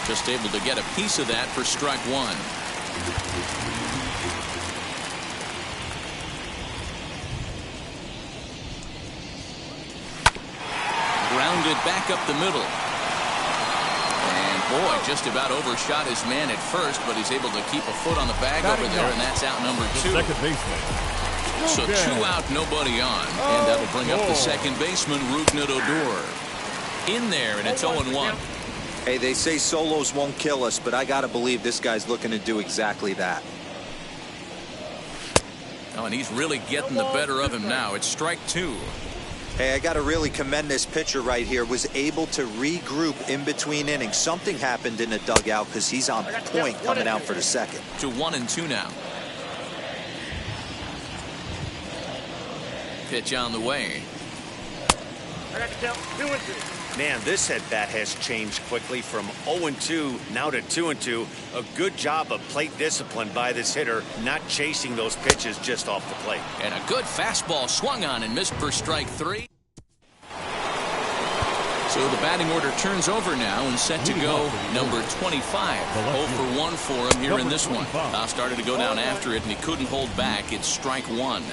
Just able to get a piece of that for strike 1. Grounded back up the middle. Boy, just about overshot his man at first, but he's able to keep a foot on the bag over there, and that's out number 2. Second baseman. So 2 out, nobody on, and that'll bring up the second baseman, Rougned Odor. In there, and it's 0-1. Hey, they say solos won't kill us, but I got to believe this guy's looking to do exactly that. Oh, and he's really getting the better of him now. It's strike 2. Hey, I got to really commend this pitcher right here. Was able to regroup in between innings. Something happened in the dugout because he's on point coming out for the second. To 1-2 now. Pitch on the way. I got to count 2-2. Man, this at-bat has changed quickly from 0-2 now to 2-2. A good job of plate discipline by this hitter, not chasing those pitches just off the plate. And a good fastball swung on and missed for strike 3. So the batting order turns over now and set to go number 25. 0 for 1 for him here in this one. Started to go down after it and he couldn't hold back. It's strike 1.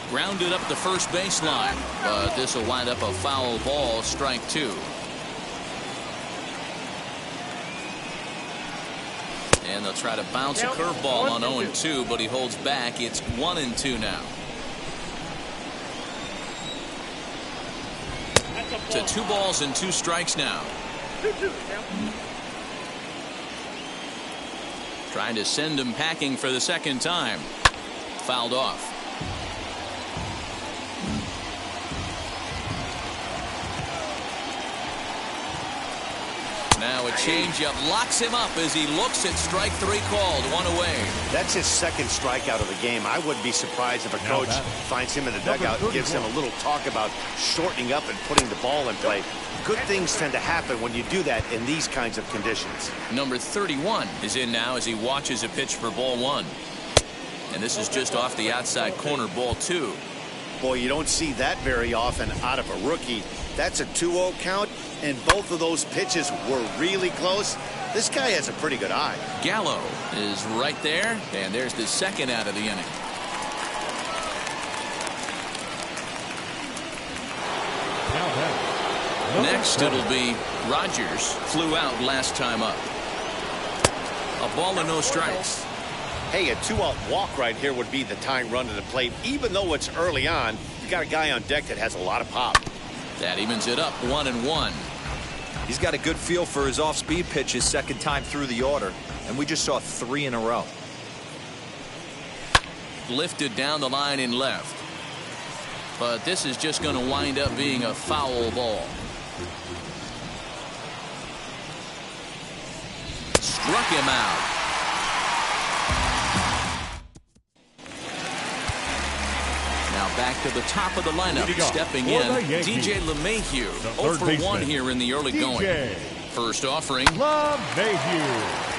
Grounded up the first baseline, but this will wind up a foul ball, strike 2. And they'll try to bounce a curveball on 0-2, but he holds back. It's 1-2 now. To 2 balls and 2 strikes now. Trying to send him packing for the second time. Fouled off. Now a changeup locks him up as he looks at strike 3 called. 1 away. That's his second strikeout of the game. I wouldn't be surprised if a coach finds him in the dugout and gives him a little talk about shortening up and putting the ball in play. Good things tend to happen when you do that in these kinds of conditions. Number 31 is in now as he watches a pitch for ball 1. And this is just off the outside corner, ball 2. Boy, you don't see that very often out of a rookie. That's a 2-0 count, and both of those pitches were really close. This guy has a pretty good eye. Gallo is right there, and there's the second out of the inning. Next, it'll be Rogers. Flew out last time up. A ball and no strikes. Hey, a 2-out walk right here would be the tying run to the plate. Even though it's early on, you got a guy on deck that has a lot of pop. That evens it up 1-1. He's got a good feel for his off-speed pitches second time through the order, and we just saw 3 in a row. Lifted down the line in left. But this is just going to wind up being a foul ball. Struck him out. Now back to the top of the lineup. Stepping in, DJ LeMahieu. 0 for 1 here in the early going. First offering. LeMahieu.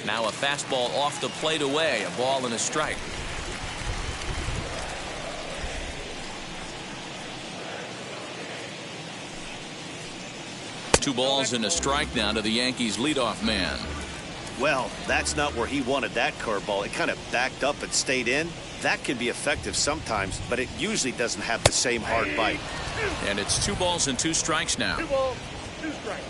Now a fastball off the plate away. A ball and a strike. Two balls and a strike now to the Yankees leadoff man. Well, that's not where he wanted that curveball. It kind of backed up and stayed in. That can be effective sometimes, but it usually doesn't have the same hard bite. And it's 2 balls and 2 strikes now. 2 balls, 2 strikes.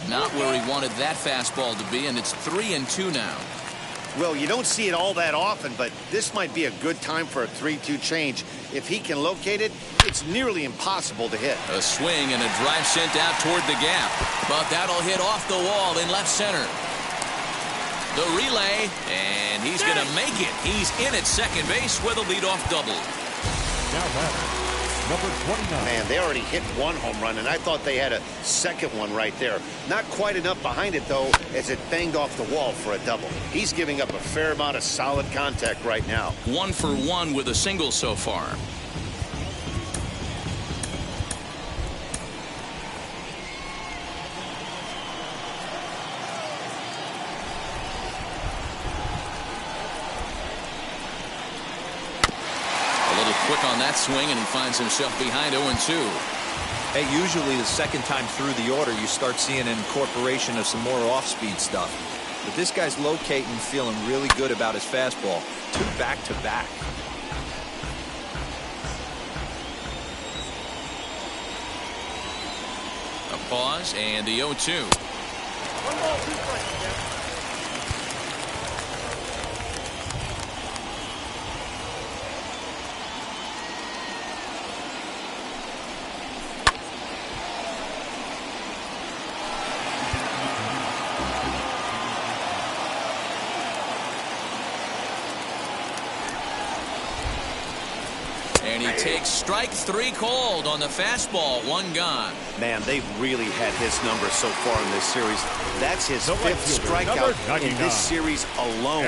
Not where he wanted that fastball to be, and it's 3-2 now. Well, you don't see it all that often, but this might be a good time for a 3-2 change. If he can locate it, it's nearly impossible to hit. A swing and a drive sent out toward the gap, but that'll hit off the wall in left center. The relay, and he's going to make it. He's in at second base with a leadoff double. Now batter, number 29. Man, they already hit 1 home run, and I thought they had a second one right there. Not quite enough behind it, though, as it banged off the wall for a double. He's giving up a fair amount of solid contact right now. 1 for 1 with a single so far. Quick on that swing, and he finds himself behind 0-2. Hey, usually the second time through the order, you start seeing an incorporation of some more off-speed stuff. But this guy's locating, feeling really good about his fastball. 2 back-to-back. A pause, and the 0-2. 1 ball, 2 strikes. And he takes strike 3 called on the fastball. 1 gone. Man, they've really had his number so far in this series. That's his 5th strikeout in this series alone.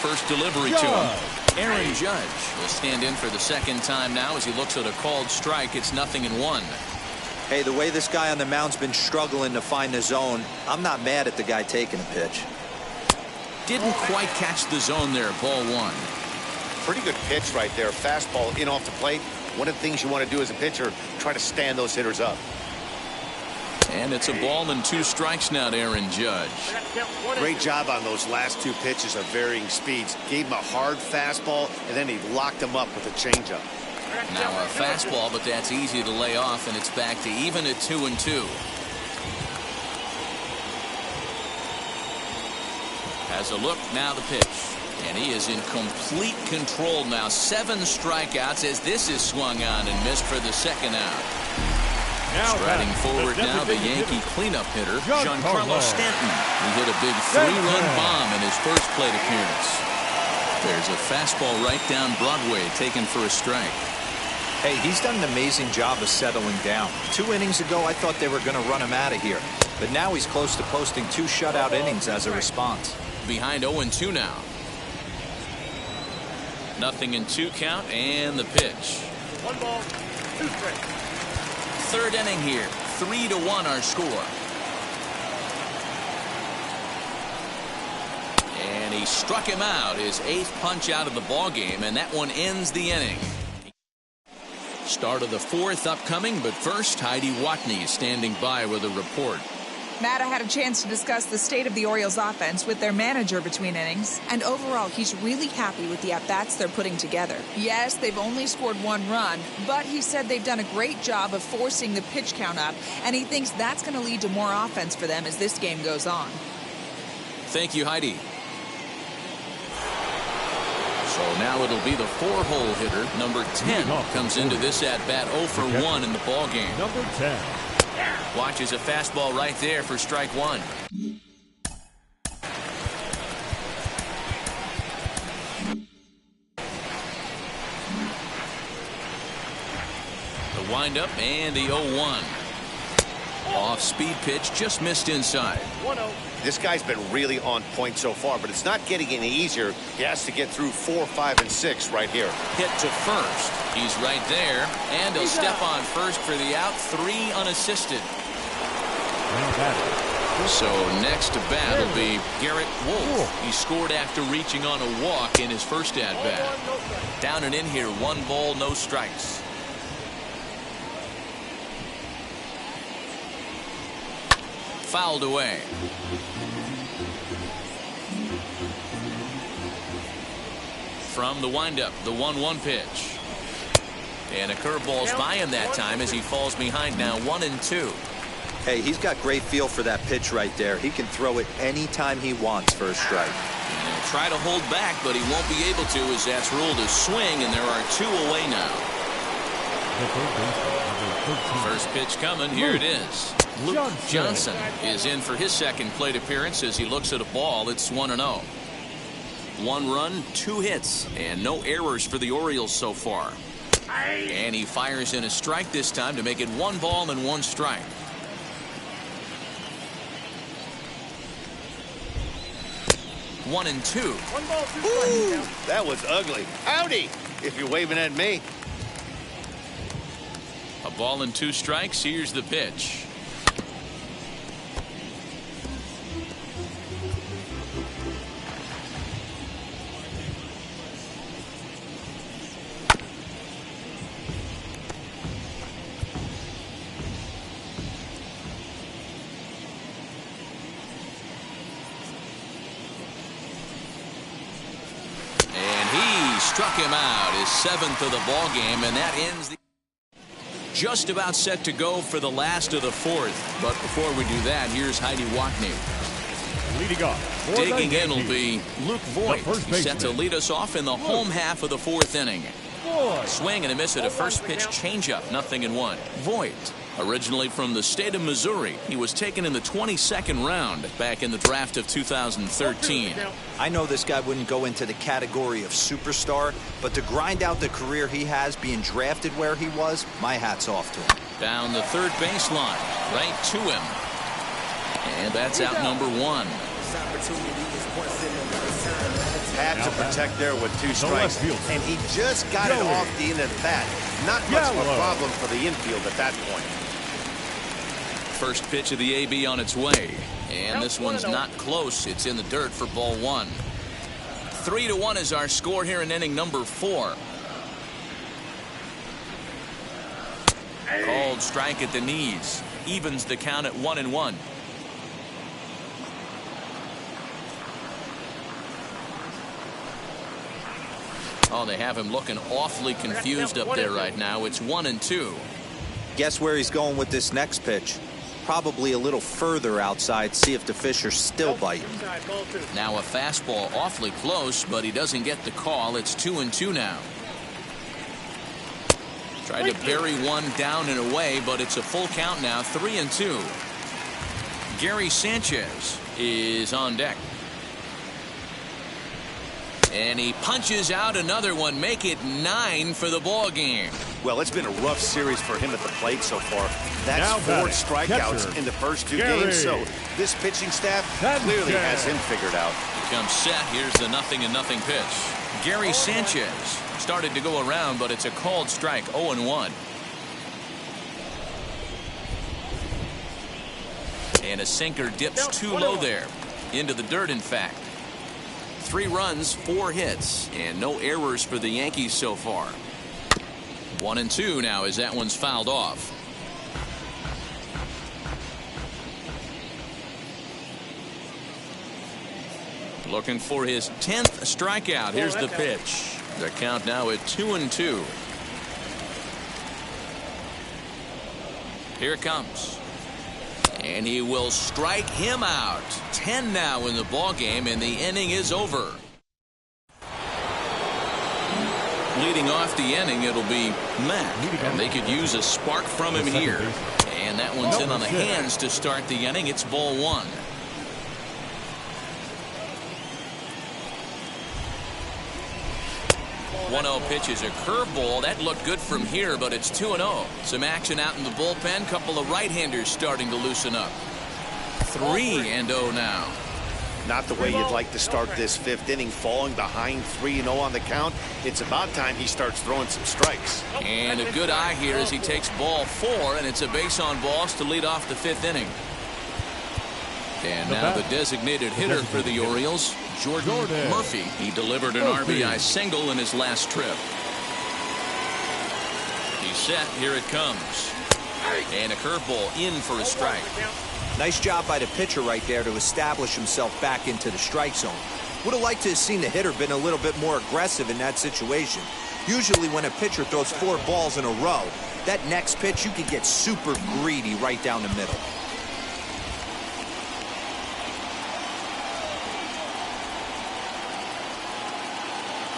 First delivery to him. Aaron Judge will stand in for the 2nd time now as he looks at a called strike. It's 0-1. Hey, the way this guy on the mound's been struggling to find the zone, I'm not mad at the guy taking a pitch. Didn't quite catch the zone there. Ball 1. Pretty good pitch right there. Fastball in off the plate. One of the things you want to do as a pitcher, try to stand those hitters up. And it's a ball and 2 strikes now to Aaron Judge. Great job on those last 2 pitches of varying speeds. Gave him a hard fastball, and then he locked him up with a changeup. Now a fastball, but that's easy to lay off, and it's back to even at 2-2. Has a look, now the pitch. And he is in complete control now. 7 strikeouts as this is swung on and missed for the 2nd out. Striding forward now, the Yankee cleanup hitter, Giancarlo Stanton. He hit a big 3-run bomb in his first plate appearance. There's a fastball right down Broadway, taken for a strike. Hey, he's done an amazing job of settling down. 2 innings ago, I thought they were going to run him out of here. But now he's close to posting 2 shutout innings as a response. Behind 0-2 now. 0-2 count, and the pitch. 1 ball, 2 strikes. 3rd inning here. 3-1 our score. And he struck him out. His 8th punch out of the ball game, and that one ends the inning. Start of the 4th upcoming, but first, Heidi Watney standing by with a report. Matt, I had a chance to discuss the state of the Orioles offense with their manager between innings, and overall he's really happy with the at-bats they're putting together. Yes, they've only scored 1 run, but he said they've done a great job of forcing the pitch count up, and he thinks that's going to lead to more offense for them as this game goes on. Thank you, Heidi. So now it'll be the 4-hole hitter, number 10, comes into this at-bat 0 for 1 in the ball game. Number 10. Watches a fastball right there for strike 1. The windup and the 0-1. Off-speed pitch, just missed inside. 1-0. This guy's been really on point so far, but it's not getting any easier. He has to get through 4, 5, and 6 right here. Hit to first. He's right there, and he'll step on first for the out. 3 unassisted. So next to bat will be Garrett Wolf. He scored after reaching on a walk in his first at-bat. Down and in here, 1 ball, no strikes. Fouled away. From the windup, the 1-1 pitch. And a curveball's by him that time as he falls behind now 1-2. Hey, he's got great feel for that pitch right there. He can throw it anytime he wants for a strike. And he'll try to hold back, but he won't be able to as that's ruled a swing, and there are 2 away now. First pitch coming. Here it is. Luke Johnson is in for his 2nd plate appearance as he looks at a ball. It's 1-0. 1 run, 2 hits, and no errors for the Orioles so far. And he fires in a strike this time to make it 1 ball and 1 strike. One and 2. 1 ball, 2 Ooh, strikes. that was ugly. Howdy, if you're waving at me. A ball and 2 strikes. Here's the pitch. Struck him out, his 7th of the ball game, and that ends the. Just about set to go for the last of the 4th, but before we do that, here's Heidi Watney. Leading off. Digging in will be Luke Voigt. He's set to lead us off in the home half of the 4th inning. Swing and a miss at a first pitch changeup, 0-1. Voigt Originally from the state of Missouri, he was taken in the 22nd round back in the draft of 2013. I know this guy wouldn't go into the category of superstar, but to grind out the career he has being drafted where he was, my hat's off to him. Down the third baseline, right to him. And that's out number 1. Had to protect there with 2 strikes, and he just got it off the end of the bat. Not much of a problem for the infield at that point. First pitch of the AB on its way, and this one's not close. It's in the dirt for ball 1. 3-1 is our score here in inning number 4. Called strike at the knees, evens the count at 1-1. Oh, they have him looking awfully confused up there right now. It's 1-2. Guess where he's going with this next pitch? Probably a little further outside, see if the fish are still biting. Now a fastball awfully close, but he doesn't get the call. It's 2-2 now. Tried to bury one down and away, but it's a full count now. 3-2. Gary Sanchez is on deck. And he punches out another one, make it 9 for the ball game. Well, it's been a rough series for him at the plate so far. That's 4 strikeouts in the first 2 games, so this pitching staff clearly has him figured out. He comes set. Here's the 0-0 pitch. Gary Sanchez started to go around, but it's a called strike. 0-1. And a sinker dips too low there. Into the dirt, in fact. 3 runs, 4 hits, and no errors for the Yankees so far. 1-2 now as that one's fouled off. Looking for his 10th strikeout. Here's the pitch. The count now at 2-2. Here it comes. And he will strike him out. 10 now in the ball game, and the inning is over. Leading off the inning, it'll be Mack, and they could use a spark from him here. And that one's in on the hands to start the inning. It's ball 1. Pitch is a curveball. That looked good from here, but it's 2-0. Some action out in the bullpen. Couple of right-handers starting to loosen up. 3-0 now. Not the way you'd like to start this 5th inning, falling behind 3-0 on the count. It's about time he starts throwing some strikes. And a good eye here as he takes ball 4, and it's a base on balls to lead off the 5th inning. And now the designated hitter for the Orioles, Jordan Murphy. He delivered an RBI single in his last trip. He's set. Here it comes. And a curveball in for a strike. Nice job by the pitcher right there to establish himself back into the strike zone. Would have liked to have seen the hitter been a little bit more aggressive in that situation. Usually when a pitcher throws 4 balls in a row, that next pitch you can get super greedy right down the middle.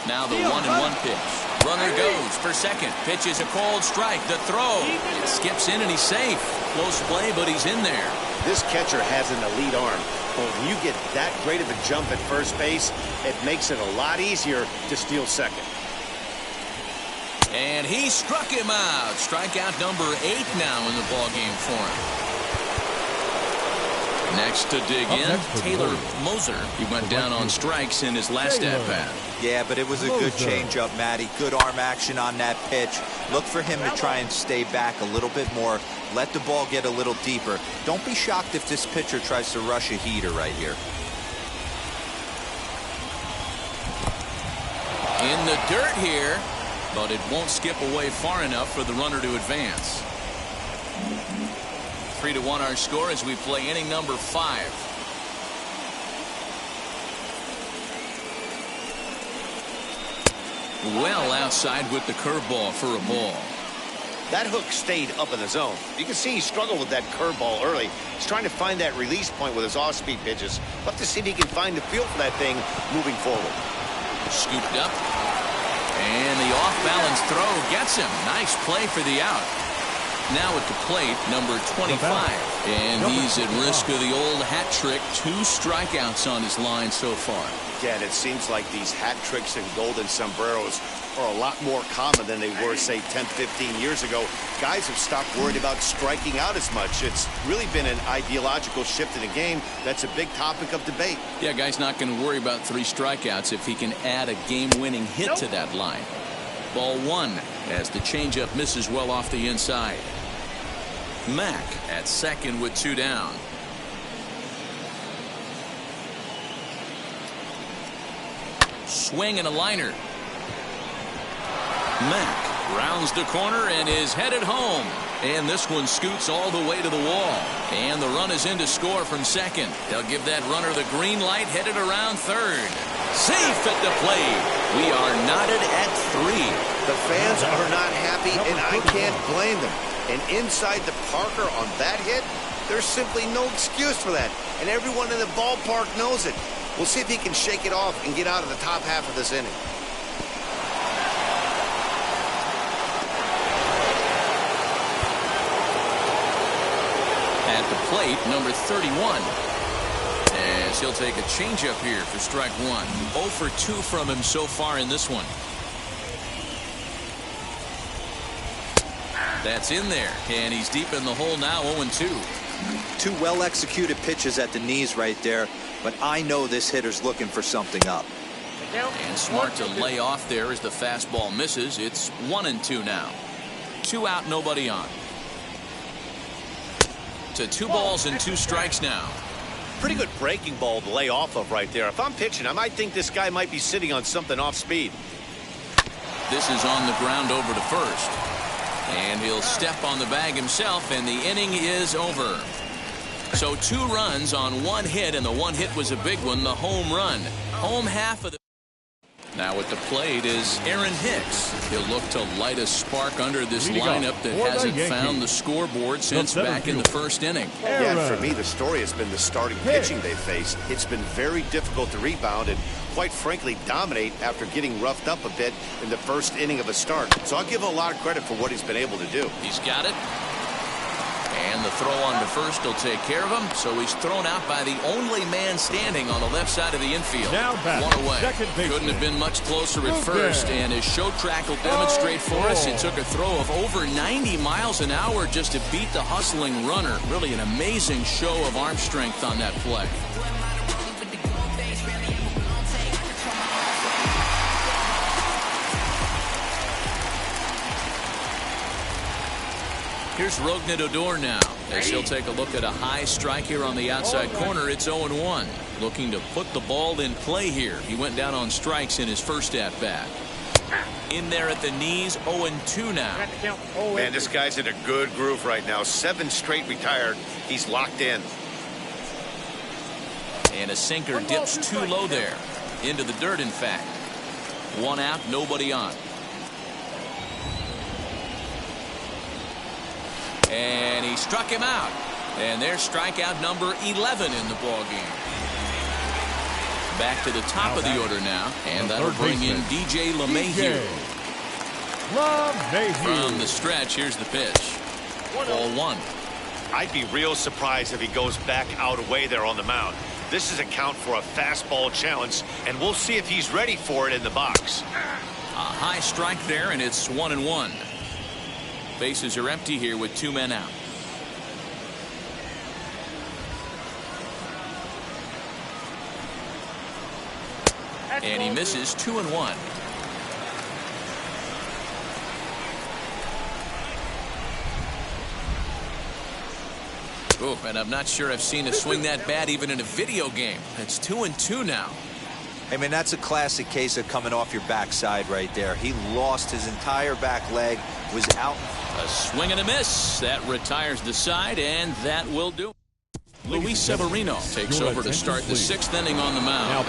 Now the 1-1 pitch. Runner goes for second. Pitch is a called strike. The throw. It skips in and he's safe. Close play, but he's in there. This catcher has an elite arm. But when you get that great of a jump at first base, it makes it a lot easier to steal second. And he struck him out. Strikeout number 8 now in the ballgame for him. Next to dig in, Taylor Moser. He went down on strikes in his last at-bat. Yeah, but it was a good changeup, Matty. Good arm action on that pitch. Look for him to try and stay back a little bit more. Let the ball get a little deeper. Don't be shocked if this pitcher tries to rush a heater right here. In the dirt here, but it won't skip away far enough for the runner to advance. 3-1 our score as we play inning number 5. Well outside with the curveball for a ball. That hook stayed up in the zone. You can see he struggled with that curveball early. He's trying to find that release point with his off-speed pitches. We'll have to see if he can find the feel for that thing moving forward. Scooped up. And the off-balance throw gets him. Nice play for the out. Now at the plate, number 25. And he's at risk of the old hat trick. 2 strikeouts on his line so far. Yeah, and it seems like these hat tricks and golden sombreros are a lot more common than they were, say, 10, 15 years ago. Guys have stopped worried about striking out as much. It's really been an ideological shift in the game. That's a big topic of debate. Yeah, guy's not going to worry about 3 strikeouts if he can add a game-winning hit to that line. Ball 1 as the changeup misses well off the inside. Mack at second with 2 down. Swing and a liner. Mack rounds the corner and is headed home. And this one scoots all the way to the wall. And the run is in to score from second. They'll give that runner the green light, headed around third. Safe at the plate. We are knotted at 3. The fans are not happy, and I can't blame them. And inside the Parker on that hit, there's simply no excuse for that. And everyone in the ballpark knows it. We'll see if he can shake it off and get out of the top half of this inning. At the plate, number 31. As he'll take a changeup here for strike 1. 0 for 2 from him so far in this one. That's in there, and he's deep in the hole now, 0-2. 2 well-executed pitches at the knees right there, but I know this hitter's looking for something up. And smart to lay off there as the fastball misses. It's 1-2 now. 2 out, nobody on. To 2 balls and 2 strikes now. Pretty good breaking ball to lay off of right there. If I'm pitching, I might think this guy might be sitting on something off speed. This is on the ground over to first. And he'll step on the bag himself, and the inning is over. So 2 runs on 1 hit, and the 1 hit was a big one, the home run. Home half of the... Now at the plate is Aaron Hicks. He'll look to light a spark under this lineup that hasn't found the scoreboard since back in the first inning. Yeah, for me, the story has been the starting pitching they faced. It's been very difficult to rebound and, quite frankly, dominate after getting roughed up a bit in the first inning of a start. So I'll give him a lot of credit for what he's been able to do. He's got it. And the throw on to first will take care of him. So he's thrown out by the only man standing on the left side of the infield. Now 1 away. Couldn't have been much closer at first. And his show track will demonstrate for us. It took a throw of over 90 miles an hour just to beat the hustling runner. Really an amazing show of arm strength on that play. Here's Rougned Odor now, as he'll take a look at a high strike here on the outside corner. It's 0-1. Looking to put the ball in play here. He went down on strikes in his first at-bat. In there at the knees, 0-2 now. Man, this guy's in a good groove right now. 7 straight retired. He's locked in. And a sinker dips too low there. Into the dirt, in fact. 1 out, nobody on. And he struck him out. And there's strikeout number 11 in the ballgame. Back to the top of the order now. And that'll bring in DJ LeMahieu. From the stretch, here's the pitch. Ball 1. I'd be real surprised if he goes back out away there on the mound. This is a count for a fastball challenge, and we'll see if he's ready for it in the box. A high strike there, and it's 1-1. Bases are empty here with 2 men out. And he misses 2-1. Oh, and I'm not sure I've seen a swing that bad even in a video game. It's 2-2 now. I mean, that's a classic case of coming off your backside right there. He lost his entire back leg, was out. A swing and a miss. That retires the side, and that will do. Luis Severino takes over to start the 6th inning on the mound.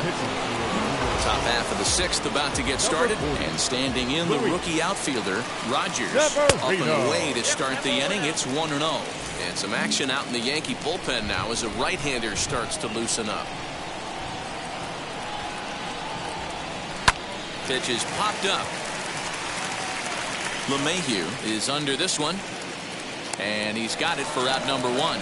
Top half of the 6th about to get started, and standing in the rookie outfielder, Rogers. Up and away to start the inning. It's 1-0. And some action out in the Yankee bullpen now as a right-hander starts to loosen up. Pitch is popped up. LeMahieu is under this one. And he's got it for out number 1.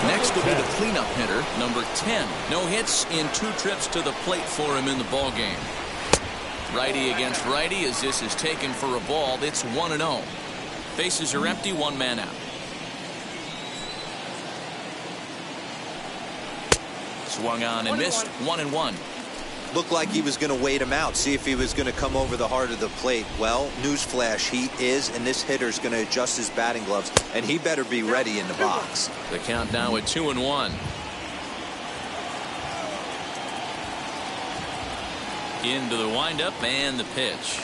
Next will be the cleanup hitter, number 10. No hits in 2 trips to the plate for him in the ball game. Righty against righty as this is taken for a ball. It's 1-0. Bases are empty, 1 man out. Swung on and missed, 1-1. Looked like he was going to wait him out, see if he was going to come over the heart of the plate. Well, newsflash, he is, and this hitter's going to adjust his batting gloves, and he better be ready in the box. The count now at 2-1. Into the windup and the pitch.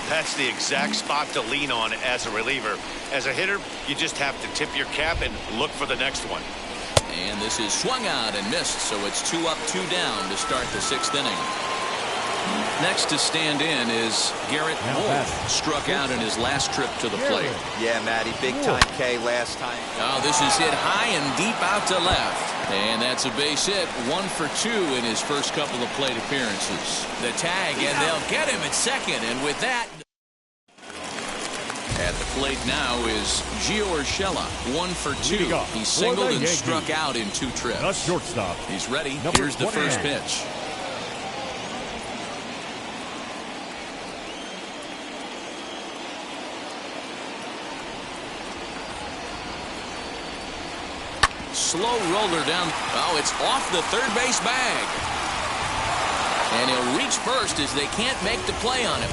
That's the exact spot to lean on as a reliever. As a hitter, you just have to tip your cap and look for the next one. And this is swung out and missed, so it's 2 up, 2 down to start the 6th inning. Next to stand in is Garrett Wolf. Struck out in his last trip to the plate. Yeah, Matty, big time K last time. Oh, this is hit high and deep out to left. And that's a base hit, 1 for 2 in his first couple of plate appearances. The tag, and they'll get him at second. And with that, at the plate now is Gio Urshela, 1 for 2. He singled and struck out in 2 trips. The shortstop. He's ready. Here's the first pitch. Slow roller down. Oh, it's off the third base bag. And he'll reach first as they can't make the play on him.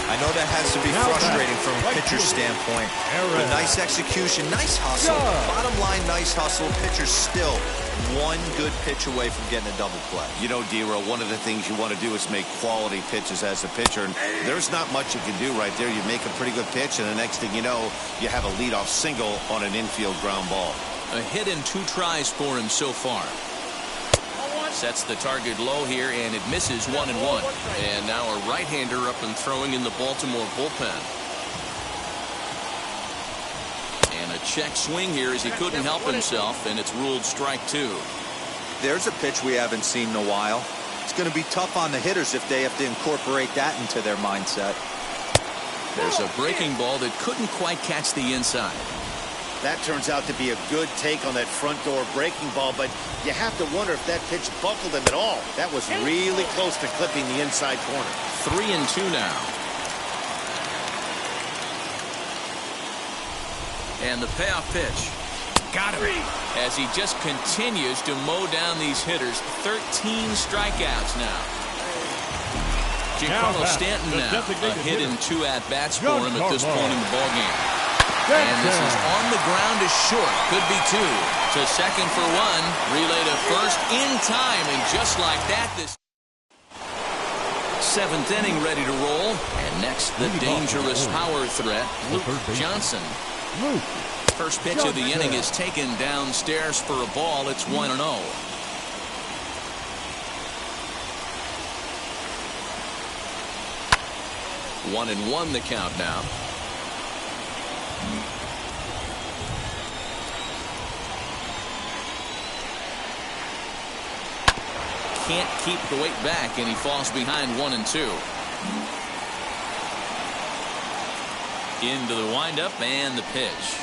I know that has to be frustrating from a pitcher's standpoint. But nice execution, nice hustle. Bottom line, nice hustle. Pitcher's still 1 good pitch away from getting a double play. You know, D-Row, one of the things you want to do is make quality pitches as a pitcher. And there's not much you can do right there. You make a pretty good pitch, and the next thing you know, you have a leadoff single on an infield ground ball. A hit in 2 tries for him so far. Sets the target low here, and it misses 1-1. And now a right-hander up and throwing in the Baltimore bullpen. And a check swing here as he couldn't help himself, and it's ruled strike 2. There's a pitch we haven't seen in a while. It's going to be tough on the hitters if they have to incorporate that into their mindset. There's a breaking ball that couldn't quite catch the inside. That turns out to be a good take on that front door breaking ball, but you have to wonder if that pitch buckled him at all. That was really close to clipping the inside corner. 3-2 now. And the payoff pitch. Got him. As he just continues to mow down these hitters. 13 strikeouts now. Giancarlo Stanton now. A hit in 2 at-bats for him at this point in the ballgame. And this is on the ground to short. Could be 2. To second for 1. Relay to first in time. And just like that, this 7th inning ready to roll. And next, the dangerous power threat, Luke Johnson. First pitch of the inning is taken downstairs for a ball. It's 1-0. 1-1 the count now. Can't keep the weight back, and he falls behind 1-2. Into the windup and the pitch.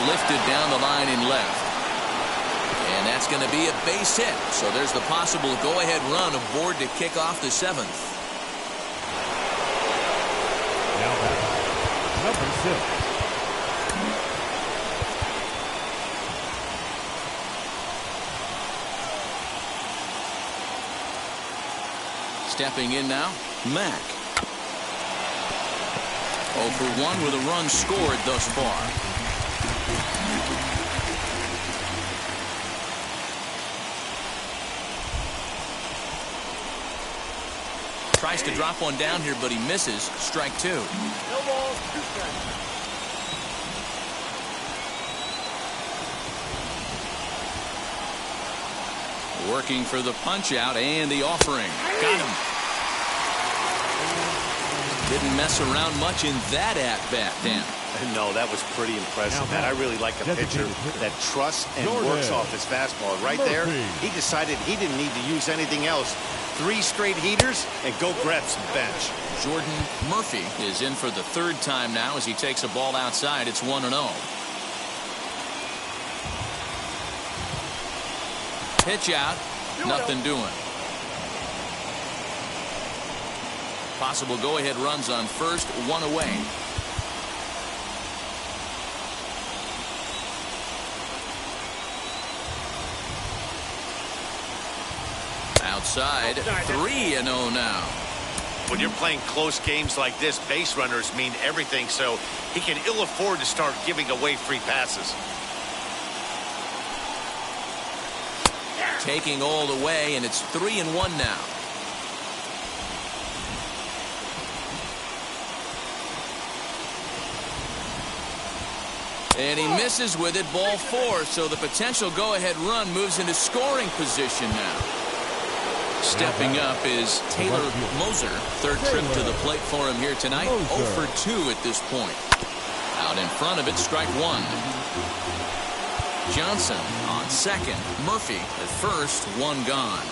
Lifted down the line in left. And that's going to be a base hit. So there's the possible go-ahead run aboard to kick off the 7th. Now back, number 6. Stepping in now, Mack. 0 for 1 with a run scored thus far. Tries to drop one down here, but he misses. Strike 2. No balls, 2 strikes. Working for the punch out and the offering. Got him. Didn't mess around much in that at-bat, Dan. No, that was pretty impressive, man. I really like a pitcher that trusts and works off his fastball. Right there, he decided he didn't need to use anything else. 3 straight heaters and go grab some bench. Jordan Murphy is in for the 3rd time now as he takes a ball outside. It's 1-0. Pitch out. Nothing doing. Possible go-ahead runs on first, 1 away. Outside, 3-0 now. When you're playing close games like this, base runners mean everything, so he can ill afford to start giving away free passes. Taking all the way, and it's 3-1 now. And he misses with it, ball 4, so the potential go-ahead run moves into scoring position now. Stepping up is Taylor Moser. 3rd trip to the plate for him here tonight. 0 for 2 at this point. Out in front of it, strike 1. Johnson on 2nd. Murphy at 1st, 1 gone.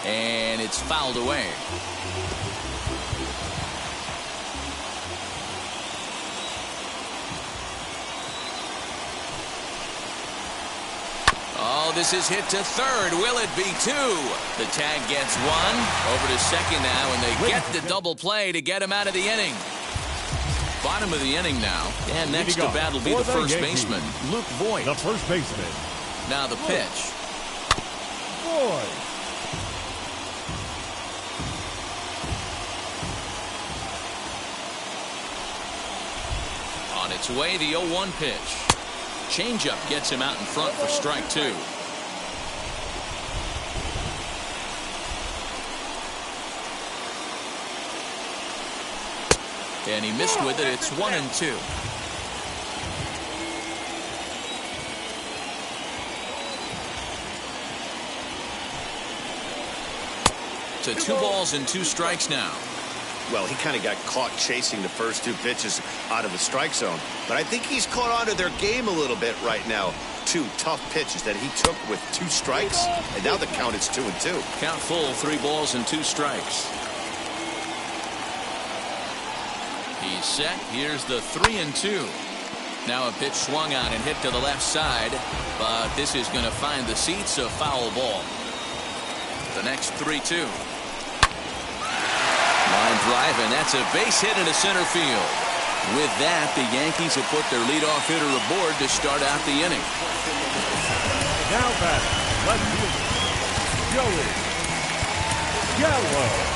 And it's fouled away. Oh, this is hit to 3rd. Will it be 2? The tag gets 1. Over to 2nd now, and they get the double play to get him out of the inning. Bottom of the inning now. And next to bat will be the first baseman, Luke Voigt. The first baseman. Now the pitch. Voigt. On its way, the 0-1 pitch. Changeup gets him out in front for strike 2. And he missed with it. It's 1-2. To 2 balls and 2 strikes now. Well, he kind of got caught chasing the first 2 pitches out of the strike zone. But I think he's caught on to their game a little bit right now. 2 tough pitches that he took with 2 strikes. And now the count is 2-2. Count full, 3 balls and 2 strikes. He's set. Here's the 3-2. Now a pitch swung on and hit to the left side. But this is going to find the seats, a foul ball. The next 3-2. Line drive, and that's a base hit into center field. With that, the Yankees have put their leadoff hitter aboard to start out the inning. Now batting, left fielder, Joey Gallo.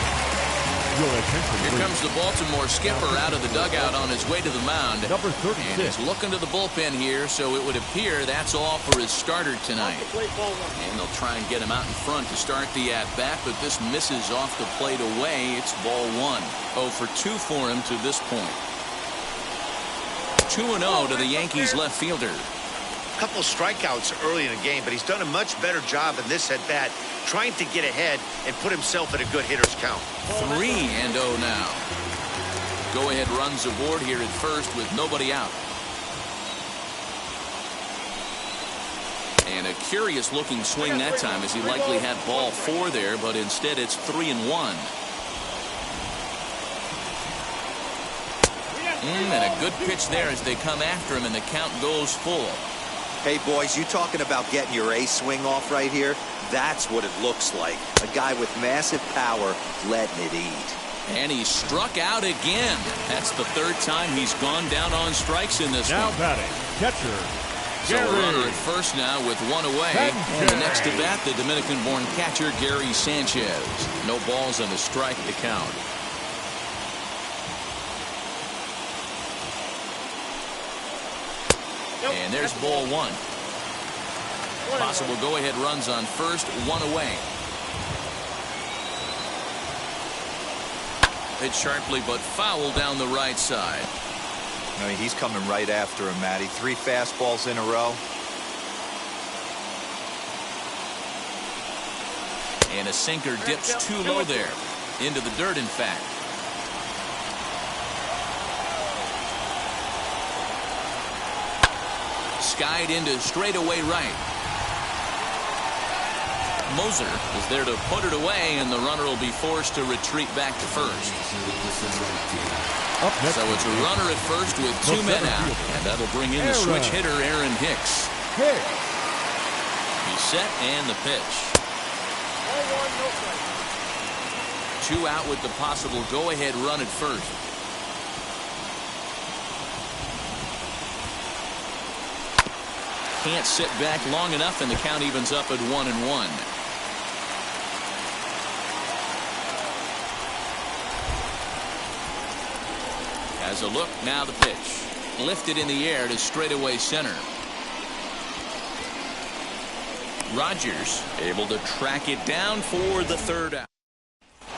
Here comes the Baltimore skipper out of the dugout on his way to the mound. Number 36. And he's looking to the bullpen here, so it would appear that's all for his starter tonight. And they'll try and get him out in front to start the at-bat, but this misses off the plate away. It's ball 1. 0 for 2 for him to this point. 2-0 to the Yankees left fielder. A couple strikeouts early in the game, but he's done a much better job in this at-bat trying to get ahead and put himself in a good hitter's count. 3-0 now. Go-ahead runs aboard here at first with nobody out. And a curious-looking swing that time, as he likely had ball 4 there, but instead it's 3-1. And a good pitch there as they come after him, and the count goes full. Hey, boys, you talking about getting your A swing off right here? That's what it looks like. A guy with massive power letting it eat. And he struck out again. That's the 3rd time he's gone down on strikes in this one. Now batting, catcher, So a runner at first now with 1 away. And the next to bat, the Dominican-born catcher, Gary Sanchez. No balls and a strike to count. And there's ball 1. Possible go-ahead runs on first, 1 away. Hit sharply, but foul down the right side. I mean, he's coming right after him, Matty. 3 fastballs in a row. And a sinker dips too low there. Into the dirt, in fact. Skied into straightaway right. Moser is there to put it away, and the runner will be forced to retreat back to first. So it's a runner at first with 2 men out, and that'll bring in the switch hitter, Aaron Hicks. He's set, and the pitch. 2 out with the possible go-ahead run at first. Can't sit back long enough, and the count evens up at 1-1. As a look, now the pitch. Lifted in the air to straightaway center. Rogers able to track it down for the 3rd out.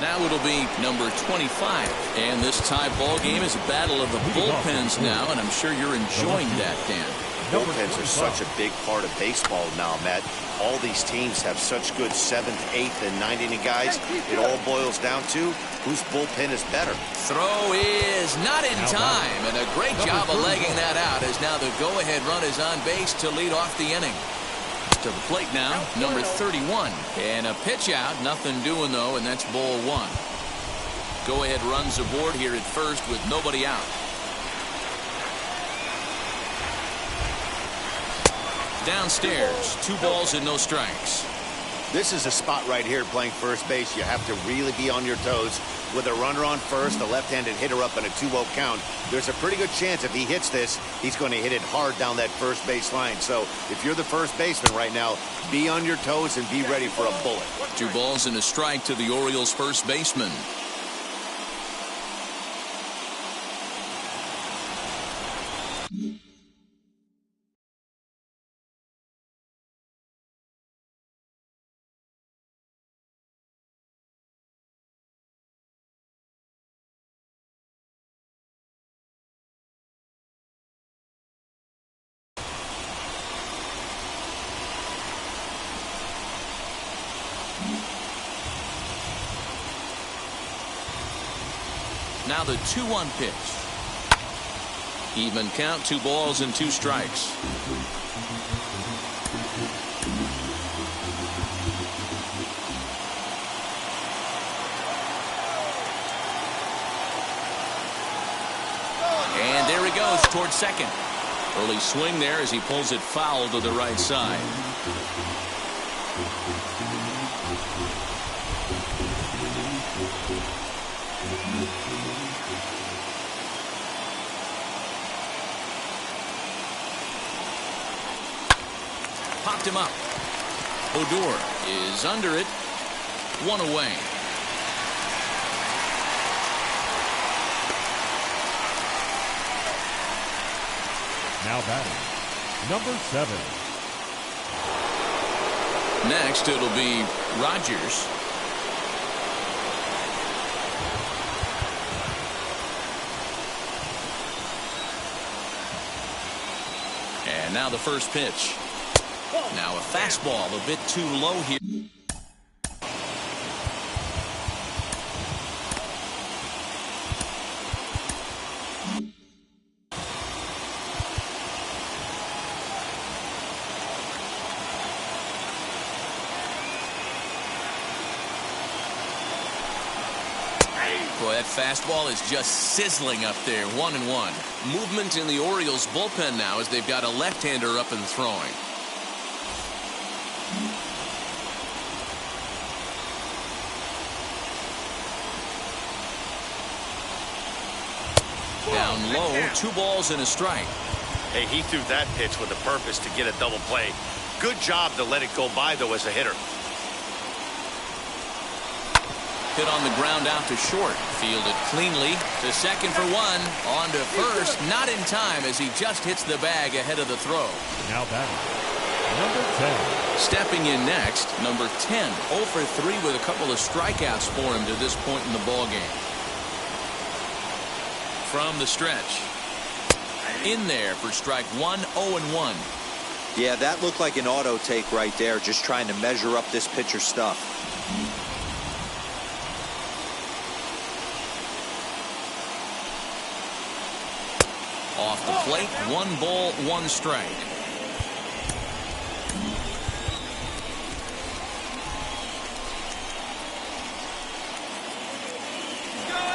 Now it'll be number 25. And this tie ball game is a battle of the bullpens now, and I'm sure you're enjoying that, Dan. Bullpens are such a big part of baseball now, Matt. All these teams have such good 7th, 8th, and 9th inning guys. It all boils down to whose bullpen is better. Throw is not in time, and a great job of legging that out as now the go-ahead run is on base to lead off the inning. To the plate now, number 31. And a pitch out, nothing doing though, and that's ball 1. Go-ahead runs aboard here at first with nobody out. Downstairs, 2 balls and no strikes. This is a spot right here playing first base. You have to really be on your toes. With a runner on first, a left-handed hitter up in a 2-0 count, there's a pretty good chance if he hits this, he's going to hit it hard down that first base line. So if you're the first baseman right now, be on your toes and be ready for a bullet. 2 balls and a strike to the Orioles first baseman. Now the 2-1 pitch. Even count, 2 balls and 2 strikes. And there he goes towards second. Early swing there as he pulls it foul to the right side. Popped him up. Odor is under it. 1 away. Now batting, number 7. Next, it'll be Rogers. And now the first pitch. Now a fastball a bit too low here. Boy, that fastball is just sizzling up there. 1-1. Movement in the Orioles bullpen now as they've got a left-hander up and throwing. Down low, 2 balls and a strike. Hey, he threw that pitch with a purpose to get a double play. Good job to let it go by, though, as a hitter. Hit on the ground out to short. Fielded cleanly to second for 1. On to first. Not in time as he just hits the bag ahead of the throw. Now batting, number 10. Stepping in next, number 10. 0 for 3 with a couple of strikeouts for him to this point in the ballgame. From the stretch. In there for strike 1, 0-1. Yeah, that looked like an auto take right there, just trying to measure up this pitcher's stuff. Off the plate, 1 ball, 1 strike.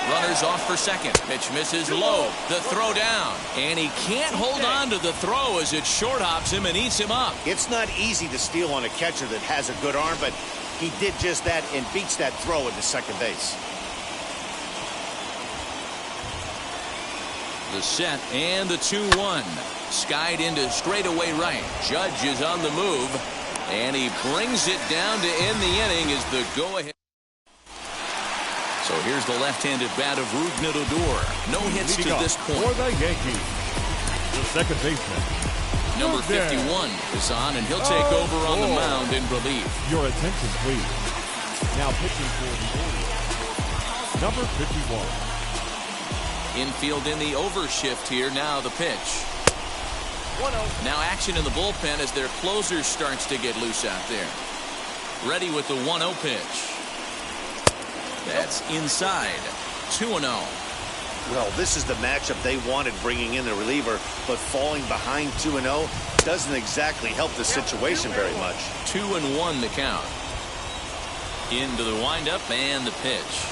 Runners off for second. Pitch misses low. The throw down. And he can't hold on to the throw as it short hops him and eats him up. It's not easy to steal on a catcher that has a good arm, but he did just that and beats that throw into second base. The set and the 2-1. Skied into straightaway right. Judge is on the move. And he brings it down to end the inning as the go-ahead. So here's the left-handed bat of Rougned Odor. No hits to this point. For the Yankees, the second baseman. Number 51 is on, and he'll take over on the mound in relief. Your attention, please. Now pitching for the Orioles, number 51. Infield in the overshift here. Now the pitch. 1-0. Now action in the bullpen as their closer starts to get loose out there. Ready with the 1-0 pitch. That's inside. 2-0. Well, this is the matchup they wanted, bringing in the reliever, but falling behind 2-0 doesn't exactly help the situation very much. 2-1 the count. Into the windup and the pitch.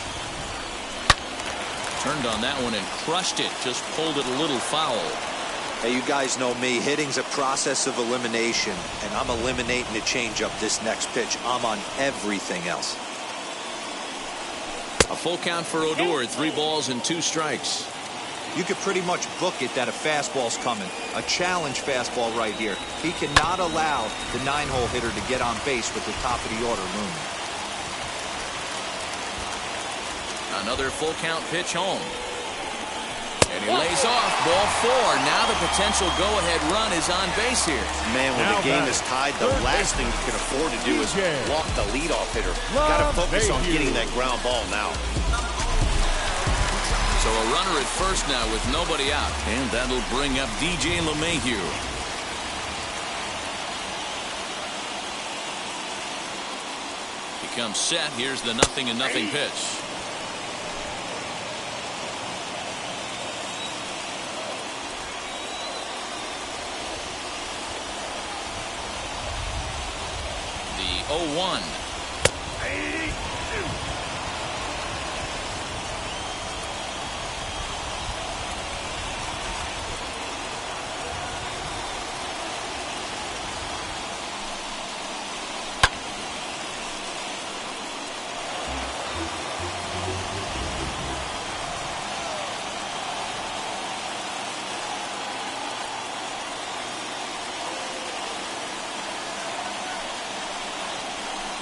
Turned on that one and crushed it. Just pulled it a little foul. Hey, you guys know me. Hitting's a process of elimination, and I'm eliminating the changeup this next pitch. I'm on everything else. A full count for Odor. 3 balls and 2 strikes. You could pretty much book it that a fastball's coming. A challenge fastball right here. He cannot allow the 9-hole hitter to get on base with the top of the order looming. Another full count pitch home. And he lays off. Ball 4. Now the potential go-ahead run is on base here. Man, when the game is tied, the last thing you can afford to do is walk the leadoff hitter. Got to focus on getting that ground ball now. So a runner at first now with nobody out. And that'll bring up DJ LeMahieu. He comes set. Here's the 0-0 pitch. The 0-1.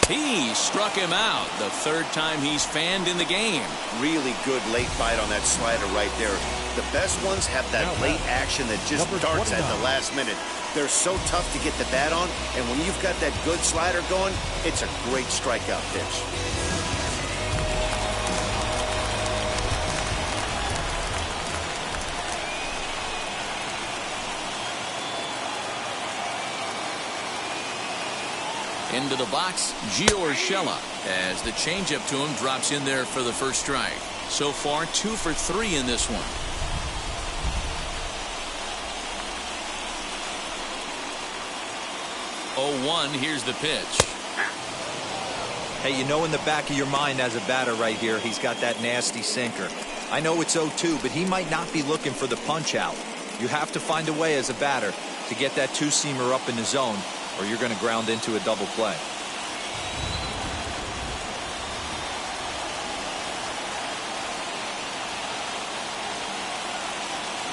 He struck him out. The 3rd time he's fanned in the game. Really good late bite on that slider right there. The best ones have that late action that just darts at the last minute. They're so tough to get the bat on, and when you've got that good slider going, it's a great strikeout pitch. Into the box, Gio Urshela, as the changeup to him drops in there for the first strike. So far, 2 for 3 in this one. 0-1, here's the pitch. Hey, you know in the back of your mind as a batter right here, he's got that nasty sinker. I know it's 0-2, but he might not be looking for the punch out. You have to find a way as a batter to get that 2-seamer up in the zone, or you're going to ground into a double play.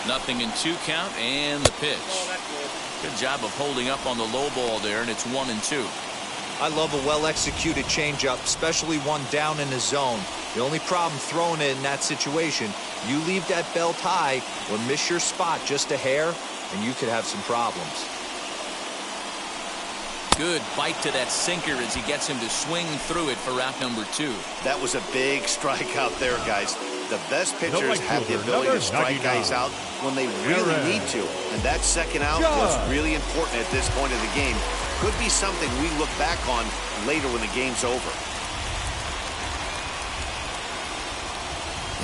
Nothing in 2 count and the pitch. Good job of holding up on the low ball there, and it's 1-2. I love a well-executed changeup, especially one down in the zone. The only problem throwing it in that situation, you leave that belt high or miss your spot just a hair, and you could have some problems. Good bite to that sinker as he gets him to swing through it for out number 2. That was a big strike out there, guys. The best pitchers have the ability to strike guys out when they really need to. And that second out was really important at this point of the game. Could be something we look back on later when the game's over.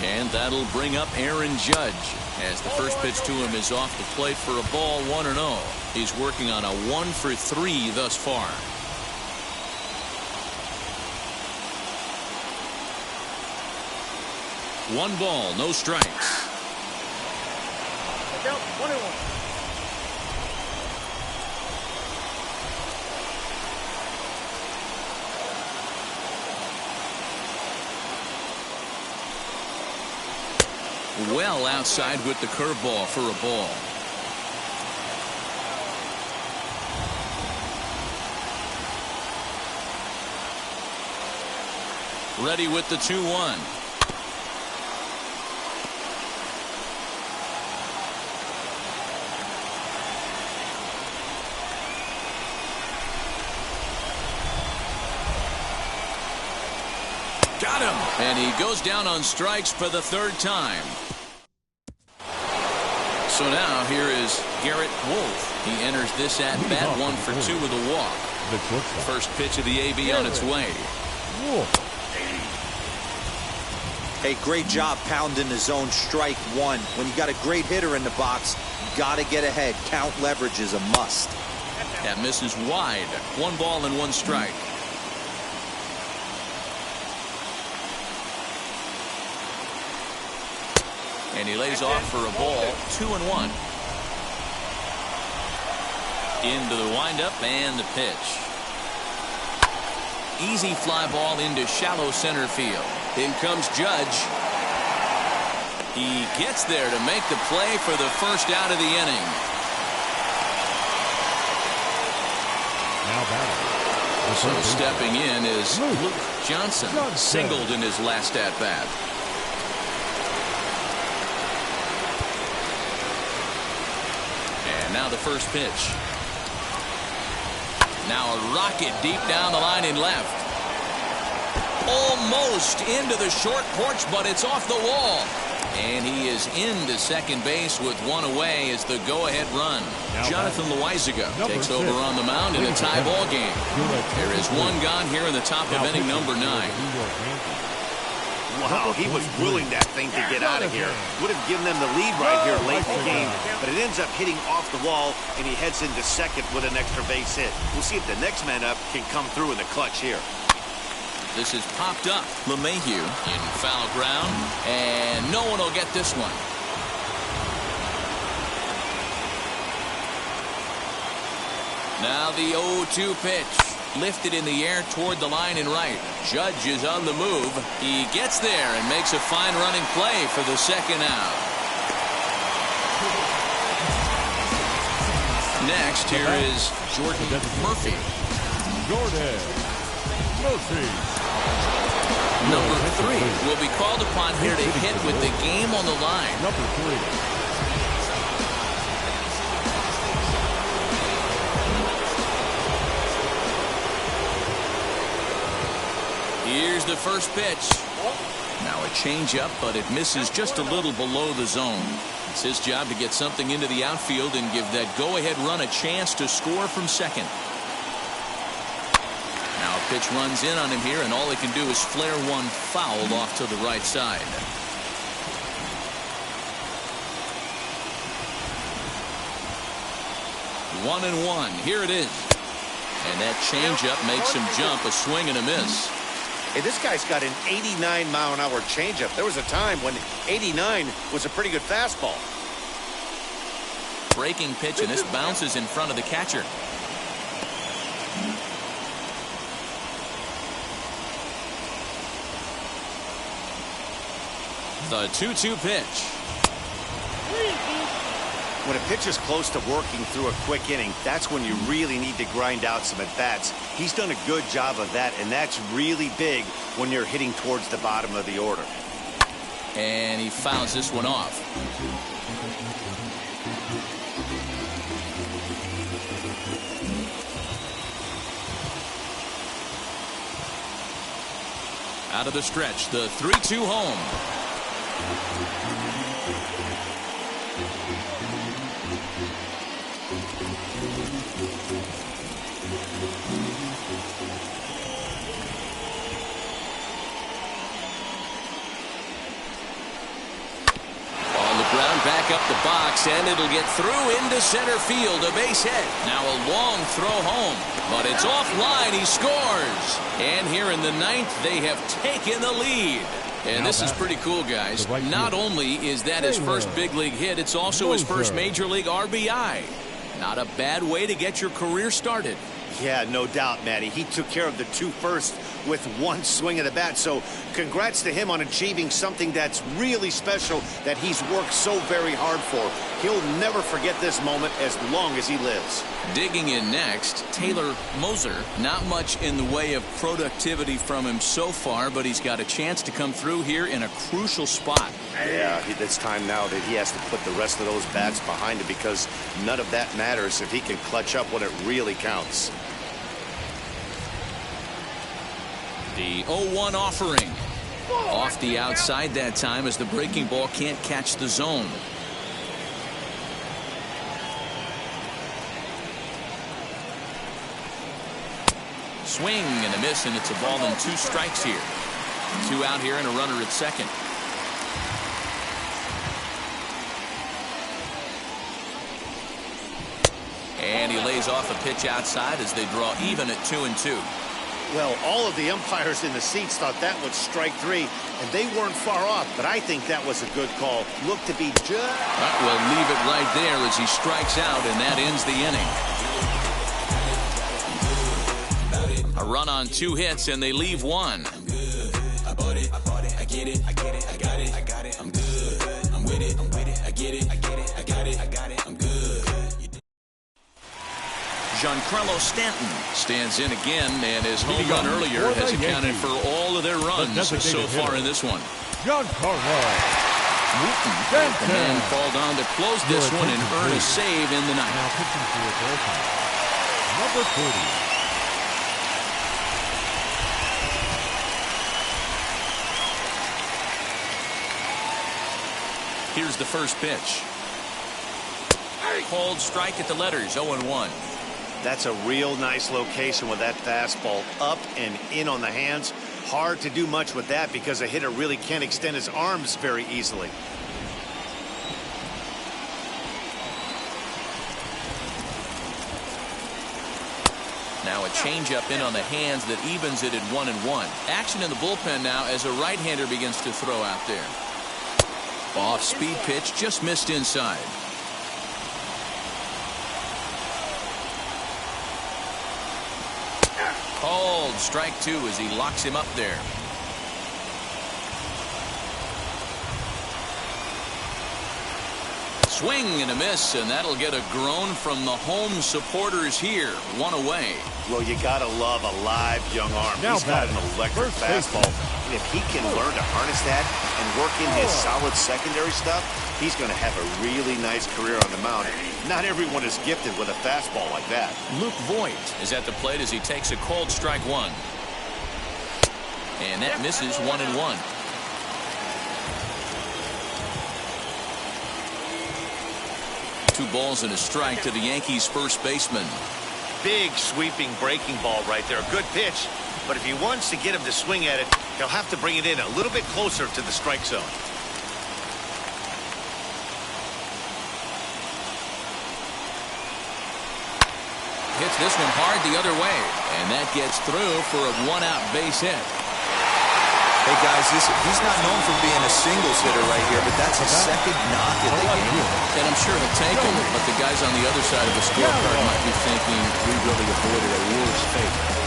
And that'll bring up Aaron Judge as the first pitch to him is off the plate for a ball, 1-0. He's working on a 1-for-3 thus far. One ball, no strikes. Check out 1-1. Well outside with the curveball for a ball. Ready with the 2-1. Got him. And he goes down on strikes for the third time. So now here is Garrett Wolf. He enters this at bat 1-for-2 with a walk. First pitch of the AB on its way. Hey, great job pounding the zone, strike one. When you got a great hitter in the box, you got to get ahead. Count leverage is a must. That misses wide. 1 ball and 1 strike. And he lays off for a ball, 2-1. Into the windup and the pitch. Easy fly ball into shallow center field. In comes Judge. He gets there to make the play for the first out of the inning. Now batting. So stepping in is Luke Johnson. Singled in his last at bat. Now the first pitch. Now a rocket deep down the line in left. Almost into the short porch, but it's off the wall. And he is into second base with 1 away as the go-ahead run. Jonathan Loizaga takes over on the mound in a tie ball game. There is 1 gone here in the top of inning number 9. Wow, he was willing that thing to get out of here. Would have given them the lead right here late in the game, but it ends up hitting off the wall, and he heads into second with an extra base hit. We'll see if the next man up can come through in the clutch here. This is popped up. LeMahieu in foul ground, and no one will get this one. Now the 0-2 pitch. Lifted in the air toward the line and right. Judge is on the move. He gets there and makes a fine running play for the second out. Next, here is Jordan Murphy. Jordan Murphy. Number 3 will be called upon here to hit with the game on the line. Number 3. Here's the first pitch. Now a changeup, but it misses just a little below the zone. It's his job to get something into the outfield and give that go-ahead run a chance to score from second. Now a pitch runs in on him here, and all he can do is flare one foul off to the right side. One and one. Here it is. And that changeup makes him jump, a swing and a miss. Hey, this guy's got an 89-mile-an-hour changeup. There was a time when 89 was a pretty good fastball. Breaking pitch, and this bounces in front of the catcher. The 2-2 pitch. When a pitcher's close to working through a quick inning, that's when you really need to grind out some at-bats. He's done a good job of that, and that's really big when you're hitting towards the bottom of the order. And he fouls this one off. Out of the stretch, the 3-2 home. back up the box, and it'll get through into center field. A base hit. Now a long throw home, but it's offline. He scores. And here in the ninth, they have taken the lead. And this is pretty cool, guys. Not only is that his first big league hit, it's also his first major league RBI. Not a bad way to get your career started. Yeah, no doubt, Matty. He took care of the two first with one swing of the bat. So congrats to him on achieving something that's really special that he's worked so very hard for. He'll never forget this moment as long as he lives. Digging in next, Taylor Moser. Not much in the way of productivity from him so far, but he's got a chance to come through here in a crucial spot. Yeah, it's time now that he has to put the rest of those bats behind him, because none of that matters if he can clutch up when it really counts. The 0-1 offering. Off the outside that time as the breaking ball can't catch the zone. Swing and a miss, and it's a ball and 2 strikes here. 2 out here and a runner at second. And he lays off a pitch outside as they draw even at 2-2. Well, all of the umpires in the seats thought that was strike 3, and they weren't far off, but I think that was a good call. Looked to be just... We'll leave it right there as he strikes out, and that ends the inning. A run on 2 hits, and they leave 1. I'm good. I bought it. I get it. I get it. I got it. I got it. I'm good. I'm with it. I'm with it. I get it. I get it. I got it. I got it. I'm good. Giancarlo Stanton stands in again, and his home run earlier has accounted for all of their runs so far in this one. Giancarlo Stanton. The man fall down to close this one and earn a save in the ninth. Now pitching for a bullpen. Number 40. Here's the first pitch. Called strike at the letters, 0-1. That's a real nice location with that fastball up and in on the hands. Hard to do much with that because a hitter really can't extend his arms very easily. Now a changeup in on the hands that evens it at 1-1. Action in the bullpen now as a right-hander begins to throw out there. Off-speed pitch, just missed inside. Called strike 2 as he locks him up there. Swing and a miss, and that'll get a groan from the home supporters here. 1 away. Well, you gotta love a live young arm. He's got an electric fastball. And if he can learn to harness that and work in his solid secondary stuff, he's going to have a really nice career on the mound. Not everyone is gifted with a fastball like that. Luke Voigt is at the plate as he takes a called strike 1. And that misses 1-1. Two balls and a strike to the Yankees first baseman. Big sweeping breaking ball right there. A good pitch. But if he wants to get him to swing at it, he'll have to bring it in a little bit closer to the strike zone. Hits this one hard the other way, and that gets through for a 1-out base hit. Hey guys, he's not known for being a singles hitter right here, but that's his second knock in the game. And I'm sure he'll take him, but the guys on the other side of the scorecard might be thinking we really avoided a worse fate.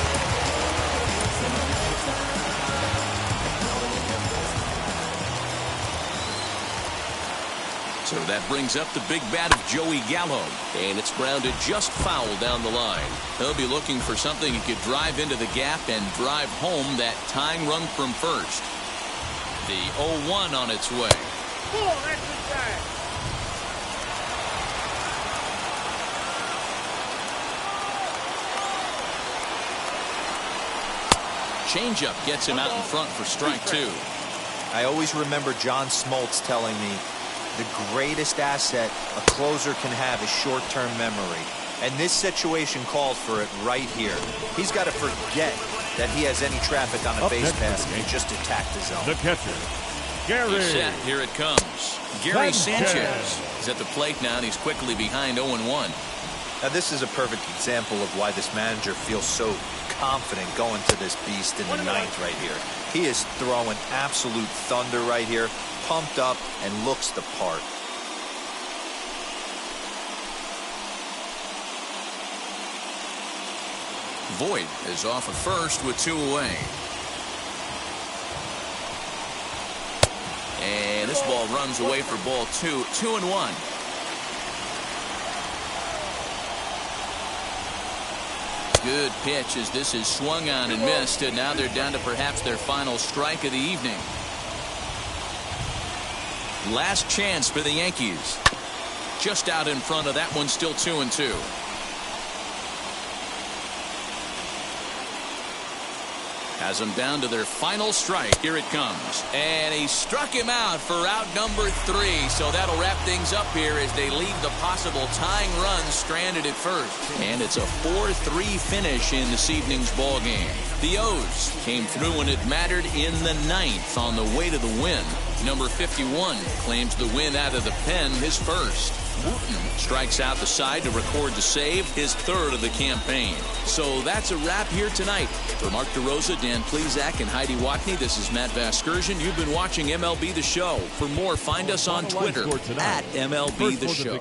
So that brings up the big bat of Joey Gallo, and it's grounded just foul down the line. He'll be looking for something he could drive into the gap and drive home that tying run from first. The 0-1 on its way. Changeup gets him out in front for strike 2. I always remember John Smoltz telling me the greatest asset a closer can have is short-term memory. And this situation calls for it right here. He's got to forget that he has any traffic on a base pass and just attack the zone. The catcher, Gary. He's set. Here it comes. Gary Sanchez is at the plate now, and he's quickly behind 0-1. Now, this is a perfect example of why this manager feels so confident going to this beast in the ninth right here. He is throwing absolute thunder right here, pumped up, and looks the part. Voit is off at first with 2 away. And this ball runs away for ball 2. 2-1. Good pitch as this is swung on and missed, and now they're down to perhaps their final strike of the evening. Last chance for the Yankees. Just out in front of that one, still 2-2. Has them down to their final strike. Here it comes. And he struck him out for out number 3. So that'll wrap things up here as they leave the possible tying run stranded at first. And it's a 4-3 finish in this evening's ball game. The O's came through when it mattered in the 9th on the way to the win. Number 51 claims the win out of the pen, his first. Wooten strikes out the side to record the save, his 3rd of the campaign. So that's a wrap here tonight. For Mark DeRosa, Dan Plesac, and Heidi Watney, this is Matt Vasgersian. You've been watching MLB The Show. For more, find us on Twitter at MLB The Show.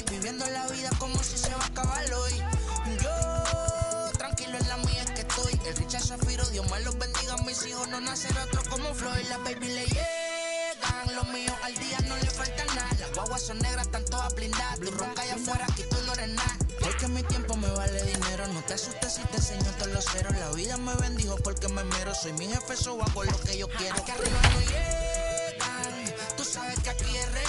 Viviendo la vida como si se va a acabar hoy. Yo, tranquilo en la mía es que estoy. El Richard Zafiro, Dios me los bendiga. Mis hijos no nacerán otro como Floyd. Las baby le llegan. Los míos al día no le falta nada. Las guaguas son negras, están todas blindadas. Tú ronca allá afuera, aquí tú no eres nada. Porque mi tiempo me vale dinero. No te asustes si te enseño todos los ceros. La vida me bendijo porque me mero. Soy mi jefe, so hago lo que yo quiero. Aquí arriba no llegan. Tú sabes que aquí es real.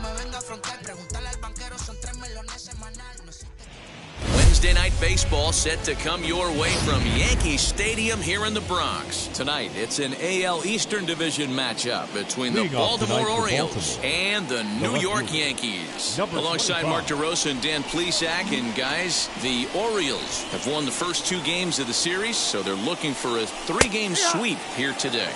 Me venga a frontear, preguntarle al banquero, son 3 melones semanal. No sé. Wednesday night baseball set to come your way from Yankee Stadium here in the Bronx. Tonight, it's an AL Eastern Division matchup between the Baltimore Orioles and the New York Yankees. Alongside Mark DeRosa and Dan Plesac, and guys, the Orioles have won the first 2 games of the series, so they're looking for a 3-game sweep here today.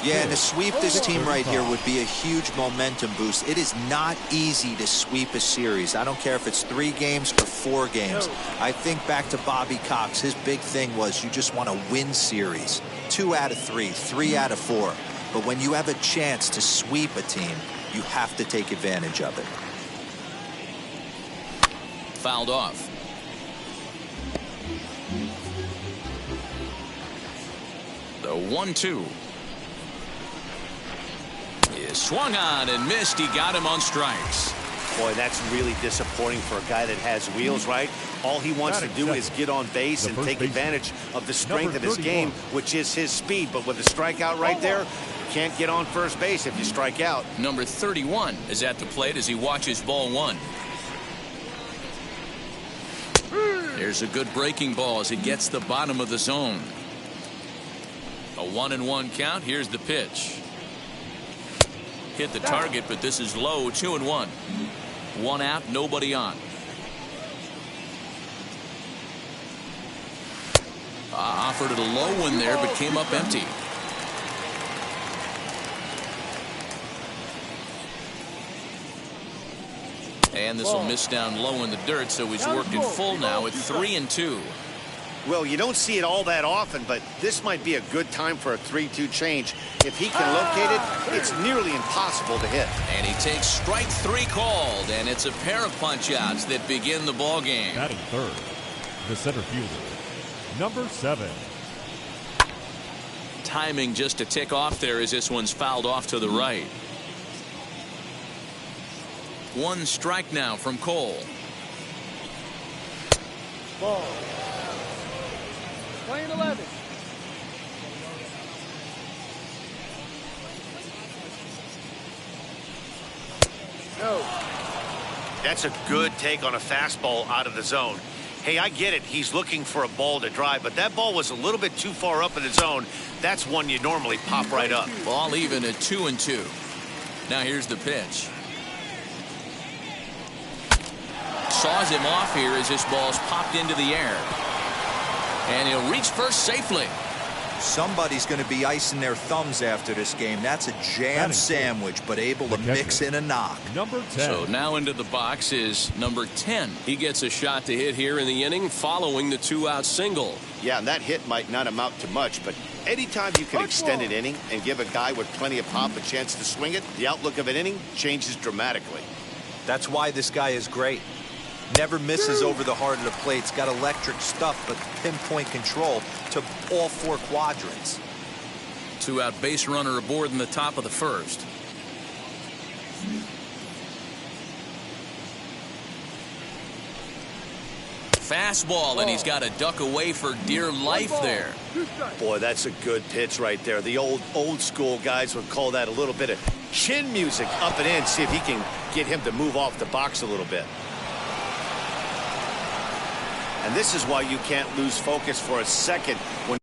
Yeah, and to sweep this team right here would be a huge momentum boost. It is not easy to sweep a series. I don't care if it's 3 games or 4 games. I think back to Bobby Cox. His big thing was you just want to win series. 2 out of 3, 3 out of 4. But when you have a chance to sweep a team, you have to take advantage of it. Fouled off. The 1-2. Is swung on and missed. He got him on strikes. Boy, that's really disappointing for a guy that has wheels, right? All he wants to do is get on base and take advantage of the strength of his game, which is his speed. But with a strikeout right there, you can't get on first base if you strike out. Number 31 is at the plate as he watches ball 1. There's a good breaking ball as it gets the bottom of the zone. A 1-1 count. Here's the pitch. Hit the target, but this is low. 2-1. 1 out, nobody on. Offered it a low one there, but came up empty. And this will miss down low in the dirt, so he's worked in full now at 3-2. Well, you don't see it all that often, but this might be a good time for a 3-2 change. If he can locate it, it's nearly impossible to hit. And he takes strike 3 called, and it's a pair of punch-outs that begin the ball game. Batting third, the center fielder, number 7. Timing just to tick off there as this one's fouled off to the right. 1 strike now from Cole. Ball. Playing 11. No. That's a good take on a fastball out of the zone. Hey, I get it. He's looking for a ball to drive, but that ball was a little bit too far up in the zone. That's one you normally pop right up. Ball even at 2-2. Now here's the pitch. Saws him off here as this ball's popped into the air. And he'll reach first safely. Somebody's going to be icing their thumbs after this game. That's a jam sandwich, but able to mix in a knock. Number 10. So now into the box is number 10. He gets a shot to hit here in the inning following the 2-out single. Yeah, and that hit might not amount to much, but anytime you can extend an inning and give a guy with plenty of pop a chance to swing it, the outlook of an inning changes dramatically. That's why this guy is great. Never misses over the heart of the plate. He's got electric stuff, but pinpoint control to all 4 quadrants. 2-out base runner aboard in the top of the first. Fastball, and he's got to duck away for dear life there. Boy, that's a good pitch right there. The old school guys would call that a little bit of chin music up and in. See if he can get him to move off the box a little bit. And this is why you can't lose focus for a second when